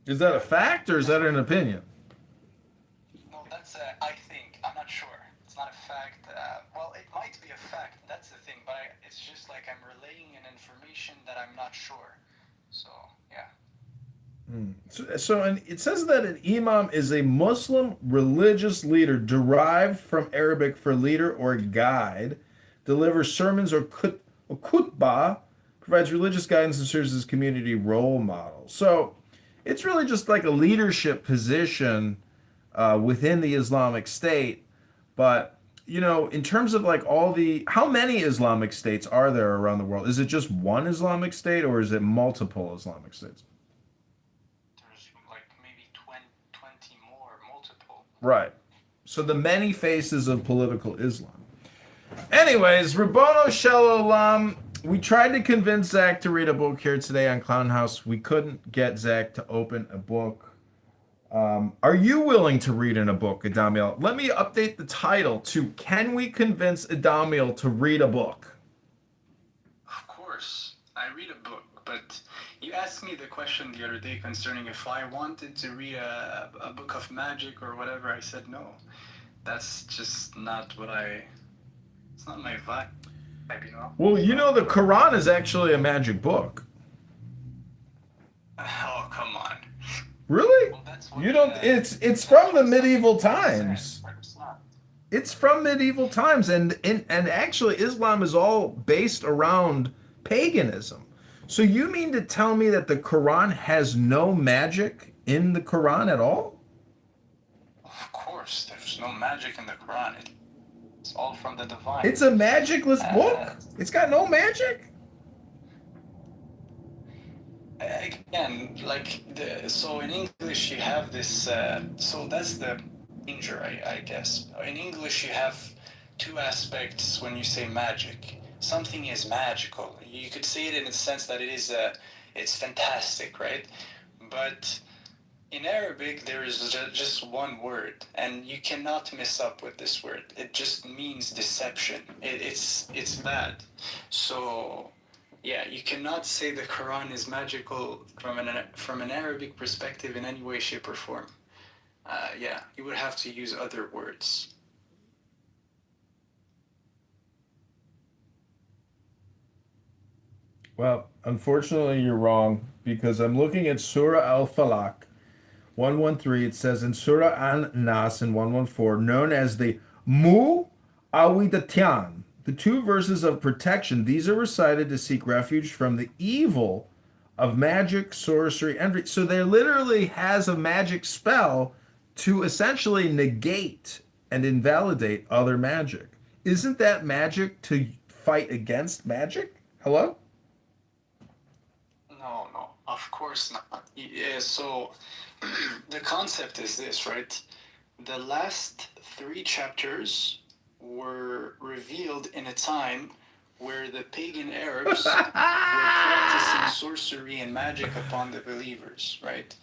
Is that a fact or is that an opinion? No, that's I think. I'm not sure. It's not a fact. Well, it might be a fact. That's the thing. But it's just like I'm relaying an information that I'm not sure. So yeah. So it says that an imam is a Muslim religious leader derived from Arabic for leader or guide, delivers sermons or khutbah, provides religious guidance and serves as community role model. So it's really just like a leadership position within the Islamic State. But, you know, in terms of like how many Islamic states are there around the world? Is it just one Islamic state or is it multiple Islamic states? Right. So the many faces of political Islam. Anyways, Rabbono Shalom, we tried to convince Zach to read a book here today on Clown House. We couldn't get Zach to open a book. Are you willing to read in a book, Adamiel? Let me update the title to Can We Convince Adamiel to Read a Book? Of course, I read a book, but you asked me the question the other day concerning if I wanted to read a book of magic or whatever. I said no. That's just not it's not my vibe, you know? Well, you know the Quran is actually a magic book. Oh, come on. Really? You don't it's from the medieval times. It's from medieval times and actually Islam is all based around paganism. So you mean to tell me that the Quran has no magic in the Quran at all? Of course, there's no magic in the Quran. It's all from the divine. It's a magicless book? It's got no magic? Again, like, so in English you have this, so that's the danger, I guess. In English you have two aspects when you say magic. Something is magical. You could say it in the sense that it's fantastic, right? But in Arabic, there is just one word, and you cannot mess up with this word. It just means deception. It's bad. So, yeah, you cannot say the Quran is magical from an Arabic perspective in any way, shape, or form. Yeah, you would have to use other words. Well, unfortunately, you're wrong because I'm looking at Surah Al-Falaq 113. It says in Surah An-Nas in 114, known as the Mu'awwidatayn, the two verses of protection. These are recited to seek refuge from the evil of magic, sorcery, and so there literally has a magic spell to essentially negate and invalidate other magic. Isn't that magic to fight against magic? Hello? No, of course not. Yeah, so the concept is this, right? The last 3 chapters were revealed in a time where the pagan Arabs were practicing sorcery and magic upon the believers, right?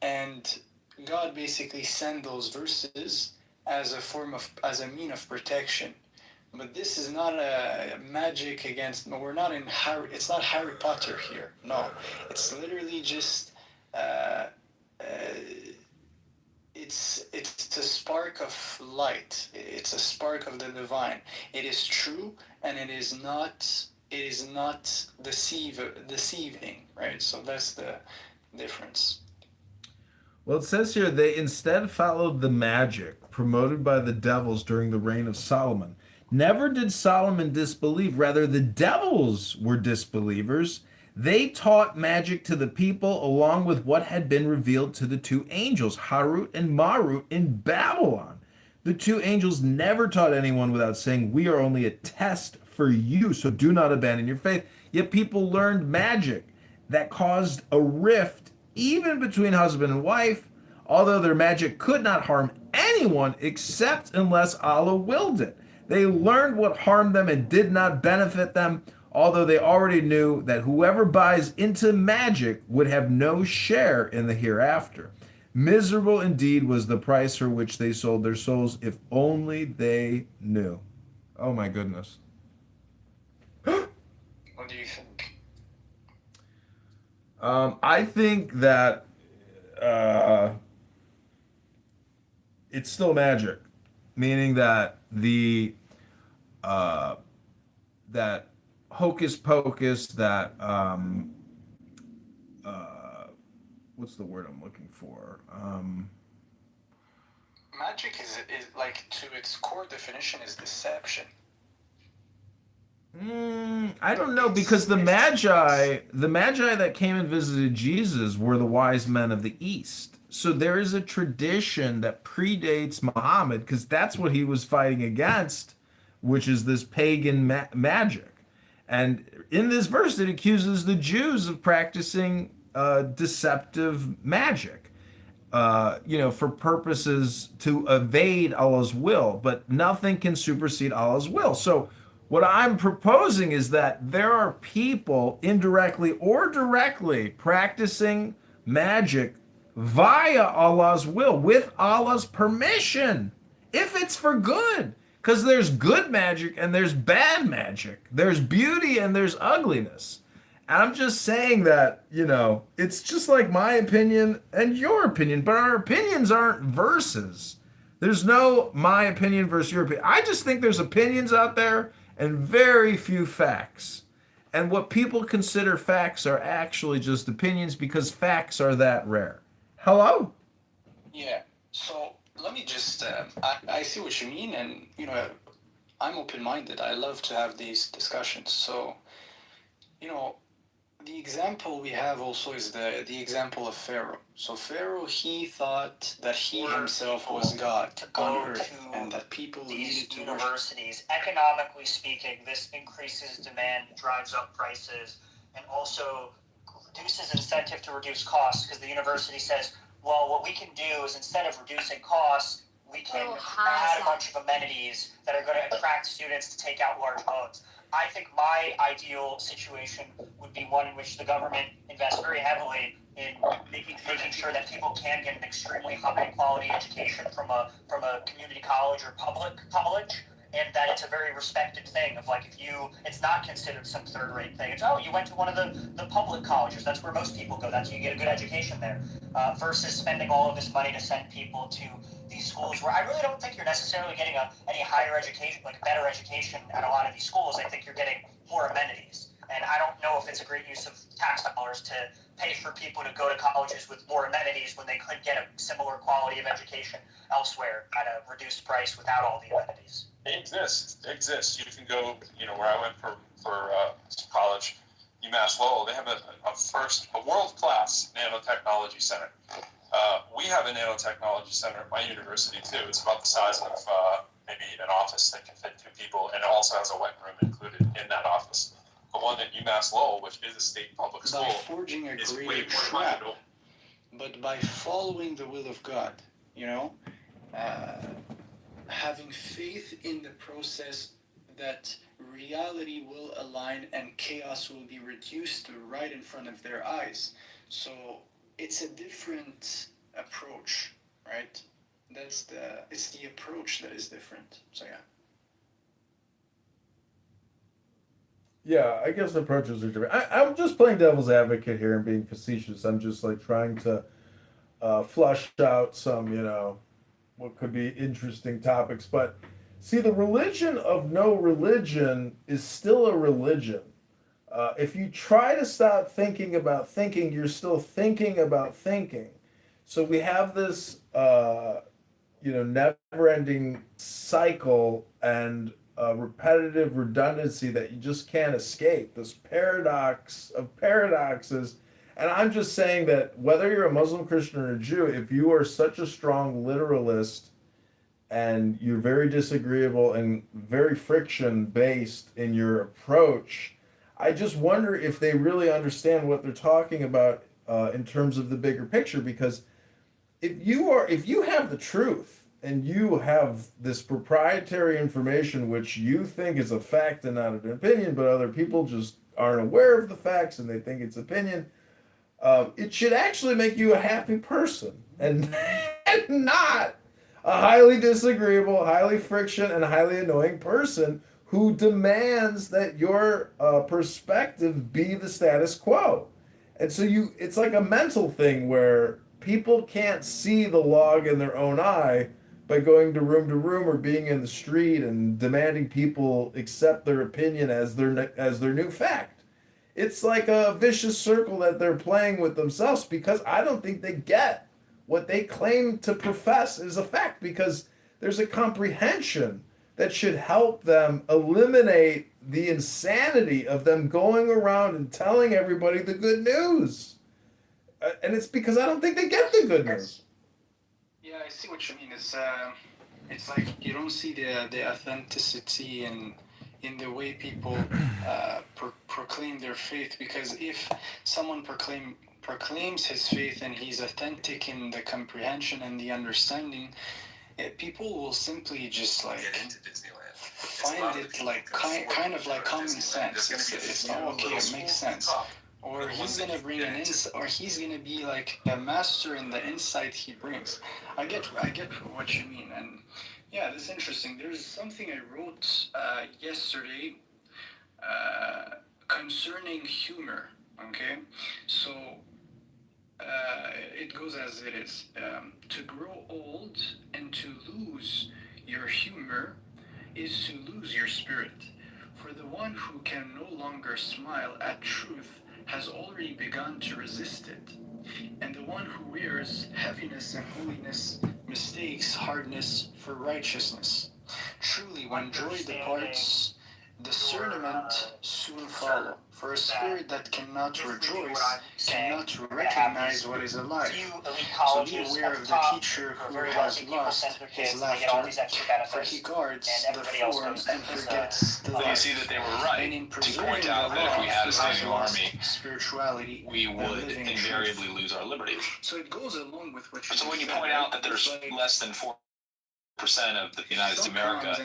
And God basically sent those verses as a mean of protection. But this is not a magic against. No, we're not in Harry. It's not Harry Potter here. No, it's literally just. It's a spark of light. It's a spark of the divine. It is true, and it is not it is not deceiving, right? So that's the difference. Well, it says here they instead followed the magic promoted by the devils during the reign of Solomon. Never did Solomon disbelieve, rather, the devils were disbelievers. They taught magic to the people along with what had been revealed to the two angels, Harut and Marut, in Babylon. The two angels never taught anyone without saying, "We are only a test for you, so do not abandon your faith." Yet people learned magic that caused a rift even between husband and wife, although their magic could not harm anyone except unless Allah willed it. They learned what harmed them and did not benefit them, although they already knew that whoever buys into magic would have no share in the hereafter. Miserable indeed was the price for which they sold their souls, if only they knew. Oh my goodness. What do you think? I think that it's still magic, meaning that that hocus pocus, that what's the word I'm looking for? Magic is like, to its core definition, is deception. I don't know, because the magi that came and visited Jesus were the wise men of the East. So there is a tradition that predates Muhammad, because that's what he was fighting against, which is this pagan magic. And in this verse, it accuses the Jews of practicing deceptive magic, for purposes to evade Allah's will. But nothing can supersede Allah's will. So what I'm proposing is that there are people indirectly or directly practicing magic via Allah's will, with Allah's permission, if it's for good. Because there's good magic and there's bad magic. There's beauty and there's ugliness. And I'm just saying that, it's just like my opinion and your opinion, but our opinions aren't verses. There's no my opinion versus your opinion. I just think there's opinions out there and very few facts. And what people consider facts are actually just opinions, because facts are that rare. Hello? Yeah. So let me just, I see what you mean, and, I'm open-minded. I love to have these discussions. So, the example we have also is the example of Pharaoh. So Pharaoh, he thought that he himself was God on earth, and that people needed to universities. Economically speaking, this increases demand, drives up prices, and also reduces incentive to reduce costs, because the university says, well, what we can do is, instead of reducing costs, we can add a bunch of amenities that are going to attract students to take out large loans. I think my ideal situation would be one in which the government invests very heavily in making sure that people can get an extremely high quality education from a community college or public college, and that it's a very respected thing of, like, it's not considered some third-rate thing. It's, oh, you went to one of the public colleges. That's where most people go. That's where you get a good education there. Versus spending all of this money to send people to these schools where I really don't think you're necessarily getting any higher education, like better education at a lot of these schools. I think you're getting more amenities. And I don't know if it's a great use of tax dollars to pay for people to go to colleges with more amenities when they could get a similar quality of education elsewhere at a reduced price without all the amenities. It exists. You can go, where I went for college, UMass Lowell. They have a world-class nanotechnology center. We have a nanotechnology center at my university too. It's about the size of maybe an office that can fit 2 people, and it also has a wet room included in that office. The one at UMass Lowell, which is a state public school, by forging a greater trap, but by following the will of God, having faith in the process that reality will align and chaos will be reduced right in front of their eyes. So it's a different approach, right? It's the approach that is different. So yeah. Yeah, I guess approaches are different. I'm just playing devil's advocate here and being facetious. I'm just like trying to flush out some, what could be interesting topics. But see, the religion of no religion is still a religion. if you try to stop thinking about thinking, you're still thinking about thinking. So we have this, never-ending cycle and repetitive redundancy that you just can't escape. This paradox of paradoxes. And I'm just saying that whether you're a Muslim, Christian, or a Jew, if you are such a strong literalist and you're very disagreeable and very friction based in your approach, I just wonder if they really understand what they're talking about in terms of the bigger picture. Because if you have the truth and you have this proprietary information which you think is a fact and not an opinion, but other people just aren't aware of the facts and they think it's opinion, it should actually make you a happy person and, and not a highly disagreeable, highly friction, and highly annoying person who demands that your perspective be the status quo. And so it's like a mental thing where people can't see the log in their own eye by going to room or being in the street and demanding people accept their opinion as their new fact. It's like a vicious circle that they're playing with themselves because I don't think they get what they claim to profess is a fact, because there's a comprehension that should help them eliminate the insanity of them going around and telling everybody the good news. And it's because I don't think they get the good news. Yeah, I see what you mean. It's like you don't see the authenticity in the way people proclaim their faith, because if someone proclaims his faith and he's authentic in the comprehension and the understanding, people will simply just like find it like kind of like common sense. It's oh, okay, it makes sense. Or he's gonna bring an insight, or he's gonna be like a master in the insight he brings. I get what you mean, and yeah, that's interesting. There's something I wrote yesterday concerning humor. Okay, so it goes as it is. To grow old and to lose your humor is to lose your spirit. For the one who can no longer smile at truth has already begun to resist it. And the one who wears heaviness and holiness mistakes hardness for righteousness. Truly, when joy departs, discernment soon follow. For a spirit that cannot rejoice cannot recognize what is a life. So be aware of the teacher who has lost his laughter, for he guards the form and forgets the life. You see that they were right to point out that if we had a standing army, spirituality, we would invariably lose our liberty. So it goes along with what you So when you point out that there's less than 4% of the United States of America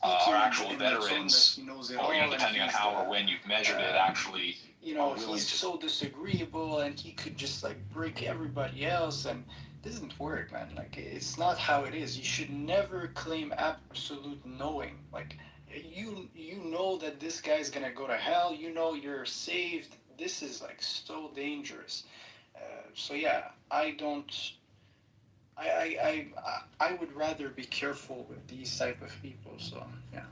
are actual veterans, or depending on how or when you've measured it, actually, he's so disagreeable and he could just like break everybody else, and it doesn't work, man. Like, it's not how it is. You should never claim absolute knowing. Like, you know that this guy's gonna go to hell. You know you're saved. This is like so dangerous. So yeah, I would rather be careful with these type of people. So yeah.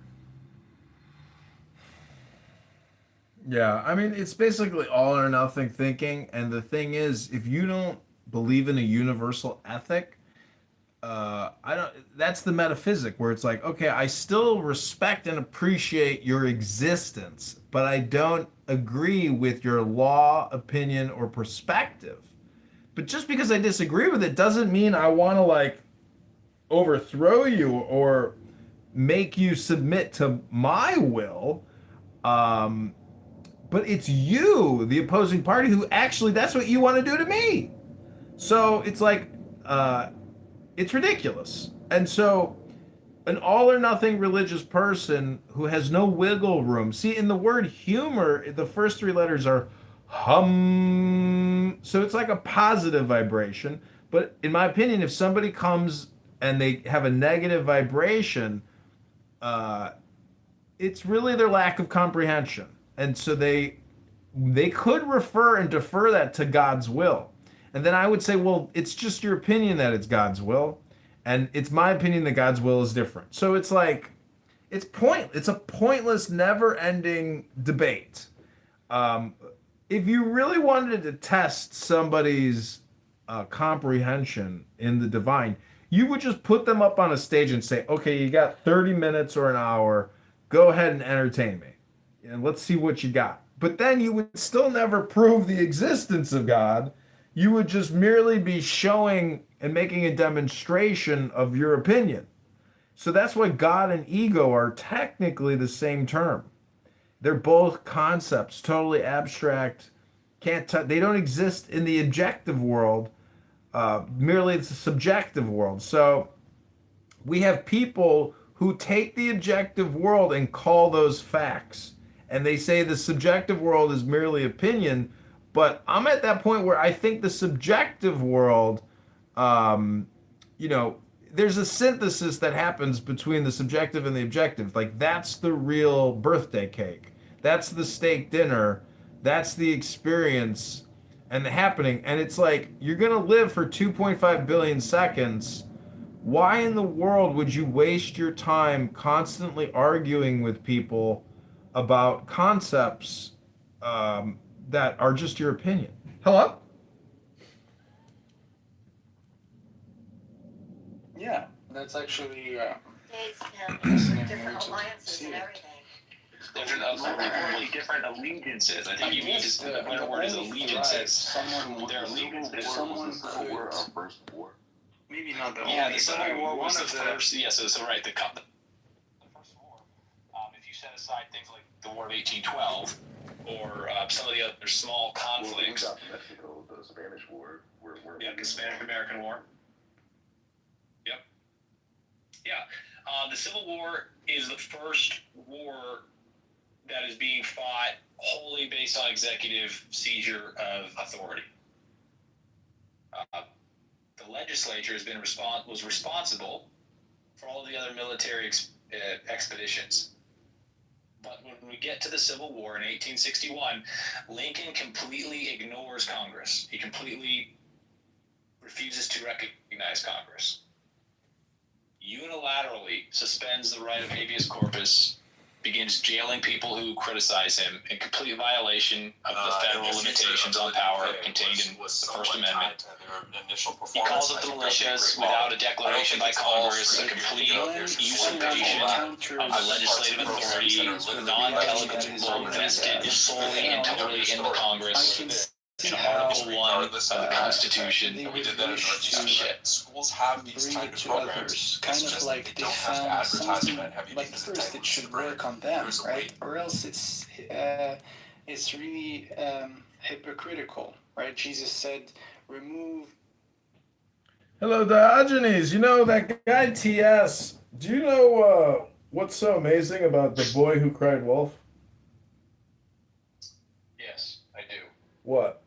Yeah, I mean, it's basically all or nothing thinking. And the thing is, if you don't believe in a universal ethic, I don't. That's the metaphysic where it's like, okay, I still respect and appreciate your existence, but I don't agree with your law, opinion, or perspective. But just because I disagree with it doesn't mean I want to like overthrow you or make you submit to my will. But it's you, the opposing party, who actually that's what you want to do to me. So it's like, it's ridiculous. And so an all or nothing religious person who has no wiggle room. See, in the word humor, the first three letters are hum. So it's like a positive vibration. But in my opinion, if somebody comes and they have a negative vibration, it's really their lack of comprehension. And so they could refer and defer that to God's will. And then I would say, well, it's just your opinion that it's God's will. And it's my opinion that God's will is different. So it's like, it's a pointless, never-ending debate. Um, if you really wanted to test somebody's comprehension in the divine, you would just put them up on a stage and say, okay, you got 30 minutes or an hour. Go ahead and entertain me. And let's see what you got. But then you would still never prove the existence of God. You would just merely be showing and making a demonstration of your opinion. So that's why God and ego are technically the same term. They're both concepts, totally abstract. They don't exist in the objective world. Merely it's a subjective world. So we have people who take the objective world and call those facts. And they say the subjective world is merely opinion. But I'm at that point where I think the subjective world, um, you know, there's a synthesis that happens between the subjective and the objective. Like, that's the real birthday cake. That's the steak dinner. That's the experience and the happening. And it's like, you're going to live for 2.5 billion seconds. Why in the world would you waste your time constantly arguing with people about concepts that are just your opinion? Hello? Yeah, that's actually Different alliances and everything. Different allegiances. I think you mean just the better word is allegiances. Their allegiances. War, our first war. Maybe not the Yeah, only, the Civil War was the of first. Yeah, so right, the first war. If you set aside things like the War of 1812 or some of the other small conflicts. Well, Mexico, the Spanish War. Yeah, the Spanish-American War. Yep. Yeah. The Civil War is the first war that is being fought wholly based on executive seizure of authority. The legislature has been was responsible for all the other military expeditions. But when we get to the Civil War in 1861, Lincoln completely ignores Congress. He completely refuses to recognize Congress. Unilaterally suspends the right of habeas corpus, begins jailing people who criticize him in complete violation of the federal limitations on power contained in the First Amendment. He calls up the militias without a declaration by Congress, a complete usurpation of the legislative authority, non-delegatable, vested solely and totally in the Congress. Article 1 of the Constitution. We did that in shit. Schools have these kind of programs. Kind of like they found something like first it should work on them, right? Or else it's really hypocritical, right? Jesus said, remove. Hello, Diogenes. You know that guy TS. Do you know what's so amazing about the boy who cried wolf? Yes, I do. What?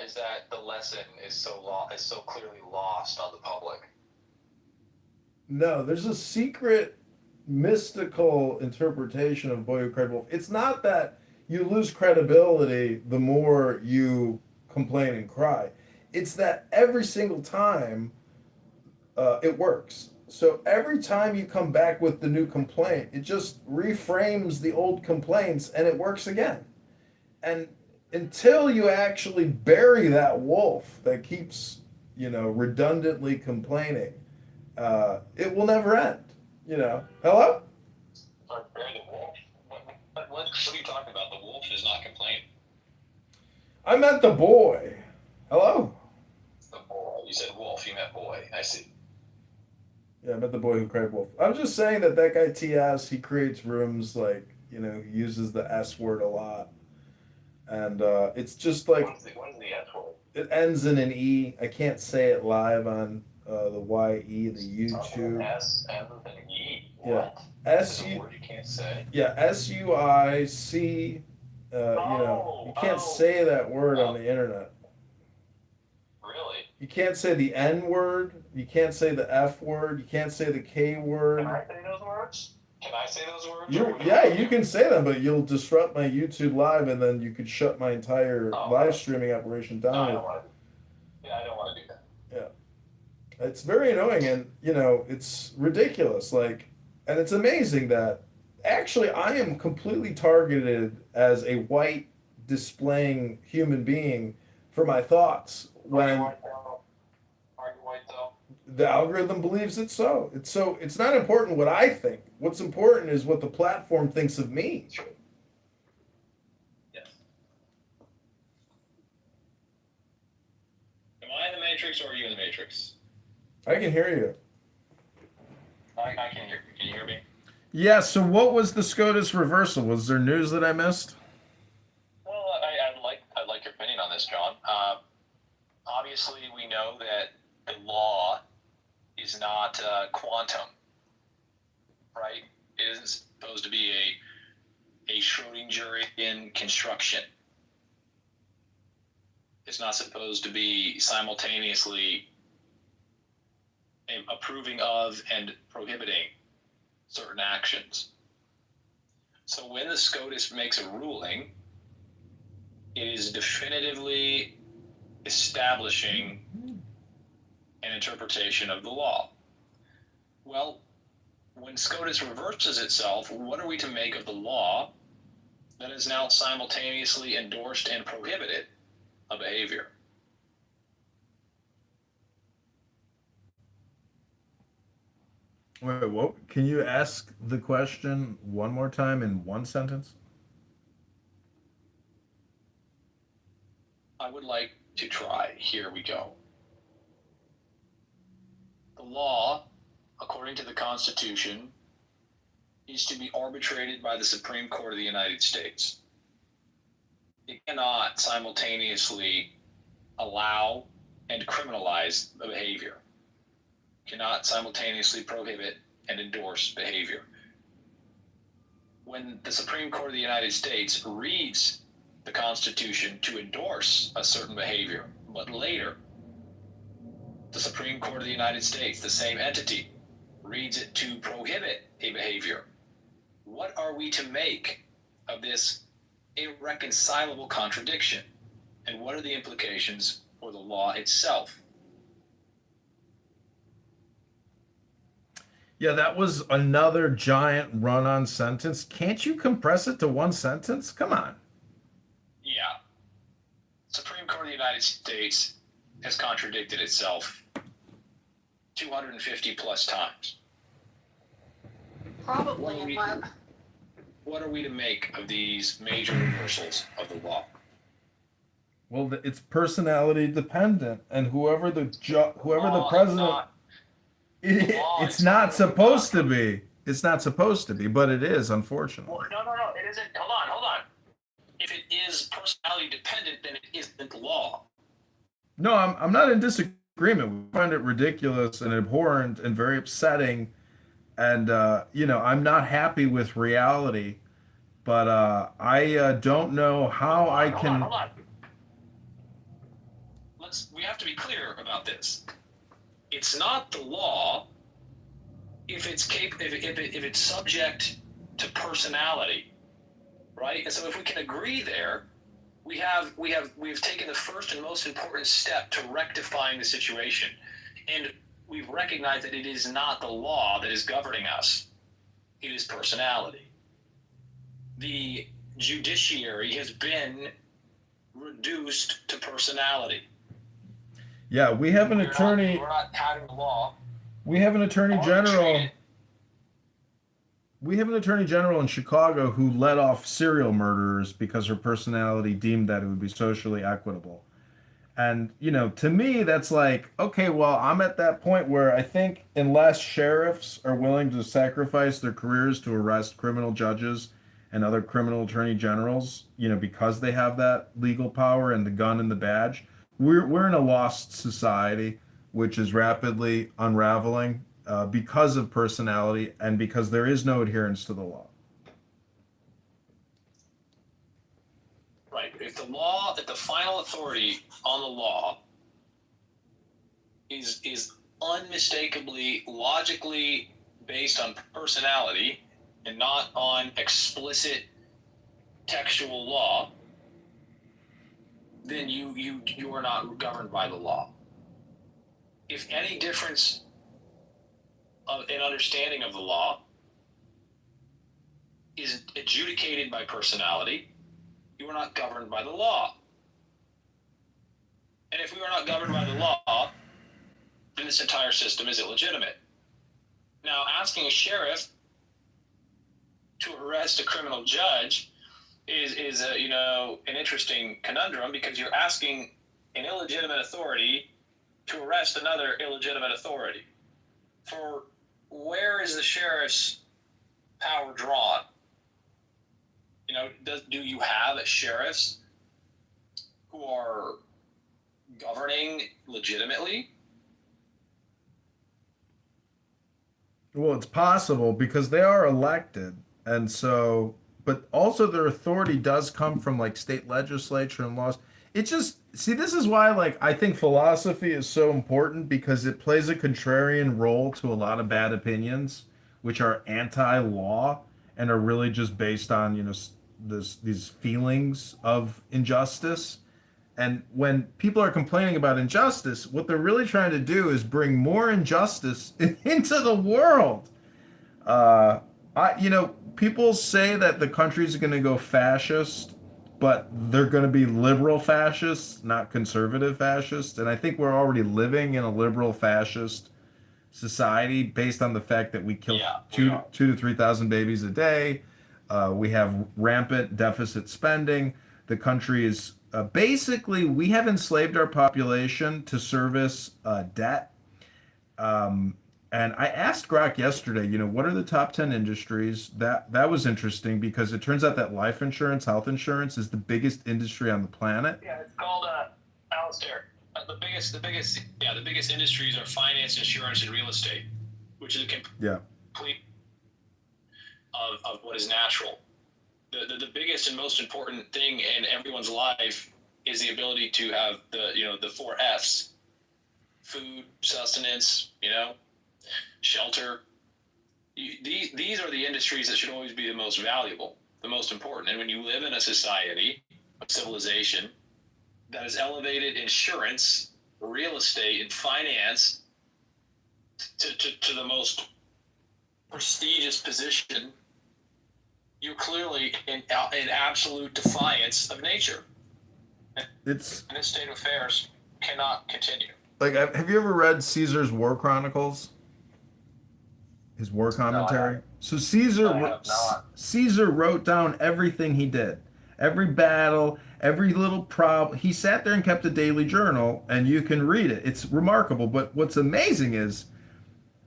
Is that the lesson is so clearly lost on the public. No, there's a secret mystical interpretation of Boy Who Cried Wolf. It's not that you lose credibility the more you complain and cry. It's that every single time it works. So every time you come back with the new complaint, it just reframes the old complaints and it works again. And until you actually bury that wolf that keeps, redundantly complaining, it will never end. Hello? Bury the wolf? What are you talking about? The wolf is not complaining. I meant the boy. Hello? The boy. You said wolf. You meant boy. I see. Yeah, I meant the boy who cried wolf. I'm just saying that guy TS, he creates rooms he uses the S word a lot. And it's just like... What is the S word? It ends in an E. I can't say it live on the YE, the YouTube. S ends with an E? Yeah. That's a word you can't say. Yeah, SUIC. You can't say that word on the internet. Really? You can't say the N word. You can't say the F word. You can't say the K word. Can I say those words? Can I say those words? You can say them, but you'll disrupt my YouTube live, and then you could shut my entire live streaming operation down. I don't want to do that. Yeah. It's very annoying, and, it's ridiculous. And it's amazing that Actually, I am completely targeted as a white displaying human being for my thoughts when Are you white though? the algorithm believes it's so. It's not important what I think. What's important is what the platform thinks of me. Yes. Am I in the Matrix or are you in the Matrix? I can hear you. I can hear you. Can you hear me? Yeah, so what was the SCOTUS reversal? Was there news that I missed? Well, I'd like your opinion on this, John. Obviously, we know that the law is not quantum, right? It isn't supposed to be a Schrodingerian construction. It's not supposed to be simultaneously approving of and prohibiting certain actions. So when the SCOTUS makes a ruling, it is definitively establishing an interpretation of the law. Well, when SCOTUS reverses itself, what are we to make of the law that has now simultaneously endorsed and prohibited a behavior? Wait, what? Can you ask the question one more time in one sentence? I would like to try. Here we go. The law, according to the Constitution, is to be arbitrated by the Supreme Court of the United States. It cannot simultaneously allow and criminalize the behavior. It cannot simultaneously prohibit and endorse behavior. When the Supreme Court of the United States reads the Constitution to endorse a certain behavior, but later the Supreme Court of the United States, the same entity, reads it to prohibit a behavior, what are we to make of this irreconcilable contradiction? And what are the implications for the law itself? Yeah, that was another giant run on sentence. Can't you compress it to one sentence? Come on. Yeah. Supreme Court of the United States has contradicted itself 250 plus times. Probably, What are we to make of these major reversals of the law? Well, it's personality dependent, and whoever the president, it's not supposed to be. It's not supposed to be, but it is, unfortunately. Well, no, it isn't. Hold on. If it is personality dependent, then it isn't law. No, I'm not in disagreement. We find it ridiculous and abhorrent and very upsetting, and I'm not happy with reality, but I don't know how I can. Hold on. We have to be clear about this. It's not the law if it's subject to personality, right? And so if we can agree there, we've taken the first and most important step to rectifying the situation, and we've recognized that it is not the law that is governing us; it is personality. The judiciary has been reduced to personality. Yeah, we have an attorney. We're not having the law. We have an attorney general. We have an attorney general in Chicago who let off serial murderers because her personality deemed that it would be socially equitable. And, to me, that's like, okay, well, I'm at that point where I think unless sheriffs are willing to sacrifice their careers to arrest criminal judges and other criminal attorney generals, because they have that legal power and the gun and the badge, we're in a lost society, which is rapidly unraveling because of personality and because there is no adherence to the law. Right. If the final authority on the law is unmistakably, logically based on personality and not on explicit textual law, then you are not governed by the law. If any difference in understanding of the law is adjudicated by personality. You are not governed by the law. And if we are not governed by the law, then this entire system is illegitimate. Now, asking a sheriff to arrest a criminal judge is a, an interesting conundrum, because you're asking an illegitimate authority to arrest another illegitimate authority. For where is the sheriff's power drawn? Do you have sheriffs who are governing legitimately? Well, it's possible because they are elected. And so, but also their authority does come from like state legislature and laws. It just, see, this is why, like, I think philosophy is so important because it plays a contrarian role to a lot of bad opinions, which are anti-law and are really just based on, these feelings of injustice. And when people are complaining about injustice, what they're really trying to do is bring more injustice into the world. People say that the country's going to go fascist, but they're going to be liberal fascists, not conservative fascists. And I think we're already living in a liberal fascist society based on the fact that we kill two to 3,000 babies a day. We have rampant deficit spending. The country is basically, we have enslaved our population to service debt. And I asked Grok yesterday, what are the top 10 industries? That was interesting because it turns out that life insurance, health insurance is the biggest industry on the planet. Yeah, it's called Alistair. The biggest industries are finance, insurance, and real estate, which is a complete of what is natural. The biggest and most important thing in everyone's life is the ability to have the 4 F's: food, sustenance, shelter. These are the industries that should always be the most valuable, the most important. And when you live in a society, a civilization that has elevated insurance, real estate, and finance to the most prestigious position, you're clearly in absolute defiance of nature. And this state of affairs cannot continue. Like, have you ever read Caesar's War Chronicles? His war commentary. No, so Caesar wrote down everything he did, every battle, every little problem. He sat there and kept a daily journal, and you can read it. It's remarkable. But what's amazing is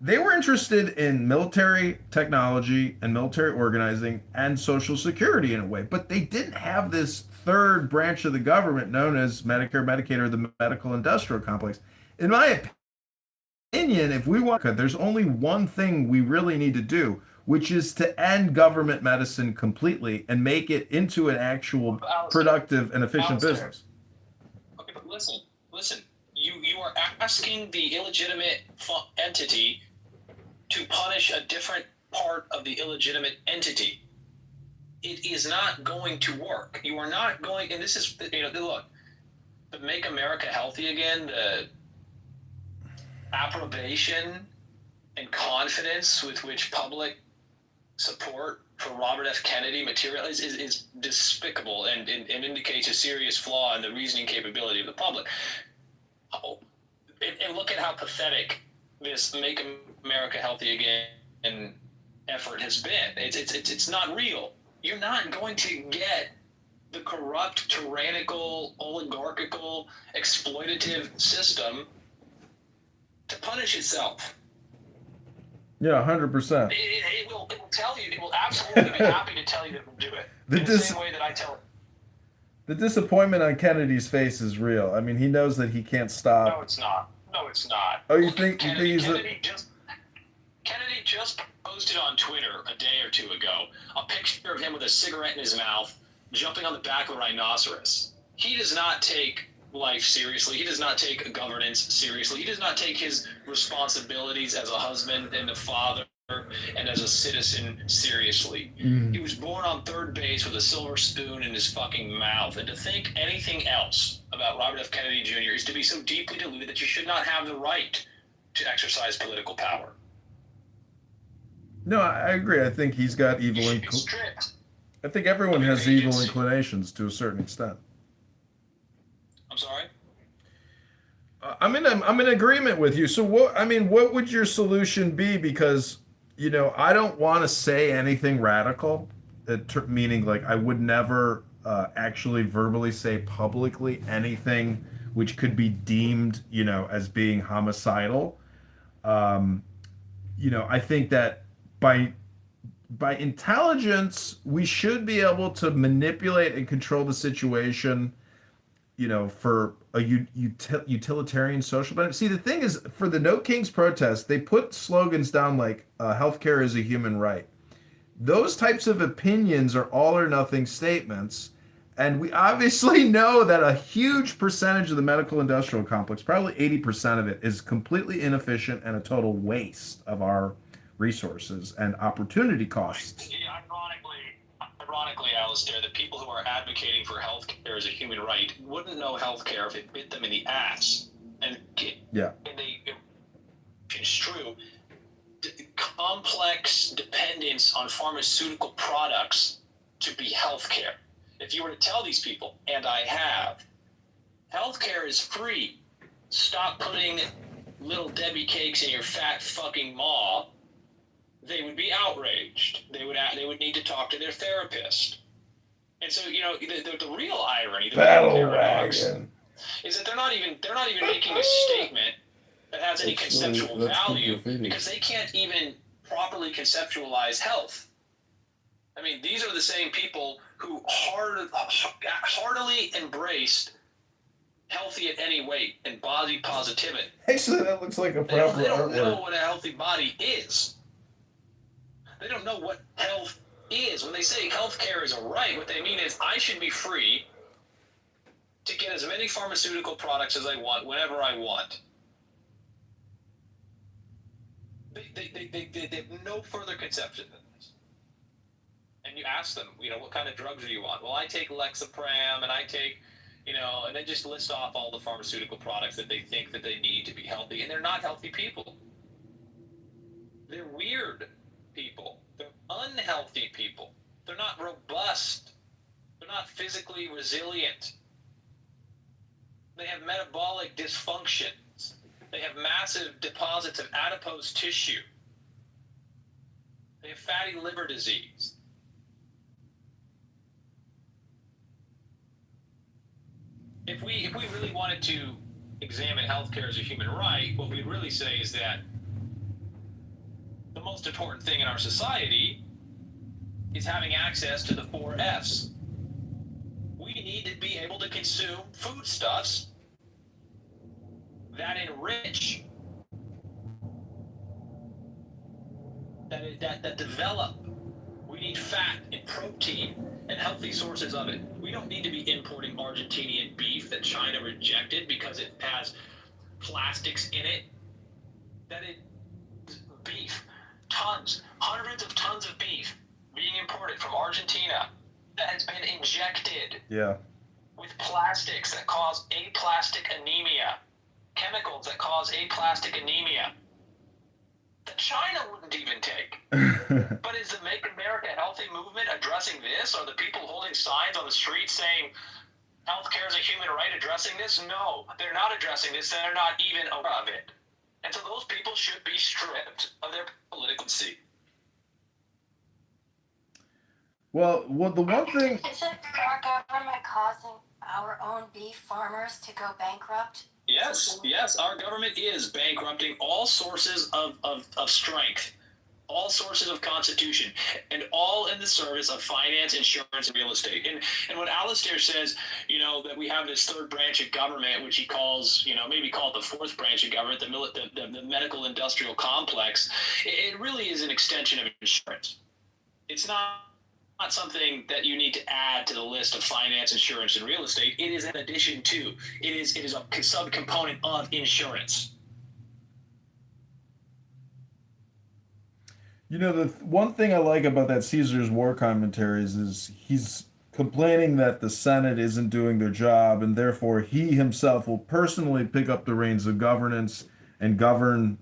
they were interested in military technology and military organizing and social security in a way, but they didn't have this third branch of the government known as Medicare, Medicaid, or the medical industrial complex. In my opinion, if we want, there's only one thing we really need to do, which is to end government medicine completely and make it into an actual productive and efficient business. Okay, but listen. You are asking the illegitimate entity to punish a different part of the illegitimate entity. It is not going to work. You are not going, and this is, look, the Make America Healthy Again, the approbation and confidence with which public support for Robert F. Kennedy is despicable and indicates a serious flaw in the reasoning capability of the public. And look at how pathetic this Make America Healthy Again effort has been. It's not real. You're not going to get the corrupt, tyrannical, oligarchical, exploitative system to punish itself. Yeah, 100%. It will tell you. It will absolutely be happy to tell you that we'll do it. In the same way that I tell it. The disappointment on Kennedy's face is real. I mean, he knows that he can't stop. No, it's not. Oh, you think Kennedy just posted on Twitter a day or two ago a picture of him with a cigarette in his mouth, jumping on the back of a rhinoceros. He does not take life seriously. He does not take governance seriously. He does not take his responsibilities as a husband and a father and as a citizen seriously. He was born on third base with a silver spoon in his fucking mouth. And to think anything else about Robert F. Kennedy Jr. is to be so deeply deluded that you should not have the right to exercise political power. No, I agree. I think he's got evil. Strict. I think everyone has evil inclinations to a certain extent. I'm sorry. I'm in agreement with you. So what? I mean, what would your solution be? Because I don't want to say anything radical. Meaning, like, I would never actually verbally say publicly anything which could be deemed, as being homicidal. Um, I think that by intelligence, we should be able to manipulate and control the situation, for a utilitarian social benefit. See, the thing is, for the No Kings protest, they put slogans down like healthcare is a human right. Those types of opinions are all or nothing statements. And we obviously know that a huge percentage of the medical industrial complex, probably 80% of it, is completely inefficient and a total waste of our resources and opportunity costs. Yeah, ironically, Alistair, the people who are advocating for healthcare as a human right wouldn't know healthcare if it bit them in the ass. And yeah, it's true. Complex dependence on pharmaceutical products to be healthcare. If you were to tell these people, and I have, healthcare is free, stop putting little Debbie cakes in your fat fucking maw, they would be outraged. They would need to talk to their therapist. And so, the real irony, the real paradox, is that they're not even making a statement that has any conceptual value because they can't even properly conceptualize health. I mean, these are the same people who heartily embraced healthy at any weight and body positivity. Actually, that looks like a proper They don't artwork. know what a healthy body is. They don't know what health is. When they say healthcare is a right, what they mean is I should be free to get as many pharmaceutical products as I want, whenever I want. They have no further conception than this. And you ask them, what kind of drugs do you want? Well, I take Lexapram, and I take, and they just list off all the pharmaceutical products that they think that they need to be healthy, and they're not healthy people. They're weird people. They're unhealthy people. They're not robust. They're not physically resilient. They have metabolic dysfunctions. They have massive deposits of adipose tissue. They have fatty liver disease. If we really wanted to examine healthcare as a human right, what we'd really say is that the most important thing in our society is having access to the 4 F's. We need to be able to consume foodstuffs that enrich, that develop. We need fat and protein and healthy sources of it. We don't need to be importing Argentinian beef that China rejected because it has plastics in it. Beef, hundreds of tons of beef being imported from Argentina that has been injected with plastics that cause aplastic anemia, chemicals that cause aplastic anemia that China wouldn't even take. But is the Make America Healthy movement addressing this? Are the people holding signs on the street saying healthcare is a human right addressing this? No, they're not addressing this. They're not even aware of it. And so those people should be stripped of their political seat. Well, the one thing... Isn't our government causing our own beef farmers to go bankrupt? Yes, our government is bankrupting all sources of strength, all sources of constitution, and all in the service of finance, insurance, and real estate. And what Alistair says, that we have this third branch of government, which he calls, maybe call it the fourth branch of government, the medical industrial complex, it really is an extension of insurance. It's not something that you need to add to the list of finance, insurance, and real estate. It is an addition to. It is a subcomponent of insurance. The one thing I like about that Caesar's War Commentaries is he's complaining that the Senate isn't doing their job, and therefore he himself will personally pick up the reins of governance and govern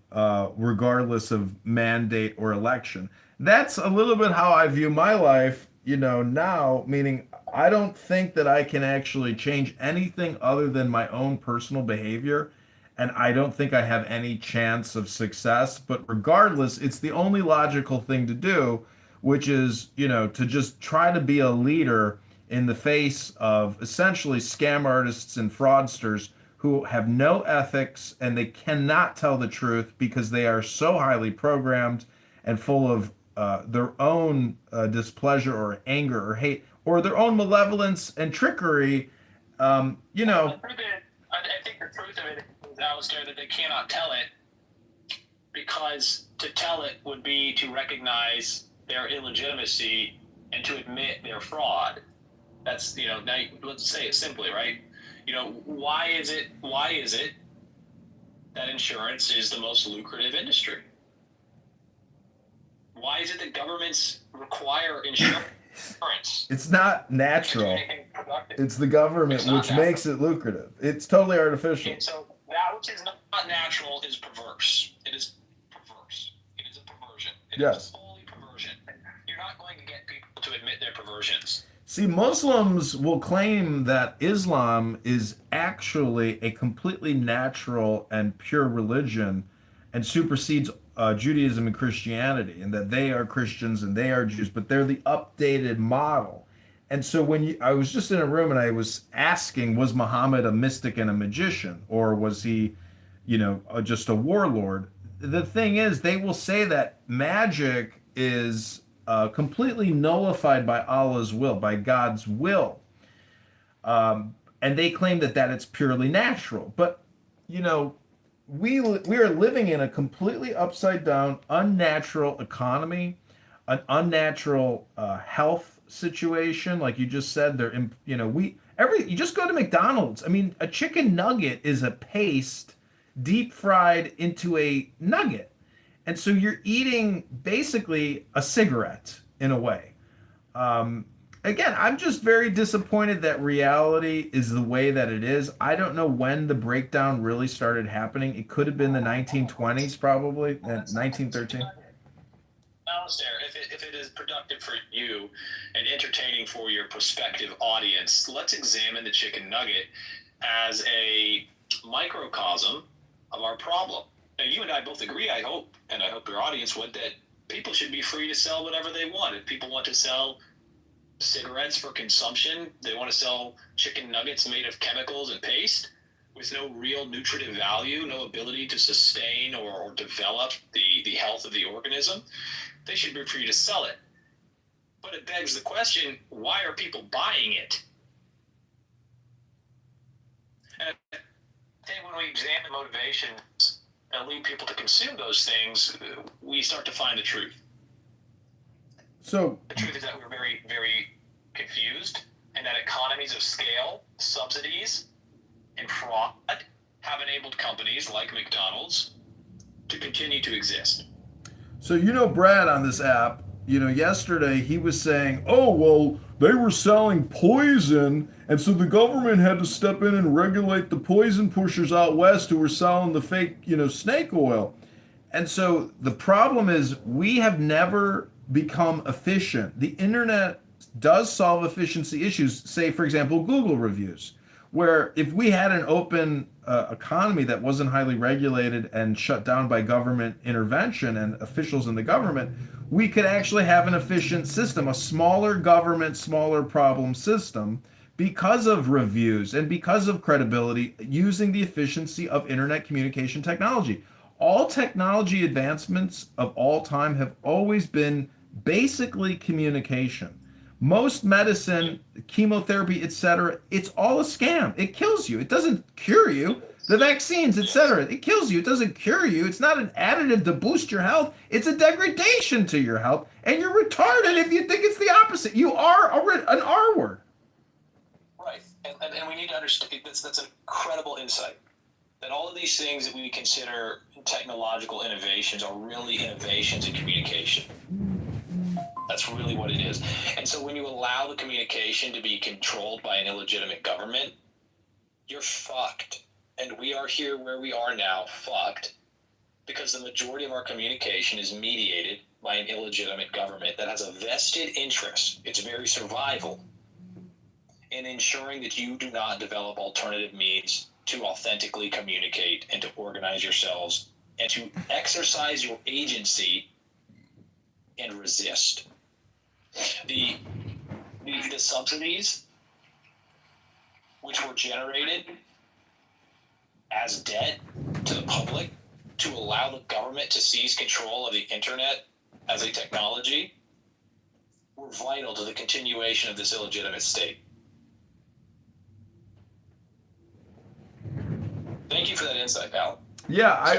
regardless of mandate or election. that's a little bit how I view my life, now, meaning I don't think that I can actually change anything other than my own personal behavior. And I don't think I have any chance of success. But regardless, it's the only logical thing to do, which is, to just try to be a leader in the face of essentially scam artists and fraudsters who have no ethics and they cannot tell the truth because they are so highly programmed and full of their own displeasure or anger or hate or their own malevolence and trickery. I think the truth of it is, Alistair, that they cannot tell it because to tell it would be to recognize their illegitimacy and to admit their fraud. That's, now let's say it simply, right? Why is it that insurance is the most lucrative industry? Why is it that governments require insurance? It's not natural. It's the government which makes it lucrative. It's totally artificial. And so that which is not natural is perverse. It is perverse. It is a perversion. It is fully perversion. You're not going to get people to admit their perversions. See, Muslims will claim that Islam is actually a completely natural and pure religion and supersedes Judaism and Christianity, and that they are Christians and they are Jews, but they're the updated model. And so I was just in a room and I was asking, was Muhammad a mystic and a magician, or was he, just a warlord? The thing is, they will say that magic is completely nullified by Allah's will, by God's will. And they claim that it's purely natural. But, we are living in a completely upside down, unnatural economy, an unnatural health situation. Like you just said, you just go to McDonald's. I mean, a chicken nugget is a paste deep fried into a nugget. And so you're eating basically a cigarette in a way. Again, I'm just very disappointed that reality is the way that it is. I don't know when the breakdown really started happening. It could have been the 1920s, probably, 1913. Alistair, if it is productive for you and entertaining for your prospective audience, let's examine the chicken nugget as a microcosm of our problem. Now, you and I both agree, I hope, and I hope your audience would, that people should be free to sell whatever they want. If people want to sell cigarettes for consumption, they want to sell chicken nuggets made of chemicals and paste with no real nutritive value, no ability to sustain or develop the health of the organism, they should be free to sell it. But it begs the question, why are people buying it? And I think when we examine motivations and lead people to consume those things, we start to find the truth. So the truth is that we're very, very confused, and that economies of scale, subsidies, and fraud have enabled companies like McDonald's to continue to exist. So Brad on this app, yesterday he was saying, oh, well, they were selling poison, and so the government had to step in and regulate the poison pushers out west who were selling the fake, snake oil. And so the problem is we have never become efficient. The internet does solve efficiency issues, say, for example, Google reviews, where if we had an open economy that wasn't highly regulated and shut down by government intervention and officials in the government, we could actually have an efficient system, a smaller government, smaller problem system, because of reviews and because of credibility, using the efficiency of internet communication technology. All technology advancements of all time have always been basically communication. Most medicine, chemotherapy, etc., it's all a scam. It kills you. It doesn't cure you. The vaccines, etc., it kills you. It doesn't cure you. It's not an additive to boost your health. It's a degradation to your health. And you're retarded if you think it's the opposite. You are an R word. Right. And we need to understand that's an incredible insight. That all of these things that we consider technological innovations are really innovations in communication. That's really what it is. And so when you allow the communication to be controlled by an illegitimate government, you're fucked. And we are here where we are now, fucked, because the majority of our communication is mediated by an illegitimate government that has a vested interest, its very survival, in ensuring that you do not develop alternative means to authentically communicate and to organize yourselves and to exercise your agency and resist. The subsidies which were generated as debt to the public to allow the government to seize control of the internet as a technology were vital to the continuation of this illegitimate state. Thank you for that insight, Al. Yeah, I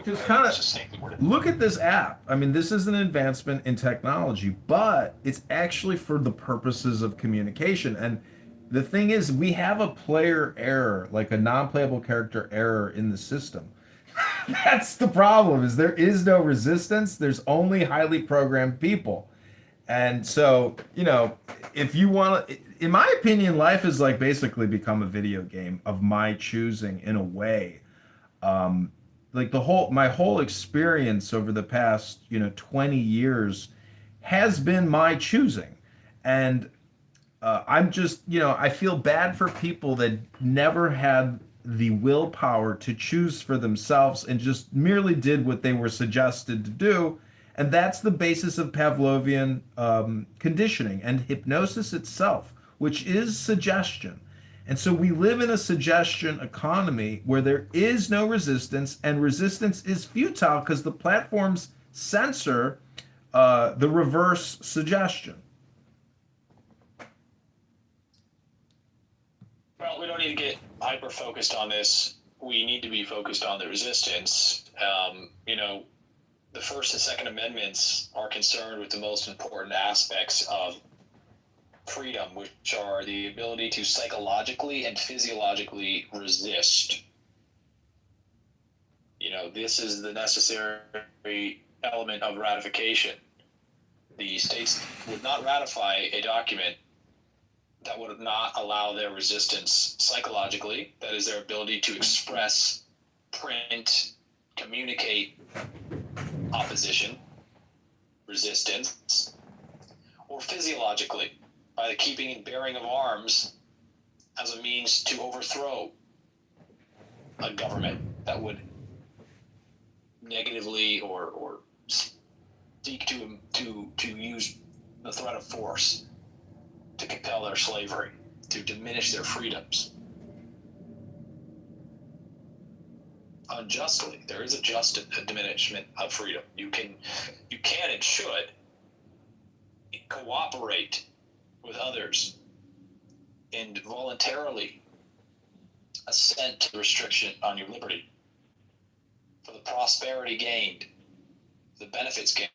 just kind of look at this app. I mean, this is an advancement in technology, but it's actually for the purposes of communication. And the thing is, we have a player error, like a non-playable character error in the system. That's the problem, is there is no resistance. There's only highly programmed people. And so, you know, if you want to, in my opinion, life has like basically become a video game of my choosing in a way. Like my whole experience over the past 20 years has been my choosing. And I'm just, I feel bad for people that never had the willpower to choose for themselves and just merely did what they were suggested to do. And that's the basis of Pavlovian conditioning and hypnosis itself, which is suggestion. And so we live in a suggestion economy where there is no resistance, and resistance is futile because the platforms censor the reverse suggestion. Well, we don't need to get hyper focused on this. We need to be focused on the resistance. The First and Second Amendments are concerned with the most important aspects of freedom, which are the ability to psychologically and physiologically resist. This is the necessary element of ratification. The states would not ratify a document that would not allow their resistance psychologically, that is, their ability to express, print, communicate opposition, resistance, or physiologically, by the keeping and bearing of arms as a means to overthrow a government that would negatively or seek to use the threat of force to compel their slavery, to diminish their freedoms. Unjustly, there is a diminishment of freedom. You can and should cooperate with others and voluntarily assent to restriction on your liberty for the prosperity gained, the benefits gained.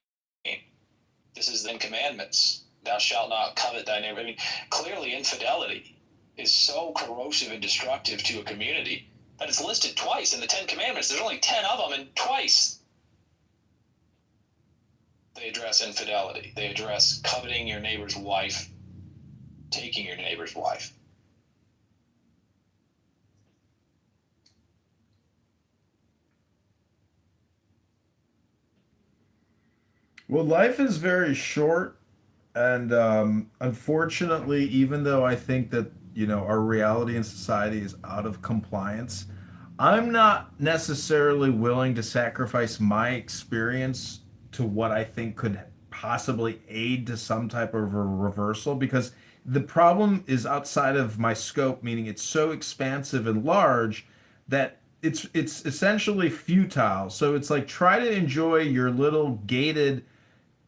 This is then commandments. Thou shalt not covet thy neighbor. I mean, clearly infidelity is so corrosive and destructive to a community that it's listed twice in the 10 Commandments. There's only 10 of them, and twice they address infidelity. They address coveting your neighbor's wife, taking your neighbor's wife. Well, life is very short, and unfortunately, even though I think that our reality in society is out of compliance, I'm not necessarily willing to sacrifice my experience to what I think could possibly aid to some type of a reversal, because the problem is outside of my scope, meaning it's so expansive and large that it's essentially futile. So it's like, try to enjoy your little gated,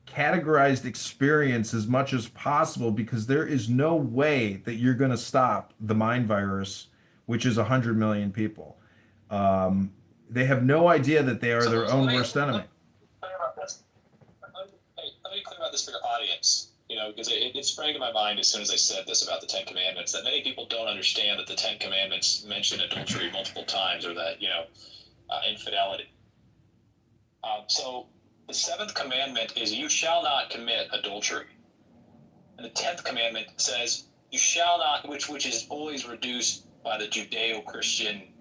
categorized experience as much as possible, because there is no way that you're going to stop the mind virus, which is 100 million people. They have no idea that they are their own worst enemy. Let me clear about this for your audience, because it sprang to my mind as soon as I said this about the 10 Commandments, that many people don't understand that the 10 Commandments mention adultery multiple times, or that, infidelity. So the 7th commandment is, you shall not commit adultery. And the 10th commandment says, you shall not, which is always reduced by the Judeo-Christian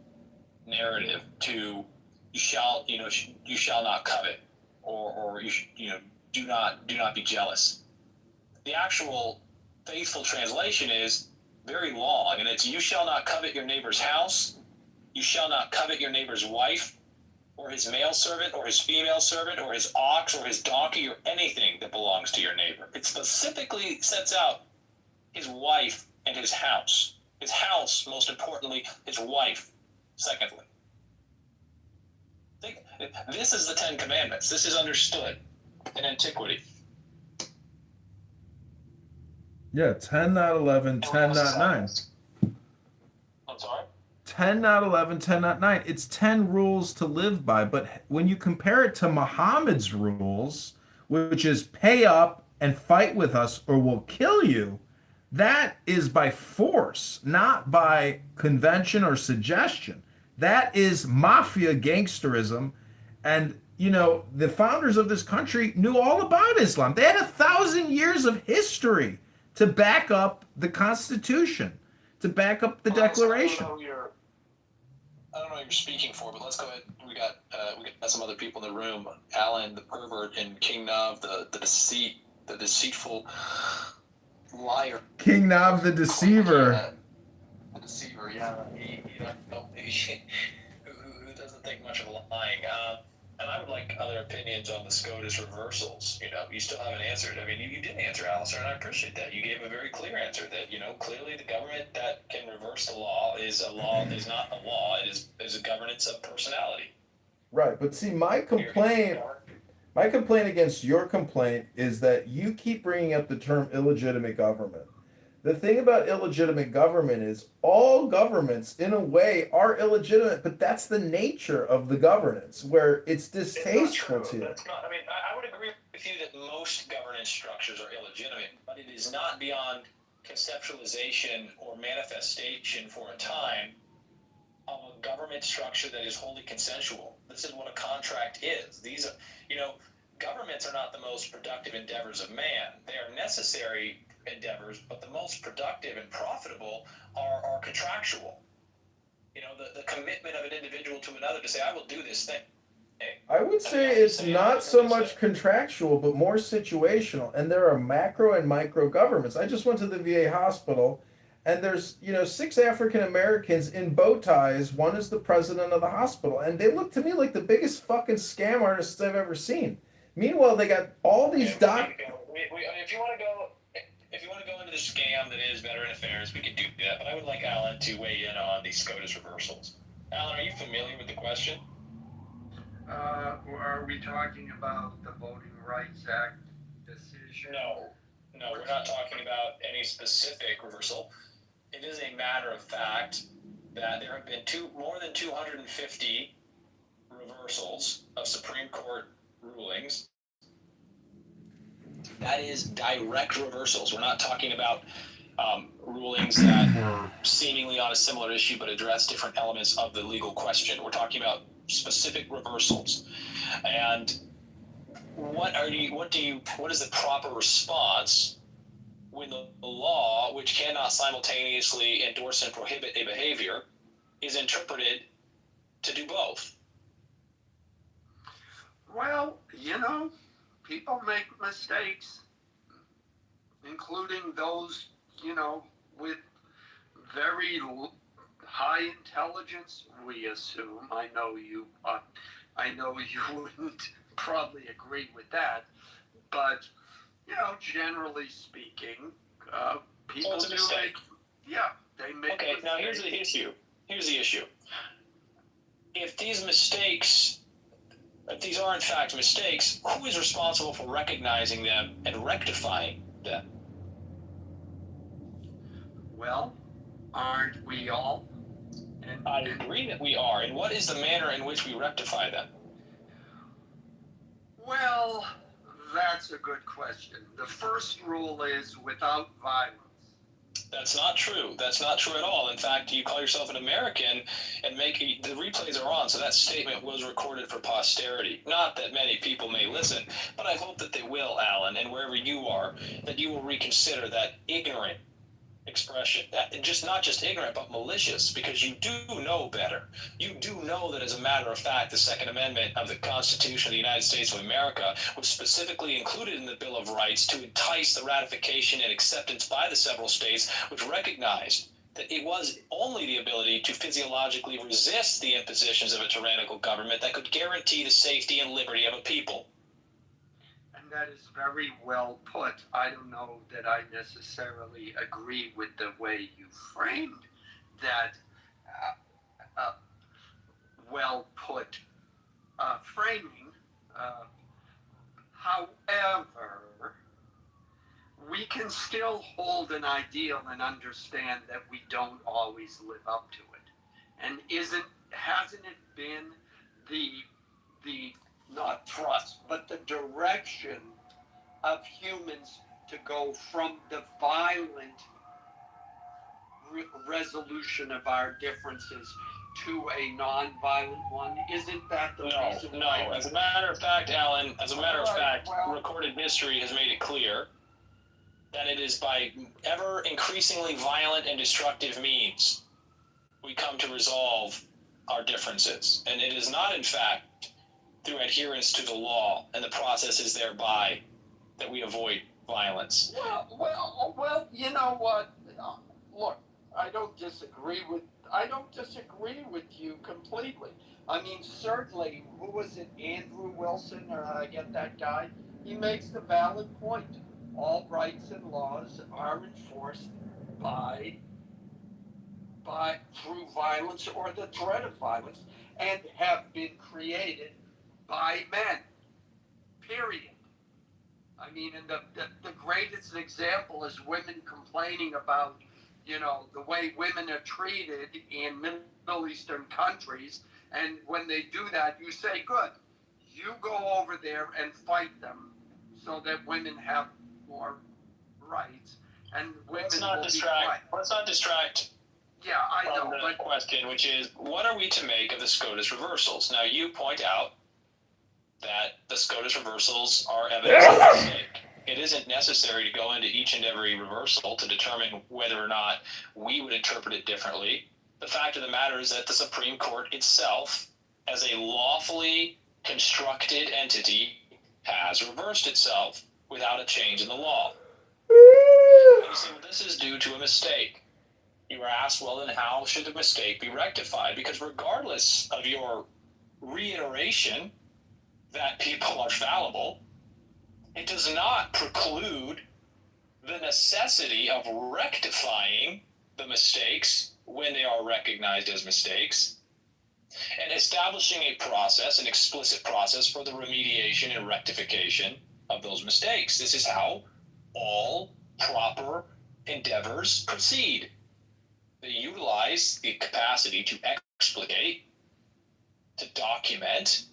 narrative to, you you shall not covet, or do not be jealous. The actual faithful translation is very long, and it's you shall not covet your neighbor's house, you shall not covet your neighbor's wife, or his male servant, or his female servant, or his ox, or his donkey, or anything that belongs to your neighbor. It specifically sets out his wife and his house. His house, most importantly, his wife, secondly. This is the Ten Commandments. This is understood in antiquity. Yeah, 10, not 11, 10, not 9. I'm sorry? 10, not 11, 10, not 9. It's 10 rules to live by. But when you compare it to Muhammad's rules, which is pay up and fight with us or we'll kill you, that is by force, not by convention or suggestion. That is mafia gangsterism. And, the founders of this country knew all about Islam. They had 1,000 years of history to back up the Constitution, to back up the Declaration. I don't know what you're speaking for, but let's go ahead. We got some other people in the room. Alan, the pervert, and King Nav, the deceitful liar. King Nav, the deceiver. The deceiver, yeah. Who doesn't think much of lying. And I would like other opinions on the SCOTUS reversals. You still haven't answered. I mean, you did answer, Alistair, and I appreciate that. You gave a very clear answer that, clearly the government that can reverse the law is not a law. It is a governance of personality. Right, but see, my complaint against your complaint is that you keep bringing up the term illegitimate government. The thing about illegitimate government is all governments, in a way, are illegitimate, but that's the nature of the governance, where it's distasteful to you. I would agree with you that most governance structures are illegitimate, but it is not beyond conceptualization or manifestation for a time of a government structure that is wholly consensual. This is what a contract is. These are, governments are not the most productive endeavors of man. They are necessary endeavors, but the most productive and profitable are contractual. The commitment of an individual to another to say, I will do this thing. I would say it's not so much contractual, but more situational. And there are macro and micro governments. I just went to the VA hospital, and there's 6 African Americans in bow ties. One is the president of the hospital, and they look to me like the biggest fucking scam artists I've ever seen. Meanwhile, they got all these If you want to go into the scam that is Veteran Affairs, we can do that. But I would like Alan to weigh in on these SCOTUS reversals. Alan, are you familiar with the question? Are we talking about the Voting Rights Act decision? No, we're not talking about any specific reversal. It is a matter of fact that there have been more than 250 reversals of Supreme Court rulings. That is direct reversals. We're not talking about rulings that were seemingly on a similar issue but address different elements of the legal question. We're talking about specific reversals. And what is the proper response when the law, which cannot simultaneously endorse and prohibit a behavior, is interpreted to do both? Well, people make mistakes, including those, with very high intelligence, we assume. I know you wouldn't probably agree with that, but, generally speaking, people do make, they make Okay, mistakes. now here's the issue. If these are in fact mistakes, who is responsible for recognizing them and rectifying them? Well, aren't we all? I agree that we are. And what is the manner in which we rectify them? Well, that's a good question. The first rule is without violence. That's not true. That's not true at all. In fact, you call yourself an American and the replays are on, so that statement was recorded for posterity. Not that many people may listen, but I hope that they will, Alan, and wherever you are, that you will reconsider that ignorant expression. Just not just ignorant, but malicious, because you do know better. You do know that, as a matter of fact, the Second Amendment of the Constitution of the United States of America was specifically included in the Bill of Rights to entice the ratification and acceptance by the several states, which recognized that it was only the ability to physiologically resist the impositions of a tyrannical government that could guarantee the safety and liberty of a people. And that is very well put. I don't know that I necessarily agree with the way you framed that well put framing. However, we can still hold an ideal and understand that we don't always live up to it. And hasn't it been the not trust, but the direction of humans to go from the violent resolution of our differences to a non-violent one? Isn't that the reason why? No. As a matter of fact, Alan, recorded history has made it clear that it is by ever increasingly violent and destructive means we come to resolve our differences. And it is not, in fact, through adherence to the law and the processes thereby that we avoid violence. Well, you know what? Look, I don't disagree with you completely. I mean, certainly, who was it, Andrew Wilson, or I get that guy? He makes the valid point. All rights and laws are enforced through violence or the threat of violence, and have been created by men. Period. I mean, and the greatest example is women complaining about, the way women are treated in Middle Eastern countries. And when they do that, you say, good, you go over there and fight them so that women have more rights. And women Let's not distract Yeah, I know. But the question, which is, what are we to make of the SCOTUS reversals? Now, you point out that the SCOTUS reversals are evidence of mistake. It isn't necessary to go into each and every reversal to determine whether or not we would interpret it differently. The fact of the matter is that the Supreme Court itself, as a lawfully constructed entity, has reversed itself without a change in the law. You say, well, this is due to a mistake. You were asked, well, then how should the mistake be rectified? Because regardless of your reiteration that people are fallible, it does not preclude the necessity of rectifying the mistakes when they are recognized as mistakes, and establishing a process, an explicit process for the remediation and rectification of those mistakes. This is how all proper endeavors proceed. They utilize the capacity to explicate, to document,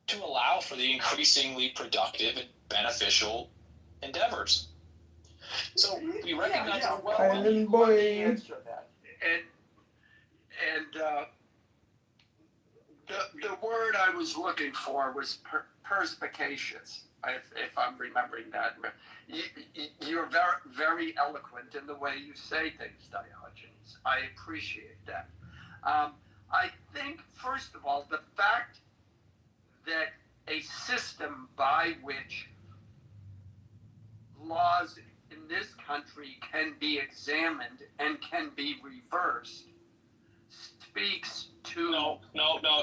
to allow for the increasingly productive and beneficial endeavors. So we recognize Island boy. Answer that. And the word I was looking for was perspicacious, if I'm remembering that. You're very, very eloquent in the way you say things, Diogenes. I appreciate that. I think, first of all, the fact that a system by which laws in this country can be examined and can be reversed speaks to... No,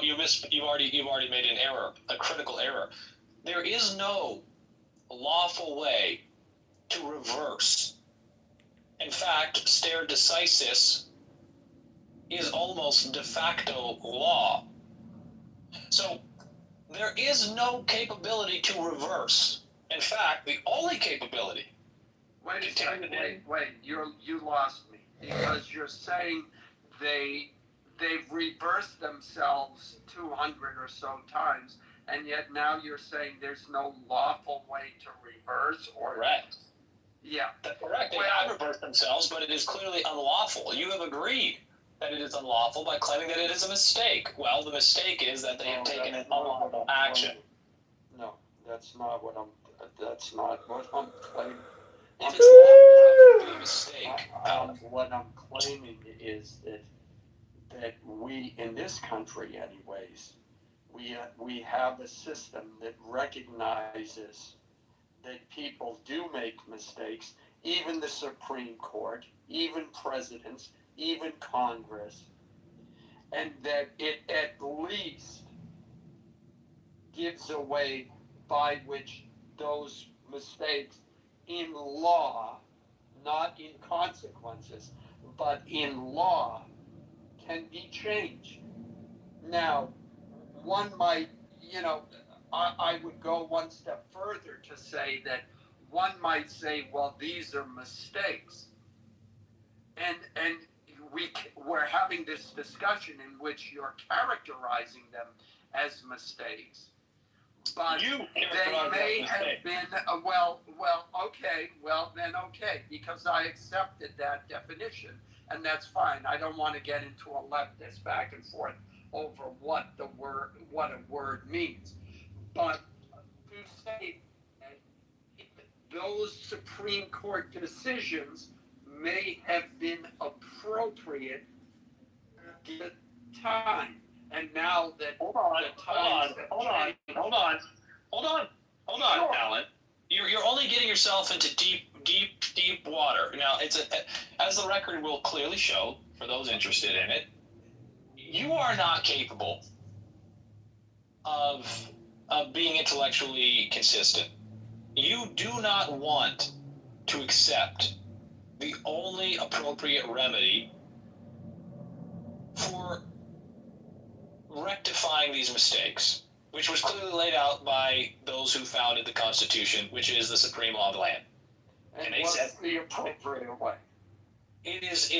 you've already made an error, a critical error. There is no lawful way to reverse. In fact, stare decisis is almost de facto law. So there is no capability to reverse. In fact, the only capability... Wait a second, wait, you lost me. Because you're saying they've reversed themselves 200 or so times, and yet now you're saying there's no lawful way to reverse? Or correct. Yeah. That's correct. They have reversed themselves, but it is clearly unlawful. You have agreed that it is unlawful by claiming that it is a mistake. Well, the mistake is that they have taken an unlawful action. No, that's not what I'm claiming. If it's not a mistake. What I'm claiming is that we, in this country anyways, we have a system that recognizes that people do make mistakes, even the Supreme Court, even presidents, even Congress, and that it at least gives a way by which those mistakes in law, not in consequences, but in law, can be changed. Now, one might, I would go one step further to say that one might say, well, these are mistakes. And we're having this discussion in which you're characterizing them as mistakes. But they may have been, okay, because I accepted that definition, and that's fine. I don't want to get into a leftist back and forth over what a word means. But to say that those Supreme Court decisions may have been appropriate at the time. And now that Hold on, Sure. Alan. You're only getting yourself into deep water. Now, as the record will clearly show, for those interested in it, you are not capable of being intellectually consistent. You do not want to accept the only appropriate remedy for rectifying these mistakes, which was clearly laid out by those who founded the Constitution, which is the supreme law of the land. And they said the appropriate way. It is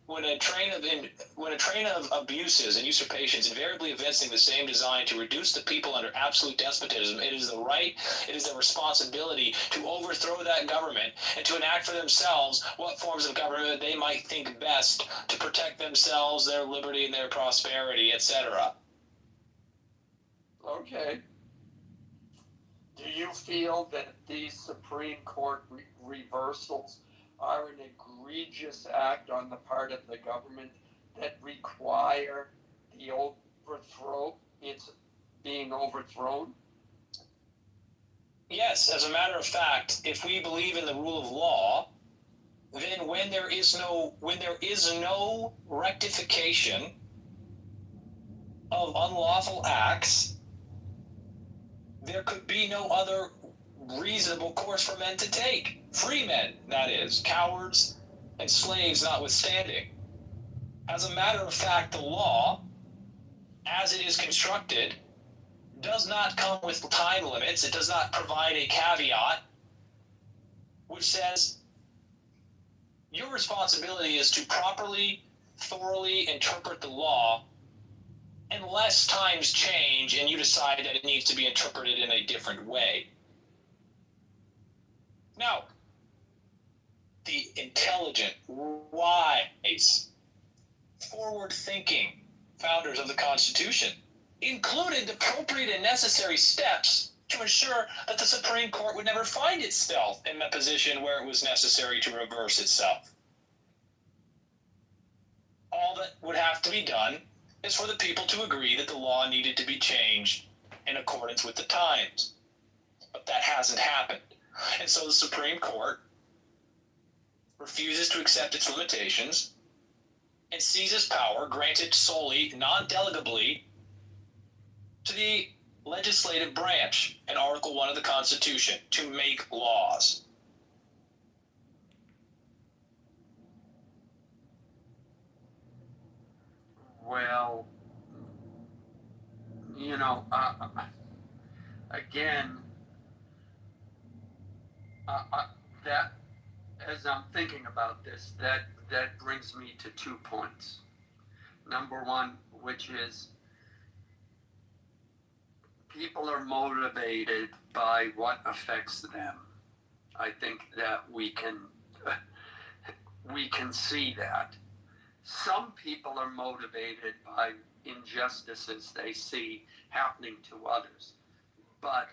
when a train of abuses and usurpations invariably evincing the same design to reduce the people under absolute despotism, it is the responsibility to overthrow that government and to enact for themselves what forms of government they might think best to protect themselves, their liberty, and their prosperity, etc. Okay. Do you feel that these Supreme Court reversals are an egregious act on the part of the government that require the overthrow? It's being overthrown? Yes, as a matter of fact, if we believe in the rule of law, then when there is no rectification of unlawful acts, there could be no other reasonable course for men to take. Free men, that is, cowards and slaves notwithstanding. As a matter of fact, the law, as it is constructed, does not come with time limits. It does not provide a caveat which says your responsibility is to properly, thoroughly interpret the law unless times change and you decide that it needs to be interpreted in a different way. Now, the intelligent, wise, forward-thinking founders of the Constitution included the appropriate and necessary steps to ensure that the Supreme Court would never find itself in a position where it was necessary to reverse itself. All that would have to be done is for the people to agree that the law needed to be changed in accordance with the times. But that hasn't happened. And so the Supreme Court refuses to accept its limitations and seizes power granted solely, non-delegably, to the legislative branch in Article 1 of the Constitution to make laws. Well, again, that as I'm thinking about this, that brings me to 2 points. Number one, which is people are motivated by what affects them. I think that we can see that. Some people are motivated by injustices they see happening to others. But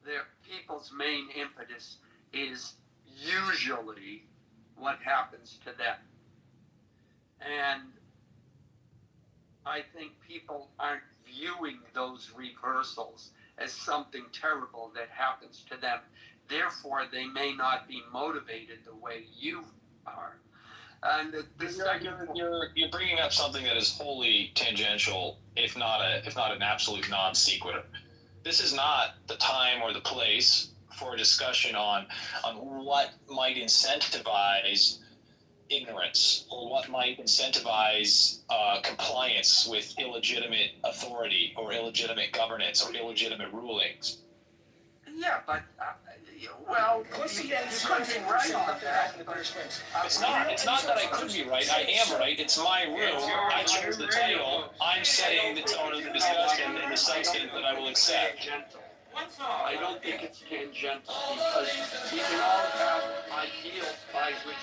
their people's main impetus is usually what happens to them. And I think people aren't viewing those reversals as something terrible that happens to them. Therefore, they may not be motivated the way you are. And you're bringing up something that is wholly tangential, if not an absolute non sequitur. This is not the time or the place for a discussion on what might incentivize ignorance or what might incentivize compliance with illegitimate authority or illegitimate governance or illegitimate rulings. Yeah, but well, you could be right on that. It's not that I could be right. I am right. It's my room. I chose the title. I'm setting the tone of the discussion and the substance that I will accept. I don't think it's tangential because we can all have ideals by which,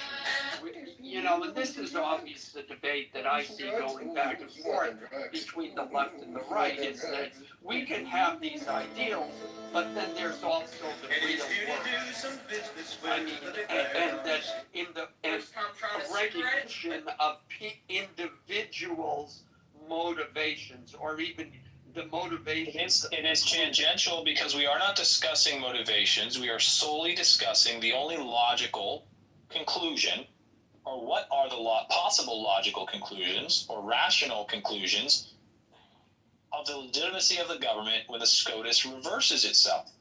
and this is always the debate that I see going back and forth between the left and the right, is that we can have these ideals, but then there's also the real world. I mean, and that in the recognition of individuals' motivations or even the motivations. It is tangential because we are not discussing motivations. We are solely discussing the only logical conclusion, or what are the possible logical conclusions or rational conclusions of the legitimacy of the government when the SCOTUS reverses itself.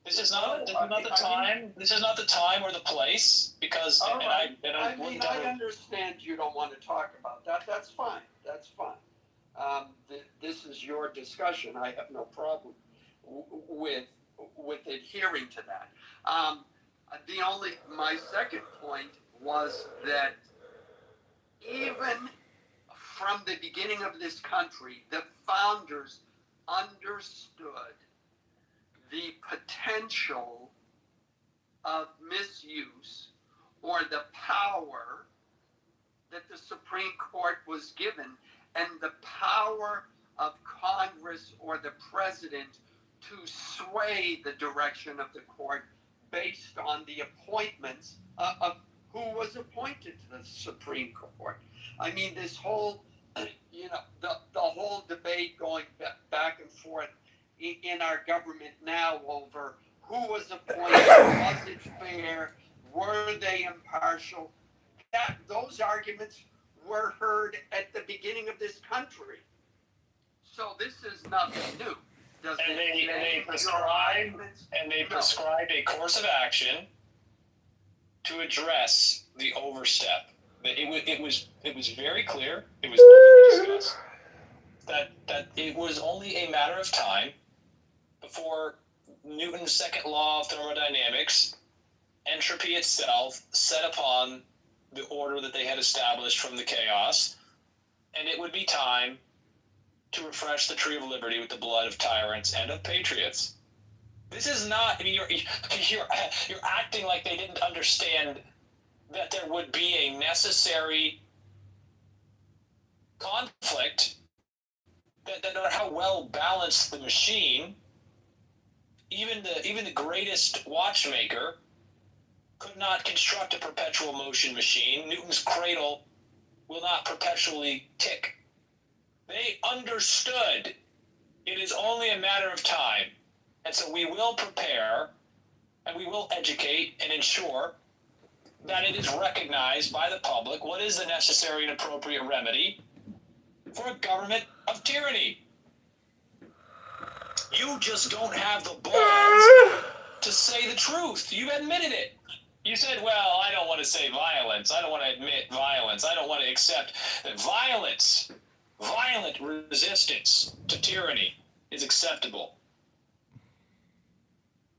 This is not the time. This is not the time or the place because. I understand you don't want to talk about that. That's fine. That's fine. This is your discussion. I have no problem with adhering to that. My second point was that even from the beginning of this country, the founders understood the potential of misuse or the power that the Supreme Court was given and the power of Congress or the president to sway the direction of the court based on the appointments of who was appointed to the Supreme Court. I mean, this whole, the whole debate going back and forth in our government now over who was appointed, was it fair, were they impartial? Those arguments were heard at the beginning of this country. So this is nothing new. They prescribed a course of action to address the overstep. It was very clear. It was openly discussed that it was only a matter of time before Newton's second law of thermodynamics, entropy itself, set upon the order that they had established from the chaos, and it would be time to refresh the tree of liberty with the blood of tyrants and of patriots. This is not. I mean, you're acting like they didn't understand that there would be a necessary conflict. That no matter how well balanced the machine, even the greatest watchmaker could not construct a perpetual motion machine. Newton's cradle will not perpetually tick. They understood it is only a matter of time. And so we will prepare and we will educate and ensure that it is recognized by the public what is the necessary and appropriate remedy for a government of tyranny. You just don't have the balls to say the truth. You admitted it. You said, well, I don't want to say violence. I don't want to admit violence. I don't want to accept that violent resistance to tyranny is acceptable.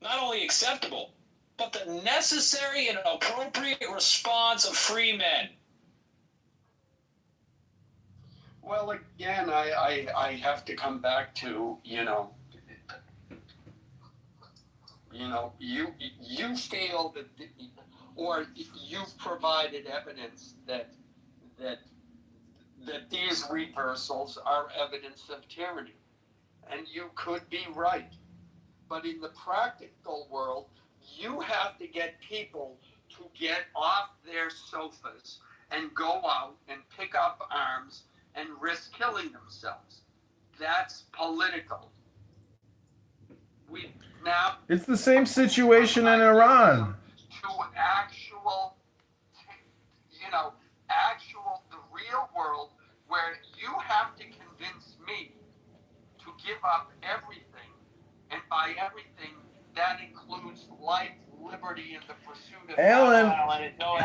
Not only acceptable, but the necessary and appropriate response of free men. Well, again, I have to come back to, you feel that, or you've provided evidence that these reversals are evidence of tyranny. And you could be right. But in the practical world, you have to get people to get off their sofas and go out and pick up arms and risk killing themselves. That's political. We now It's the same situation in Iran. to actual, actual the real world where you have to convince me to give up everything, and by everything that includes life, liberty, and the pursuit of Alan. No,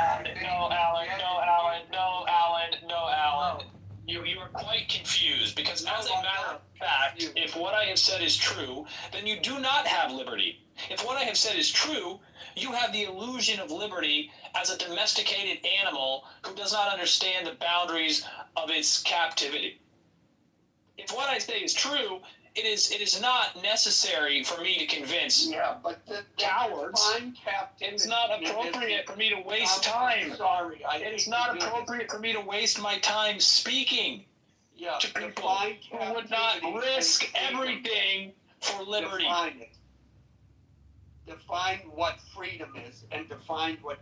Alan. You are quite confused because as a matter of fact, if what I have said is true, then you do not have liberty. If what I have said is true, you have the illusion of liberty as a domesticated animal who does not understand the boundaries of its captivity. If what I say is true, it is not necessary for me to convince cowards. It's not appropriate for me to waste time. It is not appropriate for me to waste my time speaking to people who would not risk everything for liberty. Define what freedom is, and define what.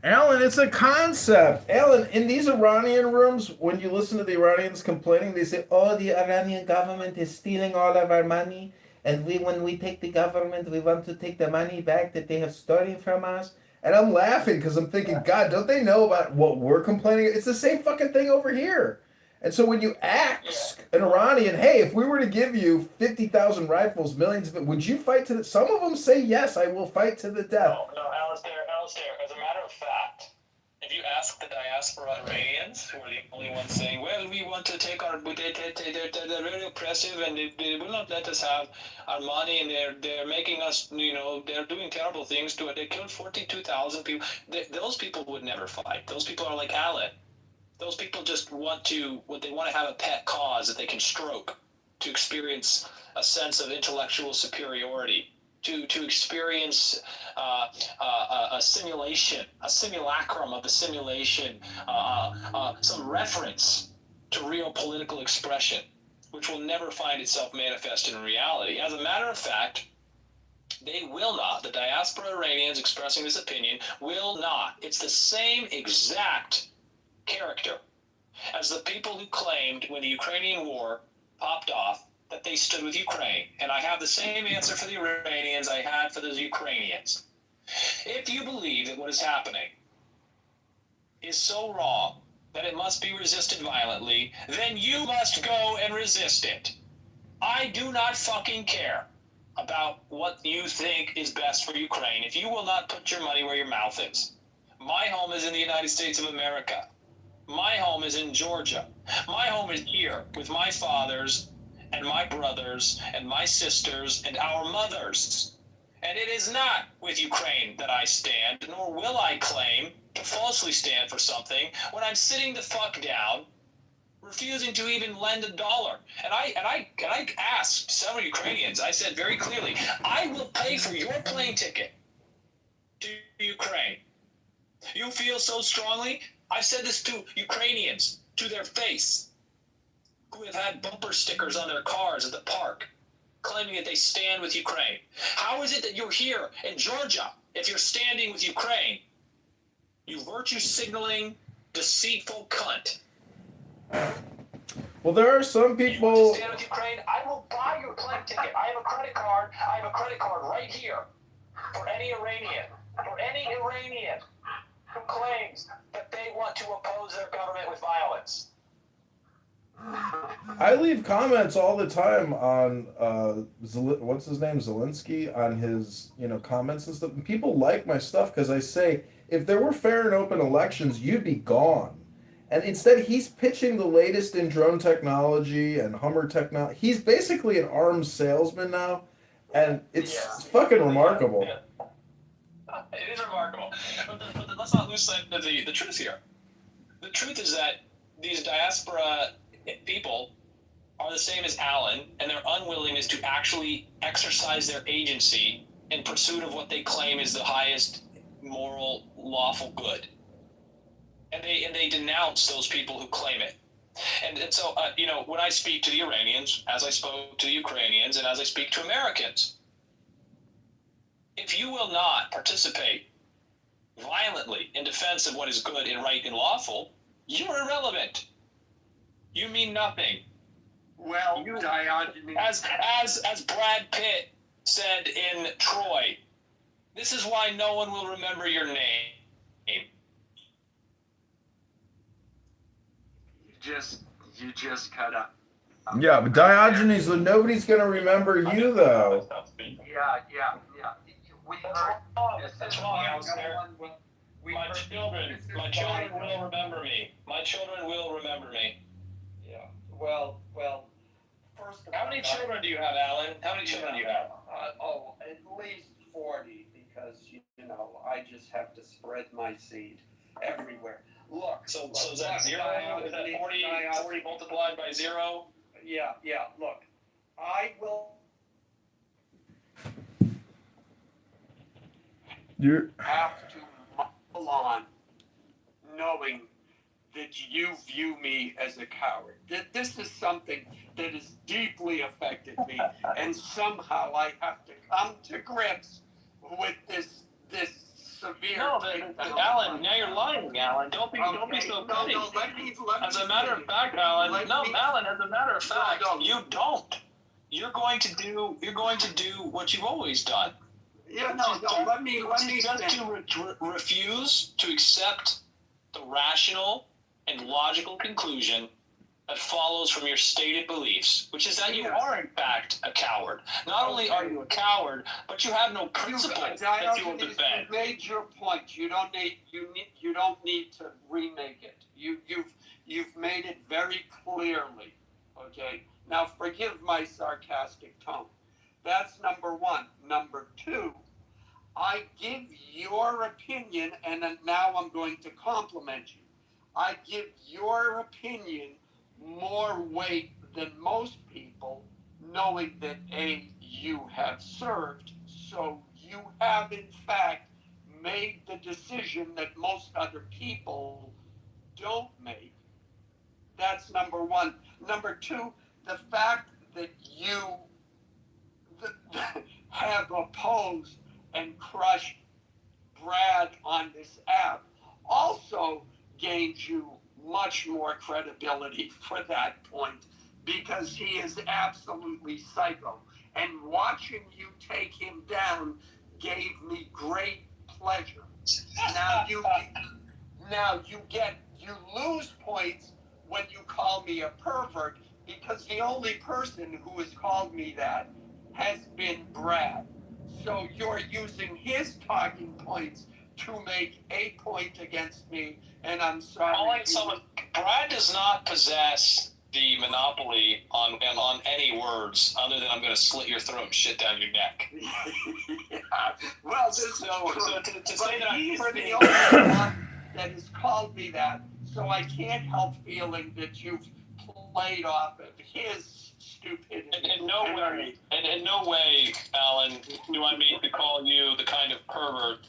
Alan, it's a concept. Alan, in these Iranian rooms, when you listen to the Iranians complaining, they say, oh, the Iranian government is stealing all of our money. And when we take the government, we want to take the money back that they have stolen from us. And I'm laughing because I'm thinking, God, don't they know about what we're complaining? It's the same fucking thing over here. And so when you ask an Iranian, hey, if we were to give you 50,000 rifles, millions of it, would you fight to the... Some of them say, yes, I will fight to the death. No, Alistair, as a matter of fact, if you ask the diaspora Iranians, who are the only ones saying, well, we want to take our... They're very oppressive and they will not let us have our money and they're making us, they're doing terrible things to it. They killed 42,000 people. Those people would never fight. Those people are like Alan. Those people just want to have a pet cause that they can stroke, to experience a sense of intellectual superiority, to experience a simulation, a simulacrum of the simulation, some reference to real political expression, which will never find itself manifested in reality. As a matter of fact, they will not. The diaspora Iranians expressing this opinion will not. It's the same exact character as the people who claimed when the Ukrainian war popped off that they stood with Ukraine. And I have the same answer for the Iranians I had for the Ukrainians. If you believe that what is happening is so wrong that it must be resisted violently, then you must go and resist it. I do not fucking care about what you think is best for Ukraine if you will not put your money where your mouth is. My home is in the United States of America. My home is in Georgia. My home is here with my fathers and my brothers and my sisters and our mothers. And it is not with Ukraine that I stand, nor will I claim to falsely stand for something when I'm sitting the fuck down, refusing to even lend $1. And I asked several Ukrainians, I said very clearly, I will pay for your plane ticket to Ukraine. You feel so strongly? I've said this to Ukrainians, to their face, who have had bumper stickers on their cars at the park, claiming that they stand with Ukraine. How is it that you're here in Georgia if you're standing with Ukraine? You virtue-signaling, deceitful cunt. Well, there are some people... You want to stand with Ukraine? I will buy your plane ticket. I have a credit card. I have a credit card right here for any Iranian. For any Iranian who claims that they want to oppose their government with violence. I leave comments all the time on what's his name, Zelensky, on his comments and stuff. And people like my stuff because I say if there were fair and open elections, you'd be gone. And instead, he's pitching the latest in drone technology and Hummer technology. He's basically an arms salesman now, and it's fucking remarkable. Yeah. It is remarkable. But let's not lose sight of the truth here. The truth is that these diaspora people are the same as Alan, and their unwillingness to actually exercise their agency in pursuit of what they claim is the highest moral, lawful good. And they denounce those people who claim it. And so, when I speak to the Iranians, as I spoke to the Ukrainians, and as I speak to Americans, If you will not participate violently in defense of what is good and right and lawful, you're irrelevant. You mean nothing. Well, Diogenes. As Brad Pitt said in Troy, this is why no one will remember your name. You just cut up. Yeah, but Diogenes, nobody's gonna remember you though. Yeah. We heard. That's wrong, Alistair. My children will remember me. My children will remember me. Yeah. Well. First of all, How many children do you have, Alan? How many children do you have? At least 40, because I just have to spread my seed everywhere. Look. So is that 0? Is that 40 multiplied by 0? Yeah. Look, I will have to muddle on, knowing that you view me as a coward. That this is something that has deeply affected me, and somehow I have to come to grips with this severe. No, Alan, now you're lying, Alan. Don't be so petty. No, let me as a matter of fact, Alan, Alan, as a matter of fact, you don't. You're going to do what you've always done. Yeah, let me just to refuse to accept the rational and logical conclusion that follows from your stated beliefs, which is that you are in fact a coward. Not only are you a coward, but you have no principle that you will defend. You made your point. You don't need to remake it. You've made it very clearly. Okay. Now forgive my sarcastic tone. That's number one. Number two, I give your opinion, and then now I'm going to compliment you. I give your opinion more weight than most people, knowing that you have served, so you have in fact made the decision that most other people don't make. That's number one. Number two, the fact that you have opposed and crushed Brad on this app also gains you much more credibility for that point, because he is absolutely psycho. And watching you take him down gave me great pleasure. Now you lose points when you call me a pervert, because the only person who has called me that has been Brad. So you're using his talking points to make a point against me, and I'm sorry. Brad does not possess the monopoly on any words other than I'm going to slit your throat and shit down your neck. Yeah. Well, to say that he's the only one that has called me that, so I can't help feeling that you've played off of his stupidity. In no way, Alan, do I mean to call you the kind of pervert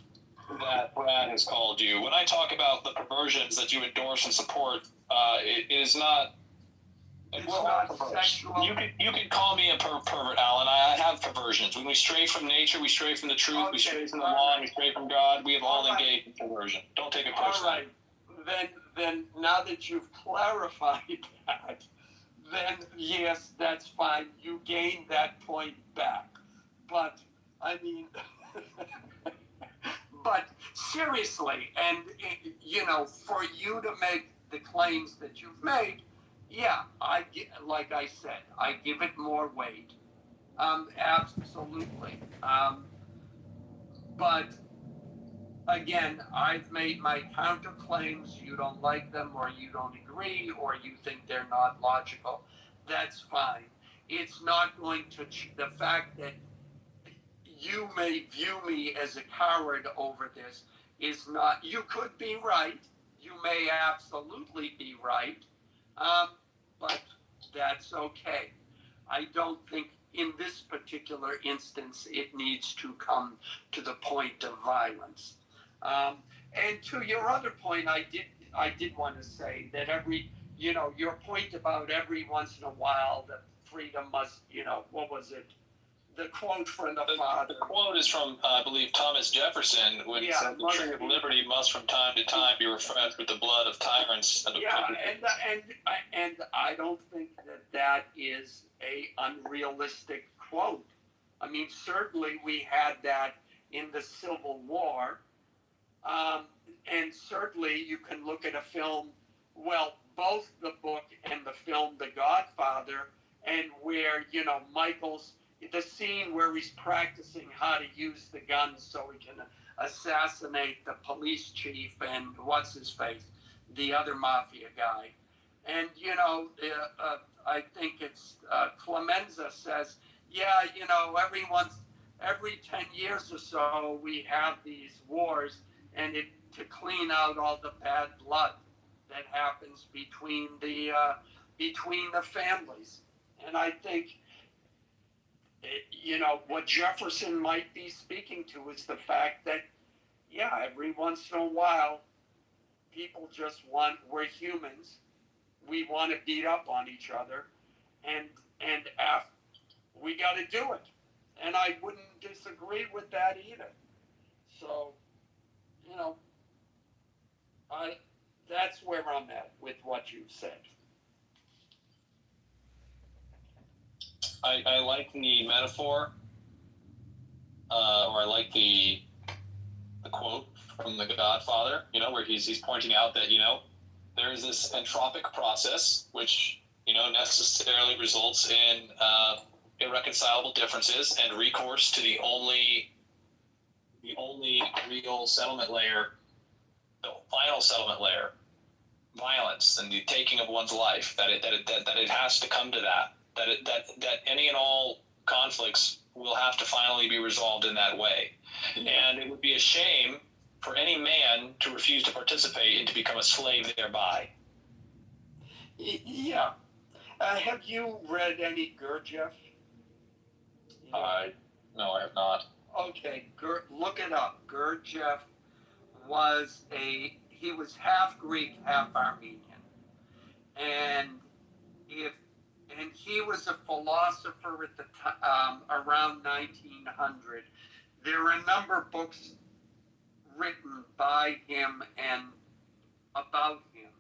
that Brad has called you. When I talk about the perversions that you endorse and support, it is not. It's not sexual. You can call me a pervert, Alan. I have perversions. When we stray from nature, we stray from the truth, we stray from the law, we stray from God. We have all engaged in perversion. Don't take it personally. All right. Then now that you've clarified that, then yes, that's fine. You gain that point back. But I mean, but seriously, and for you to make the claims that you've made, yeah, like I said, I give it more weight. Absolutely. But again, I've made my counterclaims. You don't like them, or you don't agree, or you think they're not logical. That's fine. It's not going to the fact that you may view me as a coward over this is not. You could be right. You may absolutely be right. But that's okay. I don't think in this particular instance it needs to come to the point of violence. And to your other point, I did want to say that your point about every once in a while that freedom must, what was it? the quote from the father. The quote is from, I believe, Thomas Jefferson, when he said, "The tree of liberty must from time to time be refreshed with the blood of tyrants." And and I don't think that is a unrealistic quote. I mean, certainly we had that in the Civil War, and certainly you can look at a film, well, both the book and the film The Godfather, and where, the scene where he's practicing how to use the gun so he can assassinate the police chief and what's his face, the other mafia guy. And, I think it's Clemenza says, every 10 years or so we have these wars, and to clean out all the bad blood that happens between the families. And I think, what Jefferson might be speaking to is the fact that, every once in a while, people just we're humans. We want to beat up on each other, and we got to do it. And I wouldn't disagree with that either. So, that's where I'm at with what you've said. I like the metaphor, or I like the quote from The Godfather, where he's pointing out that, there is this entropic process, which, necessarily results in irreconcilable differences and recourse to the only real settlement layer, the final settlement layer, violence and the taking of one's life. That it has to come to that any and all conflicts will have to finally be resolved in that way. And it would be a shame for any man to refuse to participate and to become a slave thereby. Yeah. Have you read any Gurdjieff? No, I have not. Okay, look it up. Gurdjieff he was half Greek, half Armenian. And he was a philosopher at the around 1900. There are a number of books written by him and about him.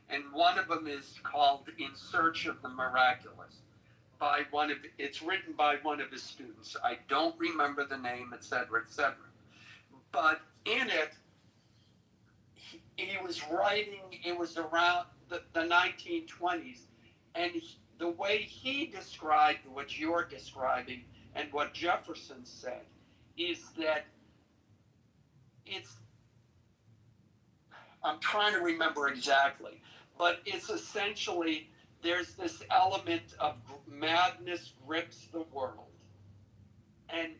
And one of them is called In Search of the Miraculous. It's written by one of his students. I don't remember the name, etc., etc. But in it, he was writing, it was around the 1920s, and the way he described what you're describing and what Jefferson said is that I'm trying to remember exactly, but it's essentially, there's this element of madness grips the world, and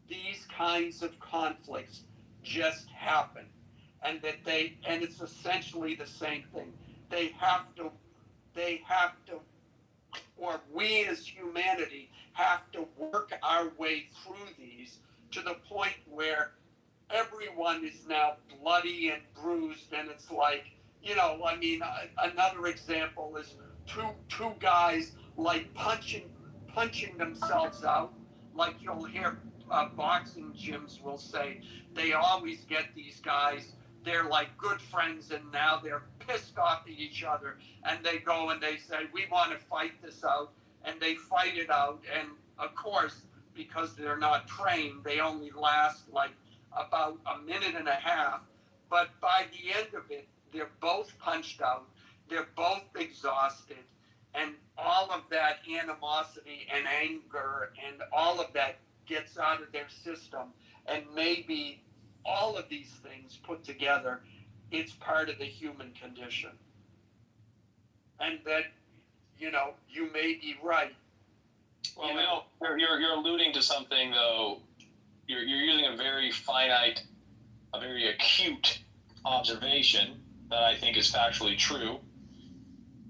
these kinds of conflicts just happen, and it's essentially the same thing. They have to, or we as humanity have to work our way through these to the point where everyone is now bloody and bruised, and it's like, another example is two guys like punching themselves out, like you'll hear boxing gyms will say they always get these guys, they're like good friends, and now they're pissed off at each other, and they go and they say, we want to fight this out, and they fight it out, and of course, because they're not trained, they only last like about a minute and a half, but by the end of it, they're both punched out, they're both exhausted, and all of that animosity and anger and all of that gets out of their system, and maybe all of these things put together, it's part of the human condition. And that, you may be right. Well, you're alluding to something, though. You're using a very finite, a very acute observation that I think is factually true,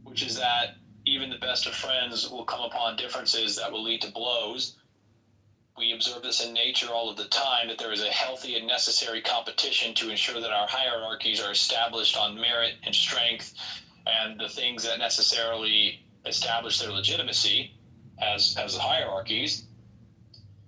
which is that even the best of friends will come upon differences that will lead to blows. We observe this in nature all of the time, that there is a healthy and necessary competition to ensure that our hierarchies are established on merit and strength and the things that necessarily establish their legitimacy as hierarchies.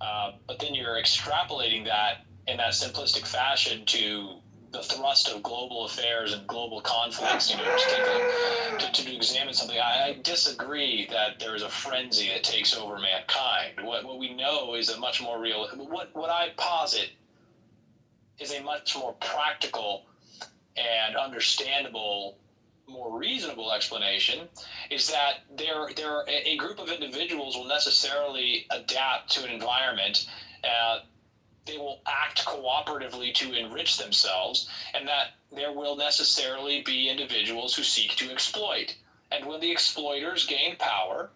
But then you're extrapolating that in that simplistic fashion to the thrust of global affairs and global conflicts, to examine something. I disagree that there is a frenzy that takes over mankind. What we know is a much more real, what I posit is a much more practical and understandable, more reasonable explanation is that a group of individuals will necessarily adapt to an environment. They will act cooperatively to enrich themselves, and that there will necessarily be individuals who seek to exploit. And when the exploiters gain power,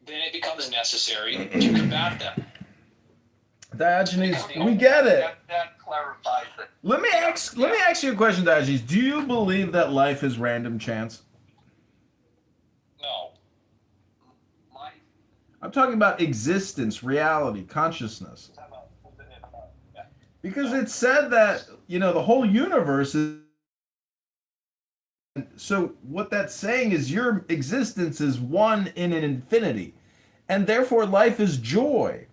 then it becomes necessary to combat them. Diogenes, we get it. That clarifies it. Let me ask you a question, Diogenes. Do you believe that life is random chance? No. I'm talking about existence, reality, consciousness. Because it's said that, the whole universe is. So what that's saying is your existence is one in an infinity. And therefore life is joy.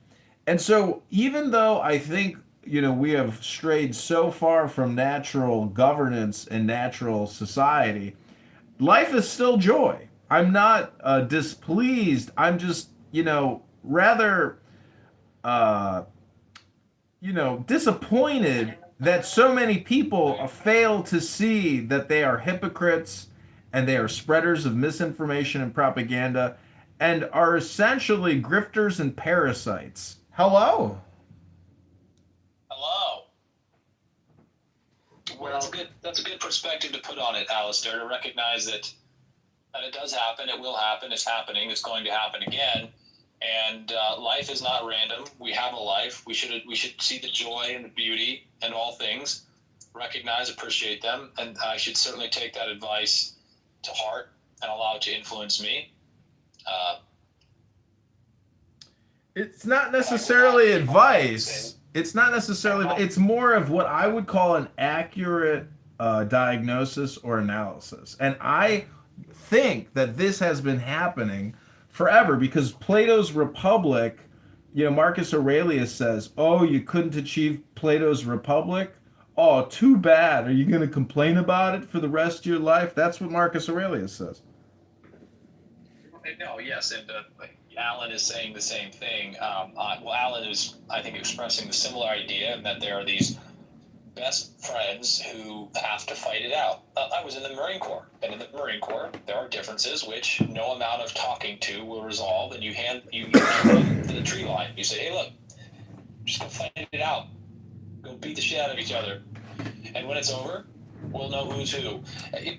And so even though I think, we have strayed so far from natural governance and natural society, life is still joy. I'm not displeased. I'm just, rather, disappointed that so many people fail to see that they are hypocrites and they are spreaders of misinformation and propaganda and are essentially grifters and parasites. Hello. Hello. Well, that's a good perspective to put on it, Alistair, to recognize that it does happen, it will happen, it's happening, it's going to happen again. And life is not random. We have a life. We should see the joy and the beauty in all things, recognize, appreciate them, and I should certainly take that advice to heart and allow it to influence me. It's not necessarily advice. It's not necessarily. It's more of what I would call an accurate diagnosis or analysis, and I think that this has been happening forever because Plato's Republic, Marcus Aurelius says, "Oh, you couldn't achieve Plato's Republic? Oh, too bad. Are you going to complain about it for the rest of your life?" That's what Marcus Aurelius says. No, yes, and Alan is saying the same thing. Alan is, I think, expressing the similar idea that there are these best friends who have to fight it out. I was in the Marine Corps, and in the Marine Corps, there are differences which no amount of talking to will resolve, and you them to the tree line. You say, "Hey, look, just go fight it out. Go beat the shit out of each other, and when it's over, we'll know who's who."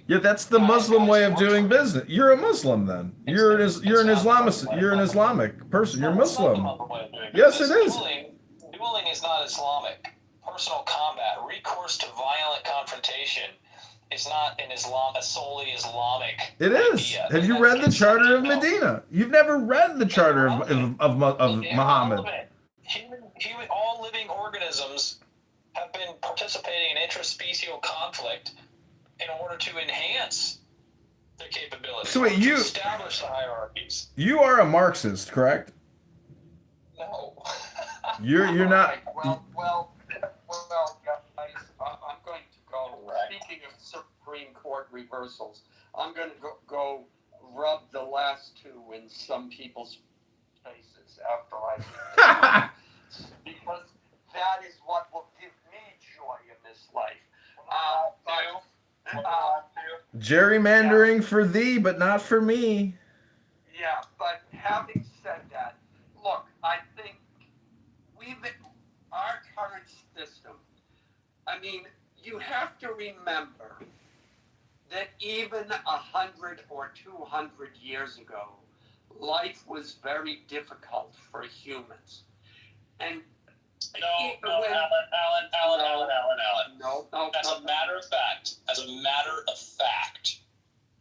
Yeah, that's the Muslim way of doing business. You're a Muslim then. You're an Islamic person. You're Muslim. Yes, it is. Dueling is not Islamic. Personal combat, recourse to violent confrontation, is not a solely Islamic It is. idea. Have you read the Charter of Medina? You've never read the Charter of Muhammad. All living organisms have been participating in interspecial conflict in order to enhance their capabilities. So wait, to establish the hierarchies. You are a Marxist, correct? No. You're not. Well, guys, I'm going to go. Speaking of Supreme Court reversals, I'm going to go rub the last two in some people's faces after I because that is what will give me joy in this life. Gerrymandering for thee, but not for me. Yeah, but having said that, look, I think our current system, I mean, you have to remember that even 100 or 200 years ago, life was very difficult for humans. And Alan. No. As a matter of fact,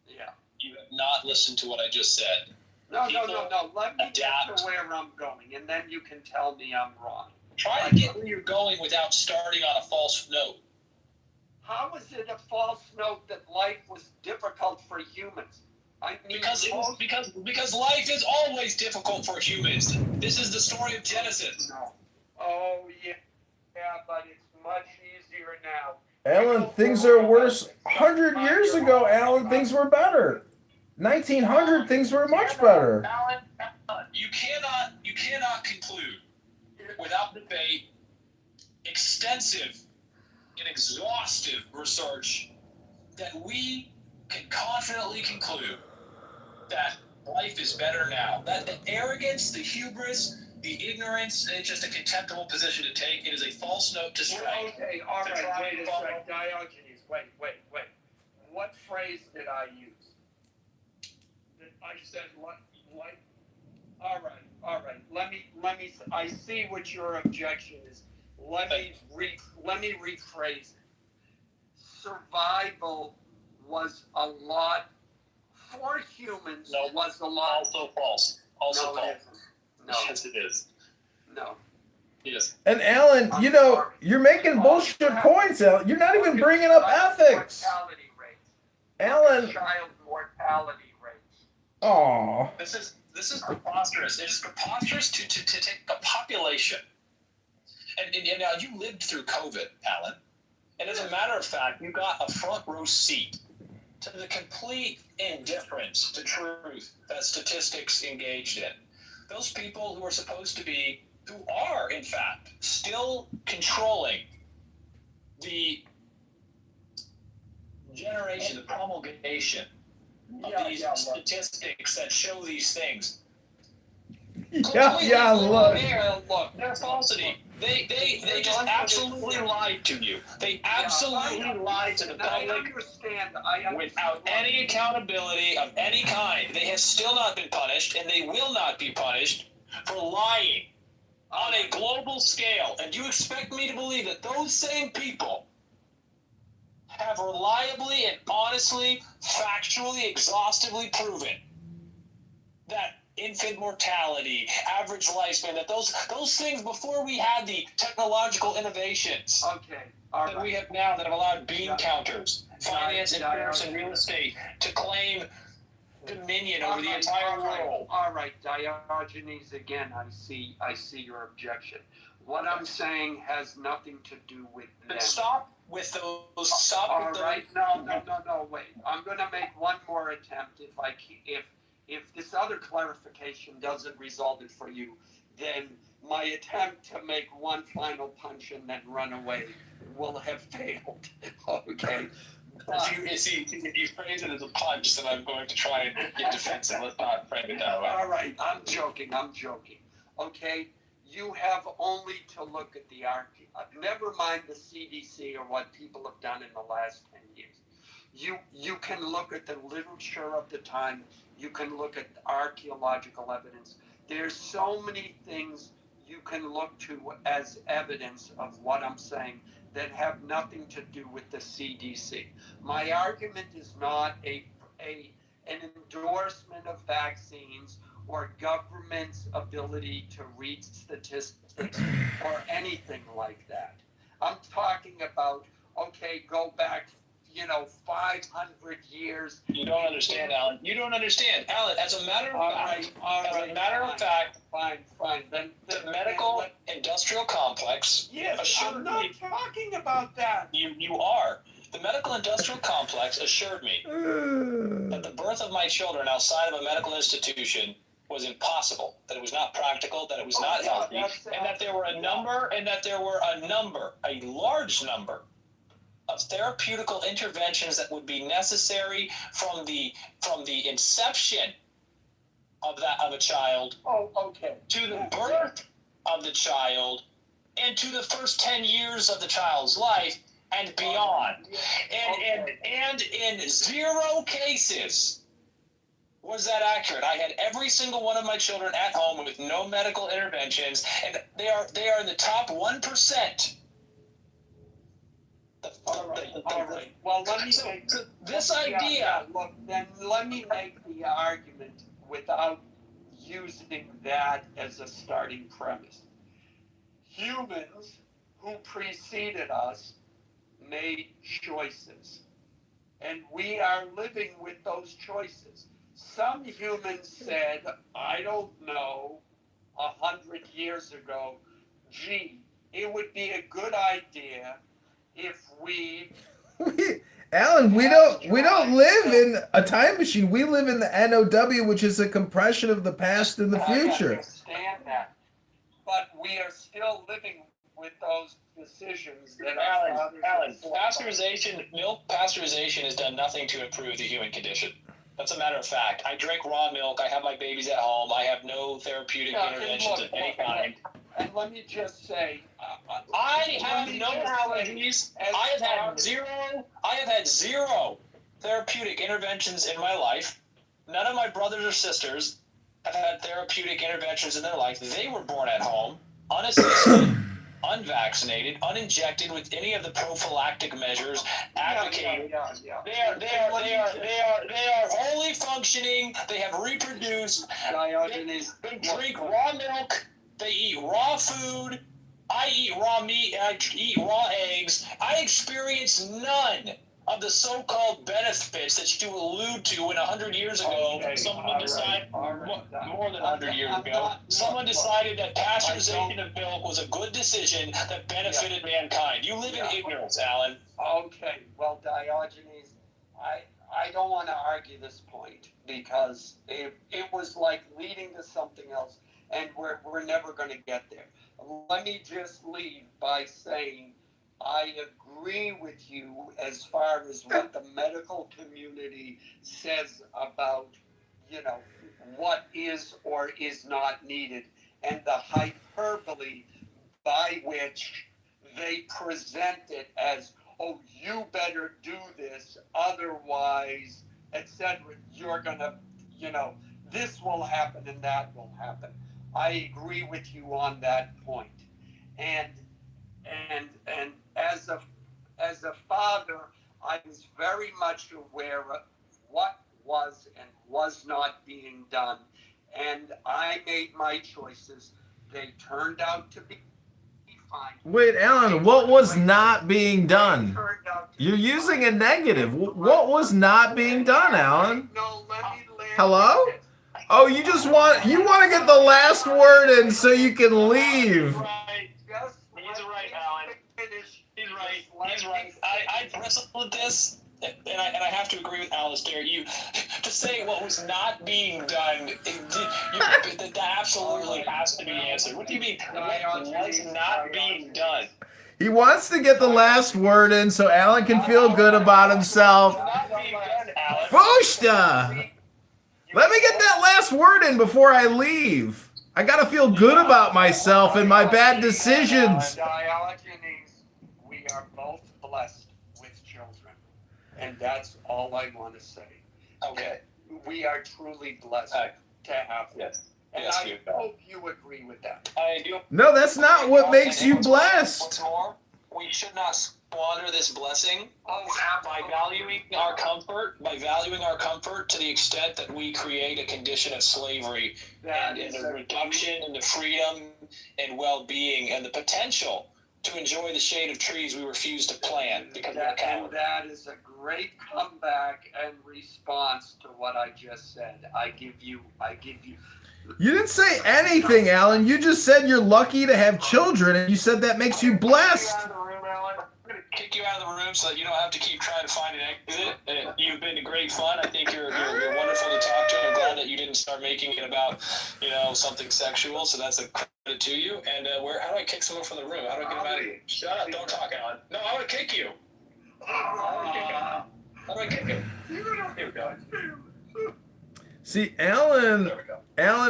yeah, you have not listened to what I just said. No. Let me get to where I'm going, and then you can tell me I'm wrong. Try to get where you're going without starting on a false note. How is it a false note that life was difficult for humans? I mean, because life is always difficult for humans. This is the story of Genesis. No. Oh yeah, but it's much easier now. Alan, things are worse. 100 years ago, Alan, things were better. 1900, things were much better. Alan, you cannot conclude without debate, extensive and exhaustive research that we can confidently conclude that life is better now. That the arrogance, the hubris, the ignorance, it's just a contemptible position to take. It is a false note to strike. Okay, all right, wait a sec, Diogenes, wait. What phrase did I use? I said like. All right. Let me. I see what your objection is. Let me rephrase it. Survival was a lot for humans. No, was a lot. Also false. Also no, false. It isn't. No. Yes, it is. No. Yes. And Alan, you know, you're making bullshit points, Alan. You're not even bringing up ethics. Mortality rates. Alan. Child mortality rates. Aw. This is preposterous. It is preposterous to take a population. And now you lived through COVID, Alan. And as a matter of fact, you got a front row seat to the complete indifference to truth that statistics engaged in. Those people who are supposed to be, who are, in fact, still controlling the generation, the promulgation of these statistics that show these things. Yeah, Look, they're falsity. They just absolutely lied to you. They absolutely lied to the public without any accountability of any kind. They have still not been punished, and they will not be punished for lying on a global scale. And you expect me to believe that those same people have reliably and honestly, factually, exhaustively proven that infant mortality, average lifespan, that those things before we had the technological innovations that we have now that have allowed bean counters, finance, insurance, and real estate to claim dominion over the entire world. All right, Diogenes, again, I see your objection. What I'm saying has nothing to do with them. Stop with those. Stop all with those. Right, no, wait. I'm going to make one more attempt. If this other clarification doesn't result it for you, then my attempt to make one final punch and then run away will have failed. Okay. If you phrase it as a punch, then I'm going to try and get defensive. Let's not frame it that way. All right, I'm joking. Okay, you have only to look at the never mind the CDC or what people have done in the last 10 years. You can look at the literature of the time. You can look at archaeological evidence. There's so many things you can look to as evidence of what I'm saying that have nothing to do with the CDC. My argument is not an endorsement of vaccines or government's ability to read statistics or anything like that. I'm talking about, okay, go back 500 years. You don't understand, Alan. You don't understand, Alan. As a matter of fact, fine. Then the medical industrial complex. Yes, I'm not talking about that. You are. The medical industrial complex assured me that the birth of my children outside of a medical institution was impossible. That it was not practical. That it was not healthy, and that there were a large number of therapeutical interventions that would be necessary from the inception of a child to the birth of the child and to the first 10 years of the child's life and beyond. And in 0 cases was that accurate. I had every single one of my children at home with no medical interventions, and they are in the top 1%. All right. Well, let me make this idea. Look, then let me make the argument without using that as a starting premise. Humans who preceded us made choices, and we are living with those choices. some humans said, I don't know, 100 years ago, gee, it would be a good idea if we Alan, we don't live in a time machine. We live in the NOW, which is a compression of the past and the future. I understand that, but we are still living with those decisions that Alan, milk pasteurization has done nothing to improve the human condition. That's a matter of fact. I drink raw milk. I have my babies at home. I have no therapeutic interventions of any kind. And let me just say, I have no allergies. I have had zero therapeutic interventions in my life. None of my brothers or sisters have had therapeutic interventions in their life. They were born at home, unassisted, unvaccinated, uninjected with any of the prophylactic measures advocated. They are wholly functioning. They have reproduced. They drink raw milk. They eat raw food. I eat raw meat. I eat raw eggs. I experience none of the so-called benefits that you allude to when 100 years ago someone decided, more than 100 years ago, someone decided that pasteurization of milk was a good decision that benefited mankind. You live in ignorance, Alan. okay, well, Diogenes, I don't want to argue this point because it was like leading to something else, and we're never going to get there. Let me just leave by saying I agree with you as far as what the medical community says about, what is or is not needed, and the hyperbole by which they present it as, oh, you better do this, otherwise, etc. You're gonna, this will happen and that will happen. I agree with you on that point. And as a father, I was very much aware of what was and was not being done, and I made my choices. They turned out to be fine. Wait, Alan, what was not being done? You're using a negative. What was not being done, Alan? Hello? Oh, you want to get the last word in so you can leave. He's right, Alan. He's right. I wrestled with this, and I have to agree with Alistair. You to say what was not being done, that absolutely has to be answered. What do you mean? What was not being done? He wants to get the last word in so Alan can feel good about himself. Fushta! Let me get that last word in before I leave. I gotta feel good about myself and my bad decisions. Diogenes, we are both blessed with children, and that's all I want to say. Okay. We are truly blessed to have them. And I hope you agree with that. I do. No, that's not what makes you blessed. What's more, we should not squander this blessing by valuing our comfort to the extent that we create a condition of slavery and a reduction in the freedom and well-being and the potential to enjoy the shade of trees we refuse to plant because we're cowards. That is a great comeback and response to what I just said. I give you. You didn't say anything, Alan. You just said you're lucky to have children, and you said that makes you blessed. I'm going to kick you out of the room so that you don't have to keep trying to find an exit. You've been great fun. I think you're wonderful to talk to. I'm glad that you didn't start making it about, something sexual. So that's a credit to you. And how do I kick someone from the room? How do I get them out of here? Shut up! Don't talk, Alan. No, I want to kick you. How do I kick him? Here we go. See, Alan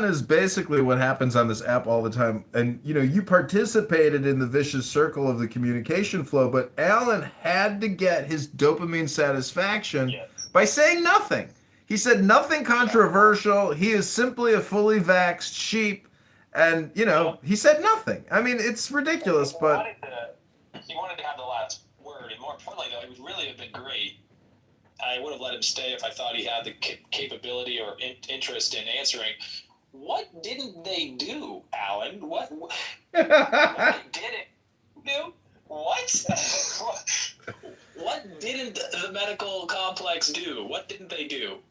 is basically what happens on this app all the time. And, you participated in the vicious circle of the communication flow, but Alan had to get his dopamine satisfaction by saying nothing. He said nothing controversial. He is simply a fully vaxxed sheep. And, he said nothing. I mean, it's ridiculous, but... He wanted to have the last word. And more importantly, though, it would really have been great. I would have let him stay if I thought he had the capability or interest in answering. What didn't they do, Alan? What didn't do? What? What didn't the medical complex do? What didn't they do?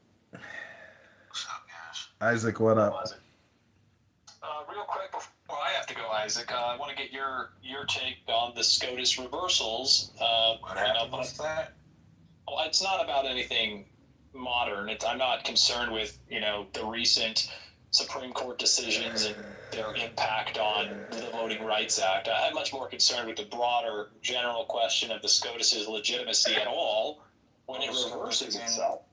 Isaac, what up? Real quick before I have to go, Isaac, I want to get your take on the SCOTUS reversals. What happened with that? Well, it's not about anything modern. I'm not concerned with the recent Supreme Court decisions and their impact on the Voting Rights Act. I'm much more concerned with the broader general question of the SCOTUS's legitimacy at all when it reverses itself.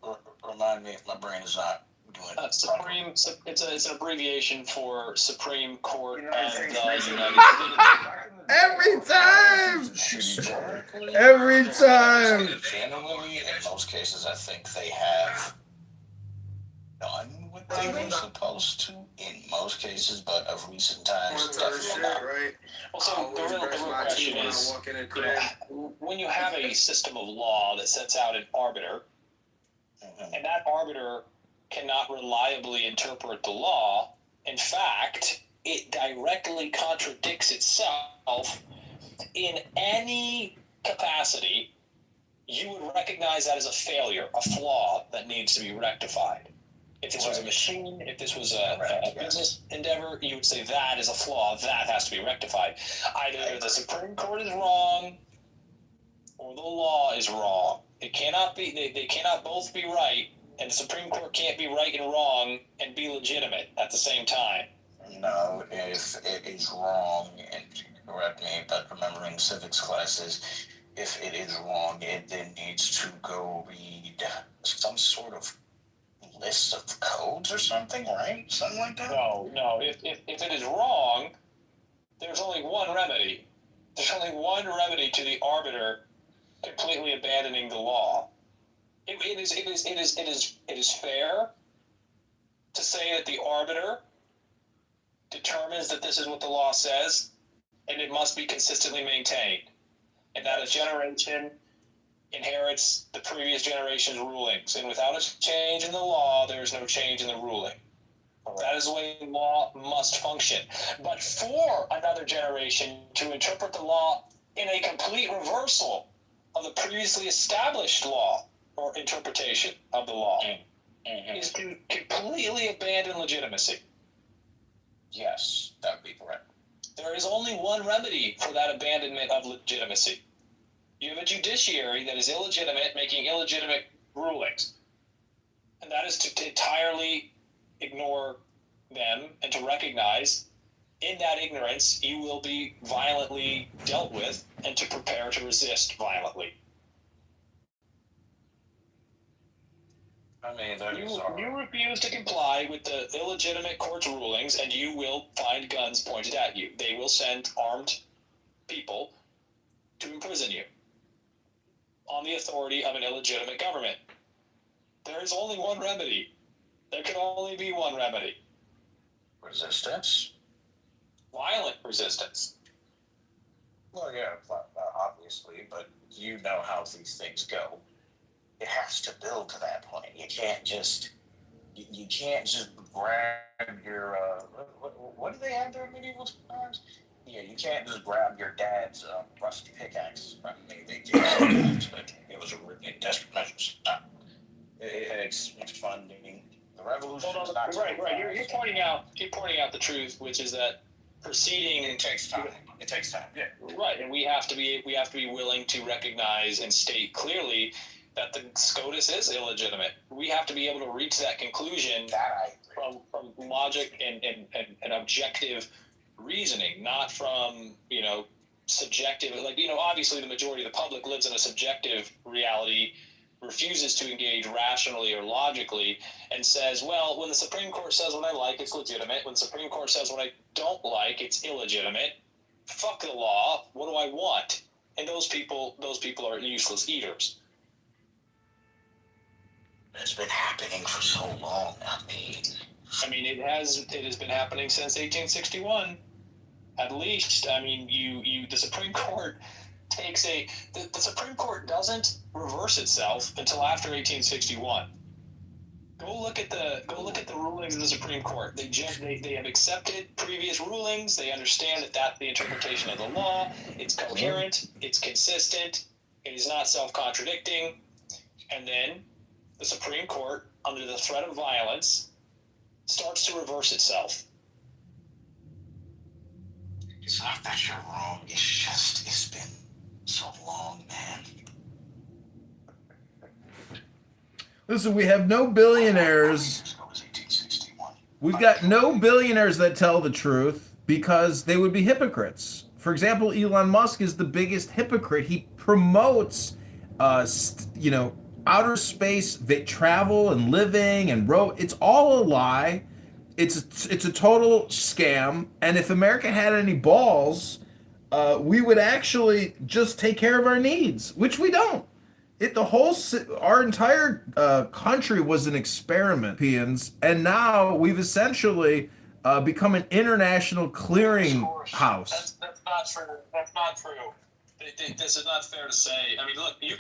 Remind me if my brain is not doing it. Supreme. It's an abbreviation for Supreme Court of the United States. Every time. Every time. Generally, in most cases, I think they have done what they were supposed to. In most cases, but of recent times, definitely not. Well, so the real question is, when you have a system of law that sets out an arbiter, and that arbiter cannot reliably interpret the law, in fact, it directly contradicts itself in any capacity, you would recognize that as a failure, a flaw that needs to be rectified. If this was a machine, if this was a business endeavor, you would say that is a flaw, that has to be rectified. Either the Supreme Court is wrong or the law is wrong. It cannot be, they cannot both be right, and the Supreme Court can't be right and wrong and be legitimate at the same time. No, if it is wrong, and correct me, but remembering civics classes, if it is wrong, it then needs to go read some sort of list of codes or something, right? Something like that? No. If it is wrong, there's only one remedy. There's only one remedy to the arbiter completely abandoning the law. It is fair to say that the arbiter determines that this is what the law says, and it must be consistently maintained, and that a generation inherits the previous generation's rulings, and without a change in the law, there is no change in the ruling. That is the way law must function. But for another generation to interpret the law in a complete reversal of the previously established law or interpretation of the law is to completely abandon legitimacy. Yes, that would be correct. There is only one remedy for that abandonment of legitimacy. You have a judiciary that is illegitimate, making illegitimate rulings. And that is to entirely ignore them and to recognize in that ignorance you will be violently dealt with and to prepare to resist violently. I mean, you refuse to comply with the illegitimate court's rulings, and you will find guns pointed at you. They will send armed people to imprison you on the authority of an illegitimate government. There is only one remedy. There can only be one remedy. Resistance? Violent resistance. Well, yeah, obviously, but you know how these things go. It has to build to that point. You can't just grab your what do they have there in medieval times? Yeah, you can't just grab your dad's rusty pickaxe. I mean, they did sometimes, but it was in desperate measures. It's funding. The revolution is not right. You're pointing out the truth, which is that proceeding. It takes time. It takes time. Yeah. Right, and we have to be willing to recognize and state clearly that the SCOTUS is illegitimate. We have to be able to reach that conclusion from logic and objective reasoning, not from subjective. Obviously the majority of the public lives in a subjective reality, refuses to engage rationally or logically, and says, well, when the Supreme Court says what I like, it's legitimate. When the Supreme Court says what I don't like, it's illegitimate. Fuck the law. What do I want? And those people are useless eaters. It's been happening for so long. I mean, it has been happening since 1861, at least. I mean, the Supreme Court the Supreme Court doesn't reverse itself until after 1861. Go look at the rulings of the Supreme Court. They have accepted previous rulings. They understand that that's the interpretation of the law. It's coherent. It's consistent. It is not self-contradicting. And then the Supreme Court, under the threat of violence, starts to reverse itself. It's not that you're wrong. It's just, it's been so long, man. Listen, we have no billionaires. We've got no billionaires that tell the truth because they would be hypocrites. For example, Elon Musk is the biggest hypocrite. He promotes, outer space travel and living and it's all a lie. It's a total scam. And if America had any balls, we would actually just take care of our needs, which we don't. Our entire country was an experiment, and now we've essentially become an international clearing house. That's not true. That's not true. This is not fair to say. I mean, look, you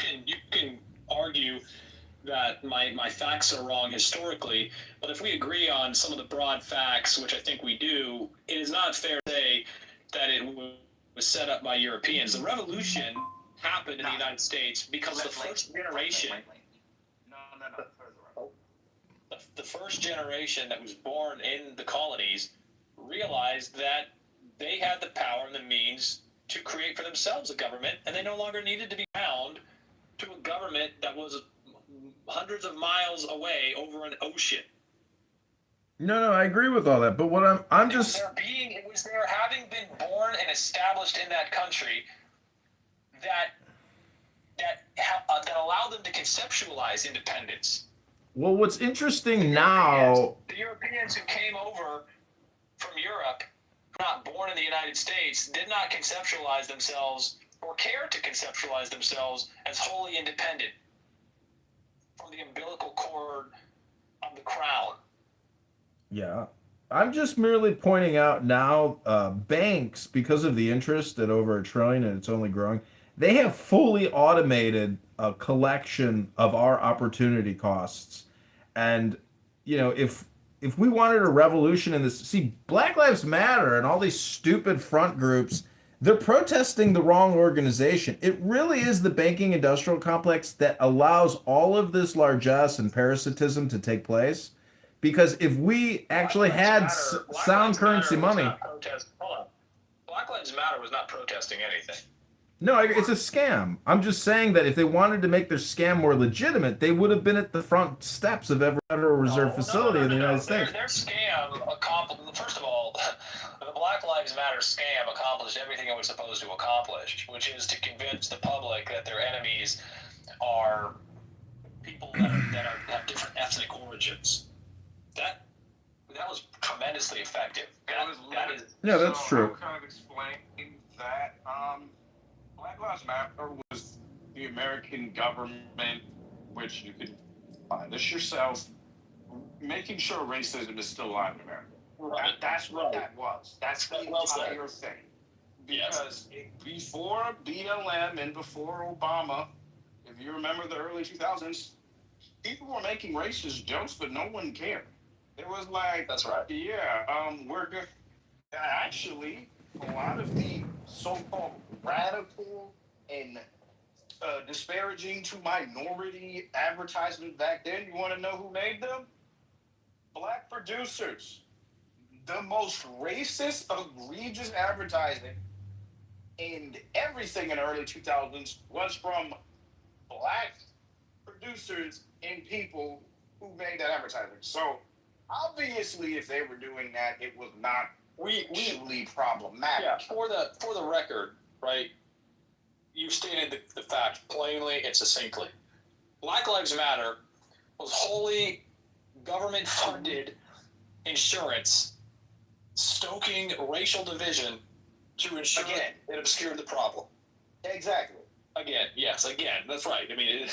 can argue that my facts are wrong historically, but if we agree on some of the broad facts, which I think we do, it is not fair to say that it was set up by Europeans. The revolution happened in the United States because the first generation, the first generation that was born in the colonies realized that they had the power and the means to create for themselves a government, and they no longer needed to be bound to a government that was hundreds of miles away over an ocean. No, I agree with all that, but what I'm just it was their having been born and established in that country that allowed them to conceptualize independence. Well, what's interesting now, the Europeans who came over from Europe, not born in the United States, did not conceptualize themselves or care to conceptualize themselves as wholly independent from the umbilical cord of the crown. yeah, I'm just merely pointing out now, banks, because of the interest at over $1 trillion and it's only growing, they have fully automated a collection of our opportunity costs. And, if we wanted a revolution in this, see, Black Lives Matter and all these stupid front groups, they're protesting the wrong organization. It really is the banking industrial complex that allows all of this largesse and parasitism to take place. Because if we actually had sound currency money. Black Lives Matter was not protesting anything. No, it's a scam. I'm just saying that if they wanted to make their scam more legitimate, they would have been at the front steps of every Federal Reserve facility in the United States. Their scam accomplished, first of all, the Black Lives Matter scam accomplished everything it was supposed to accomplish, which is to convince the public that their enemies are people that have different ethnic origins. That was tremendously effective. Yeah, that's true. I'll kind of explain that. Black Lives Matter was the American government, which you could find this yourself, making sure racism is still alive in America. That's what that was. That's the entire thing. Because before BLM and before Obama, if you remember the early 2000s, people were making racist jokes, but no one cared. It was like, that's right. Yeah, we're good. Actually, a lot of the so-called radical and disparaging to minority advertisements back then, you want to know who made them? Black producers. The most racist, egregious advertising and everything in the early 2000s was from black producers and people who made that advertising. So obviously, if they were doing that, it was not really problematic. Yeah, for the record, right? You stated the fact plainly and succinctly. Black Lives Matter was wholly government-funded insurance stoking racial division to ensure it obscured the problem. Exactly. Again, that's right. I mean,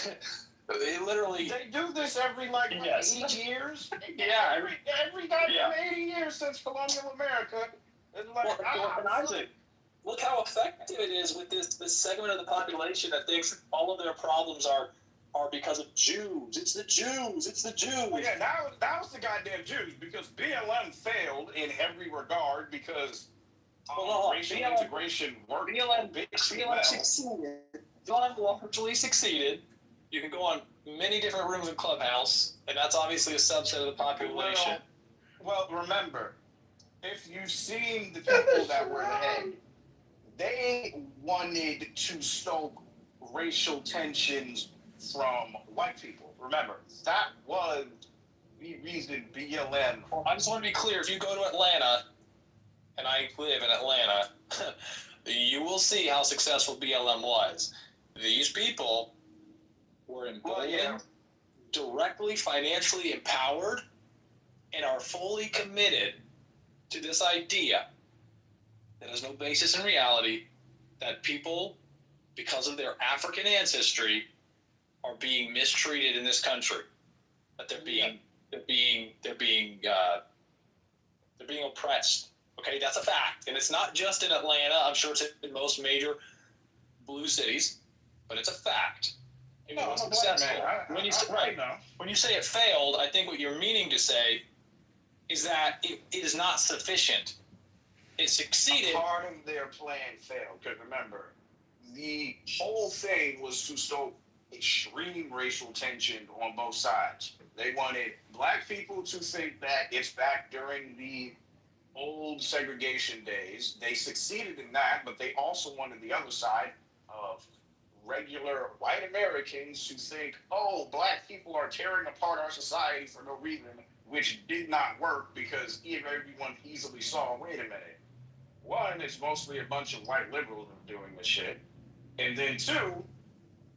it literally. They do this every 80 years. Yeah, every goddamn 80 years since colonial America. It's like, Isaac, look how effective it is with this segment of the population that thinks all of their problems are because of Jews. It's the Jews. It's the Jews. Well, yeah, that was the goddamn Jews, because BLM failed in every regard because racial integration worked. BLM succeeded. BLM largely succeeded. You can go on many different rooms in Clubhouse, and that's obviously a subset of the population. Well, remember, if you've seen the people that were ahead, they wanted to stoke racial tensions from white people. Remember, that was the reason BLM. Well, I just want to be clear. If you go to Atlanta, and I live in Atlanta, you will see how successful BLM was. These people were emboldened, directly financially empowered, and are fully committed to this idea that has no basis in reality, that people, because of their African ancestry, are being mistreated in this country. That they're being oppressed. Okay, that's a fact, and it's not just in Atlanta. I'm sure it's in most major blue cities, but it's a fact. It was successful. When you say it failed, I think what you're meaning to say is that it is not sufficient. It succeeded. Part of their plan failed, because remember, the whole thing was to stoke extreme racial tension on both sides. They wanted black people to think that it's back during the old segregation days. They succeeded in that, but they also wanted the other side of regular white Americans to think, oh, black people are tearing apart our society for no reason, which did not work because everyone easily saw, wait a minute, one, it's mostly a bunch of white liberals doing this shit. And then two,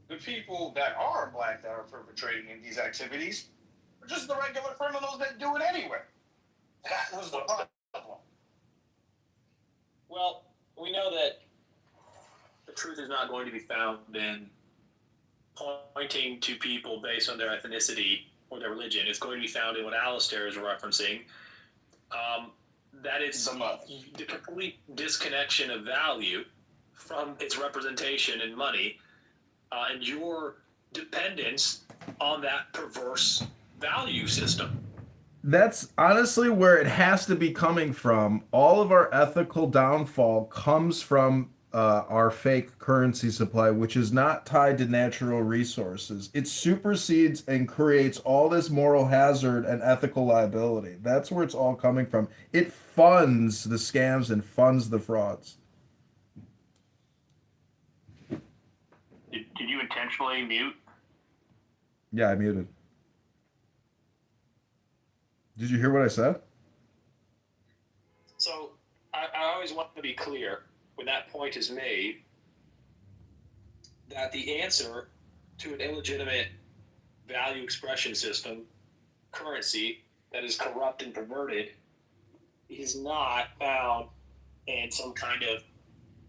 the people that are black that are perpetrating in these activities are just the regular criminals that do it anyway. That was the problem. Well, we know that the truth is not going to be found in pointing to people based on their ethnicity or their religion. It's going to be found in what Alistair is referencing. That is the complete disconnection of value from its representation in money, and your dependence on that perverse value system. That's honestly where it has to be coming from. All of our ethical downfall comes from our fake currency supply, which is not tied to natural resources. It supersedes and creates all this moral hazard and ethical liability. That's where it's all coming from. It funds the scams and funds the frauds. Did you intentionally mute? Yeah, I muted. Did you hear what I said? So I always want to be clear when that point is made that the answer to an illegitimate value expression system, currency that is corrupt and perverted, is not found in some kind of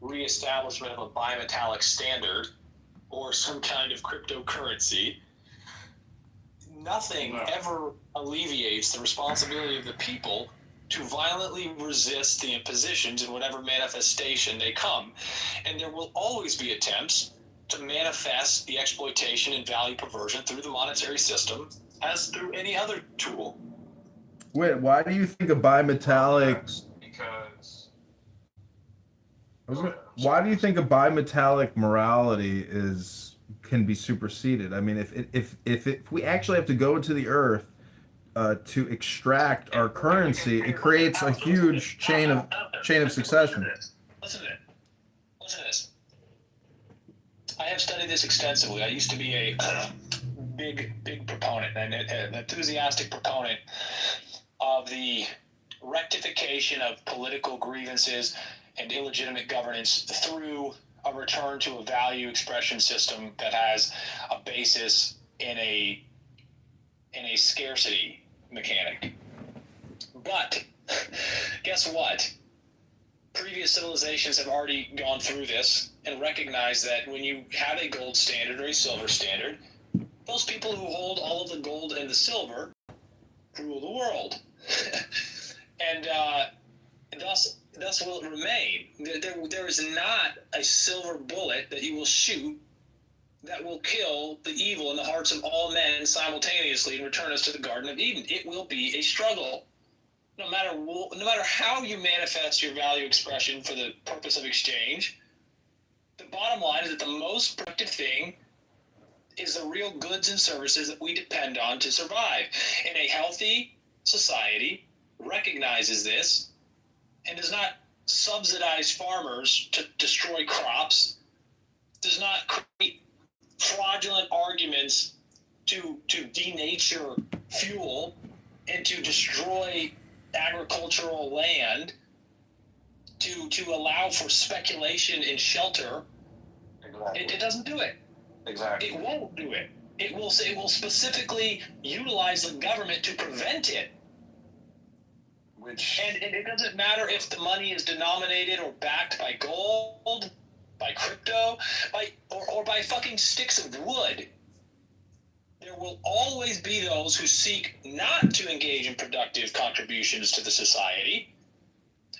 reestablishment of a bimetallic standard or some kind of cryptocurrency. Nothing ever alleviates the responsibility of the people to violently resist the impositions in whatever manifestation they come. And there will always be attempts to manifest the exploitation and value perversion through the monetary system as through any other tool. Wait, why do you think a bimetallic... Why do you think a bimetallic morality can be superseded? I mean, if we actually have to go to the earth to extract our currency, it creates a huge chain of succession. Listen to this. I have studied this extensively. I used to be a big proponent, an enthusiastic proponent of the rectification of political grievances and illegitimate governance through a return to a value expression system that has a basis in a scarcity mechanic. But guess what? Previous civilizations have already gone through this and recognized that when you have a gold standard or a silver standard, those people who hold all of the gold and the silver rule the world. And thus will it remain. There is not a silver bullet that you will shoot that will kill the evil in the hearts of all men simultaneously and return us to the Garden of Eden. It will be a struggle. No matter how you manifest your value expression for the purpose of exchange, the bottom line is that the most productive thing is the real goods and services that we depend on to survive. In a healthy society, recognizes this and does not subsidize farmers to destroy crops, does not create fraudulent arguments to denature fuel and to destroy agricultural land, to allow for speculation in shelter. Exactly. It doesn't do it. Exactly. It won't do it. It will specifically utilize the government to prevent it. And it doesn't matter if the money is denominated or backed by gold, by crypto, or by fucking sticks of wood. There will always be those who seek not to engage in productive contributions to the society,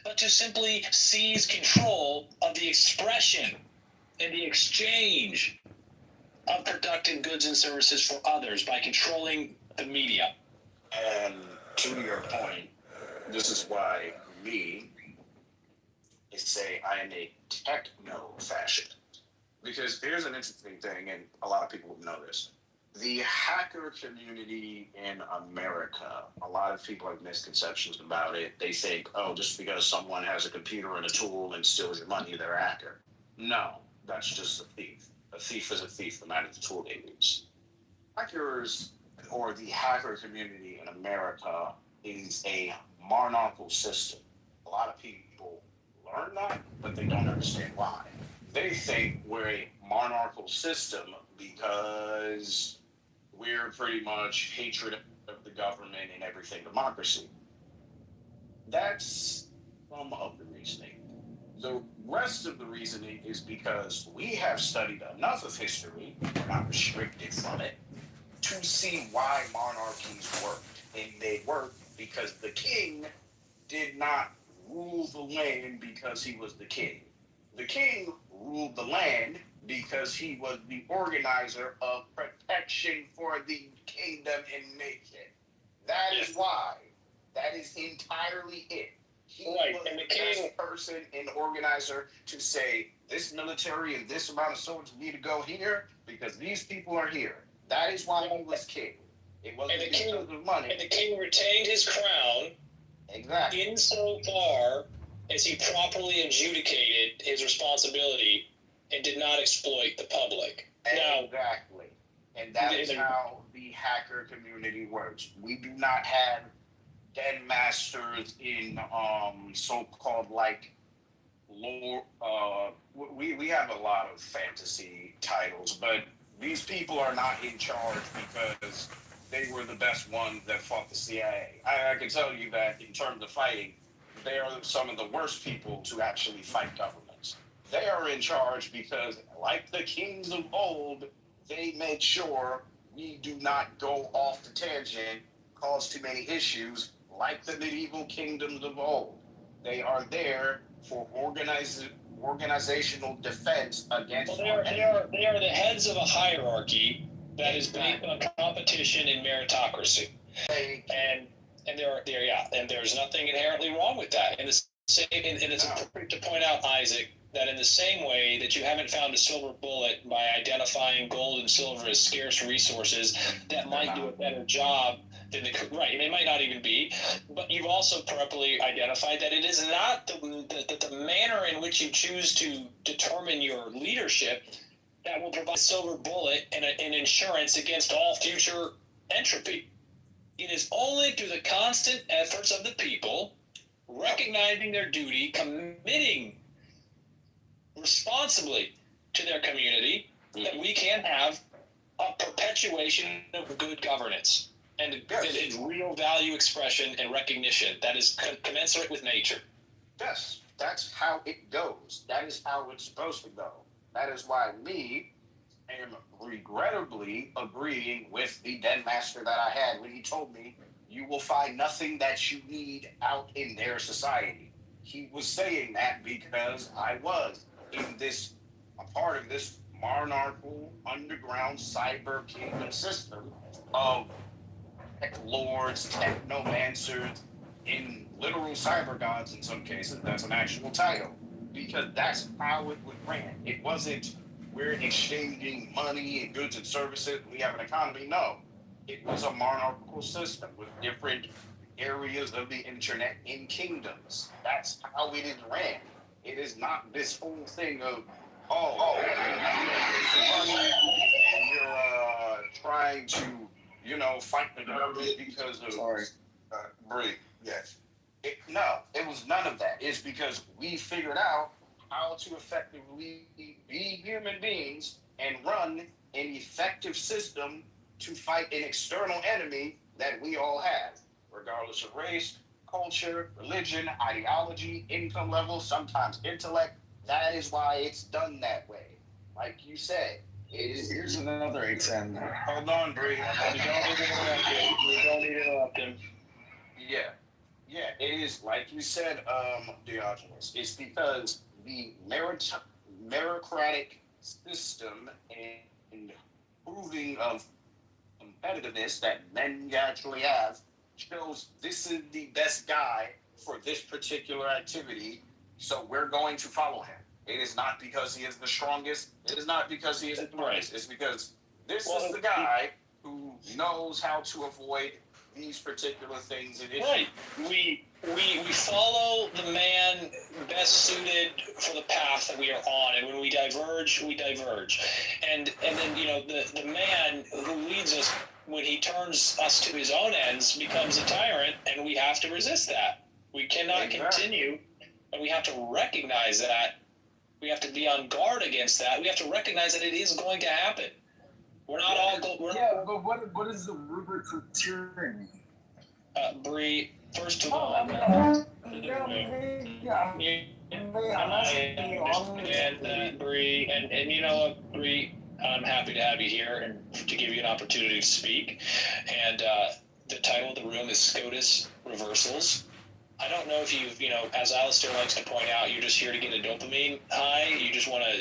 but to simply seize control of the expression and the exchange of productive goods and services for others by controlling the media. And to your point, this is why me is say I am a techno-fascist. Because here's an interesting thing, and a lot of people know this. The hacker community in America, a lot of people have misconceptions about it. They think, oh, just because someone has a computer and a tool and steals your money, they're a hacker. No, that's just a thief. A thief is a thief, no matter the tool they use. Hackers, or the hacker community in America, is a monarchical system. A lot of people learn that, but they don't understand why. They think we're a monarchical system because we're pretty much hatred of the government and everything democracy. That's some of the reasoning. The rest of the reasoning is because we have studied enough of history, we're not restricted from it, to see why monarchies worked. And they worked because the king did not rule the land because he was the king. The king ruled the land because he was the organizer of protection for the kingdom and nation. That is why. That is entirely it. He was the best person and organizer to say, this military and this amount of soldiers need to go here because these people are here. That is why he was king. It wasn't because of the money. And the king retained his crown insofar as he properly adjudicated his responsibility and did not exploit the public. Exactly. And that is how the hacker community works. We do not have den masters in so-called like lore. We have a lot of fantasy titles, but these people are not in charge because they were the best ones that fought the CIA. I can tell you that in terms of fighting, they are some of the worst people to actually fight governments. They are in charge because, like the kings of old, they make sure we do not go off the tangent, cause too many issues, like the medieval kingdoms of old. They are there for organizational defense against. Well, they are the heads of a hierarchy that is based on competition and meritocracy, and there's nothing inherently wrong with that. And it's important to point out, Isaac, that in the same way that you haven't found a silver bullet by identifying gold and silver as scarce resources that might do a better job than they might not even be, but you've also properly identified that it is not the manner in which you choose to determine your leadership that will provide a silver bullet and an insurance against all future entropy. It is only through the constant efforts of the people, recognizing their duty, committing responsibly to their community, that we can have a perpetuation of good governance and its real value expression and recognition that is commensurate with nature. Yes, that's how it goes. That is how it's supposed to go. That is why me am regrettably agreeing with the den master that I had when he told me, you will find nothing that you need out in their society. He was saying that because I was in this, a part of this monarchical underground cyber kingdom system of tech lords, technomancers, in literal cyber gods in some cases. That's an actual title. Because that's how it was ran. It wasn't we're exchanging money and goods and services, we have an economy. No. It was a monarchical system with different areas of the internet in kingdoms. That's how it is ran. It is not this whole thing of, you're money and you're trying to, fight the government because of. Sorry, Bree. Yes. It was none of that. It's because we figured out how to effectively be human beings and run an effective system to fight an external enemy that we all have, regardless of race, culture, religion, ideology, income level, sometimes intellect. That is why it's done that way. Like you said, here's another example. Hold on, Bree. We don't need to interrupt him. Yeah. Yeah, it is like you said, Diogenes. It's because the meritocratic system and proving of competitiveness that men actually have shows this is the best guy for this particular activity, so we're going to follow him. It is not because he is the strongest. It is not because he is the smartest. It's because this is the guy who knows how to avoid these particular things and issues. Right. We follow the man best suited for the path that we are on, and when we diverge, we diverge. And then the man who leads us, when he turns us to his own ends, becomes a tyrant, and we have to resist that. We cannot continue, and we have to recognize that. We have to be on guard against that. We have to recognize that it is going to happen. We're not all. But what is the rubric for tyranny? Bree, first of all, I'm understand that, Bree, and you know what, Bree, I'm happy to have you here and to give you an opportunity to speak. And the title of the room is SCOTUS Reversals. I don't know if as Alistair likes to point out, you're just here to get a dopamine high. You just want to,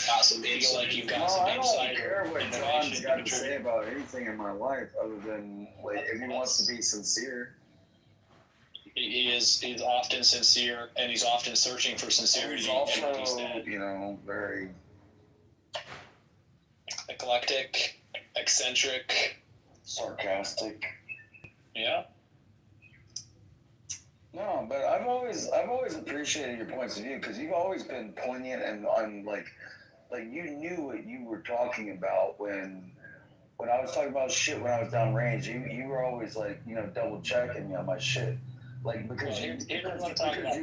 got some feel like you've got some insight. I don't care what John's got to say about anything in my life other than, if he wants to be sincere. He's often sincere, and he's often searching for sincerity. He's also, very eclectic, eccentric, sarcastic. Yeah. No, but I've always appreciated your points of view because you've always been poignant and like you knew what you were talking about when I was talking about shit when I was downrange. You were always double checking me on my shit. Because you want to talk about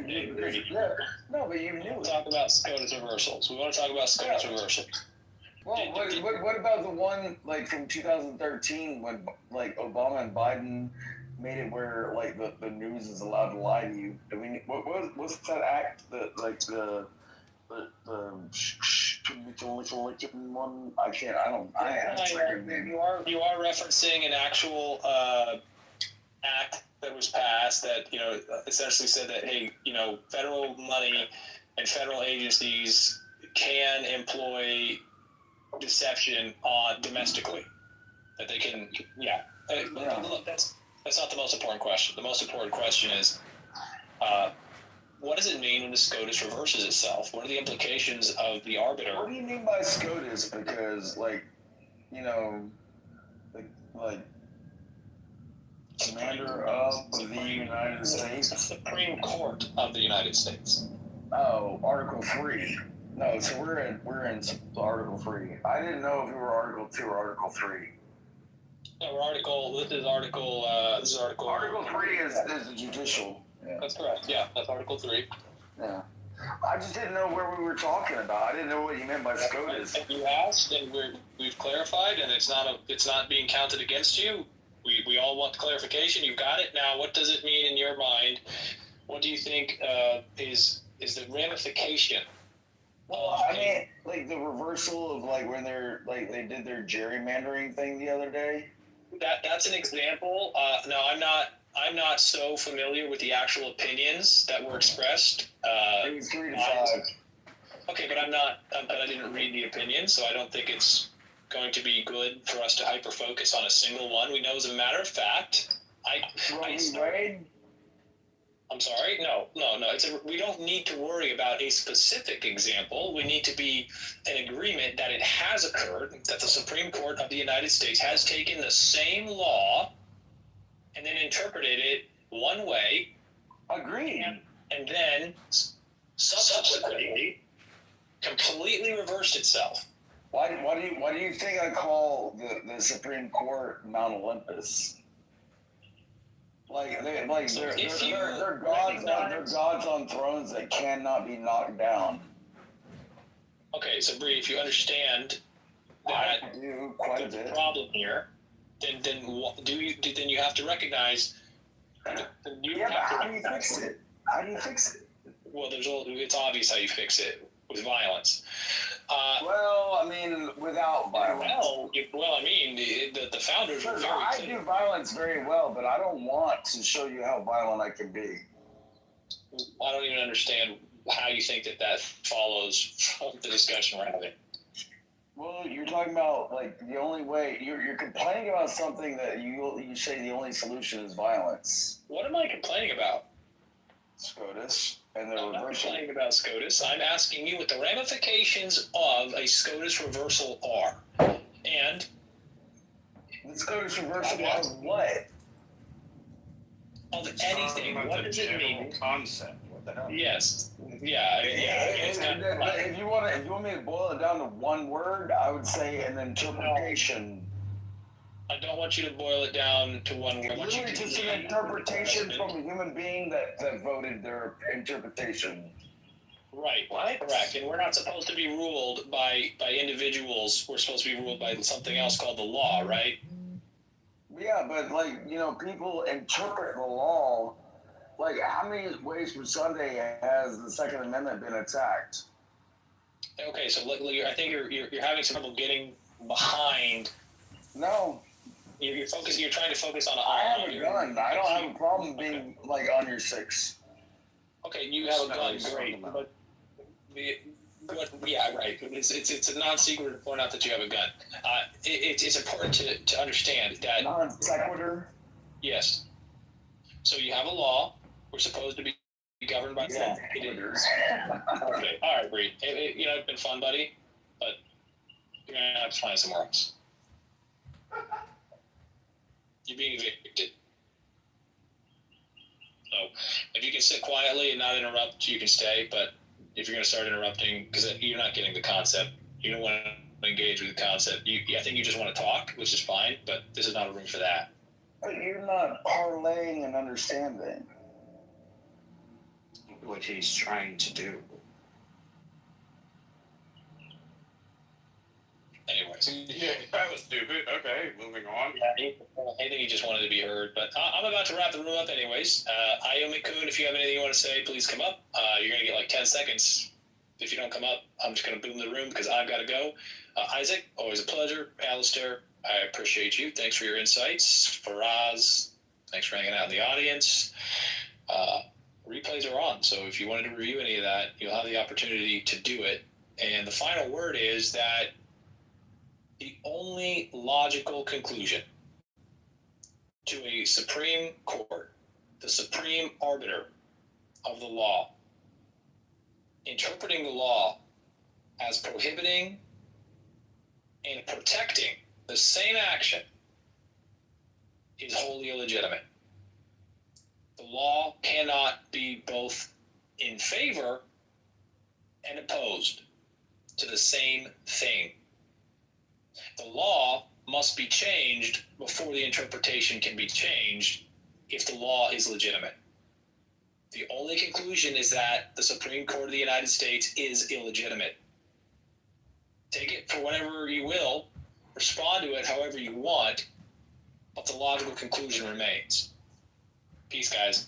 but you knew. Talk about SCOTUS reversals. We want to talk about SCOTUS reversals. Well, what about the one from 2013 when Obama and Biden made it where the news is allowed to lie to you? I mean, what's that act that the one? I don't. You are referencing an actual act that was passed that essentially said that federal money and federal agencies can employ deception on domestically, that they can Look, that's not the most important question. The most important question is what does it mean when the SCOTUS reverses itself? What are the implications of the arbiter? What do you mean by SCOTUS? Because Commander of the United States? The Supreme Court of the United States. Oh, Article 3. No, so we're in Article 3. I didn't know if we were Article 2 or Article 3. No, this is Article 3 is the judicial. Yeah. That's correct. Yeah, that's Article 3. Yeah. I just didn't know where we were talking about. I didn't know what you meant by SCOTUS. You asked, and we've clarified, and it's not being counted against you. We all want clarification. You've got it. Now, what does it mean in your mind? What do you think is the ramification? Well, I mean, the reversal of when they did their gerrymandering thing the other day. That's an example. No, I'm not so familiar with the actual opinions that were expressed. It was 3 to 5. Okay, but I didn't read the opinion, so I don't think it's going to be good for us to hyper focus on a single one. We know, as a matter of fact, I'm sorry. No. We don't need to worry about a specific example. We need to be in agreement that it has occurred, that the Supreme Court of the United States has taken the same law and then interpreted it one way. Agreed. And then subsequently completely reversed itself. Why do you think I call the Supreme Court Mount Olympus? They're gods they're gods on thrones that cannot be knocked down. Okay, so Bree, if you understand that I do quite a bit. The problem here, then you have to recognize. How do you fix it? How do you fix it? Well, it's obvious how you fix it with violence. Without violence. The founders were very I clear. do violence very well, but I don't want to show you how violent I can be. I don't even understand how you think that follows from the discussion we're having. Well, you're talking about the only way you're complaining about something that you say the only solution is violence. What am I complaining about? SCOTUS and the I'm not reversal. complaining about SCOTUS. I'm asking you what the ramifications of a SCOTUS reversal are. And the SCOTUS reversal of what? Of anything. What does it mean? Concept. What the hell? Yes. Yeah. If you want me to boil it down to one word, I would say an interpretation. I don't want you to boil it down to one word. Literally just an interpretation from a human being that voted their interpretation. Right. Correct. And we're not supposed to be ruled by individuals. We're supposed to be ruled by something else called the law, right? Yeah, but people interpret the law. How many ways from Sunday has the Second Amendment been attacked? Okay, so I think you're having some trouble getting behind. No. You're trying to focus on. I have a gun. I don't have a problem being on your six. Okay, you have a gun. Great, but yeah, right. It's a non-sequitur to point out that you have a gun. It's important to understand that non-sequitur. Yes. So you have a law. We're supposed to be governed by law. Okay. All right, Bree. It's been fun, buddy, but you're gonna have to find somewhere else. You're being evicted. So if you can sit quietly and not interrupt, you can stay. But if you're going to start interrupting, because you're not getting the concept, you don't want to engage with the concept. I think you just want to talk, which is fine. But this is not a room for that. But you're not parlaying and understanding what he's trying to do. Anyways. Yeah, that was stupid. Okay, moving on. I think he just wanted to be heard. But I'm about to wrap the room up anyways. Ayumi Kun, if you have anything you want to say, please come up. You're going to get 10 seconds. If you don't come up, I'm just going to boom the room because I've got to go. Isaac, always a pleasure. Alistair, I appreciate you. Thanks for your insights. Faraz, thanks for hanging out in the audience. Replays are on, so if you wanted to review any of that, you'll have the opportunity to do it. And the final word is that the only logical conclusion to a Supreme Court, the supreme arbiter of the law, interpreting the law as prohibiting and protecting the same action is wholly illegitimate. The law cannot be both in favor and opposed to the same thing. The law must be changed before the interpretation can be changed if the law is legitimate. The only conclusion is that the Supreme Court of the United States is illegitimate. Take it for whatever you will, respond to it however you want, but the logical conclusion remains. Peace, guys.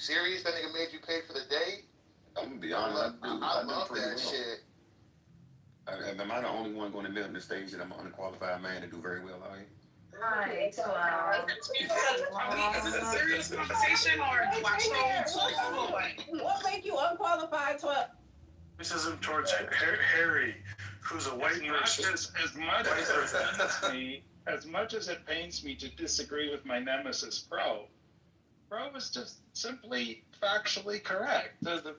serious? That nigga made you pay for the date? I'm gonna be honest. I love that shit. And am I the only one going to admit on the stage that I'm an unqualified man to do very well out here? Right, well. Is this a serious conversation or do I troll? What make you unqualified 12? This isn't towards Harry, who's a white person. As much as it pains me to disagree with my nemesis Pro is just simply factually correct. The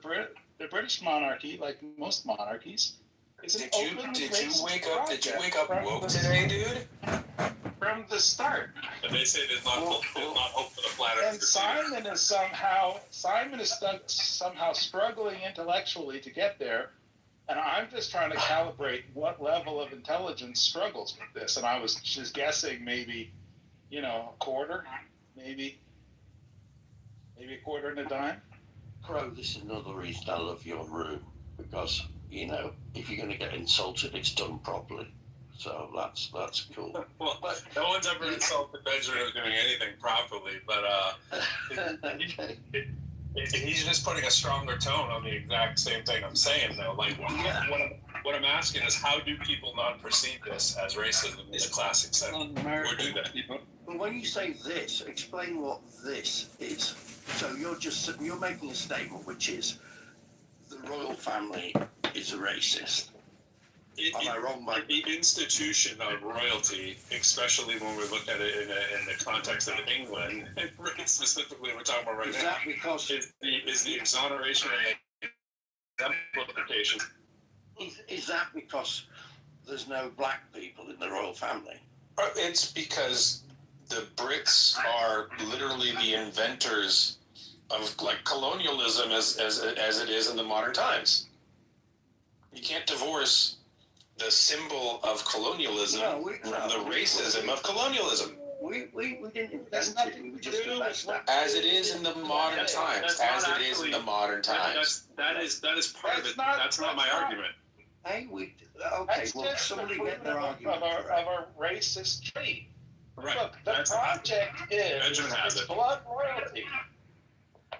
British monarchy, like most monarchies, is an Did you wake up woke today, dude? From the start. And they say there's not hope for the flat earth. And Simon is somehow struggling intellectually to get there. And I'm just trying to calibrate what level of intelligence struggles with this. And I was just guessing maybe, a quarter, maybe a quarter and a dime. Crow, this is another reason I love your room, because, if you're going to get insulted, it's done properly. So that's cool. Well, no one's ever insulted Benjamin for doing anything properly, but he's just putting a stronger tone on the exact same thing I'm saying, though. Like, what I'm asking is, how do people not perceive this as racism in the classic sense? Or do they? Well, when you say this, explain what this is. So you're making a statement, which is the royal family is a racist. Am I wrong, Mike? The institution of royalty, especially when we look at it in the context of England, specifically we're talking about right now, is that because is the exoneration and exemplification. Is that because there's no black people in the royal family? It's because the Brits are literally the inventors of colonialism as it is in the modern times. You can't divorce the symbol of colonialism from the racism of colonialism. We didn't invent it. We just as it is in the modern times. As it is in the modern times. That is part of it. That's not my argument. Hey, somebody get their Of argument. a racist trait. Right. Look, the project is Benjamin has it. blood royalty.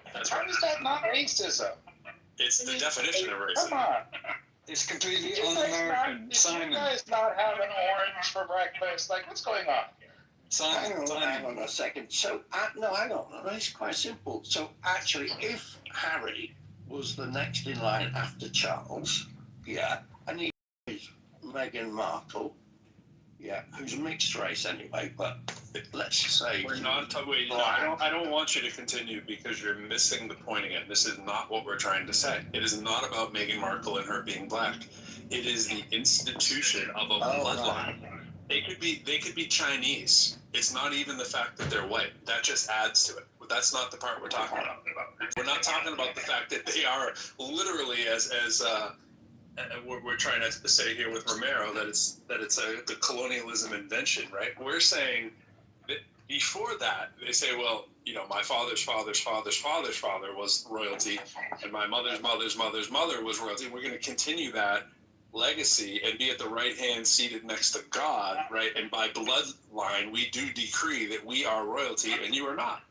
How is that not racism? It's the definition of racism. Come on. It's completely Did you un-American. Simon. You guys not have an orange for breakfast? Like, what's going on here? Hang on a second. So, hang on. It's quite simple. So, actually, if Harry was the next in line after Charles, and he is Meghan Markle, who's a mixed race anyway, but let's say we're not. Wait, no, I don't want you to continue because you're missing the point again. This is not what we're trying to say. It is not about Meghan Markle and her being black. It is the institution of a bloodline. They could be Chinese. It's not even the fact that they're white. That just adds to it. That's not the part we're talking about. We're not talking about the fact that they are literally as we're trying to say here with Romero that it's the colonialism invention, right? We're saying that before that they say, well, my father's father's father's father's father was royalty, and my mother's mother's mother's mother was royalty. We're going to continue that legacy and be at the right hand seated next to God, right? And by bloodline, we do decree that we are royalty and you are not.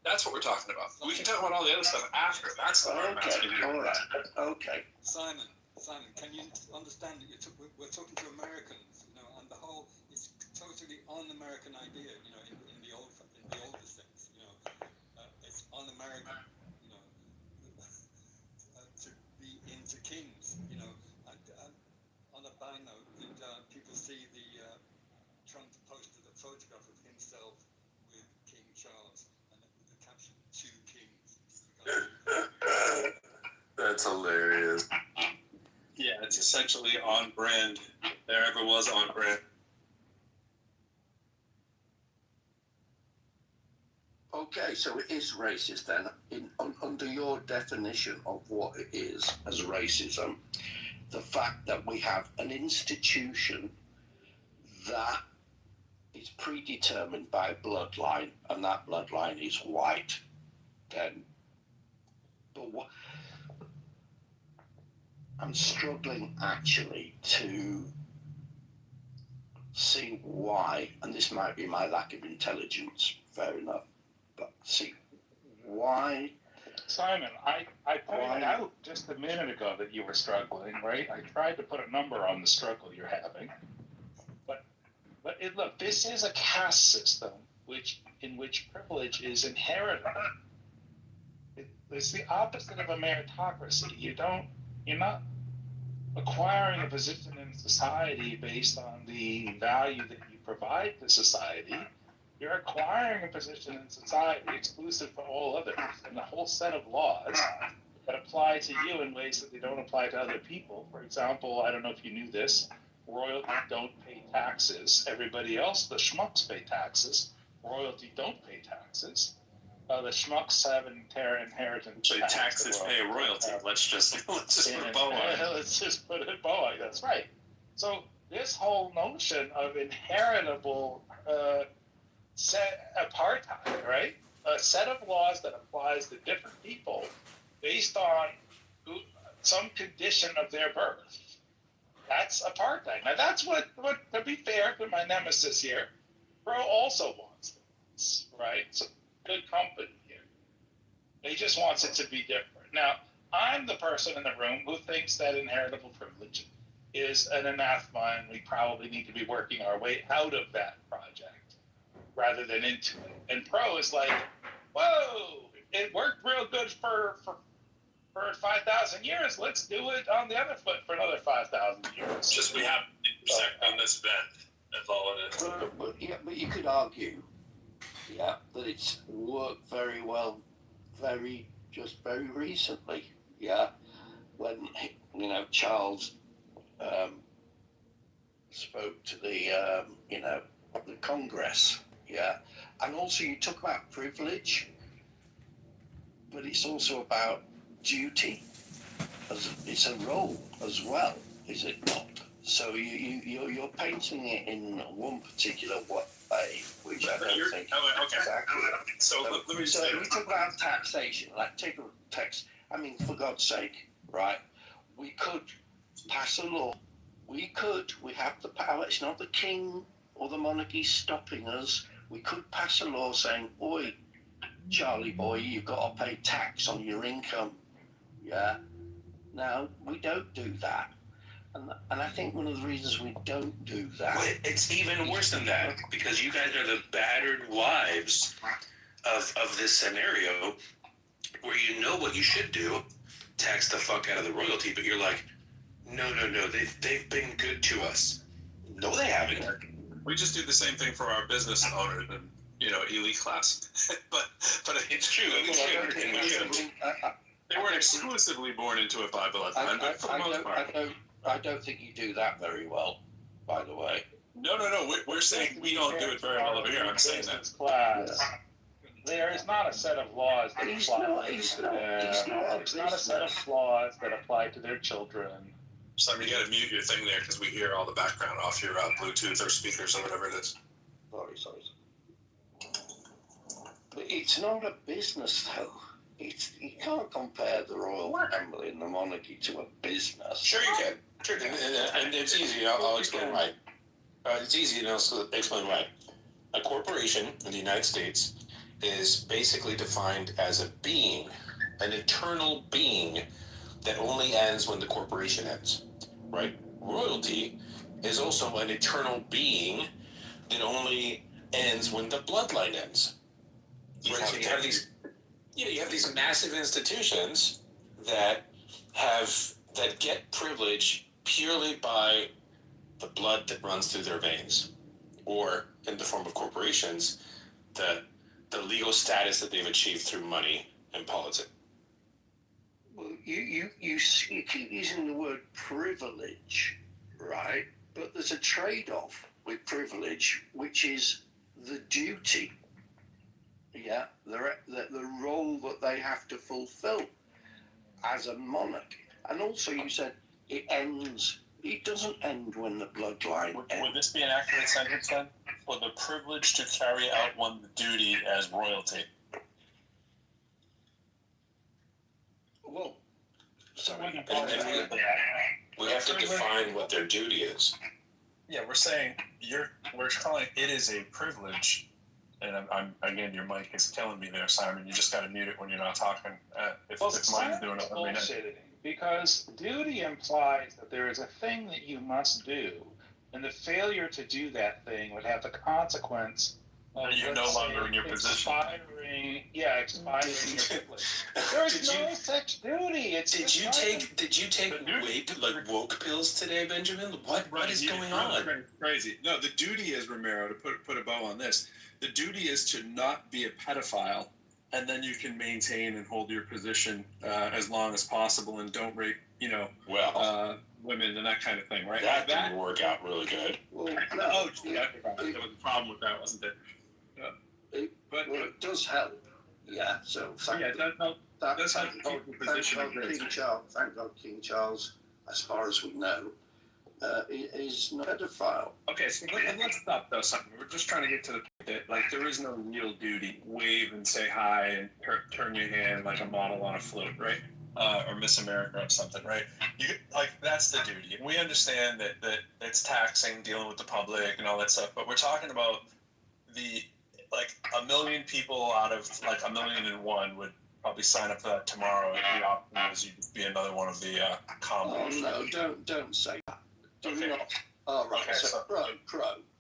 That's what we're talking about. We can talk about all the other stuff after. That's the part I'm asking you. All right. Okay. Simon, can you understand that we're talking to Americans, and the whole is totally un-American idea, in the older sense, it's un-American, to be into kings, and on a by note, people see Trump posted a photograph of himself with King Charles, and the caption, 2 kings. That's hilarious. Yeah, it's essentially on brand. There ever was on brand. Okay, so it is racist then. Under your definition of what it is as racism, the fact that we have an institution that is predetermined by a bloodline, and that bloodline is white, then. But what? I'm struggling actually to see why, and this might be my lack of intelligence, fair enough, but see why Simon, I pointed out just a minute ago that you were struggling, right? I tried to put a number on the struggle you're having. But look, this is a caste system in which privilege is inheritable. It's the opposite of a meritocracy. You're not acquiring a position in society based on the value that you provide to society. You're acquiring a position in society exclusive for all others, and a whole set of laws that apply to you in ways that they don't apply to other people. For example, I don't know if you knew this, royalty don't pay taxes. Everybody else, the schmucks, pay taxes. Royalty don't pay taxes. The schmucks have an inheritance. So taxes pay royalty. Let's just put a bow on it. Let's just put a bow on it. That's right. So this whole notion of inheritable apartheid, right? A set of laws that applies to different people based on some condition of their birth. That's apartheid. Now that's what to be fair to my nemesis here, Pro also wants this, right? So good company here. He just wants it to be different. Now, I'm the person in the room who thinks that inheritable privilege is an anathema, and we probably need to be working our way out of that project rather than into it. And Pro is like, whoa, it worked real good for 5,000 years. Let's do it on the other foot for another 5,000 years. Just we have to intersect on this bend. That's all it is. But you could argue, that it's worked very well, very recently, when Charles spoke to the Congress, and also you talk about privilege, but it's also about duty. It's a role as well, is it not? So you're painting it in one particular way, which I don't think exactly. So let me so we talk about taxation, like take a tax. I mean, for God's sake, right? We could pass a law. We have the power. It's not the king or the monarchy stopping us. We could pass a law saying, "Oi, Charlie boy, you've got to pay tax on your income." Yeah. Now we don't do that. And I think one of the reasons we don't do that... Well, it's even worse than that, because you guys are the battered wives of this scenario where you know what you should do, tax the fuck out of the royalty, but you're like, no, they've been good to us. No, they haven't. We just do the same thing for our business owners and, elite class. but it's true. They weren't exclusively born into it by bloodline, but for the most part. I don't think you do that very well, by the way. No. We're saying we don't do it very well over here. I'm saying that. Class. There is not a set of laws that apply. It's not a set of laws that apply to their children. Simon, you got to mute your thing there because we hear all the background off your Bluetooth or speakers or whatever it is. Sorry. But it's not a business, though. You can't compare the royal family and the monarchy to a business. Sure you can. And it's easy. I'll explain why. It's easy to explain why. A corporation in the United States is basically defined as a being, an eternal being that only ends when the corporation ends, right? Royalty is also an eternal being that only ends when the bloodline ends. Right? So you have these massive institutions that get privilege purely by the blood that runs through their veins, or in the form of corporations, the legal status that they've achieved through money and politics. Well, you keep using the word privilege, right? But there's a trade-off with privilege, which is the duty. Yeah, the role that they have to fulfill as a monarch. And also you said it doesn't end when the bloodline ends. Would this be an accurate sentence then? For the privilege to carry out one's duty as royalty? Well, sorry. We have to define what their duty is. Yeah, we're saying we're calling it is a privilege And I'm again, your mic is killing me there, Simon. You just got to mute it when you're not talking. If Well, mine's doing it, let me know. bullshitting, because duty implies that there is a thing that you must do, and the failure to do that thing would have the consequence of, You're no longer in your position. Expiring your privilege. There is no such duty. Did you take woke pills today, Benjamin? What is going on? Crazy. No, the duty is, Romero, to put a bow on this. The duty is to not be a pedophile, and then you can maintain and hold your position as long as possible, and don't rape, women and that kind of thing, right? That didn't work out really good. Well, oh, gee, I forgot. There was a problem with that, wasn't there? It does help. Yeah. So thank that's how the position Thank God King Charles, as far as we know, is not a pedophile. Okay, so let's stop though. Something we're just trying to get to the point that there is no real duty. Wave and say hi and turn your hand like a model on a float, right? Or Miss America or something, right? That's the duty, and we understand that it's taxing dealing with the public and all that stuff. But we're talking about the 1 million people out of 1,000,001 would probably sign up for that tomorrow. And the option is you'd be another one of the combos. Oh no! Don't say that. Do not. Oh right. Okay, so pro.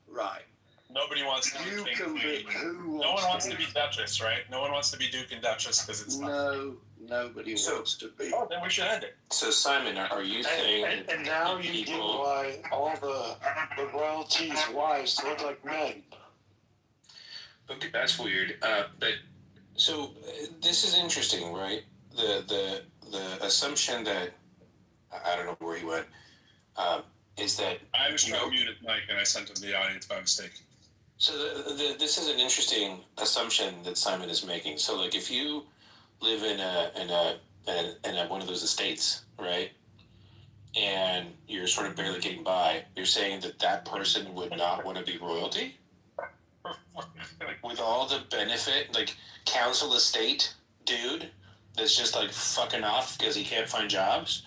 Right. Nobody wants to be king. No one wants to be Duchess, right? No one wants to be Duke and Duchess because it's nobody wants to be. Oh, then we should end it. So Simon, are you saying? And now you get why all the royalties' wives look like men. Okay, that's weird. But so this is interesting, right? The assumption that I don't know where he went is that I was trying to mute his mic and I sent him to the audience by mistake. So this is an interesting assumption that Simon is making. So if you live in a one of those estates, right, and you're sort of barely getting by, you're saying that person would not want to be royalty? With all the benefit, council estate dude that's just fucking off because he can't find jobs,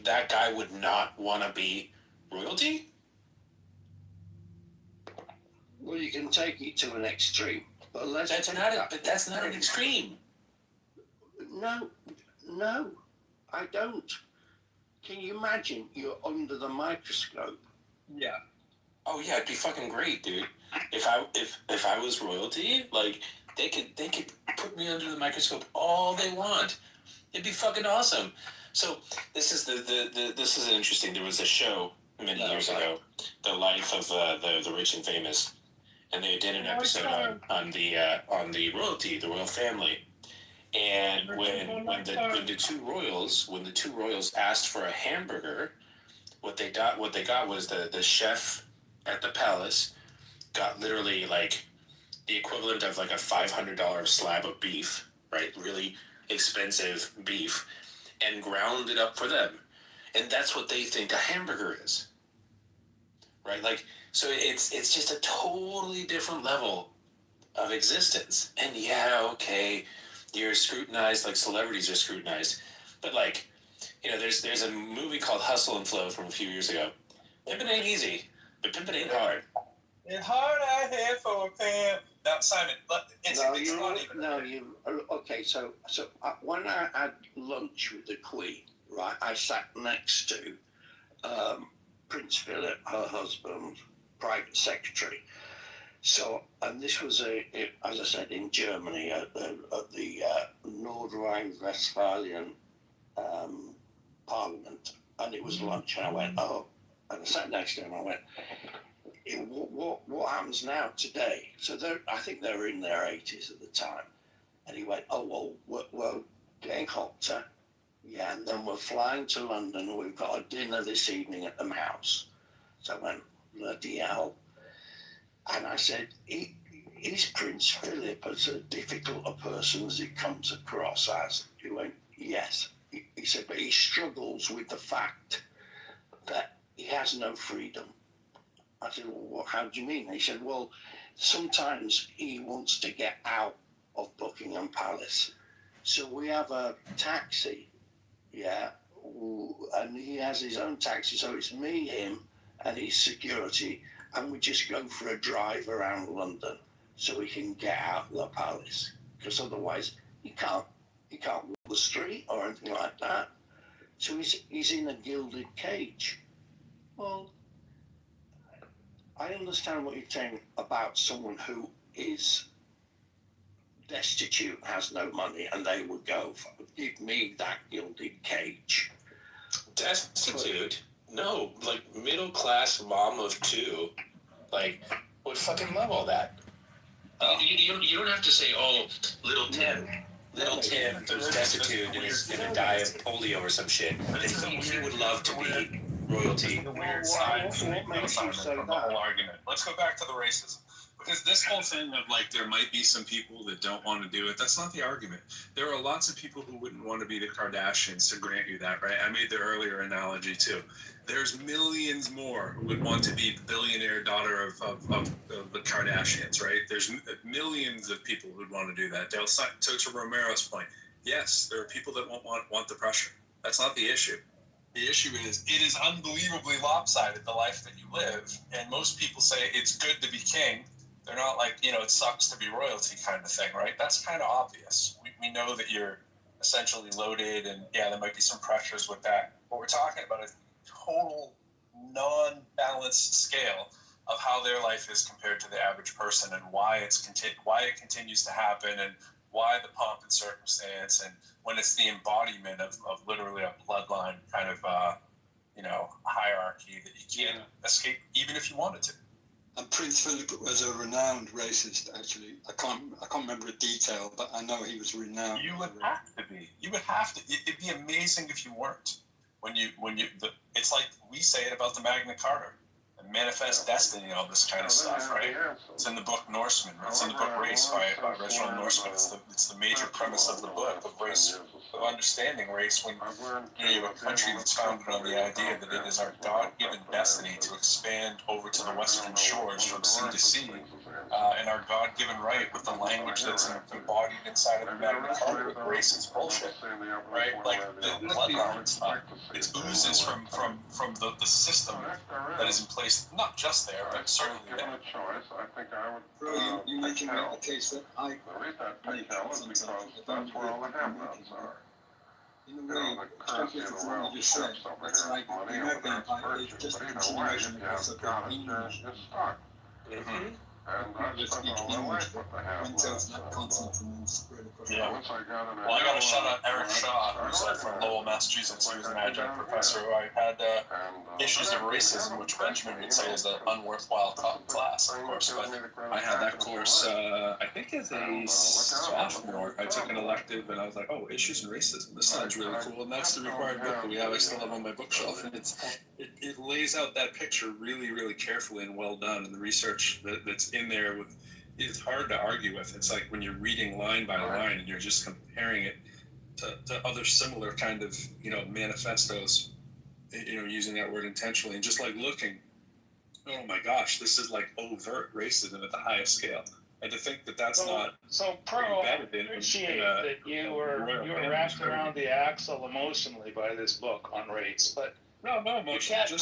that guy would not want to be royalty? Well, you can take it to an extreme, but that's not an extreme. No, I don't. Can you imagine you're under the microscope? Yeah. Oh yeah, it'd be fucking great, dude. If I was royalty, they could put me under the microscope all they want. It'd be fucking awesome. So this is interesting. There was a show many years ago, The Life of the Rich and Famous, and they did an episode on the royalty, the royal family. And when the two royals asked for a hamburger, what they got was the chef at the palace got literally the equivalent of a $500 slab of beef, right? Really expensive beef, and ground it up for them. And that's what they think a hamburger is, right? So it's just a totally different level of existence. And yeah, okay, you're scrutinized like celebrities are scrutinized, but there's a movie called Hustle and Flow from a few years ago. Pimpin' ain't easy, but pimpin' ain't hard. It's hard out here for a pimp. Now, Simon, okay. So when I had lunch with the Queen, right, I sat next to Prince Philip, her husband, private secretary. So, and this was as I said, in Germany at the Nordrhein-Westphalian Parliament, and it was lunch, and I went, oh, and I sat next to him, and I went, what happens now today? So I think they were in their 80s at the time, and he went, oh well, we're getting hotter, yeah, and then we're flying to London. We've got a dinner this evening at the house. So I went, bloody hell. And I said, is Prince Philip as difficult a person as he comes across as? He went, yes. He said, but he struggles with the fact that he has no freedom. I said, well, how do you mean? He said, well, sometimes he wants to get out of Buckingham Palace. So we have a taxi, yeah, and he has his own taxi. So it's me, him, and his security, and we just go for a drive around London. so he can get out of the palace. Because otherwise, he can't walk the street or anything like that. So he's in a gilded cage. Well, I understand what you're saying about someone who is destitute, has no money, and they would go, give me that gilded cage. Destitute? No, like middle class mom of two, like would fucking love all that. You don't have to say, oh, little Tim. Little Tim who's destitute and is gonna die of polio or some shit. He would love to be royalty. The weird side from the whole argument. Let's go back to the racism. Because this whole thing of like there might be some people that don't want to do it, that's not the argument. There are lots of people who wouldn't want to be the Kardashians, to grant you that, right? I made the earlier analogy too. There's millions more who would want to be the billionaire daughter of the Kardashians, right? There's millions of people who'd want to do that. To Romero's point, yes, there are people that won't want the pressure. That's not the issue. The issue is it is unbelievably lopsided, the life that you live. And most people say it's good to be king. They're not like, it sucks to be royalty kind of thing, right? That's kind of obvious. We know that you're essentially loaded, and yeah, there might be some pressures with that. What we're talking about is total non-balanced scale of how their life is compared to the average person, and why it continues to happen, and why the pomp and circumstance, and when it's the embodiment of literally a bloodline kind of hierarchy that you can't escape even if you wanted to. And Prince Philip was a renowned racist, actually. I can't remember a detail, but I know he was renowned. You would have to be. You would have to. It'd be amazing if you weren't. It's like we say it about the Magna Carta, and manifest destiny, and all this kind of stuff, right? It's in the book Norseman. It's in the book Race by Reginald Norseman. It's the major premise of the book of race, of understanding race. When you have a country that's founded on the idea that it is our God-given destiny to expand over to the western shores from sea to sea, and our God-given right with the language that's embodied inside of the Magna Carta with race is bullshit, right? Like the bloodline stuff. It oozes from the system that is in place, not just there, but certainly there. Bro, you're making a case that I make sometimes. That's where all the handouts are. In a way, especially if it's what you just said, it's like the American Empire is just a continuation of so-called English. Just speak English, but went out to that continent and then spread across the world. Well, I got to shout out Eric Shaw, who's from Lowell, Massachusetts. He was an adjunct professor who I had issues of racism, which Benjamin would say is an unworthwhile class, of course. But I had that course, I think as a sophomore. I took an elective, and I was like, oh, issues in racism. This sounds really cool. And that's the required book that we have. I still have on my bookshelf. And it lays out that picture really, really carefully and well done. And the research that's in there it's hard to argue with. It's like when you're reading line by line and you're just comparing it to other similar kind of manifestos, using that word intentionally, and just like looking, oh my gosh, this is like overt racism at the highest scale. And to think that that's not so pro. I appreciate that you were wrapped around the axle emotionally by this book on race, but no emotion. You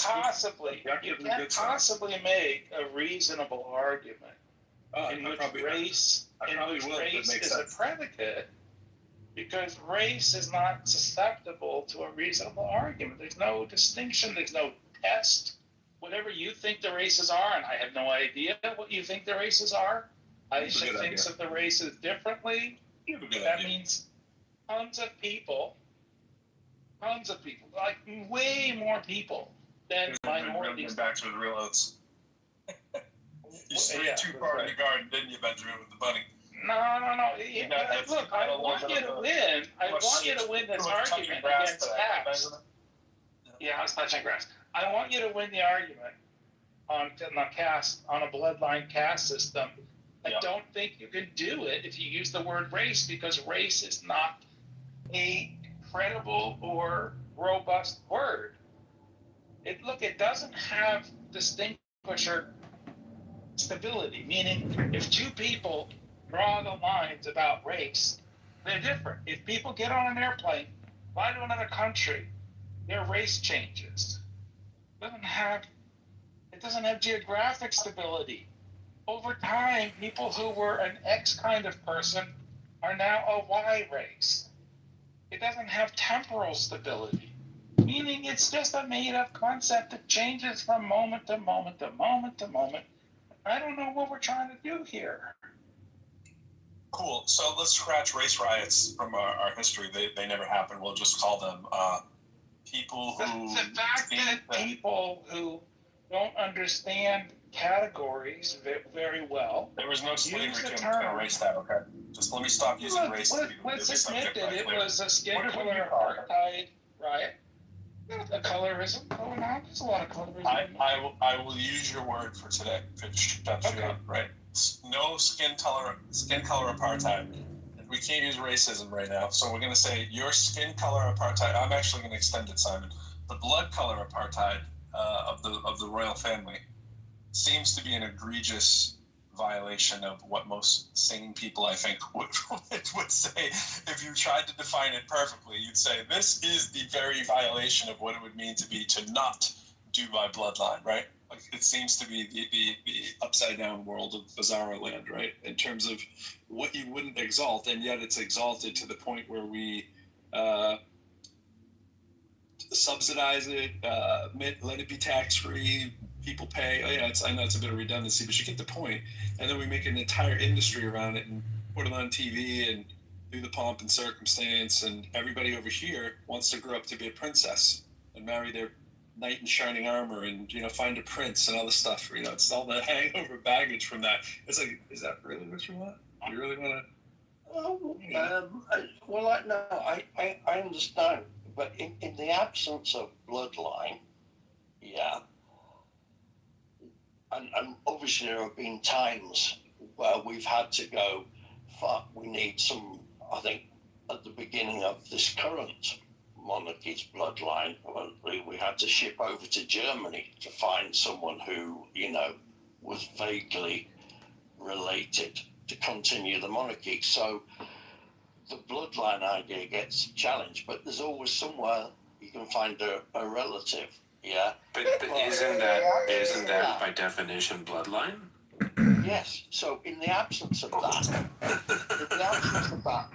can't possibly make a reasonable argument in which race is a predicate, because race is not susceptible to a reasonable argument. There's no distinction. There's no test. Whatever you think the races are, and I have no idea what you think the races are. Aisha thinks of the races differently. That means tons of people, like way more people than minorities. Back to the real oats. You strayed too far in the garden, didn't you, Benjamin, with the bunny? No. Look, I want you to win. I want you to win this argument against caste. Yeah, I was touching grass. I want you to win the argument on a bloodline caste system. I don't think you can do it if you use the word race, because race is not a credible or robust word. It doesn't have distinguisher stability, meaning if two people draw the lines about race, they're different. If people get on an airplane, fly to another country, their race changes. It doesn't have geographic stability. over time, people who were an X kind of person are now a Y race. It doesn't have temporal stability, meaning it's just a made-up concept that changes from moment to moment to moment to moment. I don't know what we're trying to do here. Cool. So let's scratch race riots from our history. They never happened. We'll just call them people who... The fact that people who don't understand categories very well... There was no slavery to erase that, okay? Just let me stop using race. Let's admit that it was a skin color apartheid riot. A colorism going on. There's a lot of colorism. I will use your word for today. Shut you up, right? No skin color apartheid. We can't use racism right now, so we're going to say your skin color apartheid. I'm actually going to extend it, Simon. The blood color apartheid of the royal family seems to be an egregious violation of what most sane people, I think, would say. If you tried to define it perfectly, you'd say this is the very violation of what it would mean to not do by bloodline, right? Like, it seems to be the upside down world of Bizarro Land, right? In terms of what you wouldn't exalt, and yet it's exalted to the point where we subsidize it, let it be tax free. People pay. Oh yeah, I know it's a bit of redundancy, but you get the point. And then we make an entire industry around it and put it on TV and do the pomp and circumstance. And everybody over here wants to grow up to be a princess and marry their knight in shining armor and find a prince and all the stuff. It's all the hangover baggage from that. It's like, is that really what you want? You really want to? No, I understand, but in the absence of bloodline, yeah. And obviously there have been times where we've had to go, fuck, we need some, I think, at the beginning of this current monarchy's bloodline, we had to ship over to Germany to find someone who, was vaguely related to continue the monarchy. So the bloodline idea gets challenged, but there's always somewhere you can find a relative. Yeah. But isn't that by definition bloodline? Yes. So in the absence of that,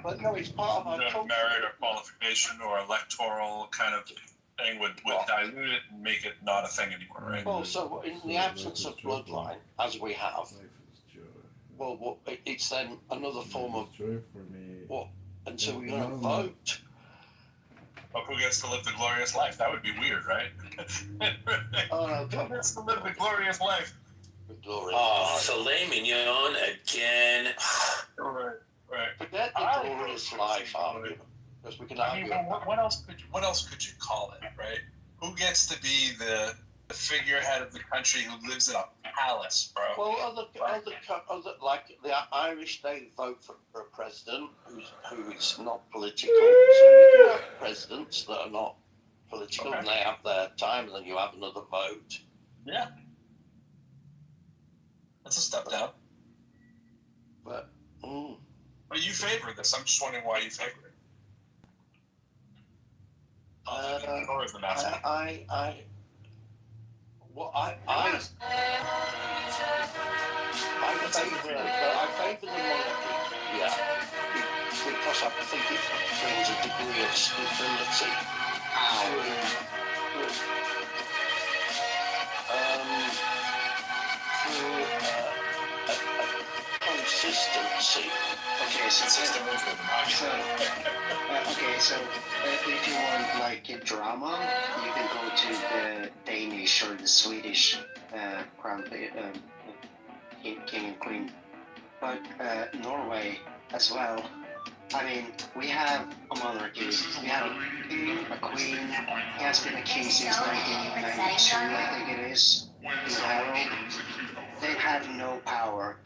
but no, it's part of our culture. Merit or qualification or electoral kind of thing would dilute it and make it not a thing anymore, right? Well, so in the absence of bloodline, as we have, it's then another form of what? And so we're going to vote. But who gets to live the glorious life? That would be weird, right? Who gets to live the glorious life? Filet mignon again. Right. Forget the glorious life argument, because we can argue. What else could you call it, right? Who gets to be the figurehead of the country who lives in a palace, bro? Well, other like the Irish, they vote for a president who is not political. So you can have presidents that are not political, and they have their time, and then you have another vote. Yeah. That's a step down. But But you favor this. I'm just wondering why you favor it. Or is the master? I favor the monarchy, yeah, because I think it brings a degree of stability consistency. Okay, so if you want like a drama, you can go to the Danish or the Swedish crown, king and queen. But Norway as well. I mean, we have a monarchy. We have a king, a queen. He has been a king since 1992, I think it is. They have no power.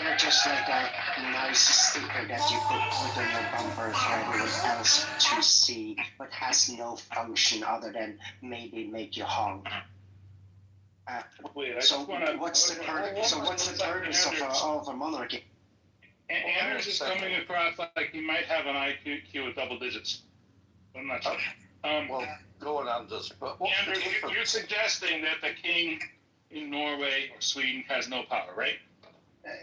They're just like a nice sticker that you could put on your bumper for everyone else to see, but has no function other than maybe make you honk. What's the purpose of a monarchy? Anders is coming across like he might have an IQ of double digits. I'm not sure. Go on, Anders. But Anders, you're suggesting that the king in Norway or Sweden has no power, right?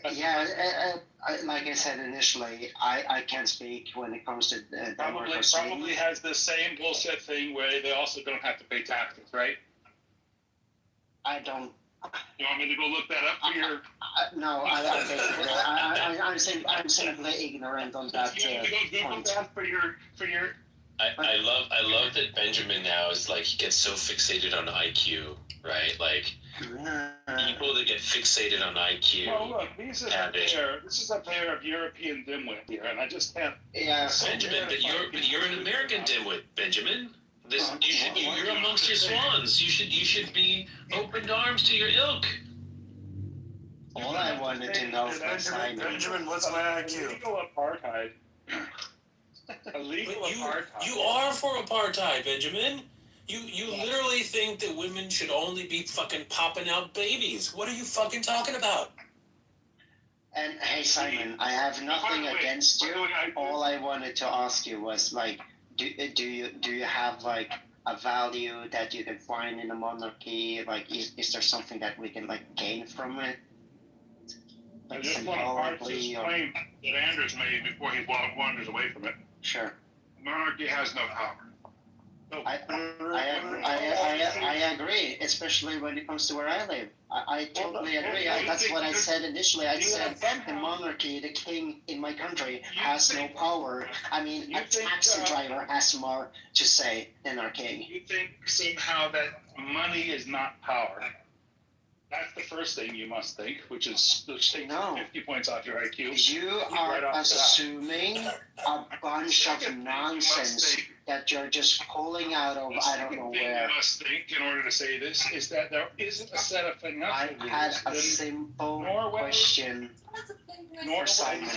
Like I said initially, I can't speak when it comes to Denmark or Sweden. Probably has the same bullshit thing where they also don't have to pay taxes, right? I don't. You want me to go look that up for your? No, I'm simply ignorant on that point. For your. I love that Benjamin now is like, he gets so fixated on IQ, right? Like, people that get fixated on IQ. Well, look, this is a pair of European dimwit here, and I just can't. Yeah, Benjamin, but you're an American dimwit, Benjamin. You're amongst your swans. You should be open arms to your ilk. All I wanted to know from Simon. Benjamin, what's my IQ? Illegal apartheid. Illegal apartheid. You are for apartheid, Benjamin. You literally think that women should only be fucking popping out babies. What are you fucking talking about? And hey, Simon, I have nothing against you. All I wanted to ask you was like, do you have like a value that you can find in a monarchy? Like, is there something that we can like gain from it? I just want to parse this claim that Anders made before he wanders away from it. Sure. Monarchy has no power. I agree, especially when it comes to where I live. I totally agree. That's what I said initially. I said the monarchy, the king in my country, has no power. I mean, a taxi driver has more to say than our king. You think somehow that money is not power? That's the first thing you must think, which is take 50 points off your IQ. You are assuming a bunch of nonsense that you're just pulling out of I don't know where. You must think, in order to say this, is that there isn't a set of financial rules. I had a simple question for Simon.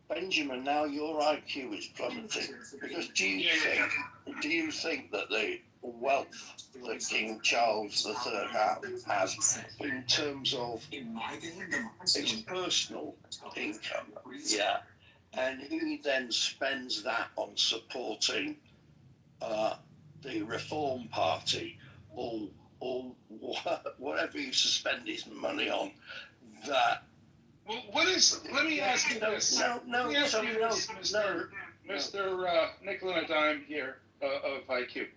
Benjamin, now your IQ is plummeting because do you think that the wealth that King Charles III has in terms of his personal income, and he then spends that on supporting the Reform Party or whatever you spend his money on, that. Well, what is? Let me ask you this. Mr. Nickel and a Dime here of IQ.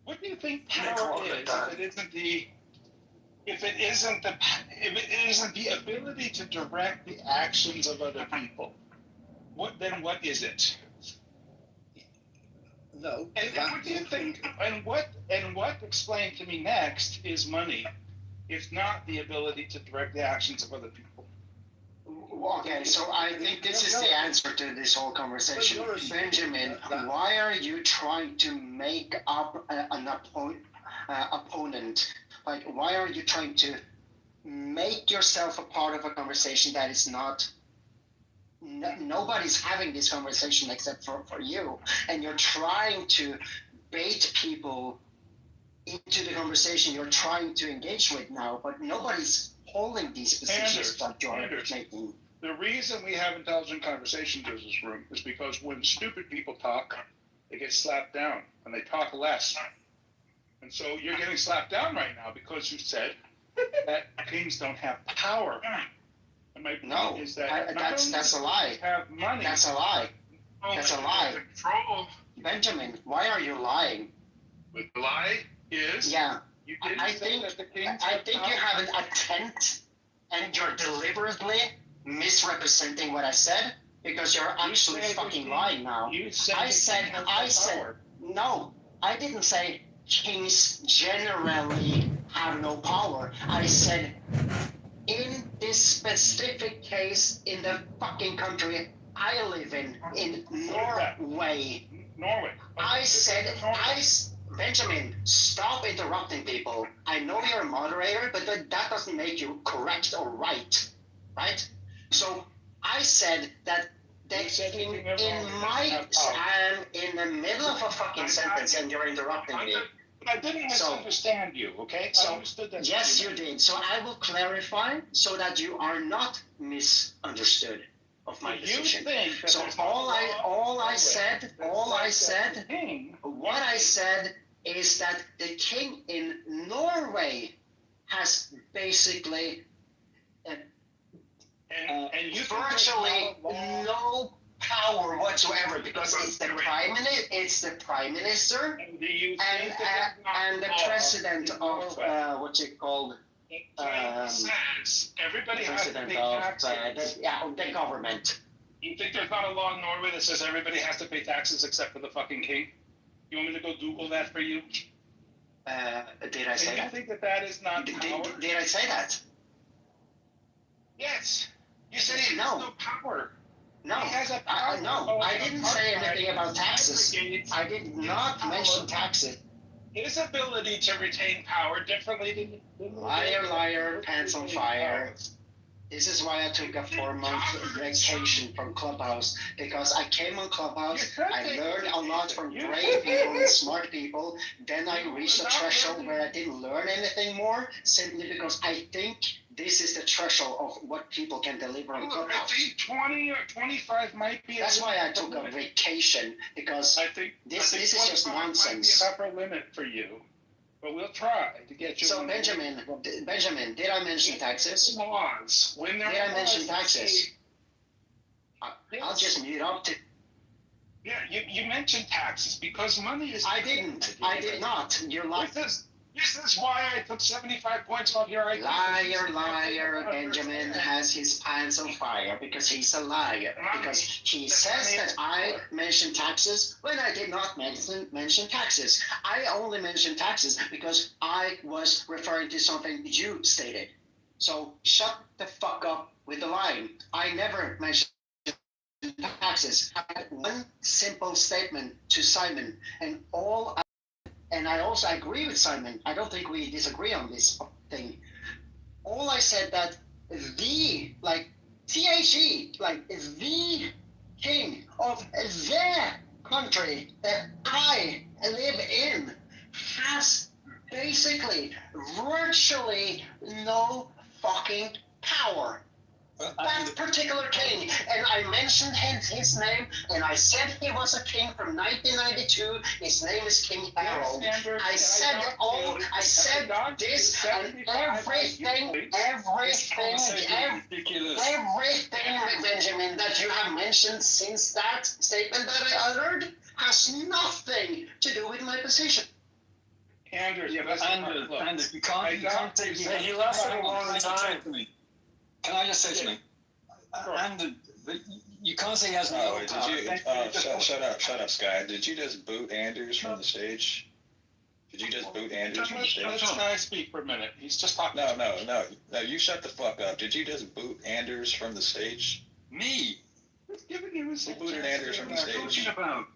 What do you think power is if it isn't the ability to direct the actions of other people? What is it? No. And what do you think? And what explain to me next is money. If not the ability to direct the actions of other people. Okay, so I think this is the answer to this whole conversation. Benjamin, why are you trying to make up an opponent? Like, why are you trying to make yourself a part of a conversation that is not... Nobody's having this conversation except for you. And you're trying to bait people into the conversation you're trying to engage with now, but nobody's holding these positions that you're making. The reason we have intelligent conversations in this room is because when stupid people talk, they get slapped down, and they talk less. And so you're getting slapped down right now because you said that kings don't have power. And my point is that that's a lie. Have money. That's a lie. That's a lie. Benjamin, why are you lying? The lie is you didn't say that the kings I think you have a tent and you're deliberately misrepresenting what I said because you're actually fucking lying now. I said no, I didn't say kings generally have no power. I said in this specific case in the fucking country I live in Norway. I said Benjamin, stop interrupting people. I know you're a moderator, but that doesn't make you correct or right? So I said that I'm in the middle of a fucking sentence and you're interrupting me. I didn't misunderstand you, okay? I understood that. Yes, you did. So I will clarify so that you are not misunderstood of my position. What I said is that the king in Norway has basically and you virtually no power whatsoever because it's the prime minister and the president of what's it called? Everybody has to President pay of taxes. the government. You think there's not a law in Norway that says everybody has to pay taxes except for the fucking king? You want me to go Google that for you? Did I say that? You think that that is not power? Did I say that? Yes. You said he has no power. No, he has a power. No, I didn't say anything about taxes. I did not mention taxes. His ability to retain power differently than liar, pants on fire. This is why I took a 4-month vacation from Clubhouse, because I came on Clubhouse, I learned a lot from great people and smart people, then I reached a threshold where I didn't learn anything more, simply because I think this is the threshold of what people can deliver on Clubhouse. I think 20 or 25 might be. That's why I took a vacation, because I think this is just nonsense. Might be an upper limit for you. But we'll try to get you. So Benjamin, did I mention taxes? Laws. When did I mention taxes? I'll just mute up. Yeah, you mentioned taxes because money is. I didn't. I did not. You're lying. This is why I took 75 points off your IQ. Liar. Benjamin has his pants on fire because he's a liar. Because he says that I mentioned taxes when I did not mention taxes. I only mentioned taxes because I was referring to something you stated. So shut the fuck up with the lying. I never mentioned taxes. I had one simple statement to Simon, and I also agree with Simon. I don't think we disagree on this thing. All I said that the, THE, the king of the country that I live in has basically virtually no fucking power. That particular king, and I mentioned his name, and I said he was a king from 1992. His name is King Harold. I said this, and everything, Benjamin, that you have mentioned since that statement that I uttered has nothing to do with my position. Anders, Anders, you can't take. He lasted a long time. Can I just say something? And you can't say he has no power. Shut up, Sky. Did you just boot Anders from the stage? Did you just boot Anders from the stage? Let Sky speak for a minute. He's just talking. No. You shut the fuck up. Did you just boot Anders from the stage? Me? Who's giving you his? Who booted Anders from the stage? About?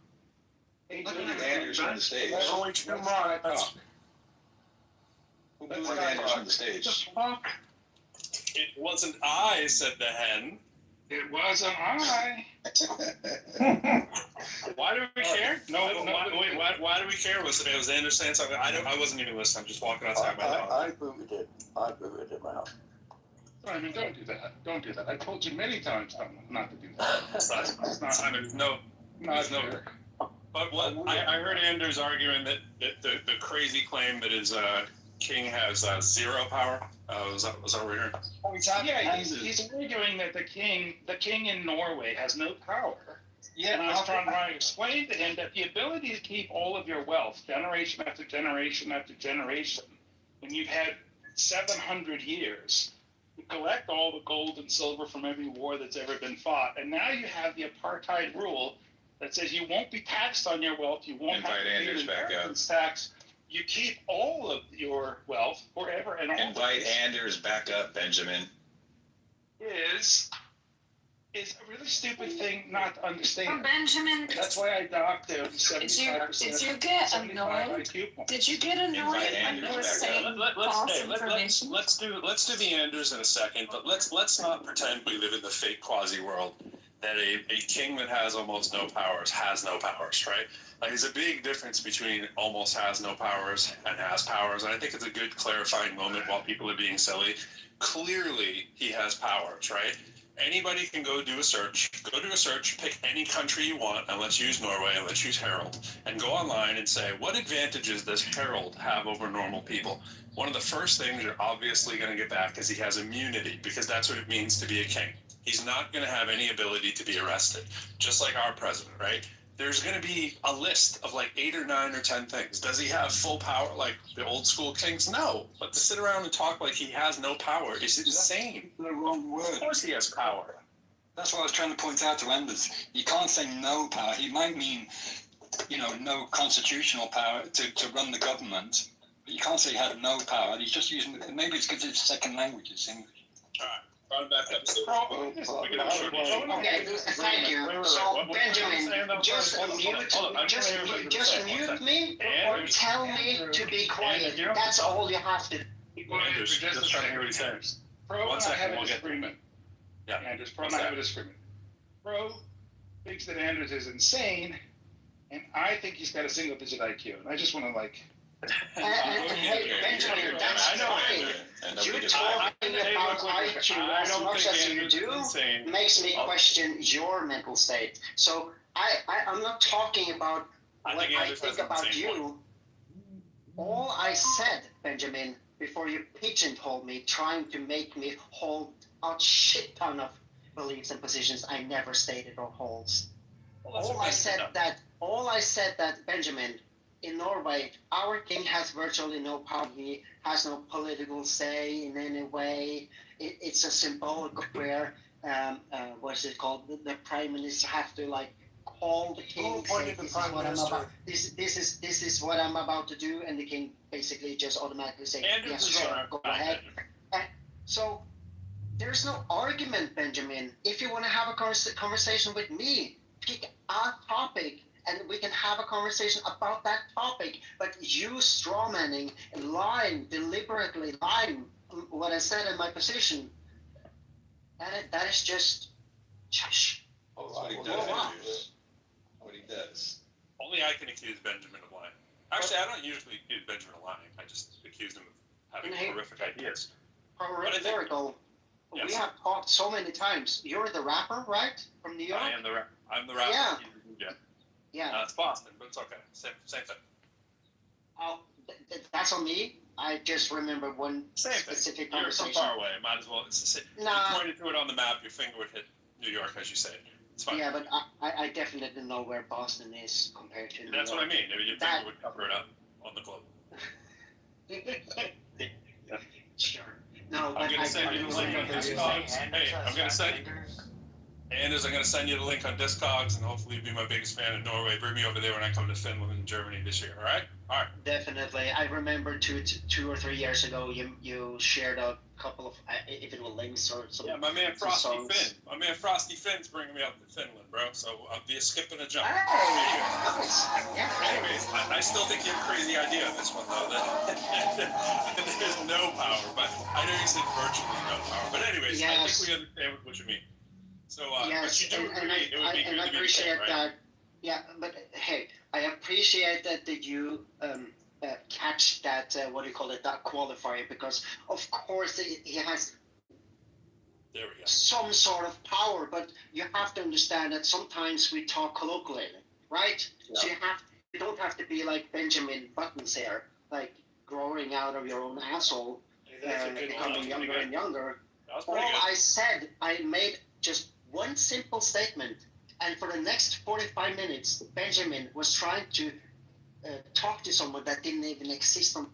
Who booted Anders from the stage? There's only 2 months. Who booted Anders from the stage? Fuck. It wasn't I, said the hen. It wasn't I. Why do we care? Why do we care? Was Anders saying something? I wasn't even listening. I'm just walking outside my house. I booted it out. Simon, don't do that. Don't do that. I told you many times not to do that. Simon, no. But what I heard Anders arguing that the crazy claim that his king has zero power. Was that what we're hearing? Yeah, he's arguing that the king in Norway has no power. Yeah, and I was trying to explain to him that the ability to keep all of your wealth, generation after generation after generation, when you've had 700 years, you collect all the gold and silver from every war that's ever been fought, and now you have the apartheid rule that says you won't be taxed on your wealth, you won't have to pay an inheritance tax. You keep all of your wealth forever and all. Invite Anders back up, Benjamin. Is a really stupid thing not to understand. Benjamin. That's why I docked him 75%. Did you get annoyed? Did you get annoyed when you were saying false information? Let's do the Anders in a second, but let's not pretend we live in the fake quasi world that a king that has almost no powers has no powers, right? Like, there's a big difference between almost has no powers and has powers, and I think it's a good clarifying moment while people are being silly. Clearly, he has powers, right? anybody can go do a search. Go do a search, pick any country you want, and let's use Norway, and let's use Harold, and go online and say, what advantages does Harold have over normal people? One of the first things you're obviously going to get back is he has immunity, because that's what it means to be a king. He's not going to have any ability to be arrested, just like our president, right? There's going to be a list of like 8 or 9 or 10 things. Does he have full power like the old school kings? No. But to sit around and talk like he has no power is insane. The wrong word. Of course he has power. That's what I was trying to point out to Anders. You can't say no power. He might mean, no constitutional power to run the government. But you can't say he had no power. He's just using, maybe it's because his second language is English. All right. Run back episode. Okay, thank you. So, Benjamin, just mute me or tell me to be quiet. That's all you have to do. Anders, just trying to hear what he's saying. Pro One and I second, have a we'll get- disagreement. Yeah. Anders, Pro and I have a disagreement. Pro thinks that Anders is insane, and I think he's got a single-digit IQ. And I just want to Hey, Benjamin, that's fine. You talking about IQ as much as you do makes me question your mental state. So I'm not talking about what I think about you. All I said, Benjamin, before you pigeonholed me, trying to make me hold a shit ton of beliefs and positions I never stated or holds. All I said that, Benjamin, in Norway, our king has virtually no power. He has no political say in any way. It's a symbolic where, what's it called? The prime minister have to call the king. Say, this is what I'm about to do, and the king basically just automatically say, yes, sure, go ahead. So there's no argument, Benjamin. If you want to have a conversation with me, pick a topic. And we can have a conversation about that topic, but you strawmanning and deliberately lying what I said in my position, that is just shush. What he does. What he does. Only I can accuse Benjamin of lying. Actually, I don't usually accuse Benjamin of lying. I just accuse him of having horrific ideas. Horrific. We have talked so many times. You're the rapper, right? From New York? I am the rapper. I'm the rapper. Yeah. Yeah. It's Boston, but it's okay. Same thing. Oh, that's on me. I just remember one specific conversation. You're so far away. Might as well. You pointed to it on the map. Your finger would hit New York, as you say. It's fine. Yeah, but I definitely know where Boston is compared to New York. That's what I mean. Maybe your finger would cover it up on the globe. Sure. No, I'm going to send you the link on Discogs. Hey, I'm going to send you. Anders, I'm going to send you the link on Discogs, and hopefully you'll be my biggest fan in Norway. Bring me over there when I come to Finland and Germany this year, all right? All right. Definitely. I remember two or 3 years ago, you shared a couple of, if it was links or something. Yeah, my man Frosty Finn. My man Frosty Finn's bringing me up to Finland, bro. So I'll be a skip and a jump. Hey, Anyways, I still think you have a crazy idea on this one, though. That there's no power, but I know you said virtually no power. But anyways, I think we understand what you mean. So, yes, but you do agree it would be good and I to be appreciate king, right? that. Yeah, but hey, I appreciate that you catch that that qualifier, because of course he has some sort of power, but you have to understand that sometimes we talk colloquially, right? Yeah. So you don't have to be like Benjamin Buttons here, like growing out of your own asshole and becoming younger and younger. All I said, I made just one simple statement, and for the next 45 minutes, Benjamin was trying to talk to someone that didn't even exist on.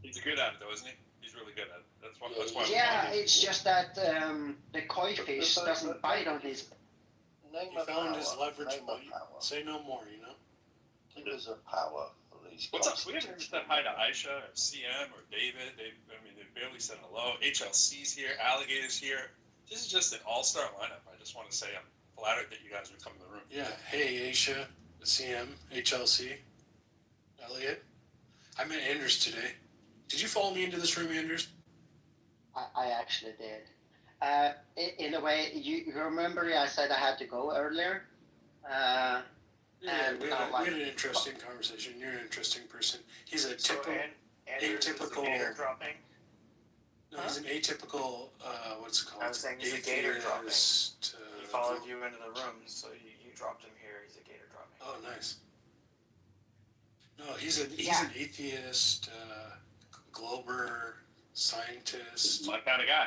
He's good at it, though, isn't he? He's really good at it. That's why. Yeah, it's just that the koi fish doesn't bite on his. He found his leverage point. Say no more, you know? There's a power for these. What's up? We haven't said hi to Aisha or CM or David. They barely said hello. HLC's here. Alligator's here. This is just an all-star lineup. I just want to say I'm flattered that you guys would come in the room. Yeah. Hey, Aisha, CM, HLC, Elliot. I met Anders today. Did you follow me into this room, Anders? I actually did. In a way, you remember I said I had to go earlier? Yeah, we had an interesting conversation. You're an interesting person. He's a atypical. No, he's an atypical, what's it called? I was saying he's a gator dropping. Atheist, He followed you into the room, so you dropped him here. He's a gator dropping. Oh, nice. No, he's an atheist, glober, scientist. My kind of guy.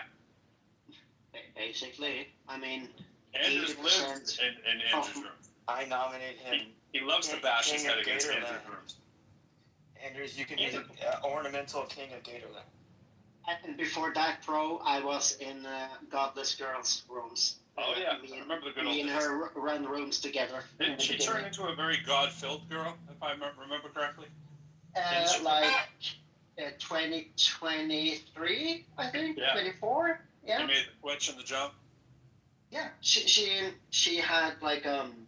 Basically, I mean, Andrews lives in Andrews' room. I nominate him. He loves to bash his head against Andrews' rooms. Andrews, you can be the ornamental king of Gatorland. And before that, bro, I was in Godless Girls' rooms. Oh yeah, I remember the good old Me and days. her run rooms together. Didn't she turn into a very God-filled girl, if I remember correctly? Like 2023, I think. Yeah. 24. Yeah. You made the switch and the jump. Yeah. She had like I'm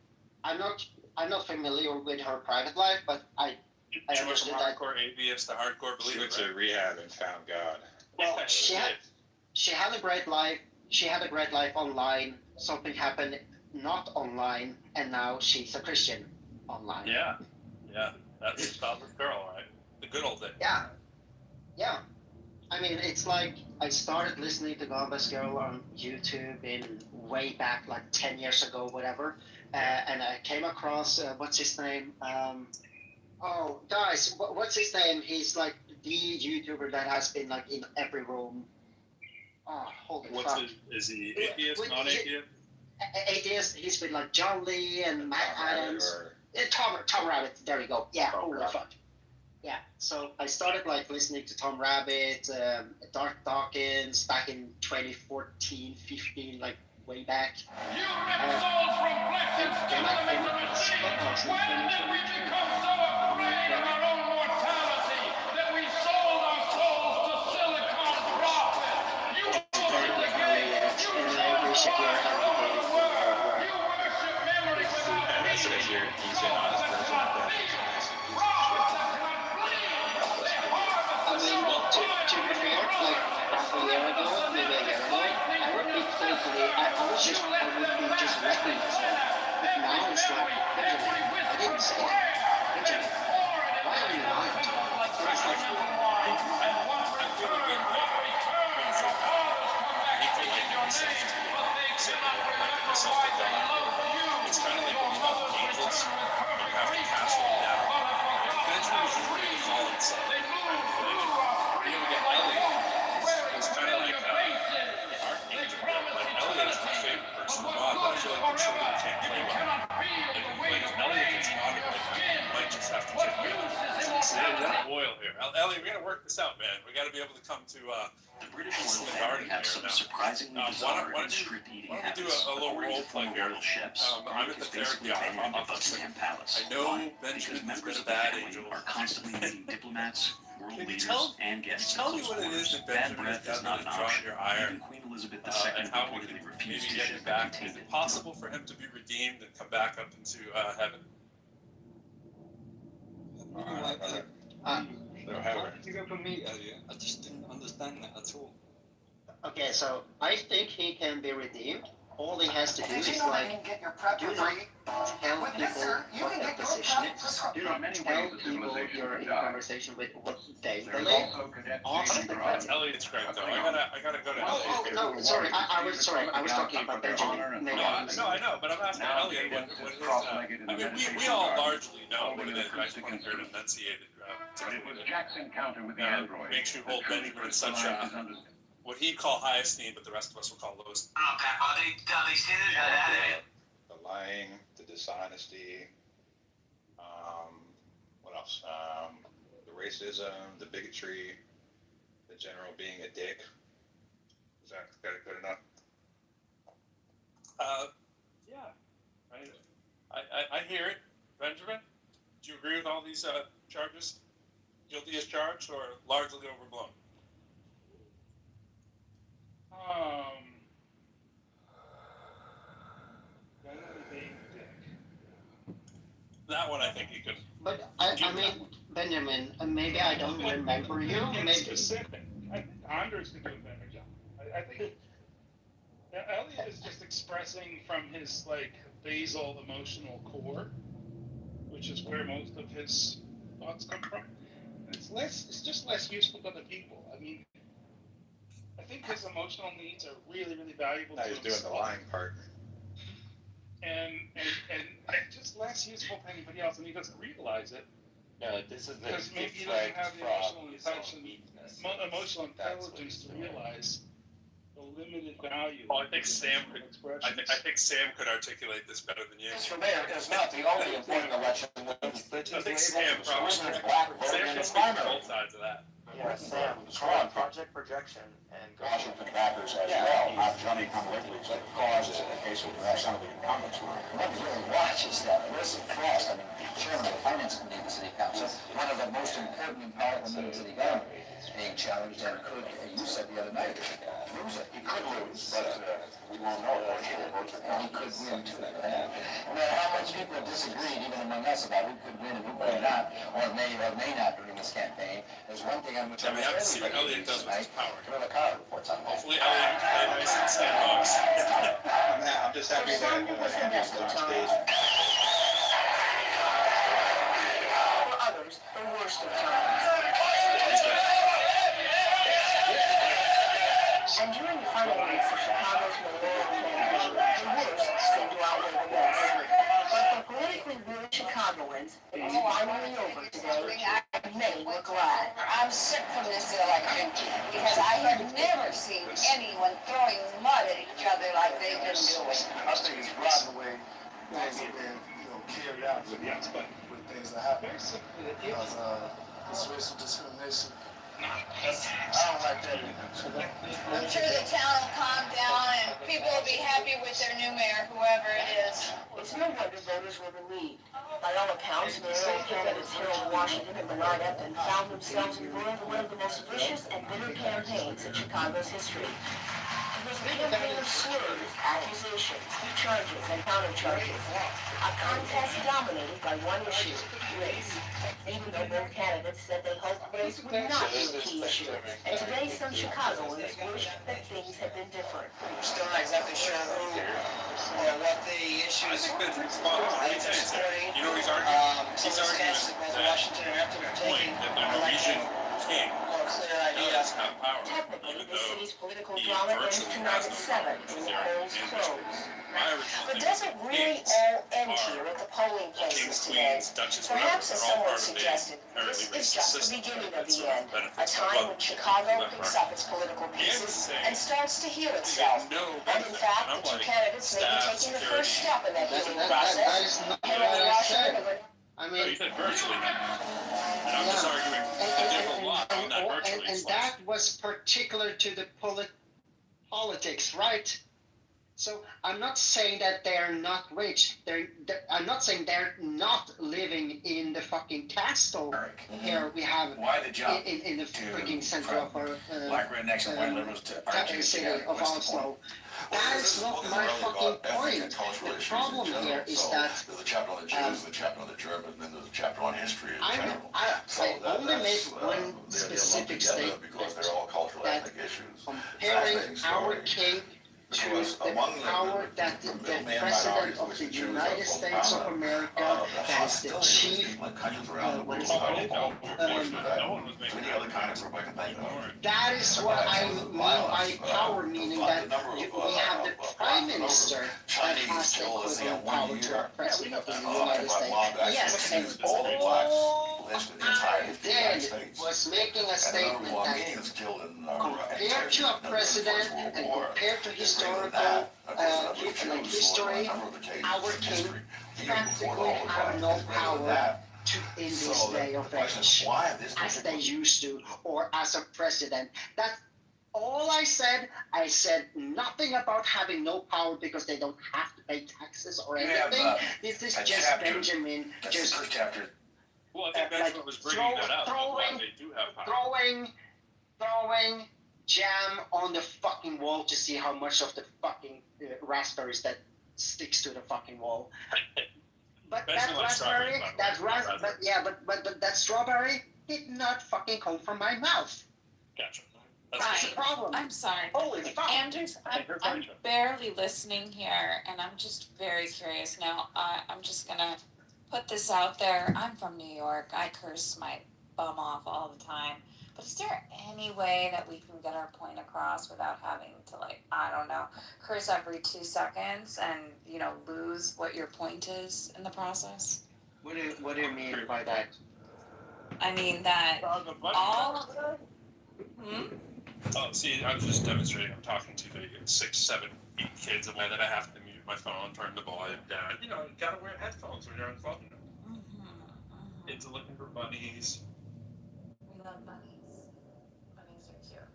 not familiar with her private life, but I She went from understood that. hardcore atheist to hardcore believer. She went to rehab and found God. Well, she had a great life. She had a great life online. Something happened not online, and now she's a Christian online. Yeah, that's the Godless girl, right? The good old days. Yeah. I mean, it's like I started listening to Godless Girl on YouTube in way back, like 10 years ago, whatever. And I came across, what's his name? Oh, guys, what's his name? He's like the YouTuber that has been like in every room. Oh, holy fuck. Is he atheist, non-atheist? Atheist, he's with like John Lee and Matt Adams. Tom Rabbit, there you go. Yeah, holy fuck. Yeah, so I started like listening to Tom Rabbit, Dark Dawkins back in 2014, 15, like way back. You rip souls from flesh and skin of the machine. When did we become so afraid of our own mortality that we sold our souls to silicon profit? You opened the gate. You sold our own world. You worship memory without meaning. Prophets that cannot feel. Prophets that cannot bleed. They harvest the neural to be fair, like half a year ago, maybe a year ago, I would be totally, I would be just wrecking myself. But now it's like, Benjamin, I didn't say it. Benjamin, why are you lying to me? It's like, It's kind of like when you have angels, you have to cast them down. Eventually, you really fall inside. You know, get Elliot. It's kind of like the archangel. Like Elliot is my favorite person of God, but I feel like the children can't play well. Like Elliot gets caught in you might just have to check it out. Oil here. Elliot, we gotta work this out, man. We gotta be able to come to The British royal family have some surprisingly bizarre and strict-eating habits. According to former royal chefs, garlic is basically banned in Buckingham Palace. Why? Because members of the family are constantly meeting diplomats, world leaders, and guests in close quarters. Bad breath is not an option. Even Queen Elizabeth II reportedly refused to ship a back. Is containment. it possible for him to be redeemed and come back up into heaven? Why did you go for me earlier? I just didn't understand that at all. okay, so I think he can be redeemed. All he has to do is like, do not tell people what their position is. Do not tell people you're in conversation with what they believe. Ask the question. Elliot's correct though. I gotta go to Elliot. Oh, no, sorry, I was talking about Benjamin. No, I know, but I'm asking Elliot what his, I mean, we all largely know what it is. I just want to hear it enunciated. Jack's encounter with the android. Makes you hold Benjamin in such what he'd call high esteem, but the rest of us will call low esteem. The lying, the dishonesty, what else? The racism, the bigotry, the general being a dick. Is that good enough? Yeah, I hear it. Benjamin, do you agree with all these charges? Guilty as charged or largely overblown? That one I think you could. But I mean, Benjamin, maybe I don't remember you. Maybe. Specific. I think Anders could do a better job. I think Elliot is just expressing from his like basal emotional core, which is where most of his thoughts come from. And it's just less useful to other people. I mean, I think his emotional needs are really, really valuable Now to he's doing the himself. lying part. And just less useful to anybody else, and he doesn't realize it. No, this is because maybe he doesn't have the emotional intelligence to realize the limited value. Well, I think Sam could. I think Sam could articulate this better than you. For mayor is not the only important election. I think Sam probably. Sam can speak for both sides of that. Yeah, Sam, project projection and go. Washington backers as well, not Johnny Come-Lately's, that caused the case of some of the incumbents. Nobody really watches that. Listen, Frost, I mean, chairman of the finance committee of the city council, one of the most important and powerful members of the government, being challenged and could, you said the other night, lose it. He could lose, but we won't know it. And he could win too. No matter how much people have disagreed, even among us, about who could win and who could not, or may not during this campaign, there's one thing I'm We haven't seen what Elliot does with his power. Camilla Carr reports on that. Hopefully, Elliot can play nice and stand dogs. I'm just happy that Andy's on stage. For others, the worst of times. And during the final weeks of Chicago's mayoral campaign, the worst seemed to outweigh the best. But for politically weary Chicagoans, it was finally over today, and many were glad. I'm sick from this election because I have never seen anyone throwing mud at each other like they've been doing. I think it's rotten the way things have been, carried out with things that happen. Because this racial discrimination, I don't like that either. I'm sure the town will calm down and people will be happy with their new mayor, whoever it is. It's no wonder voters were relieved. By all accounts, mayoral candidates Harold Washington and Bernard Epton found themselves embroiled in one of the most vicious and bitter campaigns in Chicago's history. It was a campaign of slurs, accusations, charges, and countercharges. A contest dominated by one issue, race. Even though both candidates said they hoped race would not be the key issue. And today, some Chicagoans wish that things had been different. We're still not exactly sure who or what the issues I think that's spot on. supporting. You know, he's arguing. Some of the candidates, both Washington and Epton, are taking that the Norwegian king more clear idea. does have power, Technically, even the though city's political he drama ends virtually tonight has at no 7 power when the there polls in close. My original But theory does it really kings all end are here at the polling kings, places today? queens, duchess, Perhaps, whatever. as They're all someone part of a suggested, apparently this is racist just the system beginning that of the sort of end. A benefits time when the Chicago left picks part. up its political pieces saying and starts to heal you itself. get no And in fact, and I'm the two like, candidates may be staff, taking the first security. step in that healing That process. is not Harold what I Washington said. I No, mean, you said virtually. And I'm just arguing a different lot on that virtually. And that was particular to the politics, right? So I'm not saying that they're not rich. I'm not saying they're not living in the fucking castle here we have Why the jump in the freaking center of our black rednecks and white liberals to argue city together? of What's the point? Oslo? That is not my fucking point. The problem here is that There's a chapter on the Jews, a chapter on the Germans, and then there's a chapter on history in general. I only made one specific statement because they're all cultural that ethnic issues. comparing our king to the power that the President of the United States of America has the chief that is what I mean by power, meaning that we have the Prime Minister that has the equivalent power to our President of the United States. Yes, and I then was making a statement that compared to a president and compared to historical history, our king practically have no power to in this day of age as they used to, or as a president. That's all I said. I said nothing about having no power because they don't have to pay taxes or anything. This is just Benjamin just Well, I think that's what was bringing that up. Why they do have power. throwing jam on the fucking wall to see how much of the fucking raspberries that sticks to the fucking wall. But that raspberry, but that strawberry did not fucking come from my mouth. Gotcha. That's the problem. I'm sorry. Holy fuck. Anders, I'm barely listening here, and I'm just very curious now. I'm just gonna put this out there. I'm from New York. I curse my bum off all the time. But is there any way that we can get our point across without having to, like, I don't know, curse every 2 seconds and, you know, lose what your point is in the process? What do you mean by that? I mean that all. Oh, see, I'm just demonstrating. I'm talking to the 6, 7, 8 kids away that I have to mute my phone, turn the volume down. You know, you gotta wear headphones when you're on the phone. Kids are looking for bunnies. We love bunnies. Bunnies are cute.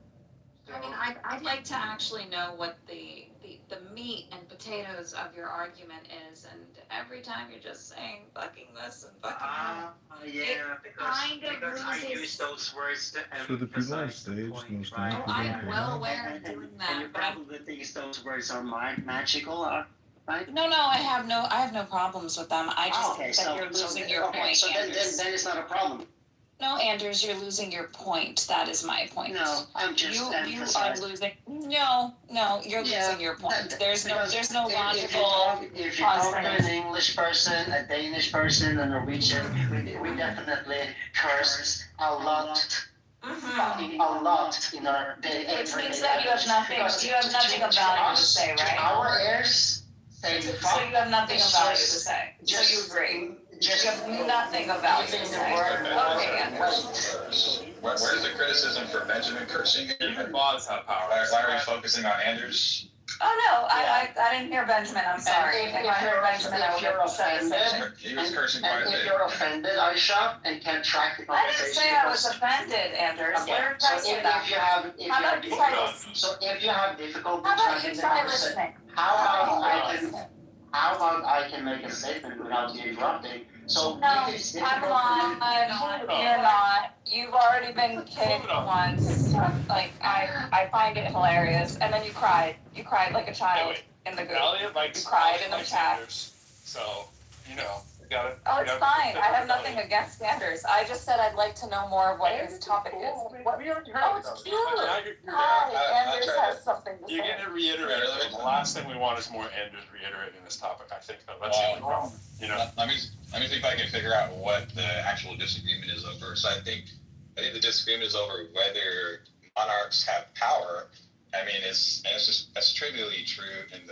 I mean, I'd like to actually know what the meat and potatoes of your argument is, and every time you're just saying fucking this and fucking that. Yeah, because I use those words to So the people on emphasize the stage point, don't right? stand Oh, I am well aware of doing that. And you probably think those words are magical, right? No, I have no problems with them. I just think that you're losing your point. So then it's not a problem. No, Anders, you're losing your point. That is my point. No, I'm just you emphasizing. are losing. No, you're losing your point. There's no logical. If you talk to an English person, a Danish person, a Norwegian, we definitely curse a lot. Mm-hmm. A lot in our day. Which means that you have nothing of value to say, right? Our ears say so you have nothing of value to say. So you agree. You have nothing of value to say. Okay, Anders. Where's the criticism for Benjamin cursing? Even mods have power. Why are we focusing on Anders? Oh no, I didn't hear Benjamin. I'm sorry. If I heard Benjamin, I would have said something. He was cursing quite a bit. If you're offended, Aisha, and can't track the I conversation. didn't say I was offended, Anders. Okay. Where did I say that? How about you try listening? So if you have difficulty How about tracking you the try conversation, listening? how about I can make a statement without you interrupting? So No, if it's I'm difficult not. You're not. You've already been kicked once. Like I find it hilarious. And then you cried. You cried like a child in the group. Elliot likes, you cried in the likes chat. Anders, so, you know, you gotta. Oh, it's fine. I have nothing against Anders. I just said I'd like to know more of what his topic is. What? Oh, it's cute. Hi, Anders has something to say. You're getting it reiterated. The last thing we want is more Anders reiterating this topic. I think that's the only problem. You know. Let me see if I can figure out what the actual disagreement is over. So I think the disagreement is over whether monarchs have power. I mean, that's trivially true in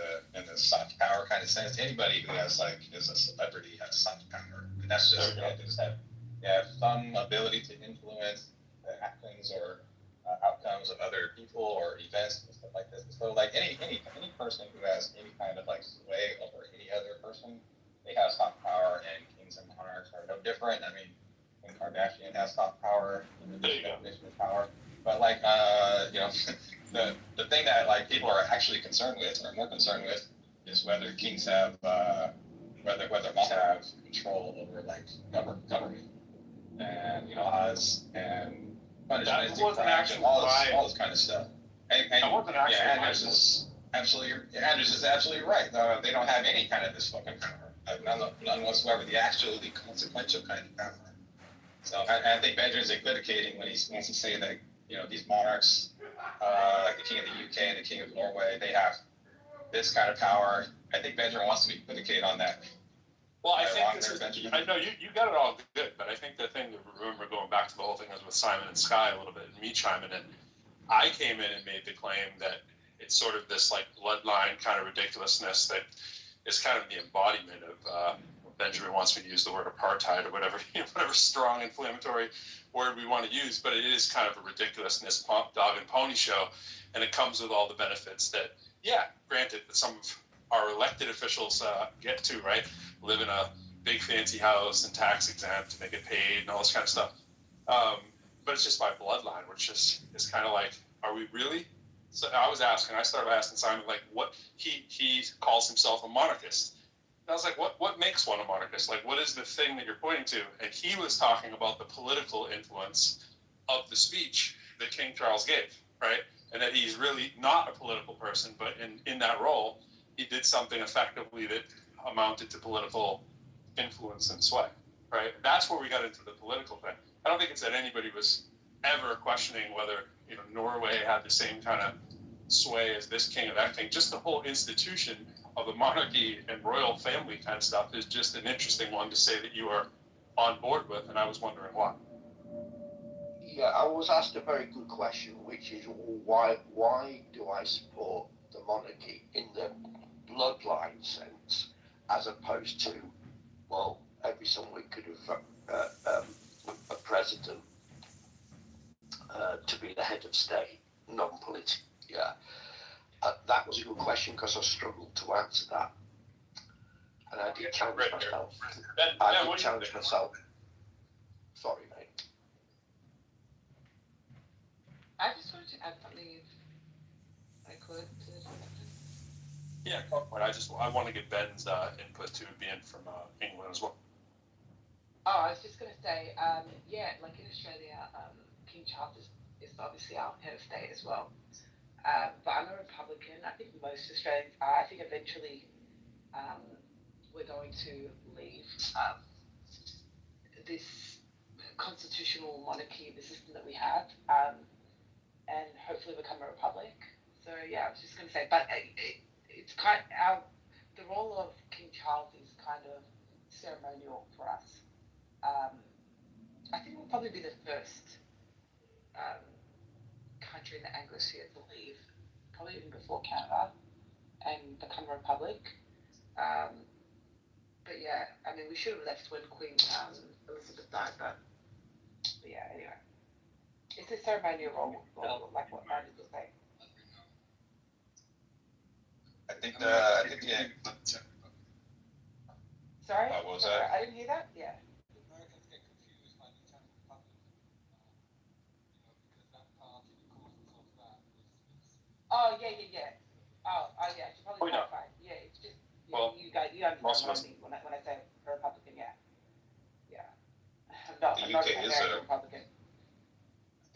the soft power kind of sense. Anybody who has is a celebrity has soft power, and that's just they have some ability to influence the actions or outcomes of other people or events and stuff like this. So any person who has any kind of sway over any other person, they have soft power, and kings and monarchs are no different. I mean, Kim Kardashian has soft power, the definition of power, but the thing that people are actually concerned with, or more concerned with, is whether kings have whether monarchs have control over government and laws and punishments, action, all this kind of stuff. And Anders is absolutely right. They don't have any kind of this fucking power, none whatsoever. The actually consequential kind of power. So I think Benjamin's equivocating when he wants to say that these monarchs, like the King of the UK and the King of Norway, they have this kind of power. I think Benjamin wants to equivocate on that. Well, I think this is, I know you got it all good, but I think the thing to remember going back to the whole thing was with Simon and Sky a little bit, and me chiming in. I came in and made the claim that it's sort of this bloodline kind of ridiculousness that is kind of the embodiment of Benjamin wants me to use the word apartheid or whatever strong inflammatory word we want to use, but it is kind of a ridiculousness dog and pony show, and it comes with all the benefits that, granted, that some of our elected officials get to, right? Live in a big fancy house and tax exempt and they get paid and all this kind of stuff. But it's just by bloodline, which is kind of are we really? So I started asking Simon, what he calls himself a monarchist. And I was like, what makes one a monarchist? What is the thing that you're pointing to? And he was talking about the political influence of the speech that King Charles gave, right? And that he's really not a political person, but in that role, he did something effectively that amounted to political influence and sway, right? That's where we got into the political thing. I don't think it's that anybody was ever questioning whether Norway had the same kind of sway as this king or that king. Just the whole institution of the monarchy and royal family kind of stuff is just an interesting one to say that you are on board with, and I was wondering why. Yeah, I was asked a very good question, which is why do I support the monarchy in the bloodline sense, as opposed to, well, every so we could have a president to be the head of state, non-political. Yeah, that was a good question because I struggled to answer that, and I did challenge myself. Sorry, mate. I just wanted to add something if I could to the discussion. Yeah, go for it. I want to get Ben's input too, being from England as well. Oh, I was just going to say, yeah, like in Australia, King Charles is obviously our head of state as well. But I'm a Republican. I think most Australians are. I think eventually we're going to leave this constitutional monarchy, the system that we have, and hopefully become a republic. So yeah, I was just going to say, but it's kind of the role of King Charles is kind of ceremonial for us. I think we'll probably be the first country in the Anglosphere to leave, probably even before Canada, and become a republic. But yeah, I mean, we should have left when Queen Elizabeth died, but yeah, anyway. It's a ceremonial role, like what Marty was saying. I think yeah. Sorry? What was that? I didn't hear that? Yeah. Americans get confused by the term republic, because that party, the cause of that is Oh, yeah. Oh, yeah, I should probably clarify. Yeah, it's just, you understand what I mean when I say a Republican, yeah. Yeah. I'm not an American Republican.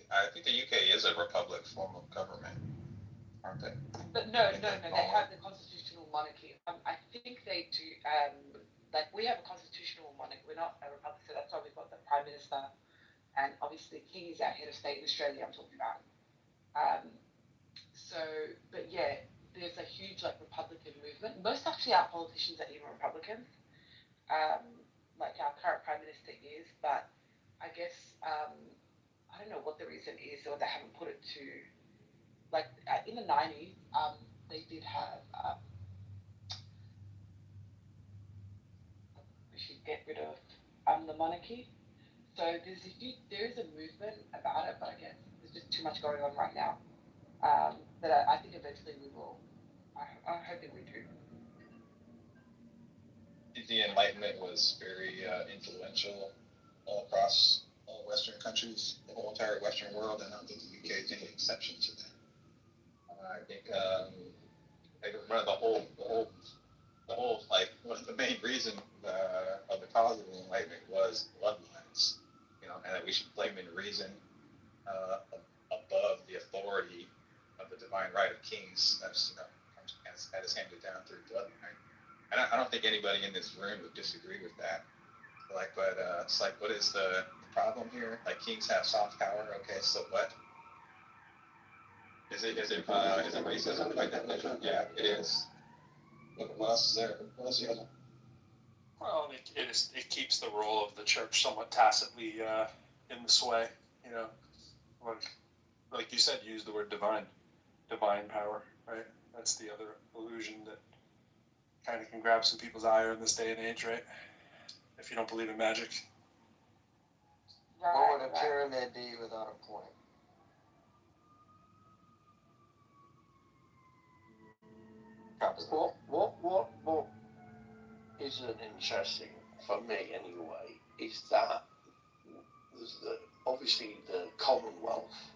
I think the UK is a republic form of government, aren't they? But no, they have the constitutional monarchy. I think they do, like we have a constitutional monarchy, we're not a republic, so that's why we've got the Prime Minister, and obviously the King is our head of state in Australia, I'm talking about. So, but yeah, there's a huge like Republican movement. Most actually our politicians are even Republicans. Like our current Prime Minister is, but I guess, I don't know what the reason is, or they haven't put it to, like in the 90s, they did have, we should get rid of the monarchy. So there is a movement about it, but I guess there's just too much going on right now. But I think eventually we will. I'm hoping we do. The Enlightenment was very influential all across all Western countries, the whole entire Western world, and I don't think the UK is any exception to that. I think one of the whole like one of the main reason of the cause of the Enlightenment was bloodlines, and that we should blame in reason above the authority of the divine right of kings that is handed down through bloodline. I don't think anybody in this room would disagree with that. But it's like, what is the problem here? Like, kings have soft power. Okay, so what? Is it racism by definition? Yeah, it is. What else is there? What else is there? Well, it keeps the role of the church somewhat tacitly in the sway. Like you said, use the word divine power, right? That's the other illusion that kind of can grab some people's ire in this day and age, right? If you don't believe in magic. What would a pyramid be without a point? What isn't interesting for me anyway is that there's obviously the Commonwealth,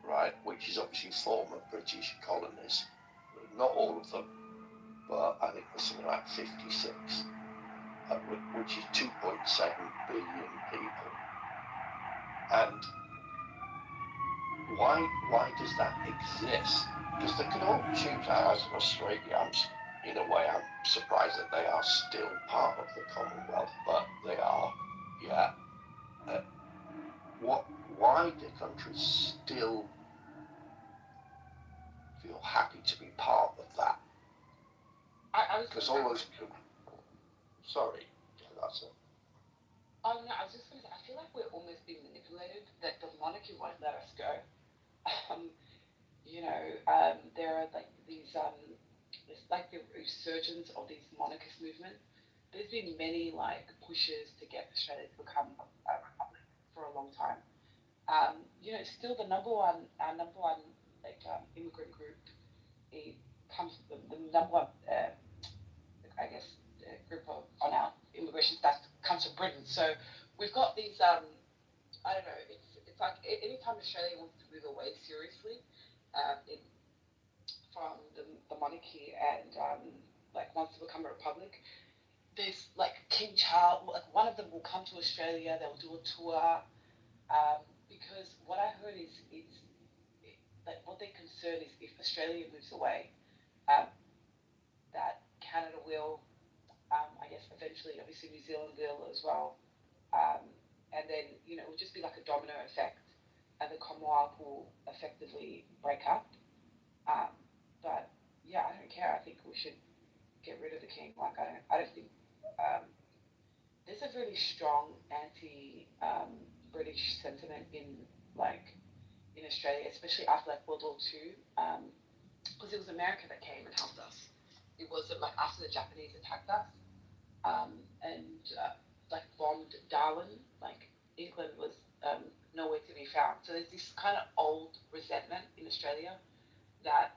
right, which is obviously former British colonies. Not all of them, but I think there's something like 56, which is 2.7 billion people. And why does that exist? Because they could all choose, as Australia, in a way, I'm surprised that they are still part of the Commonwealth, but they are, yeah. Why do countries still feel happy to be part of that? Because all those... Sorry, that's it. Oh no, I was was just going to say, I feel like we're almost being manipulated, that the monarchy won't let us go. There are like these, it's like the resurgence of these monarchist movement. There's been many like pushes to get Australia to become a republic for a long time. Still our number one immigrant group, it comes the number one, group on our immigration stats comes from Britain. So we've got these, I don't know, it's like anytime Australia wants to move away seriously from the monarchy and wants to become a republic, there's like King Charles, like one of them will come to Australia, they'll do a tour, because what I heard is that what they're concerned is if Australia moves away, that Canada will, eventually, obviously New Zealand will as well, and then it will just be like a domino effect, and the Commonwealth will effectively break up. But yeah, I don't care. I think we should get rid of the king. Like I don't think there's a really strong anti-British sentiment in Australia, especially after World War II, because it was America that came and helped us. It wasn't like after the Japanese attacked us and bombed Darwin. England was nowhere to be found. So there's this kind of old resentment in Australia that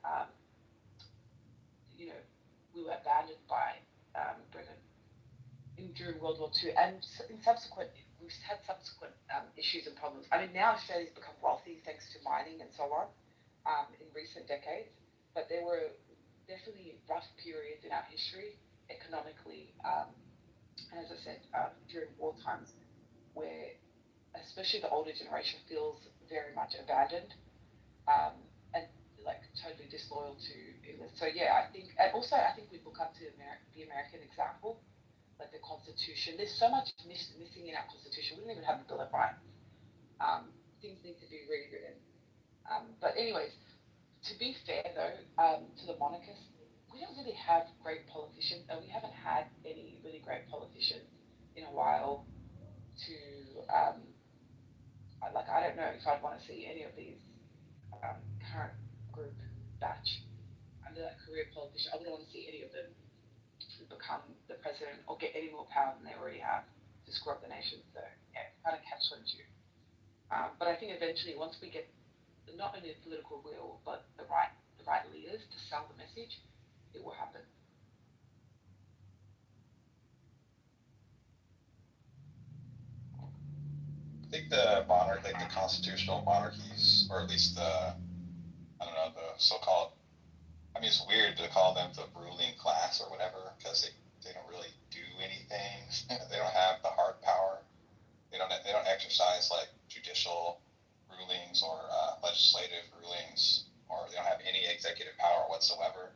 we were abandoned by Britain during World War II, and we've had subsequent issues and problems. I mean, now Australia's become wealthy thanks to mining and so on in recent decades, but there were definitely rough periods in our history economically, and as I said, during war times, where especially the older generation feels very much abandoned and totally disloyal to England. So yeah, I think we look up to the American example, like the Constitution. There's so much missing in our Constitution. We don't even have the Bill of Rights. Things need to be rewritten. But anyways, to be fair though, to the monarchists, we don't really have great politicians, and we haven't had any really great politicians in a while to I don't know if I'd want to see any of these current group batch under that career politician. I wouldn't want to see any of them become the president or get any more power than they already have to screw up the nation. So yeah, it's kind of catch-22. But I think eventually, once we get not only the political will but the right leaders to sell the message, it will happen. I think the constitutional monarchies, or at least the so-called, I mean, it's weird to call them the ruling class or whatever, because they don't really do anything. They don't have the hard power. They don't exercise judicial rulings or legislative rulings, or they don't have any executive power whatsoever.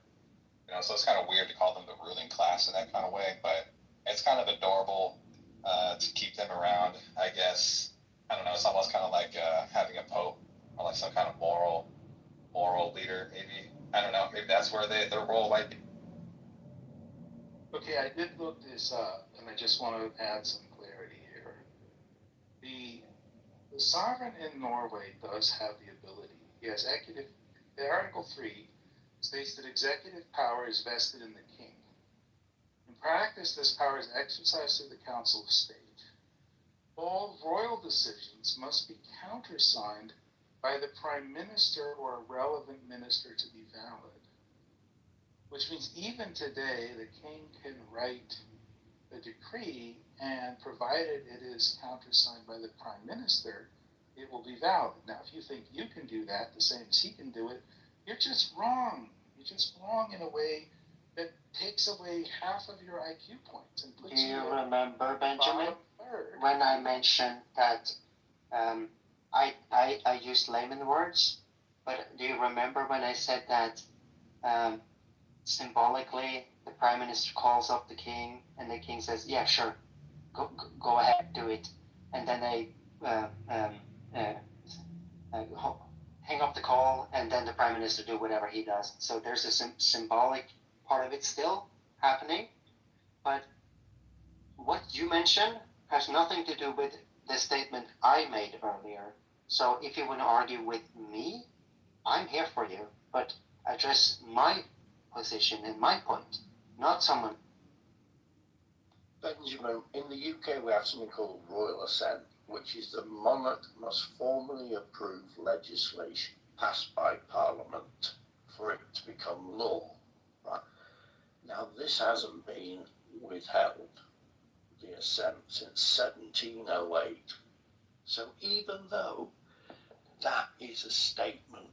So it's kind of weird to call them the ruling class in that kind of way, but it's kind of adorable to keep them around, I guess. I don't know. It's almost kind of like having a pope or like some kind of moral leader, maybe. I don't know. Maybe that's where their role might be. Okay, I did look this up, and I just want to add some clarity here. The sovereign in Norway does have the ability. He has Article 3 states that executive power is vested in the king. In practice, this power is exercised through the Council of State. All royal decisions must be countersigned by the Prime Minister or a relevant minister to be valid. Which means even today, the king can write a decree, and provided it is countersigned by the Prime Minister, it will be valid. Now, if you think you can do that the same as he can do it, you're just wrong. You're just wrong in a way that takes away half of your IQ points and puts you. Do you remember, Benjamin, when I mentioned that I used layman words? But do you remember when I said that symbolically the Prime Minister calls up the king and the king says, yeah, sure, go ahead, do it. And then they hang up the call, and then the Prime Minister do whatever he does. So there's a symbolic part of it still happening. But what you mentioned has nothing to do with the statement I made earlier. So if you want to argue with me, I'm here for you, but address my position and my point, not someone. Benjamin, in the UK we have something called royal assent, which is the monarch must formally approve legislation passed by Parliament for it to become law. Right? Now this hasn't been withheld, the assent, since 1708. So even though that is a statement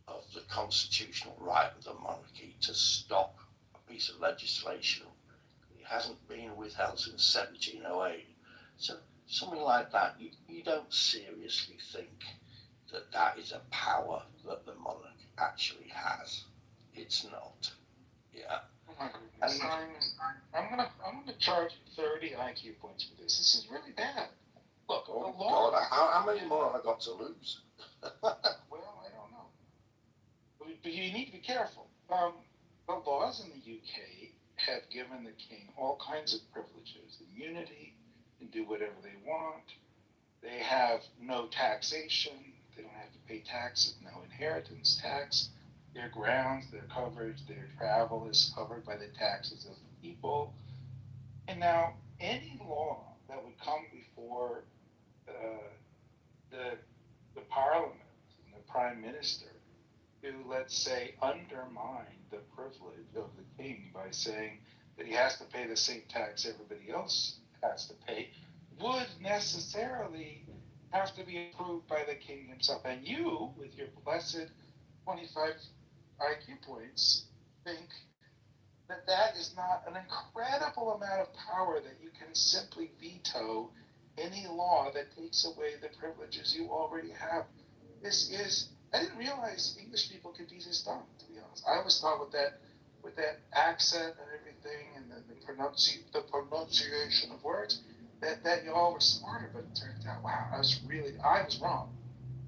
of the constitutional right of the monarchy to stop a piece of legislation, it hasn't been withheld since 1708. So something like that, you don't seriously think that that is a power that the monarch actually has. It's not. Yeah. And I'm gonna charge 30 IQ points for this. This is really bad. Look, Oh the law. God, how many more have I got to lose? Well, I don't know. But you need to be careful. The laws in the UK have given the king all kinds of privileges. Immunity, can do whatever they want. They have no taxation. They don't have to pay taxes, no inheritance tax. Their grounds, their coverage, their travel is covered by the taxes of the people. And now, any law that would come before the parliament and the prime minister to, let's say, undermine the privilege of the king by saying that he has to pay the same tax everybody else has to pay, would necessarily have to be approved by the king himself. And you, with your blessed 25 IQ points, think that that is not an incredible amount of power that you can simply veto any law that takes away the privileges you already have. This is, I didn't realize English people could be this dumb, to be honest. I always thought with that accent and everything and the pronunciation of words, that you all were smarter, but it turned out, wow, I was wrong.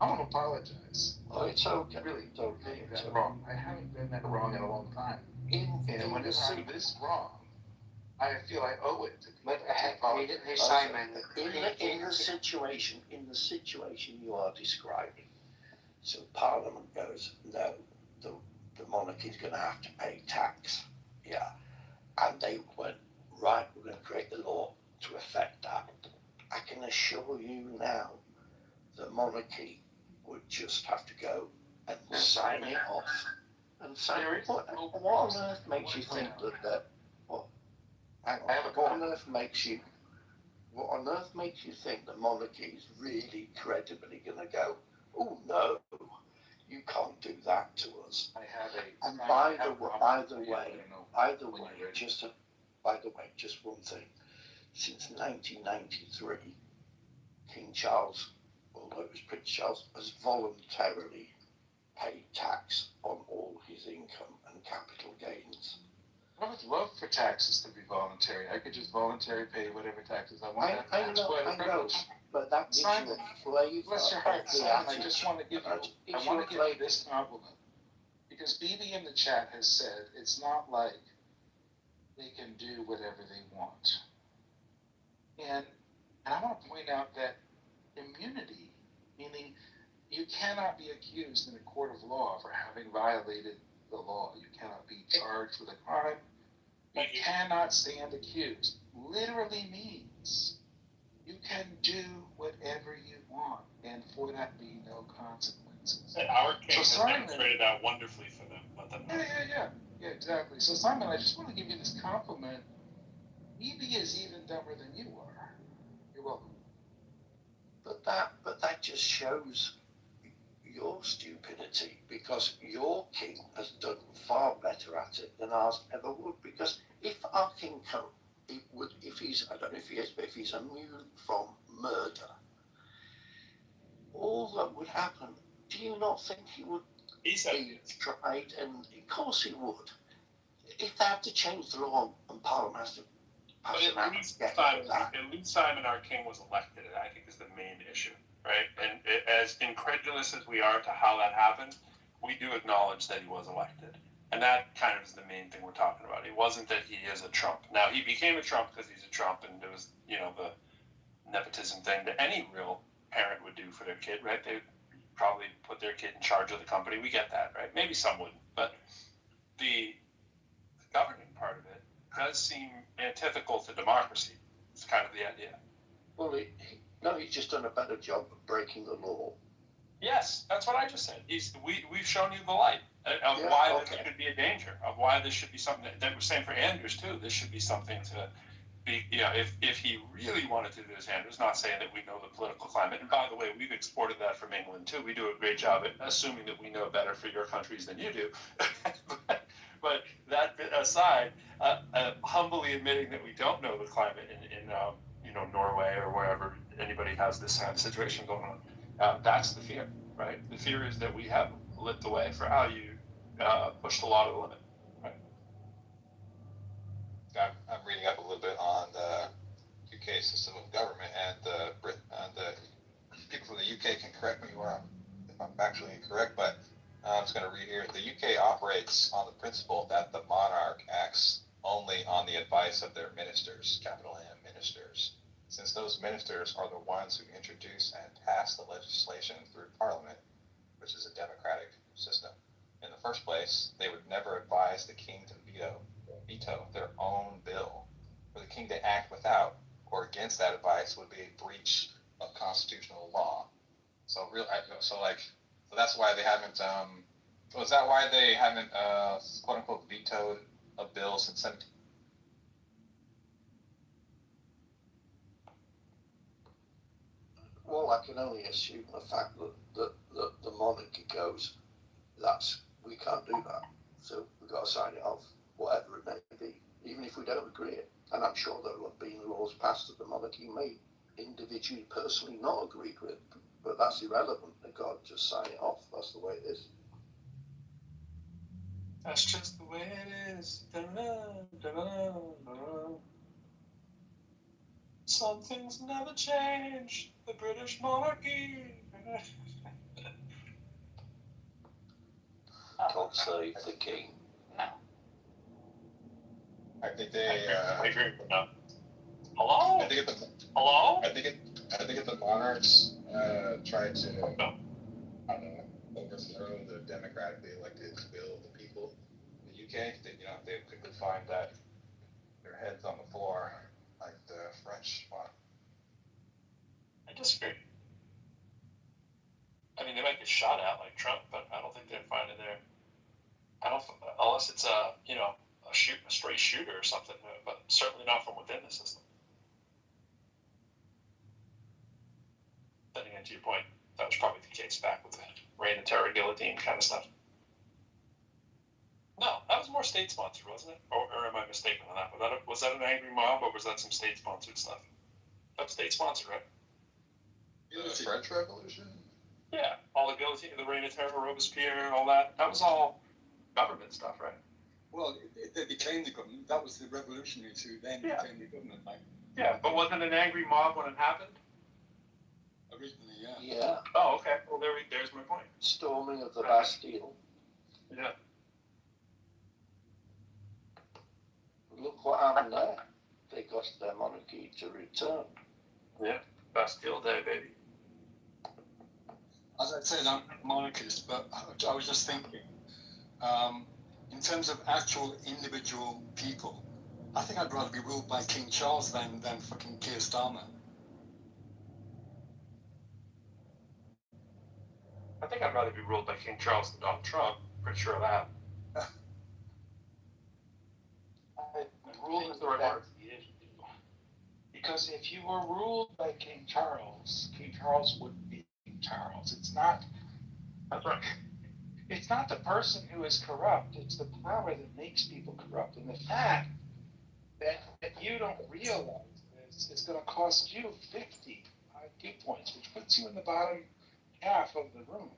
I want to apologize. Oh, it's okay. Really, it's okay. being that wrong. I haven't been that wrong in a long time. And when I'm this wrong, I feel I owe it to people. Hey, Simon, in the situation you are describing, so Parliament goes, no, the monarchy is going to have to pay tax. Yeah. And they went, right, we're going to create the law to affect that. I can assure you now, the monarchy would just have to go and sign it off. And say, what on earth makes you think that what on earth makes you think the monarchy is really credibly going to go, oh no, you can't do that to us. And by the way, just one thing. Since 1993, King Charles, although it was Prince Charles, has voluntarily paid tax on all his income and capital gains. I would love for taxes to be voluntary. I could just voluntarily pay whatever taxes I want. I know, but that gives you a flavour. Bless your heart, Simon. I just want to give you this compliment. Because BB in the chat has said it's not like they can do whatever they want. And I want to point out that immunity, meaning you cannot be accused in a court of law for having violated the law. You cannot be charged with a crime. You cannot stand accused. Literally means you can do whatever you want, and for that be no consequences. Our king has demonstrated that wonderfully for them. Let them know. Yeah, exactly. So Simon, I just want to give you this compliment. EB is even dumber than you are. You're welcome. But that just shows your stupidity, because your king has done far better at it than ours ever would. Because if our king if he's, I don't know if he is, but if he's immune from murder, all that would happen, do you not think he would be tried? And of course he would. If they have to change the law and Parliament has to pass an act, at least Simon, our king, was elected, I think, is the main issue, right? And as incredulous as we are to how that happened, we do acknowledge that he was elected. And that kind of is the main thing we're talking about. It wasn't that he is a Trump. Now, he became a Trump because he's a Trump, and it was, nepotism thing that any real parent would do for their kid, right? They probably put their kid in charge of the company. We get that, right? Maybe some wouldn't, but the governing part of it does seem antithetical to democracy. It's kind of the idea. Well, he's just done a better job of breaking the law. Yes, that's what I just said. We've shown you the light of why this should be a danger, of why this should be something that we're saying for Andrews too. This should be something to be, if he really wanted to do this, Andrews, not saying that we know the political climate. And by the way, we've exported that from England too. We do a great job at assuming that we know better for your countries than you do. but that bit aside, humbly admitting that we don't know the climate in Norway or wherever anybody has this kind of situation going on. That's the fear, right? The fear is that we have lit the way for how you push the law to the limit. Right? I'm reading up a little bit on the UK system of government, and the people from the UK can correct me if I'm actually incorrect, but I'm just going to read here. The UK operates on the principle that the monarch acts only on the advice of their ministers, capital M, ministers, since those ministers are the ones who introduce and pass the legislation through Parliament, which is a democratic system. In the first place, they would never advise the king to veto their own bill. For the king to act without or against that advice would be a breach of constitutional law. So that's why they haven't. So is that why they haven't quote unquote vetoed a bill since 17? Well, I can only assume the fact that the monarchy goes, we can't do that. So we've got to sign it off, whatever it may be, even if we don't agree it. And I'm sure there have been laws passed that the monarchy may individually, personally not agree with, but that's irrelevant. They've got to just sign it off. That's the way it is. That's just the way it is. Some things never change. The British monarchy. God save the king. No. I think they. I agree with that. Hello? Hello? I think if the monarchs tried to, I don't know, overthrow the democratically elected will of the people in the UK, they would quickly find that their heads on the floor, like the French one. I disagree. I mean, they might get shot at like Trump, but I don't think they'd find it there. Unless it's a stray shooter or something, but certainly not from within the system. Getting into your point, that was probably the case back with the reign of terror, guillotine kind of stuff. No, that was more state-sponsored, wasn't it? Or am I mistaken on that? Was that an angry mob, or was that some state-sponsored stuff? That's state-sponsored, right? The French Revolution? Yeah, all the guillotine, the reign of terror, Robespierre, all that. That was all government stuff, right? Well, they became the government. That was the revolutionaries who then became the government. Yeah, but wasn't an angry mob when it happened? Originally, Yeah. Oh, okay. Well, there's my point. Storming of the Bastille. Yeah. Look what happened there. They got their monarchy to return. Yeah, Bastille Day, baby. As I said, I'm not a monarchist, but I was just thinking, in terms of actual individual people, I think I'd rather be ruled by King Charles than fucking Keir Starmer. I think I'd rather be ruled by King Charles than Donald Trump. Pretty sure of that. Rule is the right word. Because if you were ruled by King Charles would be King Charles. It's not. That's right. It's not the person who is corrupt. It's the power that makes people corrupt. And the fact that you don't realize this is going to cost you 50 IQ points, which puts you in the bottom half of the room.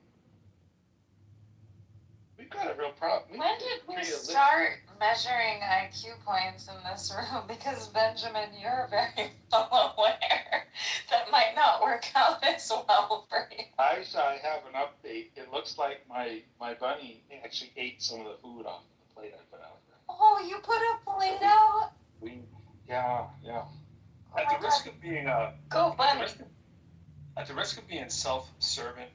We've got a real problem. When did we start measuring IQ points in this room? Because Benjamin, you're very well aware that might not work out as well for you. I have an update. It looks like my bunny actually ate some of the food off the plate I put out there. Oh, you put a plate out? Yeah. At the risk of being Go bunny. at the risk of being self-serving,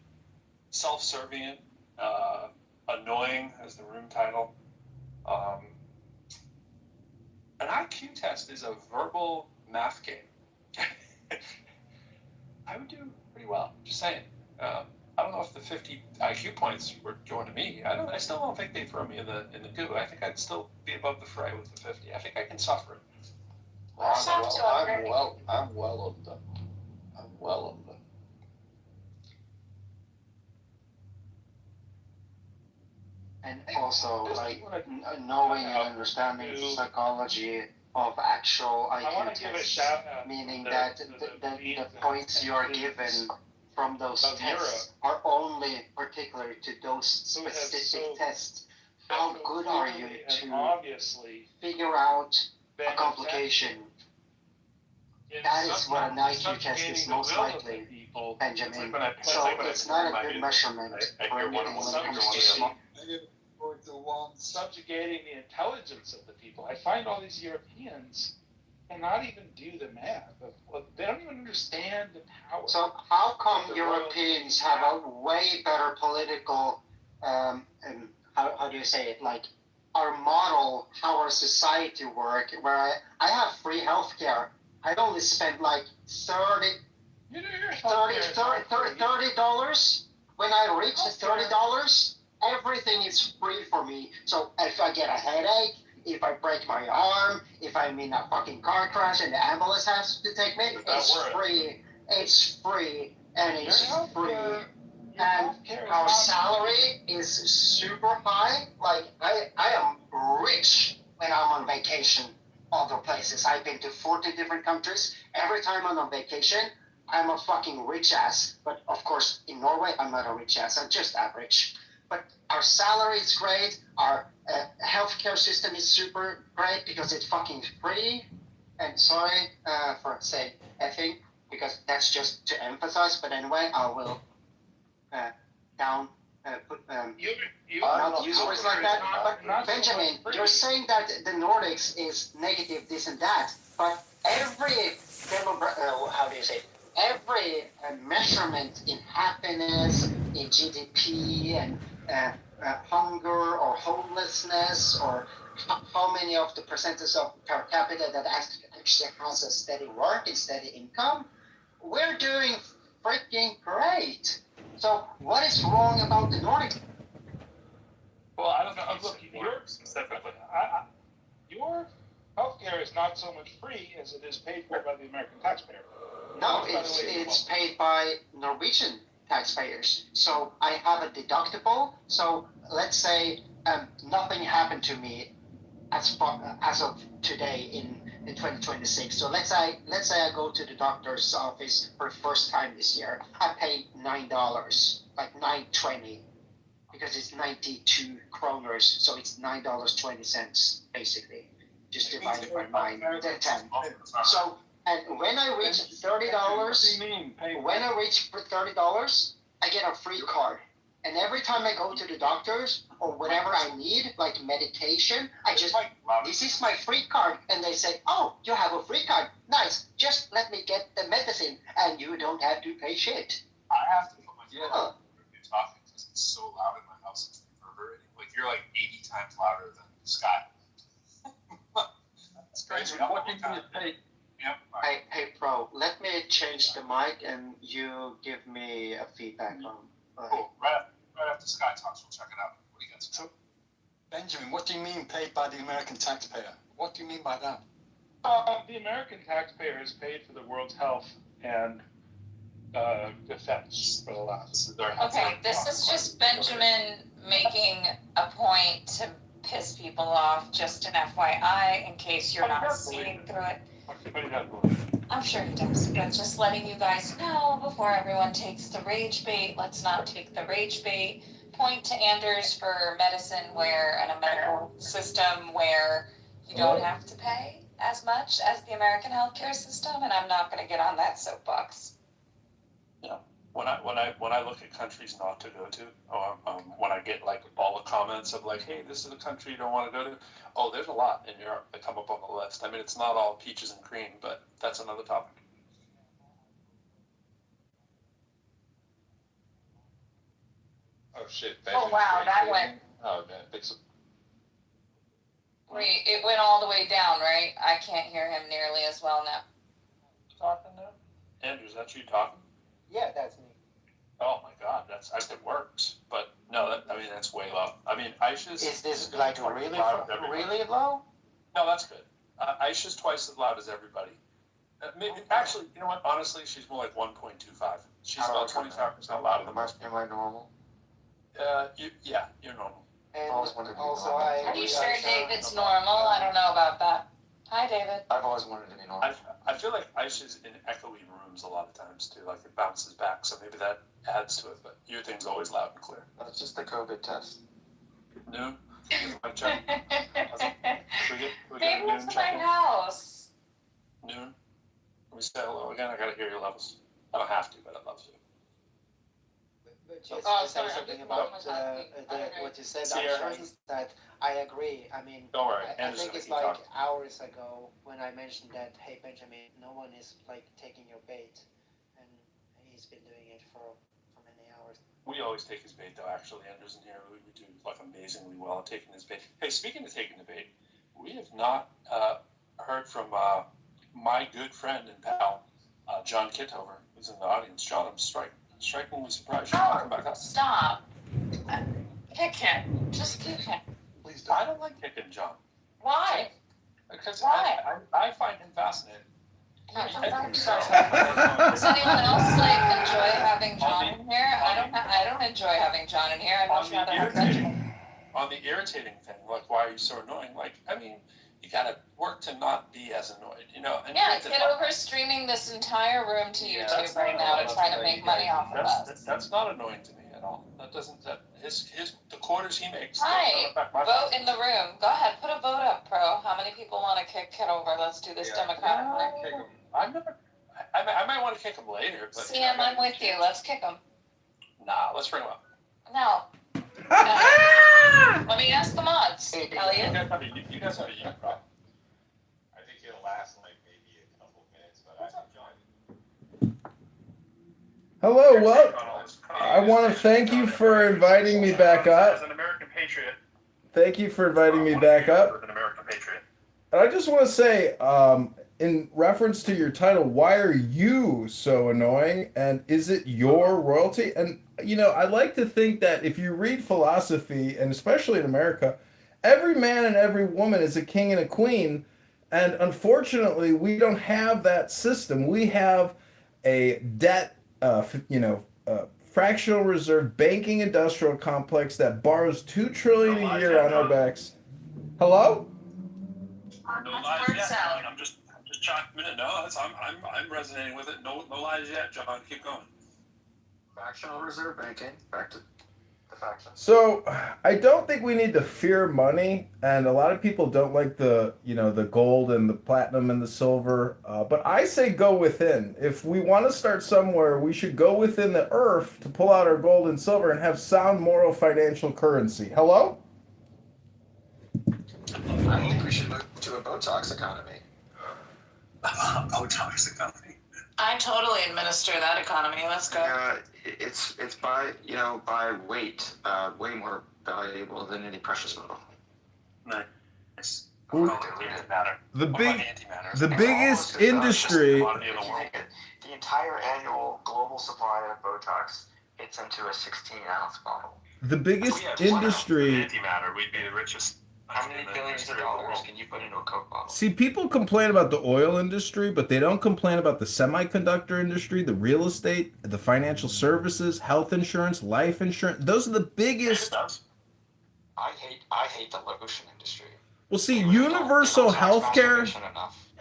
annoying as the room title. An IQ test is a verbal math game. I would do pretty well. Just saying. I don't know if the 50 IQ points were going to me. I still don't think they'd throw me in the goo. I think I'd still be above the fray with the 50. I think I can suffer it. I'm well under. And also, like, knowing and understanding the psychology of actual IQ tests, meaning that the points you are given from those tests are only particular to those specific tests. How good are you to figure out a complication? That is what an IQ test is most likely, Benjamin. So it's not a good measurement for anything when it comes to small. Subjugating the intelligence of the people. I find all these Europeans cannot even do the math. They don't even understand the power. So how come Europeans have a way better political, how do you say it, like our model, how our society work, where I have free healthcare. I only spend like $30 when I reach $30. Everything is free for me. So if I get a headache, if I break my arm, if I'm in a fucking car crash and the ambulance has to take me, it's free. It's free and it's free. And our salary is super high. Like I am rich when I'm on vacation other places. I've been to 40 different countries. Every time I'm on vacation, I'm a fucking rich ass. But of course, in Norway, I'm not a rich ass. I'm just average. But our salary is great. Our healthcare system is super great because it's fucking free. And sorry for saying effing, because that's just to emphasize. But anyway, I will not use words like that. But Benjamin, you're saying that the Nordics is negative this and that. But every every measurement in happiness, in GDP, and hunger or homelessness, or how many of the percentage of per capita that actually has a steady work and steady income, we're doing freaking great. So what is wrong about the Nordics? Well, I don't know. Look, your healthcare is not so much free as it is paid for by the American taxpayer. No, it's paid by Norwegian taxpayers. So I have a deductible. So let's say nothing happened to me as of today in 2026. So let's say I go to the doctor's office for the first time this year. I pay $9, like $9.20, because it's 92 kroners. So it's $9.20 basically. Just divided by 10. So. And when I reach $30, I get a free card. And every time I go to the doctors or whatever I need, like medication, I just, this is my free card. And they say, oh, you have a free card. Nice. Just let me get the medicine and you don't have to pay shit. I have to put my phone on when you're talking because it's so loud in my house. It's reverberating. Like you're like 80 times louder than Scott. It's crazy. What did you pay? Yep. Hey, Pro, let me change the mic and you give me a feedback on. Cool. Right after Sky talks, we'll check it out. What do you guys think? Benjamin, what do you mean paid by the American taxpayer? What do you mean by that? The American taxpayer has paid for the world's health and defense for the last. Okay, this is just Benjamin making a point to piss people off, just an FYI, in case you're not seeing through it. I'm sure he does, but just letting you guys know before everyone takes the rage bait, let's not take the rage bait. Point to Anders for medicine and a medical system where you don't have to pay as much as the American healthcare system, and I'm not going to get on that soapbox. Yeah. when I look at countries not to go to, when I get like all the comments of like, hey, this is a country you don't want to go to. Oh, there's a lot in Europe that come up on the list. I mean, it's not all peaches and cream, but that's another topic. Oh shit! Oh wow, that went. Oh man, it's. Wait, it went all the way down, right? I can't hear him nearly as well now. Talking now? Andrew, is that you talking? Yeah, that's me. Oh my God, it works, but no, I mean that's way low. I mean Aisha's. Is this like really low? No, that's good. Aisha's twice as loud as everybody. Maybe actually, you know what? Honestly, she's more like 1.25. She's about 25% louder than most. Am I normal? Yeah, you're normal. And always wanted to be also, normal. Are you sure David's normal? I don't know about that. Hi, David. I've always wanted to be normal. I feel like Aisha's in echoey rooms a lot of times too. Like it bounces back, so maybe that adds to it. But your thing's always loud and clear. That's just the COVID test. Noon. Mic check. David was in my house. Noon. Let me say hello again. I gotta hear your levels. I don't have to, but I'd love to. But just to say something about what you said, is that I agree. I mean, don't worry. I think it's like hours ago when I mentioned that, hey, Benjamin, no one is like taking your bait, and he's been doing it for many hours. We always take his bait, though. Actually, Andrew's in here. We do like amazingly well at taking his bait. Hey, speaking of taking the bait, we have not heard from my good friend and pal, John Kitover, who's in the audience. John, I'm strikingly surprised you come back up. Stop. Kick him. Just kick him. Please don't. I don't like kicking John. Why? Because Why? I find him fascinating. Does anyone else like enjoy having John in here? I don't enjoy having John in here. I much rather have Benjamin. On the irritating thing, like why are you so annoying? Like, I mean, you gotta work to not be as annoyed, you know? And yeah, Kitover's streaming this entire room to YouTube right now to try to make money off of us. That's not annoying to me at all. The quarters he makes. Right. Vote in the room. Go ahead, put a vote up, Pro. How many people want to kick Kitover? Let's do this democratically. I might want to kick him later, but CM, I'm with you. Let's kick him. Nah, let's bring him up. No. Let me ask the mods. Elliot. You guys have a unit, right? I think it'll last like maybe a couple minutes, but I have John. Hello, well, I want to thank you for inviting me back up. As an American patriot. Thank you for inviting me back up. As an American patriot. And I just want to say, in reference to your title, why are you so annoying? And is it your royalty? And, you know, I like to think that if you read philosophy, and especially in America, every man and every woman is a king and a queen. And unfortunately, we don't have that system. We have a debt, fractional reserve banking industrial complex that borrows $2 trillion a year on our backs. Hello? No lies yet, John. I'm just chiming in. No, I'm resonating with it. No lies yet, John. Keep going. Fractional reserve banking. Back to the faction. So I don't think we need to fear money, and a lot of people don't like the gold and the platinum and the silver. But I say go within. If we want to start somewhere, we should go within the earth to pull out our gold and silver and have sound moral financial currency. Hello? I think we should move to a Botox economy. Botox economy. I totally administer that economy. Let's go. It's by weight, way more valuable than any precious metal. Nice. The biggest industry. The entire annual global supply of Botox fits into a 16-ounce bottle. The biggest industry. Antimatter, we'd be the richest. How many billions of dollars can you put into a Coke bottle? See, people complain about the oil industry, but they don't complain about the semiconductor industry, the real estate, the financial services, health insurance, life insurance. Those are the biggest. I hate the lotion industry. Well, see, universal healthcare.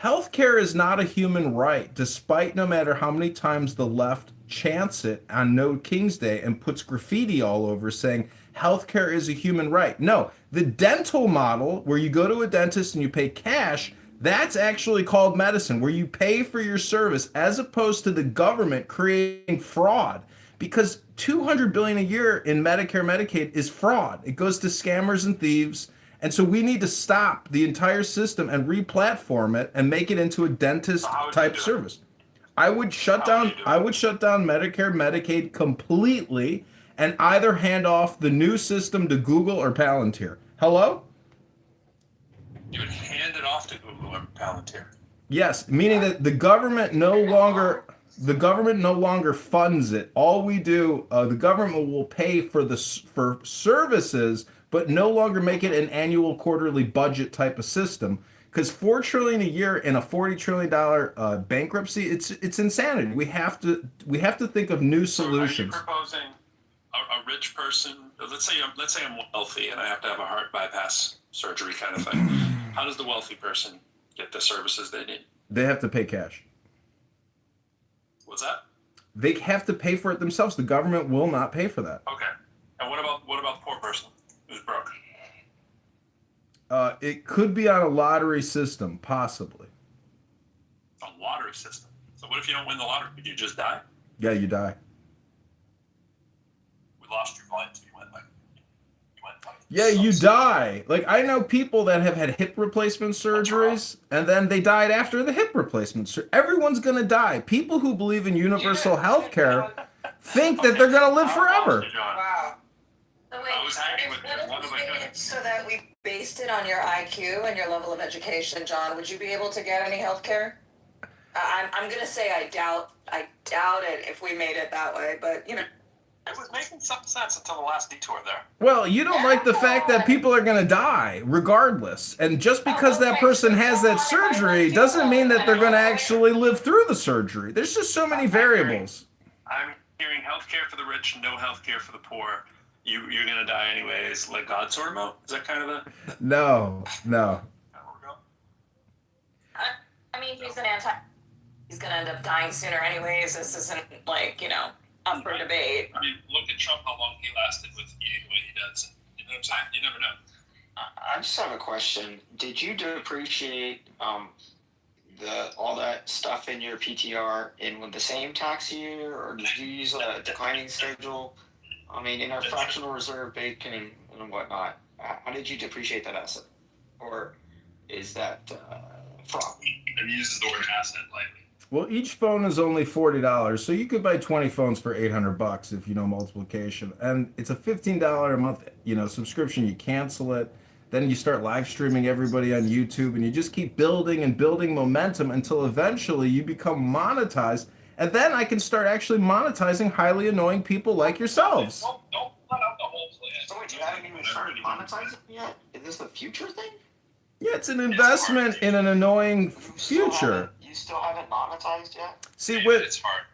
Healthcare is not a human right, despite no matter how many times the left chants it on No King's Day and puts graffiti all over saying healthcare is a human right. No, the dental model, where you go to a dentist and you pay cash, that's actually called medicine, where you pay for your service, as opposed to the government creating fraud. because $200 billion a year in Medicare, Medicaid is fraud. It goes to scammers and thieves. And so we need to stop the entire system and re-platform it and make it into a dentist type service. I would shut down Medicare, Medicaid completely and either hand off the new system to Google or Palantir. Hello? You would hand it off to Google or Palantir. Yes, meaning that the government no longer funds it. All we do, the government will pay for for services, but no longer make it an annual, quarterly budget type of system. Because $4 trillion a year in a $40 trillion bankruptcy, it's insanity. We have to think of new solutions. So are you proposing a rich person? Let's say I'm wealthy and I have to have a heart bypass surgery kind of thing. How does the wealthy person get the services they need? They have to pay cash. What's that? They have to pay for it themselves. The government will not pay for that. Okay. And what about the poor person who's broke? It could be on a lottery system, possibly. A lottery system. So what if you don't win the lottery? Did you just die? Yeah, you die. We lost your life. You went Yeah, you die. Like, I know people that have had hip replacement surgeries, and then they died after the hip replacement surgery. Everyone's going to die. People who believe in universal health care think that they're going to live forever. Wow. So wait, so that we based it on your IQ and your level of education, John, would you be able to get any health care? I'm going to say I doubt it if we made it that way, but, you know. It was making some sense until the last detour there. Well, you don't like the fact that people are going to die regardless. And just because that person has that surgery doesn't mean that they're going to actually live through the surgery. There's just so many variables. I'm hearing healthcare for the rich, no healthcare for the poor. You're going to die anyways. Like God sort him out? Is that kind of the... No. I mean, he's an he's going to end up dying sooner anyways. This isn't like, up for debate. I mean, look at Trump, how long he lasted with eating the way he does. You know what I'm saying? You never know. I just have a question. Did you depreciate all that stuff in your PTR in the same tax year, or did you use a declining schedule? I mean, in our fractional reserve bacon and whatnot, how did you depreciate that asset? Or is that fraud? And he uses the word asset lightly. Well, each phone is only $40, so you could buy 20 phones for $800 if you know multiplication. And it's a $15 a month, subscription. You cancel it, then you start live streaming everybody on YouTube, and you just keep building and building momentum until eventually you become monetized. And then I can start actually monetizing highly annoying people like yourselves. Don't let out the whole plan. So wait, you haven't even started monetizing yet? Is this the future thing? Yeah, it's an investment in an annoying future. You still haven't monetized yet? See,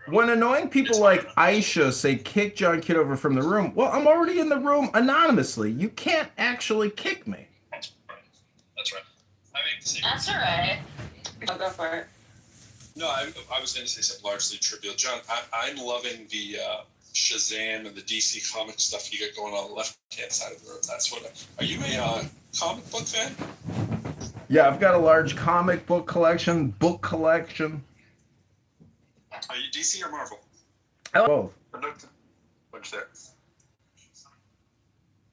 when annoying people like Aisha say kick John Kitover from the room, well, I'm already in the room anonymously. You can't actually kick me. That's right. That's all right. I'll go for it. No, I was going to say something largely trivial. John, I'm loving the Shazam and the DC comic stuff you got going on the left-hand side of the room. That's what. Are you a comic book fan? Yeah, I've got a large comic book collection. Are you DC or Marvel? I like both. Which there?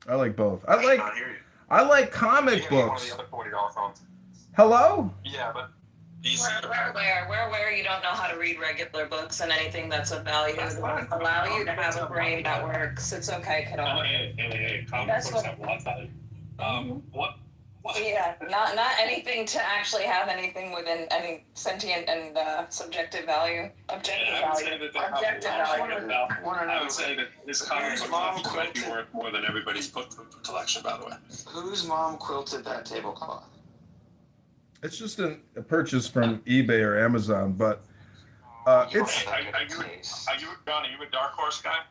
I like both. I like comic books. One of the other $40 phones. Hello? Yeah, but DC. Where you don't know how to read regular books, and anything that's of value will allow you to have a brain that works. It's okay, kiddo. Hey, comic books have a lot of value. What? Yeah, not anything to actually have anything within any sentient and subjective value. Objective value. I would say that this comic book might be worth more than everybody's book collection, by the way. Whose mom quilted that tablecloth? It's just a purchase from eBay or Amazon, but it's. Are you a Dark Horse guy?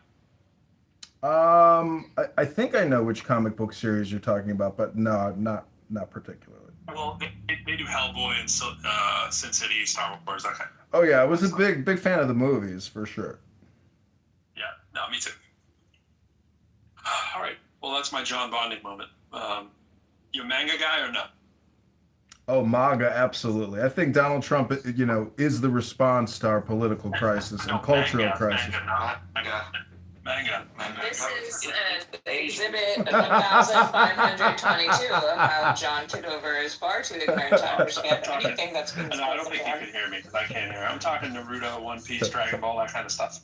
I think I know which comic book series you're talking about, but no, not particularly. Well, they do Hellboy and Sin City, Star Wars, that kind of. Oh yeah, I was a big fan of the movies for sure. Yeah, no, me too. All right, well that's my John bonding moment. You a manga guy or no? Oh, MAGA, absolutely. I think Donald Trump, is the response to our political crisis and cultural crisis. Manga. This is exhibit 1522 of how John Kitover is far too ignorant to understand anything that's being No, spoken. I don't think you can hear me because I can't hear. I'm talking Naruto, One Piece, Dragon Ball, that kind of stuff.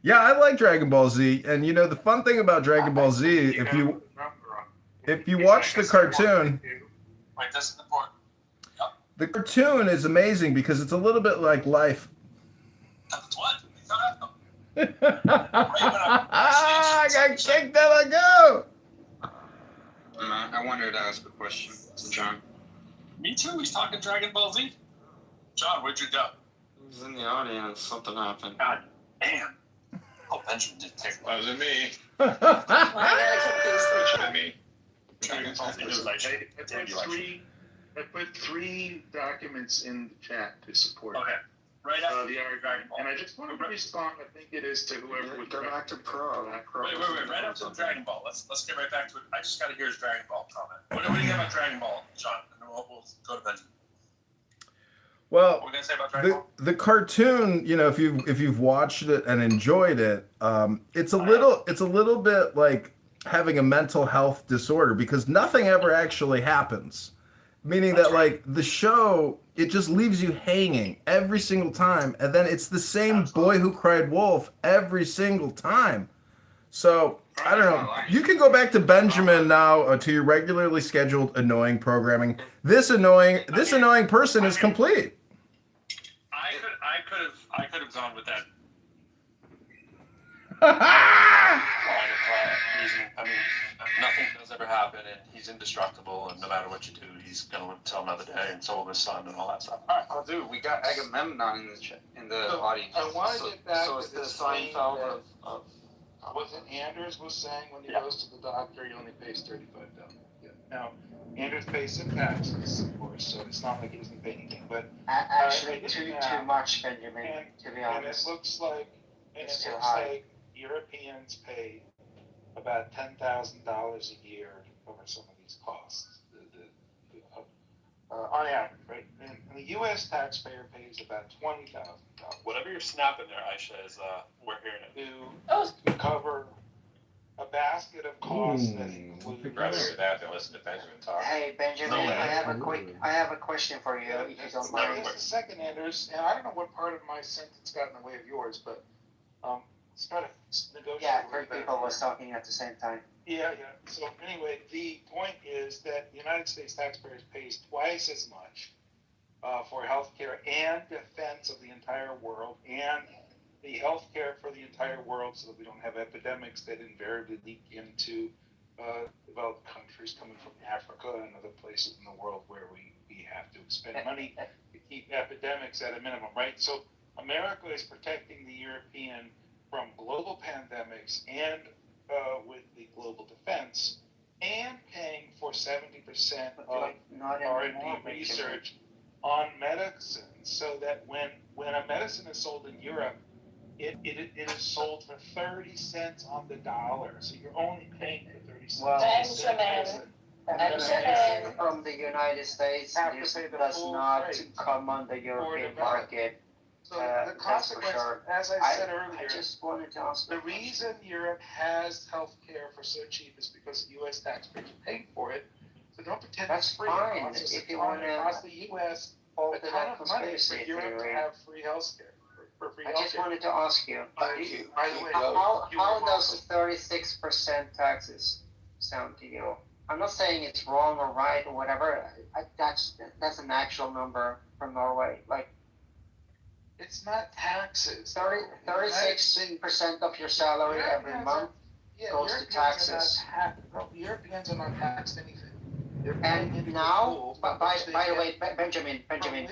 Yeah, I like Dragon Ball Z, and the fun thing about Dragon Ball Z, if you watch the cartoon, Wait, this is important. the cartoon is amazing because it's a little bit like life. That's what? I got kicked out of go. I wanted to ask a question to John. Me too. He's talking Dragon Ball Z. John, where'd you go? He was in the audience. Something happened. God damn. Oh, Benjamin did take it. Wasn't me. Why gotta keep these Wasn't me. Dragon Ball Z was like, I put three documents in the chat to support okay. Right after the Dragon Ball. and I just want to respond. I think it is to whoever would Go back to Pro. Wait. Right after Dragon Ball. Let's get right back to it. I just got to hear his Dragon Ball comment. What do you got about Dragon Ball, John? And then we'll go to Benjamin. Well, What are we gonna say about Dragon Ball? the cartoon, if you've watched it and enjoyed it, it's a little bit like having a mental health disorder because nothing ever actually happens. Meaning that like the show, it just leaves you hanging every single time, and then it's the same Boy Who Cried Wolf every single time. So I don't know. You can go back to Benjamin now to your regularly scheduled annoying programming. This annoying person is complete. I could have gone with that. Reason. I mean, nothing does ever happen, and he's indestructible, and no matter what you do, he's gonna live till another day, and so will his son, and all that stuff. All right, I'll do. We got Agamemnon in the audience. I want to get back so to it's the this thing Seinfeld that of wasn't Anders was saying when he goes to the doctor, he only pays $35. Yeah. Now, Anders pays some taxes, of course, so it's not like he doesn't pay anything. But Actually, too much, Benjamin. To be honest, and it looks like it's too high. like Europeans pay about $10,000 a year to cover some of these costs. On average, right? And the U.S. taxpayer pays about $20,000. Whatever you're snapping there, Aisha, is we're hearing it. To cover a basket of costs that include. Rather hear that than listen to Benjamin talk. Hey Benjamin, I have a question for you, if you don't mind. Just a second, Anders, and I don't know what part of my sentence got in the way of yours, but let's try to negotiate. Yeah, three people was talking at the same time. Yeah. So anyway, the point is that the United States taxpayers pays twice as much for healthcare and defense of the entire world, and the healthcare for the entire world, so that we don't have epidemics that invariably leak into developed countries coming from Africa and other places in the world where we have to spend money to keep epidemics at a minimum, right? So America is protecting the European from global pandemics and with the global defense, and paying for 70% of R&D research on medicine, so that when a medicine is sold in Europe, it is sold for 30 cents on the dollar. So you're only paying for 30 cents. Benjamin from the United States, this does not come on the European market. So the consequence, sure. as I said earlier, I just wanted to ask. The reason Europe has health care for so cheap is because U.S. taxpayers are paying for it. So don't pretend that's it's free. Fine. If you want to cost the U.S. a ton of money for Europe to have free health care. I just wanted to ask you. By the way, how does 36% taxes sound to you? I'm not saying it's wrong or right or whatever. That's an actual number from Norway. Like, it's not taxes. 36% of your salary every month goes to taxes. Europeans are not taxed anything. And now, by the way, Benjamin,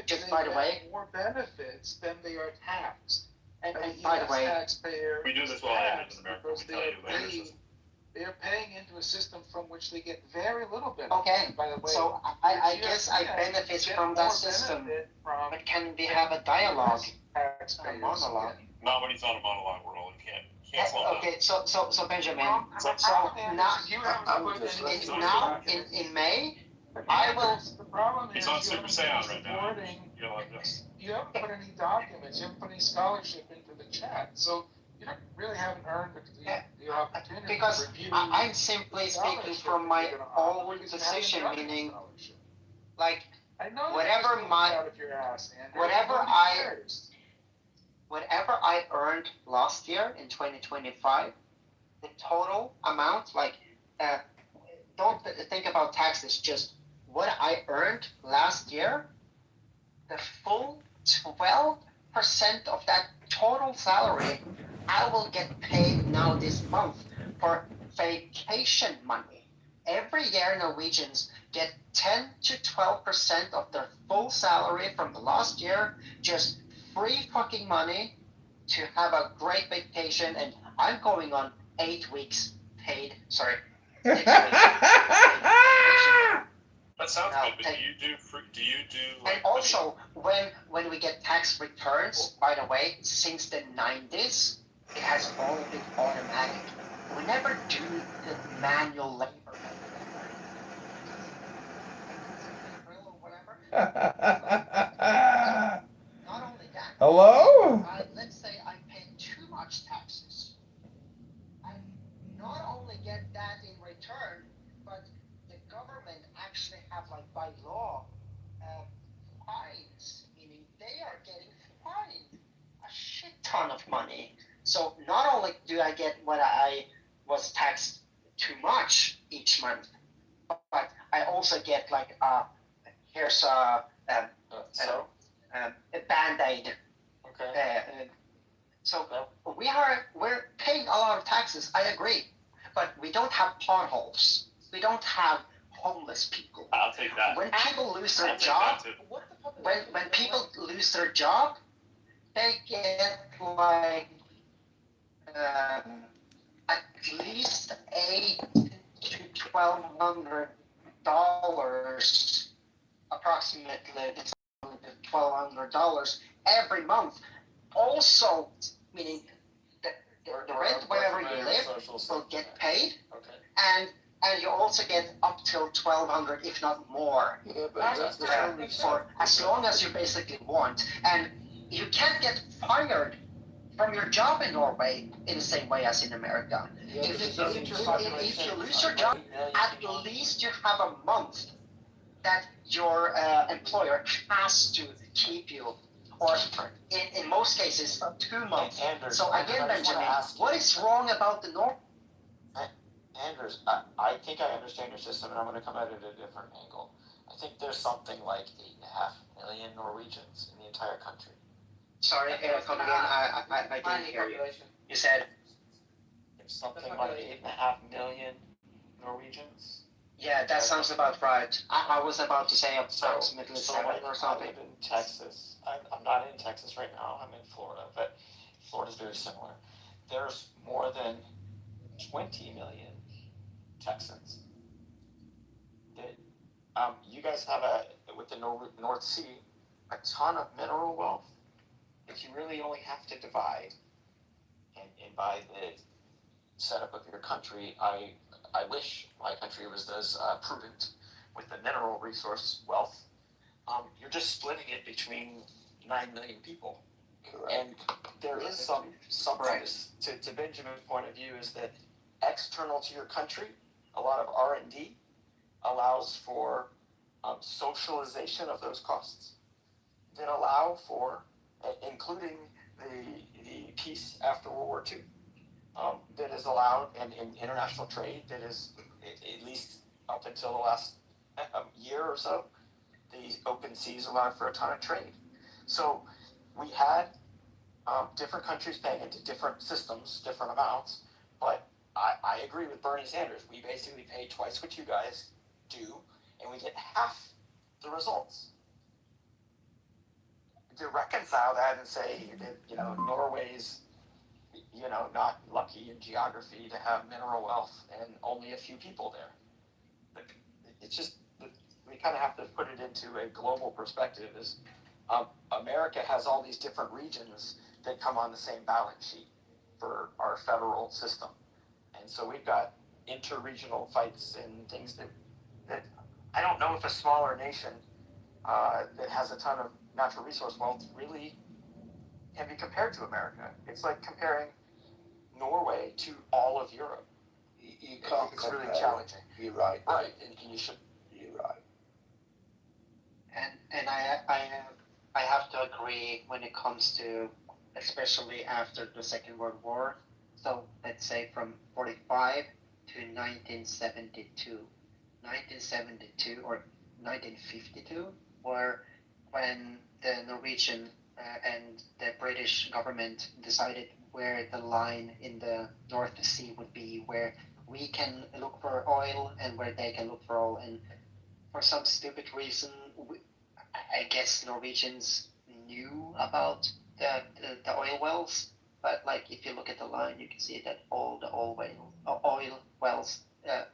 just by the way, more benefits than they are taxed. And by the way, taxpayer we do this while I live in America. We tell you they are paying into a system from which they get very little benefit. Okay, by the way, so I guess I benefit from that system, but can we have a dialogue, a monologue? Not when he's on a monologue world. You can't slow down. Okay, so Benjamin, so now in May, I will. The problem He's is on you Super haven't Saiyan been right now. supporting. You haven't put any documents. You haven't put any scholarship into the chat, so you don't really haven't earned the opportunity Because to review. I'm simply speaking from my own position, meaning, like, I know whatever my out of your ass, Andrew. whatever I earned last year in 2025, the total amount, like, don't think about taxes, just what I earned last year, the full 12% of that total salary, I will get paid now this month for vacation money. Every year, Norwegians get 10 to 12% of their full salary from the last year, just free fucking money to have a great vacation. And I'm going on 8 weeks paid, 6 weeks paid. That sounds good, but do you do like, and also, when we get tax returns, by the way, since the 90s, it has all been automatic. We never do the manual labor. Not only that. Hello? Let's say I pay too much taxes. I not only get that in return, but the government actually have, like, by law, fines, meaning they are getting fined a shit ton of money. So not only do I get what I was taxed too much each month, but I also get, like, here's a Band-Aid. Okay. So we're paying a lot of taxes, I agree, but we don't have potholes. We don't have homeless people. I'll take that. When people lose their job, when people lose their job, they get, like, at least $800 to $1,200, approximately $1,200 every month. Also, meaning the rent wherever you live will get paid, and you also get up till $1,200, if not more, for as long as you basically want. And you can't get fired from your job in Norway in the same way as in America. If you lose your job, at least you have a month that your employer has to keep you, or in most cases, 2 months. So again, Benjamin, what is wrong about the North? Anders, I think I understand your system, and I'm going to come at it at a different angle. I think there's something like 8.5 million Norwegians in the entire country. Sorry, come again. I didn't hear you. You said there's something like 8.5 million Norwegians. Yeah, that sounds about right. I was about to say approximately 7 or something. I live in Texas. I'm not in Texas right now. I'm in Florida, but Florida's very similar. There's more than 20 million Texans. You guys have with the North Sea, a ton of mineral wealth. If you really only have to divide, and by the setup of your country, I wish my country was as prudent with the mineral resource wealth. You're just splitting it between 9 million people. Correct. And there is something to Benjamin's point of view, is that external to your country, a lot of R&D allows for socialization of those costs that allow for, including the peace after World War II, that is allowed, and in international trade that is, at least up until the last year or so, these open seas allowed for a ton of trade. So we had different countries paying into different systems, different amounts, but I agree with Bernie Sanders. We basically pay twice what you guys do, and we get half the results. To reconcile that and say that, Norway's, not lucky in geography to have mineral wealth and only a few people there. But it's just, we kind of have to put it into a global perspective. Is America has all these different regions that come on the same balance sheet for our federal system. And so we've got inter-regional fights and things that I don't know if a smaller nation that has a ton of natural resource wealth really can be compared to America. It's like comparing Norway to all of Europe. You can't. It's really challenging. You're right. Right, and you should. You're right. And I have to agree when it comes to, especially after the Second World War. So let's say from 45 to 1972, 1972 or 1952, where when the Norwegian and the British government decided where the line in the North Sea would be, where we can look for oil and where they can look for oil, and for some stupid reason, I guess Norwegians knew about the oil wells, but like if you look at the line, you can see that all the oil wells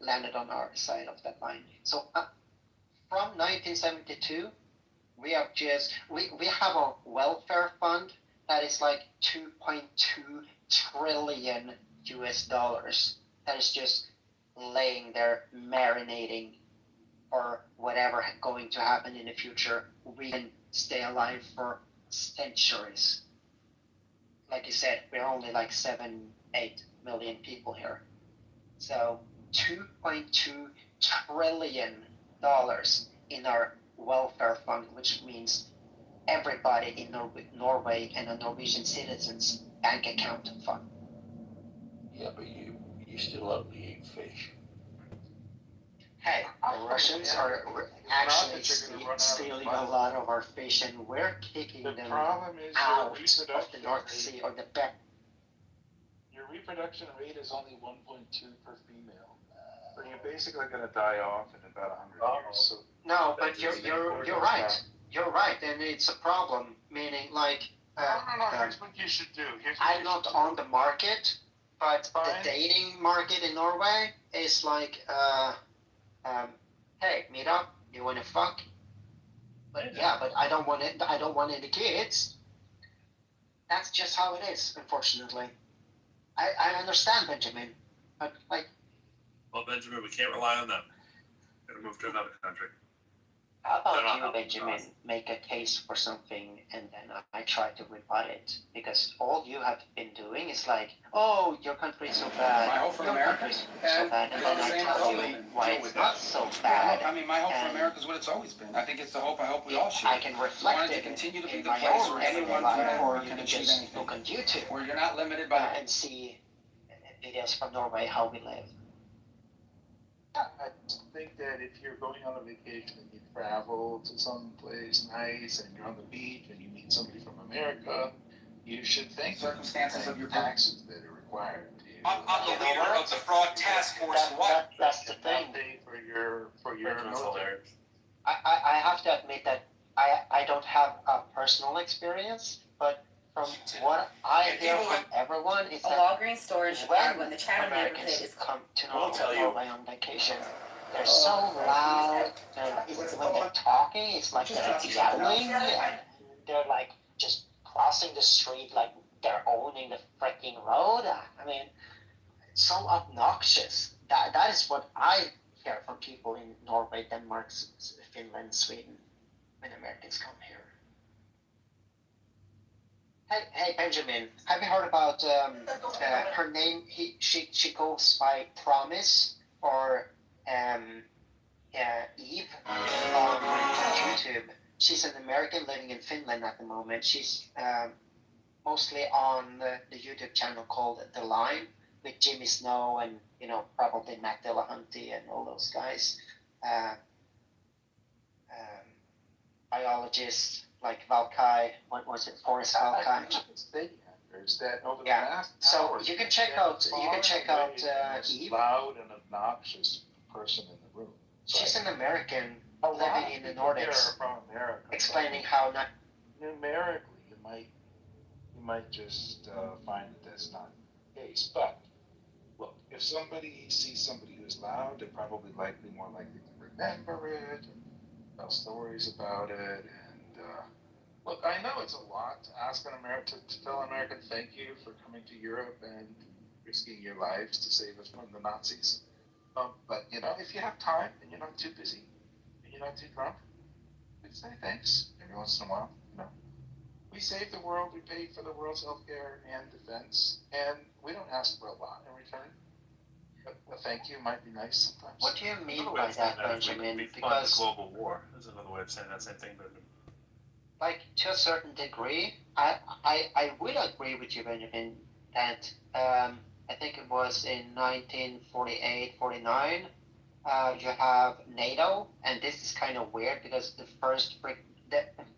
landed on our side of that line. So from 1972, we have a welfare fund that is like 2.2 trillion US dollars that is just laying there marinating or whatever going to happen in the future. We can stay alive for centuries. Like you said, we're only like 7-8 million people here. So $2.2 trillion in our welfare fund, which means everybody in Norway and a Norwegian citizen's bank account fund. Yeah, but you still only eat fish. Hey, the Russians are actually stealing a lot of our fish, and we're kicking them out of the North Sea or the back. Your reproduction rate is only 1.2 per female. So you're basically going to die off in about 100 years. So no, but you're right. You're right, and it's a problem. Meaning, like, here's what you should do. I'm not on the market, but the dating market in Norway is like, hey, meet up. You want to fuck? But yeah, but I don't want it. I don't want any kids. That's just how it is, unfortunately. I understand, Benjamin, but like. Well, Benjamin, we can't rely on them. Gotta move to another country. How about you, Benjamin, make a case for something and then I try to rebut it? Because all you have been doing is like, oh, your country is so bad. My hope for America is so bad. And then I tell you why it's not so bad. I mean, my hope for America is what it's always been. I think it's the hope I hope we all share. I can reflect it to continue to be in the my place own where anyone life, can you achieve just anything. look on YouTube Where you're not limited by and see videos from Norway, how we live. I think that if you're going on a vacation and you travel to some place nice and you're on the beach and you meet somebody from America, you should think circumstances of your taxes that are required. I'm the leader of the fraud task force. That's the thing. For your military. I have to admit that I don't have a personal experience, but from what I hear from everyone, it's A that Walgreens storage when the Chatham Americans neighborhood is come to Norway on vacation, they're so loud. When they're talking, it's like they're yelling, and they're like just crossing the street like they're owning the freaking road. I mean, it's so obnoxious. That is what I hear from people in Norway, Denmark, Finland, Sweden, when Americans come here. Hey Benjamin, have you heard about her name? She goes by Promise or Eve on YouTube. She's an American living in Finland at the moment. She's mostly on the YouTube channel called The Line with Jimmy Snow and probably Matt Dillahunty and all those guys. Biologists like Valkai, what was it, Forrest Valkai? So you can check out Eve. Loud and obnoxious person in the room. She's an American living in the Nordics, explaining how not. Numerically, you might just find that that's not the case. But look, if somebody sees somebody who's loud, they're probably more likely to remember it, and tell stories about it. And look, I know it's a lot to ask an American to tell an American thank you for coming to Europe and risking your lives to save us from the Nazis. But if you have time and you're not too busy, to Trump, we'd say thanks every once in a while. We saved the world, we paid for the world's healthcare and defense, and we don't ask for a lot in return. But a thank you might be nice sometimes. What do you mean Another way by of saying that, is Benjamin? we fund Because, global war. Is another way of saying that same thing, Benjamin. like, to a certain degree, I would agree with you, Benjamin, that I think it was in 1948, 49, you have NATO, and this is kind of weird because the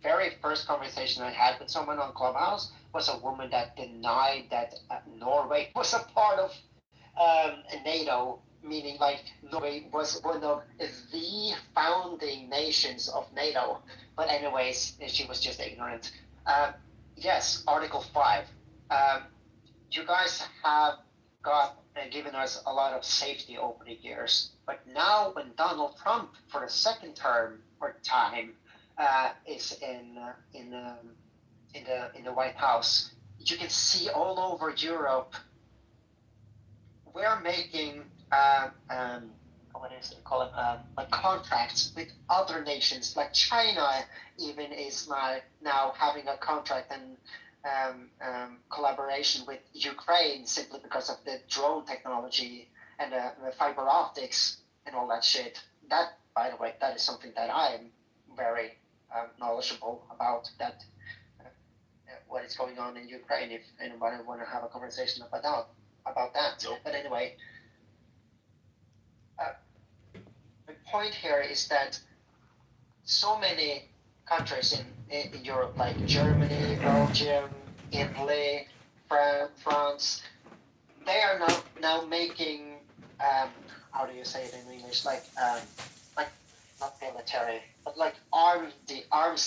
very first conversation I had with someone on Clubhouse was a woman that denied that Norway was a part of NATO, meaning like Norway was one of the founding nations of NATO. But anyways, she was just ignorant. Yes, Article 5. You guys have given us a lot of safety over the years, but now when Donald Trump, for the second term or time, is in the White House, you can see all over Europe. We're making what is it called? Like contracts with other nations, like China even is now having a contract and collaboration with Ukraine simply because of the drone technology and the fiber optics and all that shit. That, by the way, that is something that I am very knowledgeable about. That what is going on in Ukraine. If anybody want to have a conversation about that. Nope. But anyway, the point here is that so many countries in Europe, like Germany, Belgium, Italy, France, they are now making how do you say it in English? Like not military, but like arms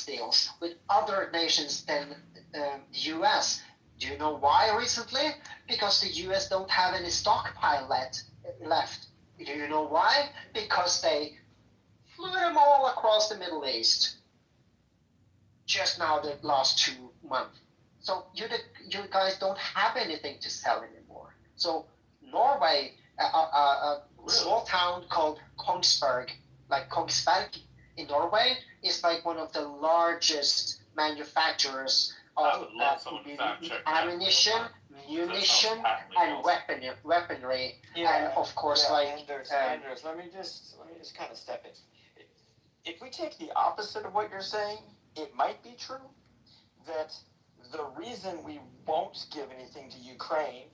deals with other nations than the U.S. Do you know why recently? Because the U.S. don't have any stockpile left. Do you know why? Because they flew them all across the Middle East just now the last 2 months. So you guys don't have anything to sell anymore. So Norway, a small town called Kongsberg, like Kongsberg in Norway, is like one of the largest manufacturers of ammunition, munition, and weaponry. Yeah, and of course, Anders, let me just kind of step in. If we take the opposite of what you're saying, it might be true that the reason we won't give anything to Ukraine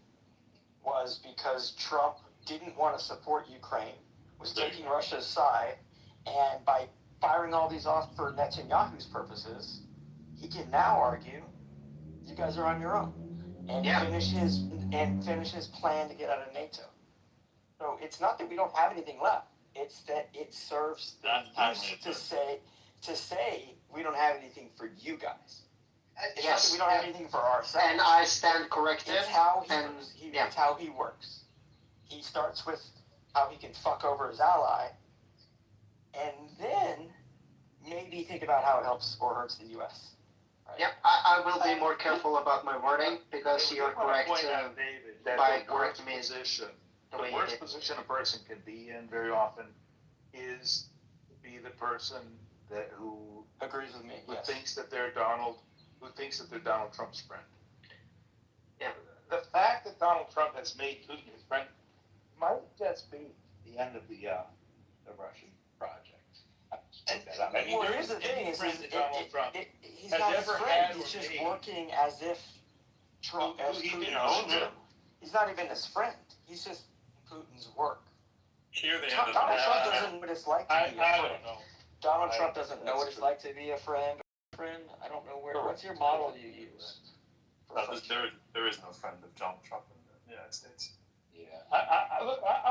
was because Trump didn't want to support Ukraine, was taking Russia's side, and by firing all these off for Netanyahu's purposes, he can now argue, you guys are on your own, and finish his plan to get out of NATO. So it's not that we don't have anything left. It's that it serves the use to say we don't have anything for you guys. It's not that we don't have anything for ourselves. And I stand corrected. It's how he works. He starts with how he can fuck over his ally, and then maybe think about how it helps or hurts the U.S. Right? Yep, I will be more careful about my wording because you're correct by correcting me. The worst position a person can be in very often is to be the person who agrees with me, who thinks that they're Donald Trump's friend. Yeah. The fact that Donald Trump has made Putin his friend might just be the end of the Russian project. Here's the thing: he's not his friend. He's just working as if Trump Putin owns him. He's not even his friend. He's just Putin's work. Donald Trump doesn't know what it's like to be a friend. Donald Trump doesn't know what it's like to be a friend. I don't know what's your model you use? There is no friend of Donald Trump in the United States. Yeah, I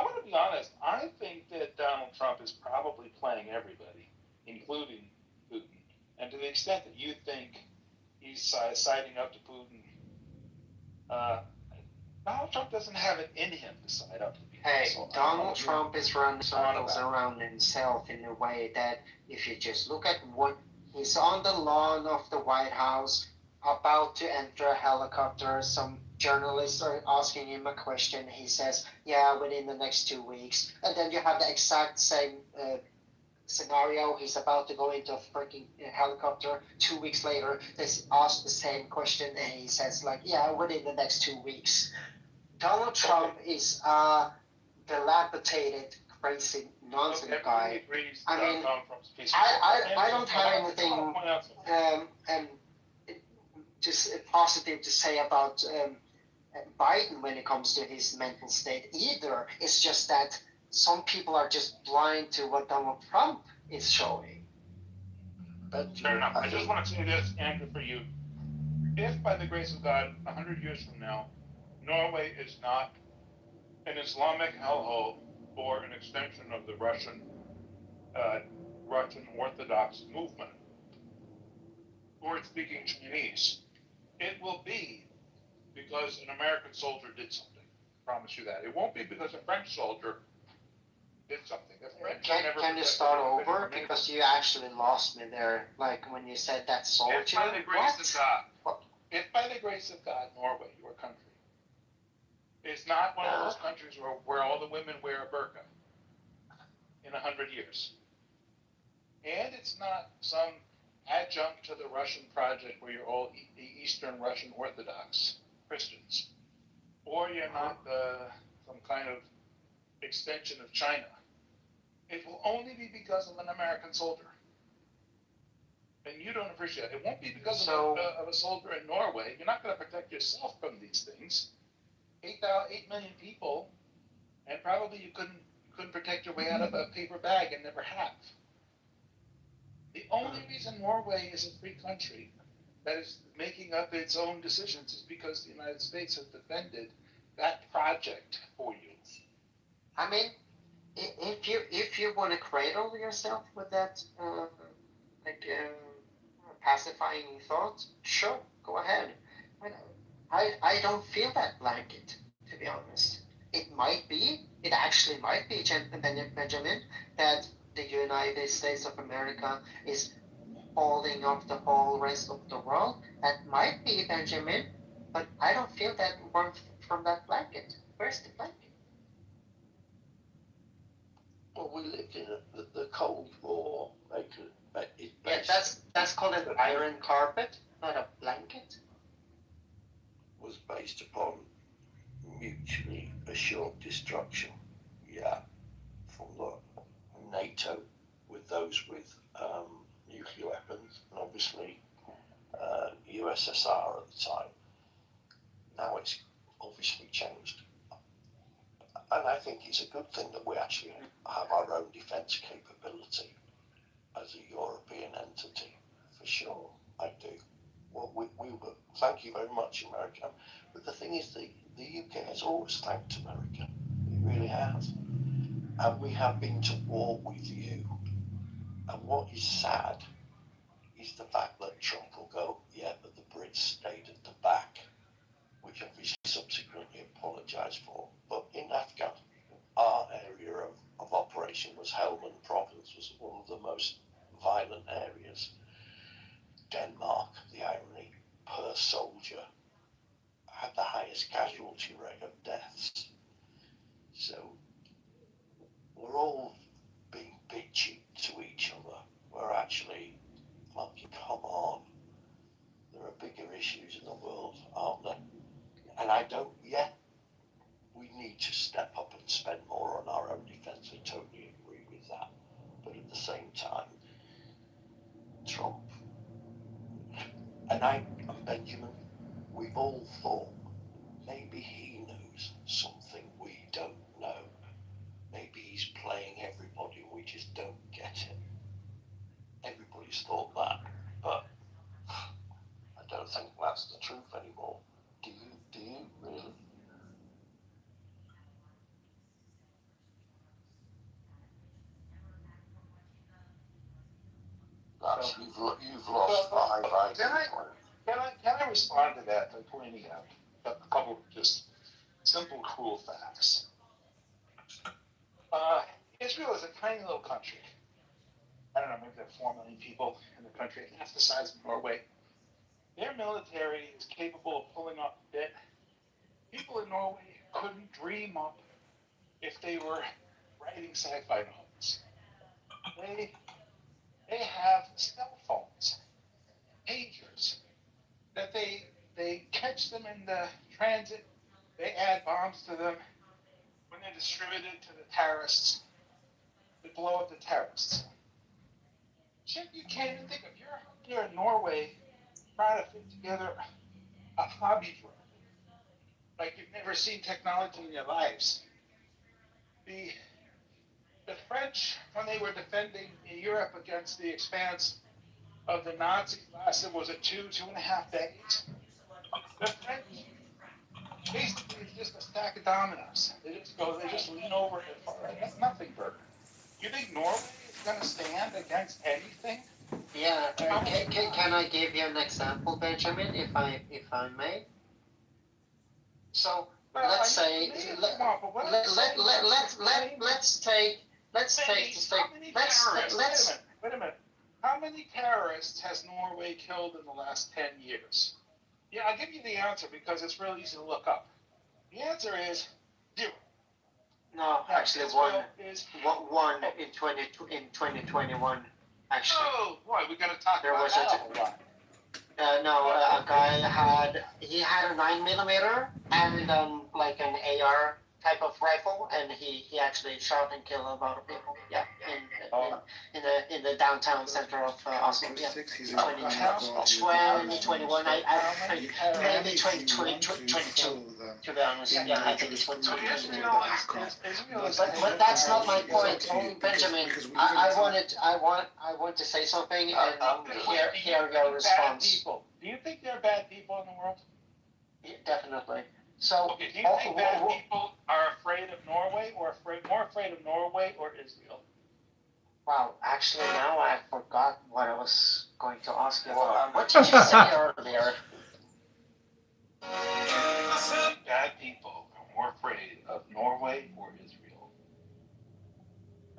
want to be honest. I think that Donald Trump is probably playing everybody, including Putin. And to the extent that you think he's siding up to Putin, Donald Trump doesn't have it in him to side up to Putin. Hey, Donald Trump is running circles around himself in a way that if you just look at what he's on the lawn of the White House, about to enter a helicopter. Some journalists are asking him a question. He says, yeah, within the next 2 weeks. And then you have the exact same scenario. He's about to go into a freaking helicopter. 2 weeks later, they ask the same question, and he says like, "Yeah, within the next 2 weeks." Donald Trump is a dilapidated, crazy nonsense guy. I mean, I don't have anything just positive to say about Biden when it comes to his mental state either. It's just that some people are just blind to what Donald Trump is showing. Fair enough. I just want to say this, Andrew, for you. If by the grace of God, 100 years from now, Norway is not an Islamic hellhole or an extension of the Russian Orthodox movement, or it's speaking Chinese, it will be because an American soldier did something. I promise you that. It won't be because a French soldier did something. Can you start over? Because you actually lost me there, like when you said that soldier. If by the grace of God, if by the grace of God, Norway, your country, is not one of those countries where all the women wear a burqa in 100 years, and it's not some adjunct to the Russian project where you're all Eastern Russian Orthodox Christians, or you're not some kind of extension of China, it will only be because of an American soldier. And you don't appreciate it. It won't be because of a soldier in Norway. You're not going to protect yourself from these things. 8 million people, and probably you couldn't protect your way out of a paper bag and never have. The only reason Norway is a free country that is making up its own decisions is because the United States has defended that project for you. I mean, if you want to cradle yourself with that pacifying thought, sure, go ahead. I don't feel that blanket, to be honest. It actually might be, Benjamin, that the United States of America is holding up the whole rest of the world. That might be, Benjamin, but I don't feel that warmth from that blanket. Where's the blanket? Well, we lived in the Cold War. Yeah, that's called an iron carpet, not a blanket. Was based upon mutually assured destruction. Yeah, from the NATO with those with nuclear weapons, and obviously USSR at the time. Now it's obviously changed. And I think it's a good thing that we actually have our own defence capability as a European entity, for sure. I do. Well, we will. Thank you very much, America. But the thing is, the UK has always thanked America. It really has. And we have been to war with you. And what is sad is the fact that Trump will go, yeah, but the Brits stayed at the back, which obviously subsequently apologised for. But in Afghan, our area of operation was Helmand Province, was one of the most violent areas. Denmark, the irony, per soldier, had the highest casualty rate of deaths. So we're all being bitchy to each other. We're actually, come on. There are bigger issues in the world, aren't there? And I don't yet. We need to step up and spend more on our own defence. I totally agree with that. But at the same time, Trump and Benjamin, we've all thought maybe he knows something we don't know. Maybe he's playing everybody and we just don't get it. Everybody's thought that, but I don't think that's the truth anymore. Do you really? You've lost 5 IQ points. Can I respond to that by pointing out a couple of just simple, cruel facts? Israel is a tiny little country. I don't know, maybe there are 4 million people in the country, half the size of Norway. Their military is capable of pulling off that people in Norway couldn't dream up if they were writing sci-fi novels. they have cell phones, pagers, that they catch them in the transit, they add bombs to them when they're distributed to the terrorists, to blow up the terrorists. Shit, you can't even think of. You're in Norway trying to fit together a hobby drone like you've never seen technology in your lives. The French, when they were defending Europe against the expanse of the Nazis, was it 2.5 days? The French, basically, it's just a stack of dominoes. They just lean over it. That's nothing, Burger. You think Norway is going to stand against anything? Yeah, can I give you an example, Benjamin, if I may? So let's take Wait a minute. How many terrorists has Norway killed in the last 10 years? Yeah, I'll give you the answer because it's real easy to look up. The answer is 0. No, actually one in 2021. Actually. Oh, boy, we got to talk about that a lot. A guy had a 9mm and like an AR type of rifle, and he actually shot and killed a lot of people. Yeah, in the downtown center of Oslo. Yeah, 2021. Maybe 2022. To be honest, yeah, I think it's 2022. But that's not my point, Benjamin. I want to say something and hear your response. Do you think there are bad people in the world? Yeah, definitely. So, okay, do you think bad people are afraid of Norway, or more afraid of Norway or Israel? Wow, actually now I forgot what I was going to ask you about. What did you say earlier? Bad people are more afraid of Norway or Israel?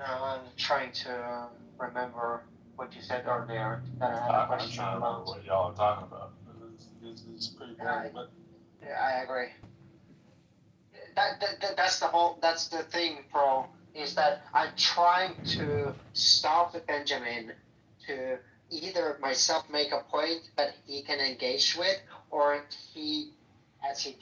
I'm trying to remember what you said earlier. That I had a question I'm trying to remember about. what y'all are talking about. It's pretty boring, but yeah, I agree. That's the thing, bro, is that I'm trying to stop Benjamin to either myself make a point that he can engage with, or he, as he do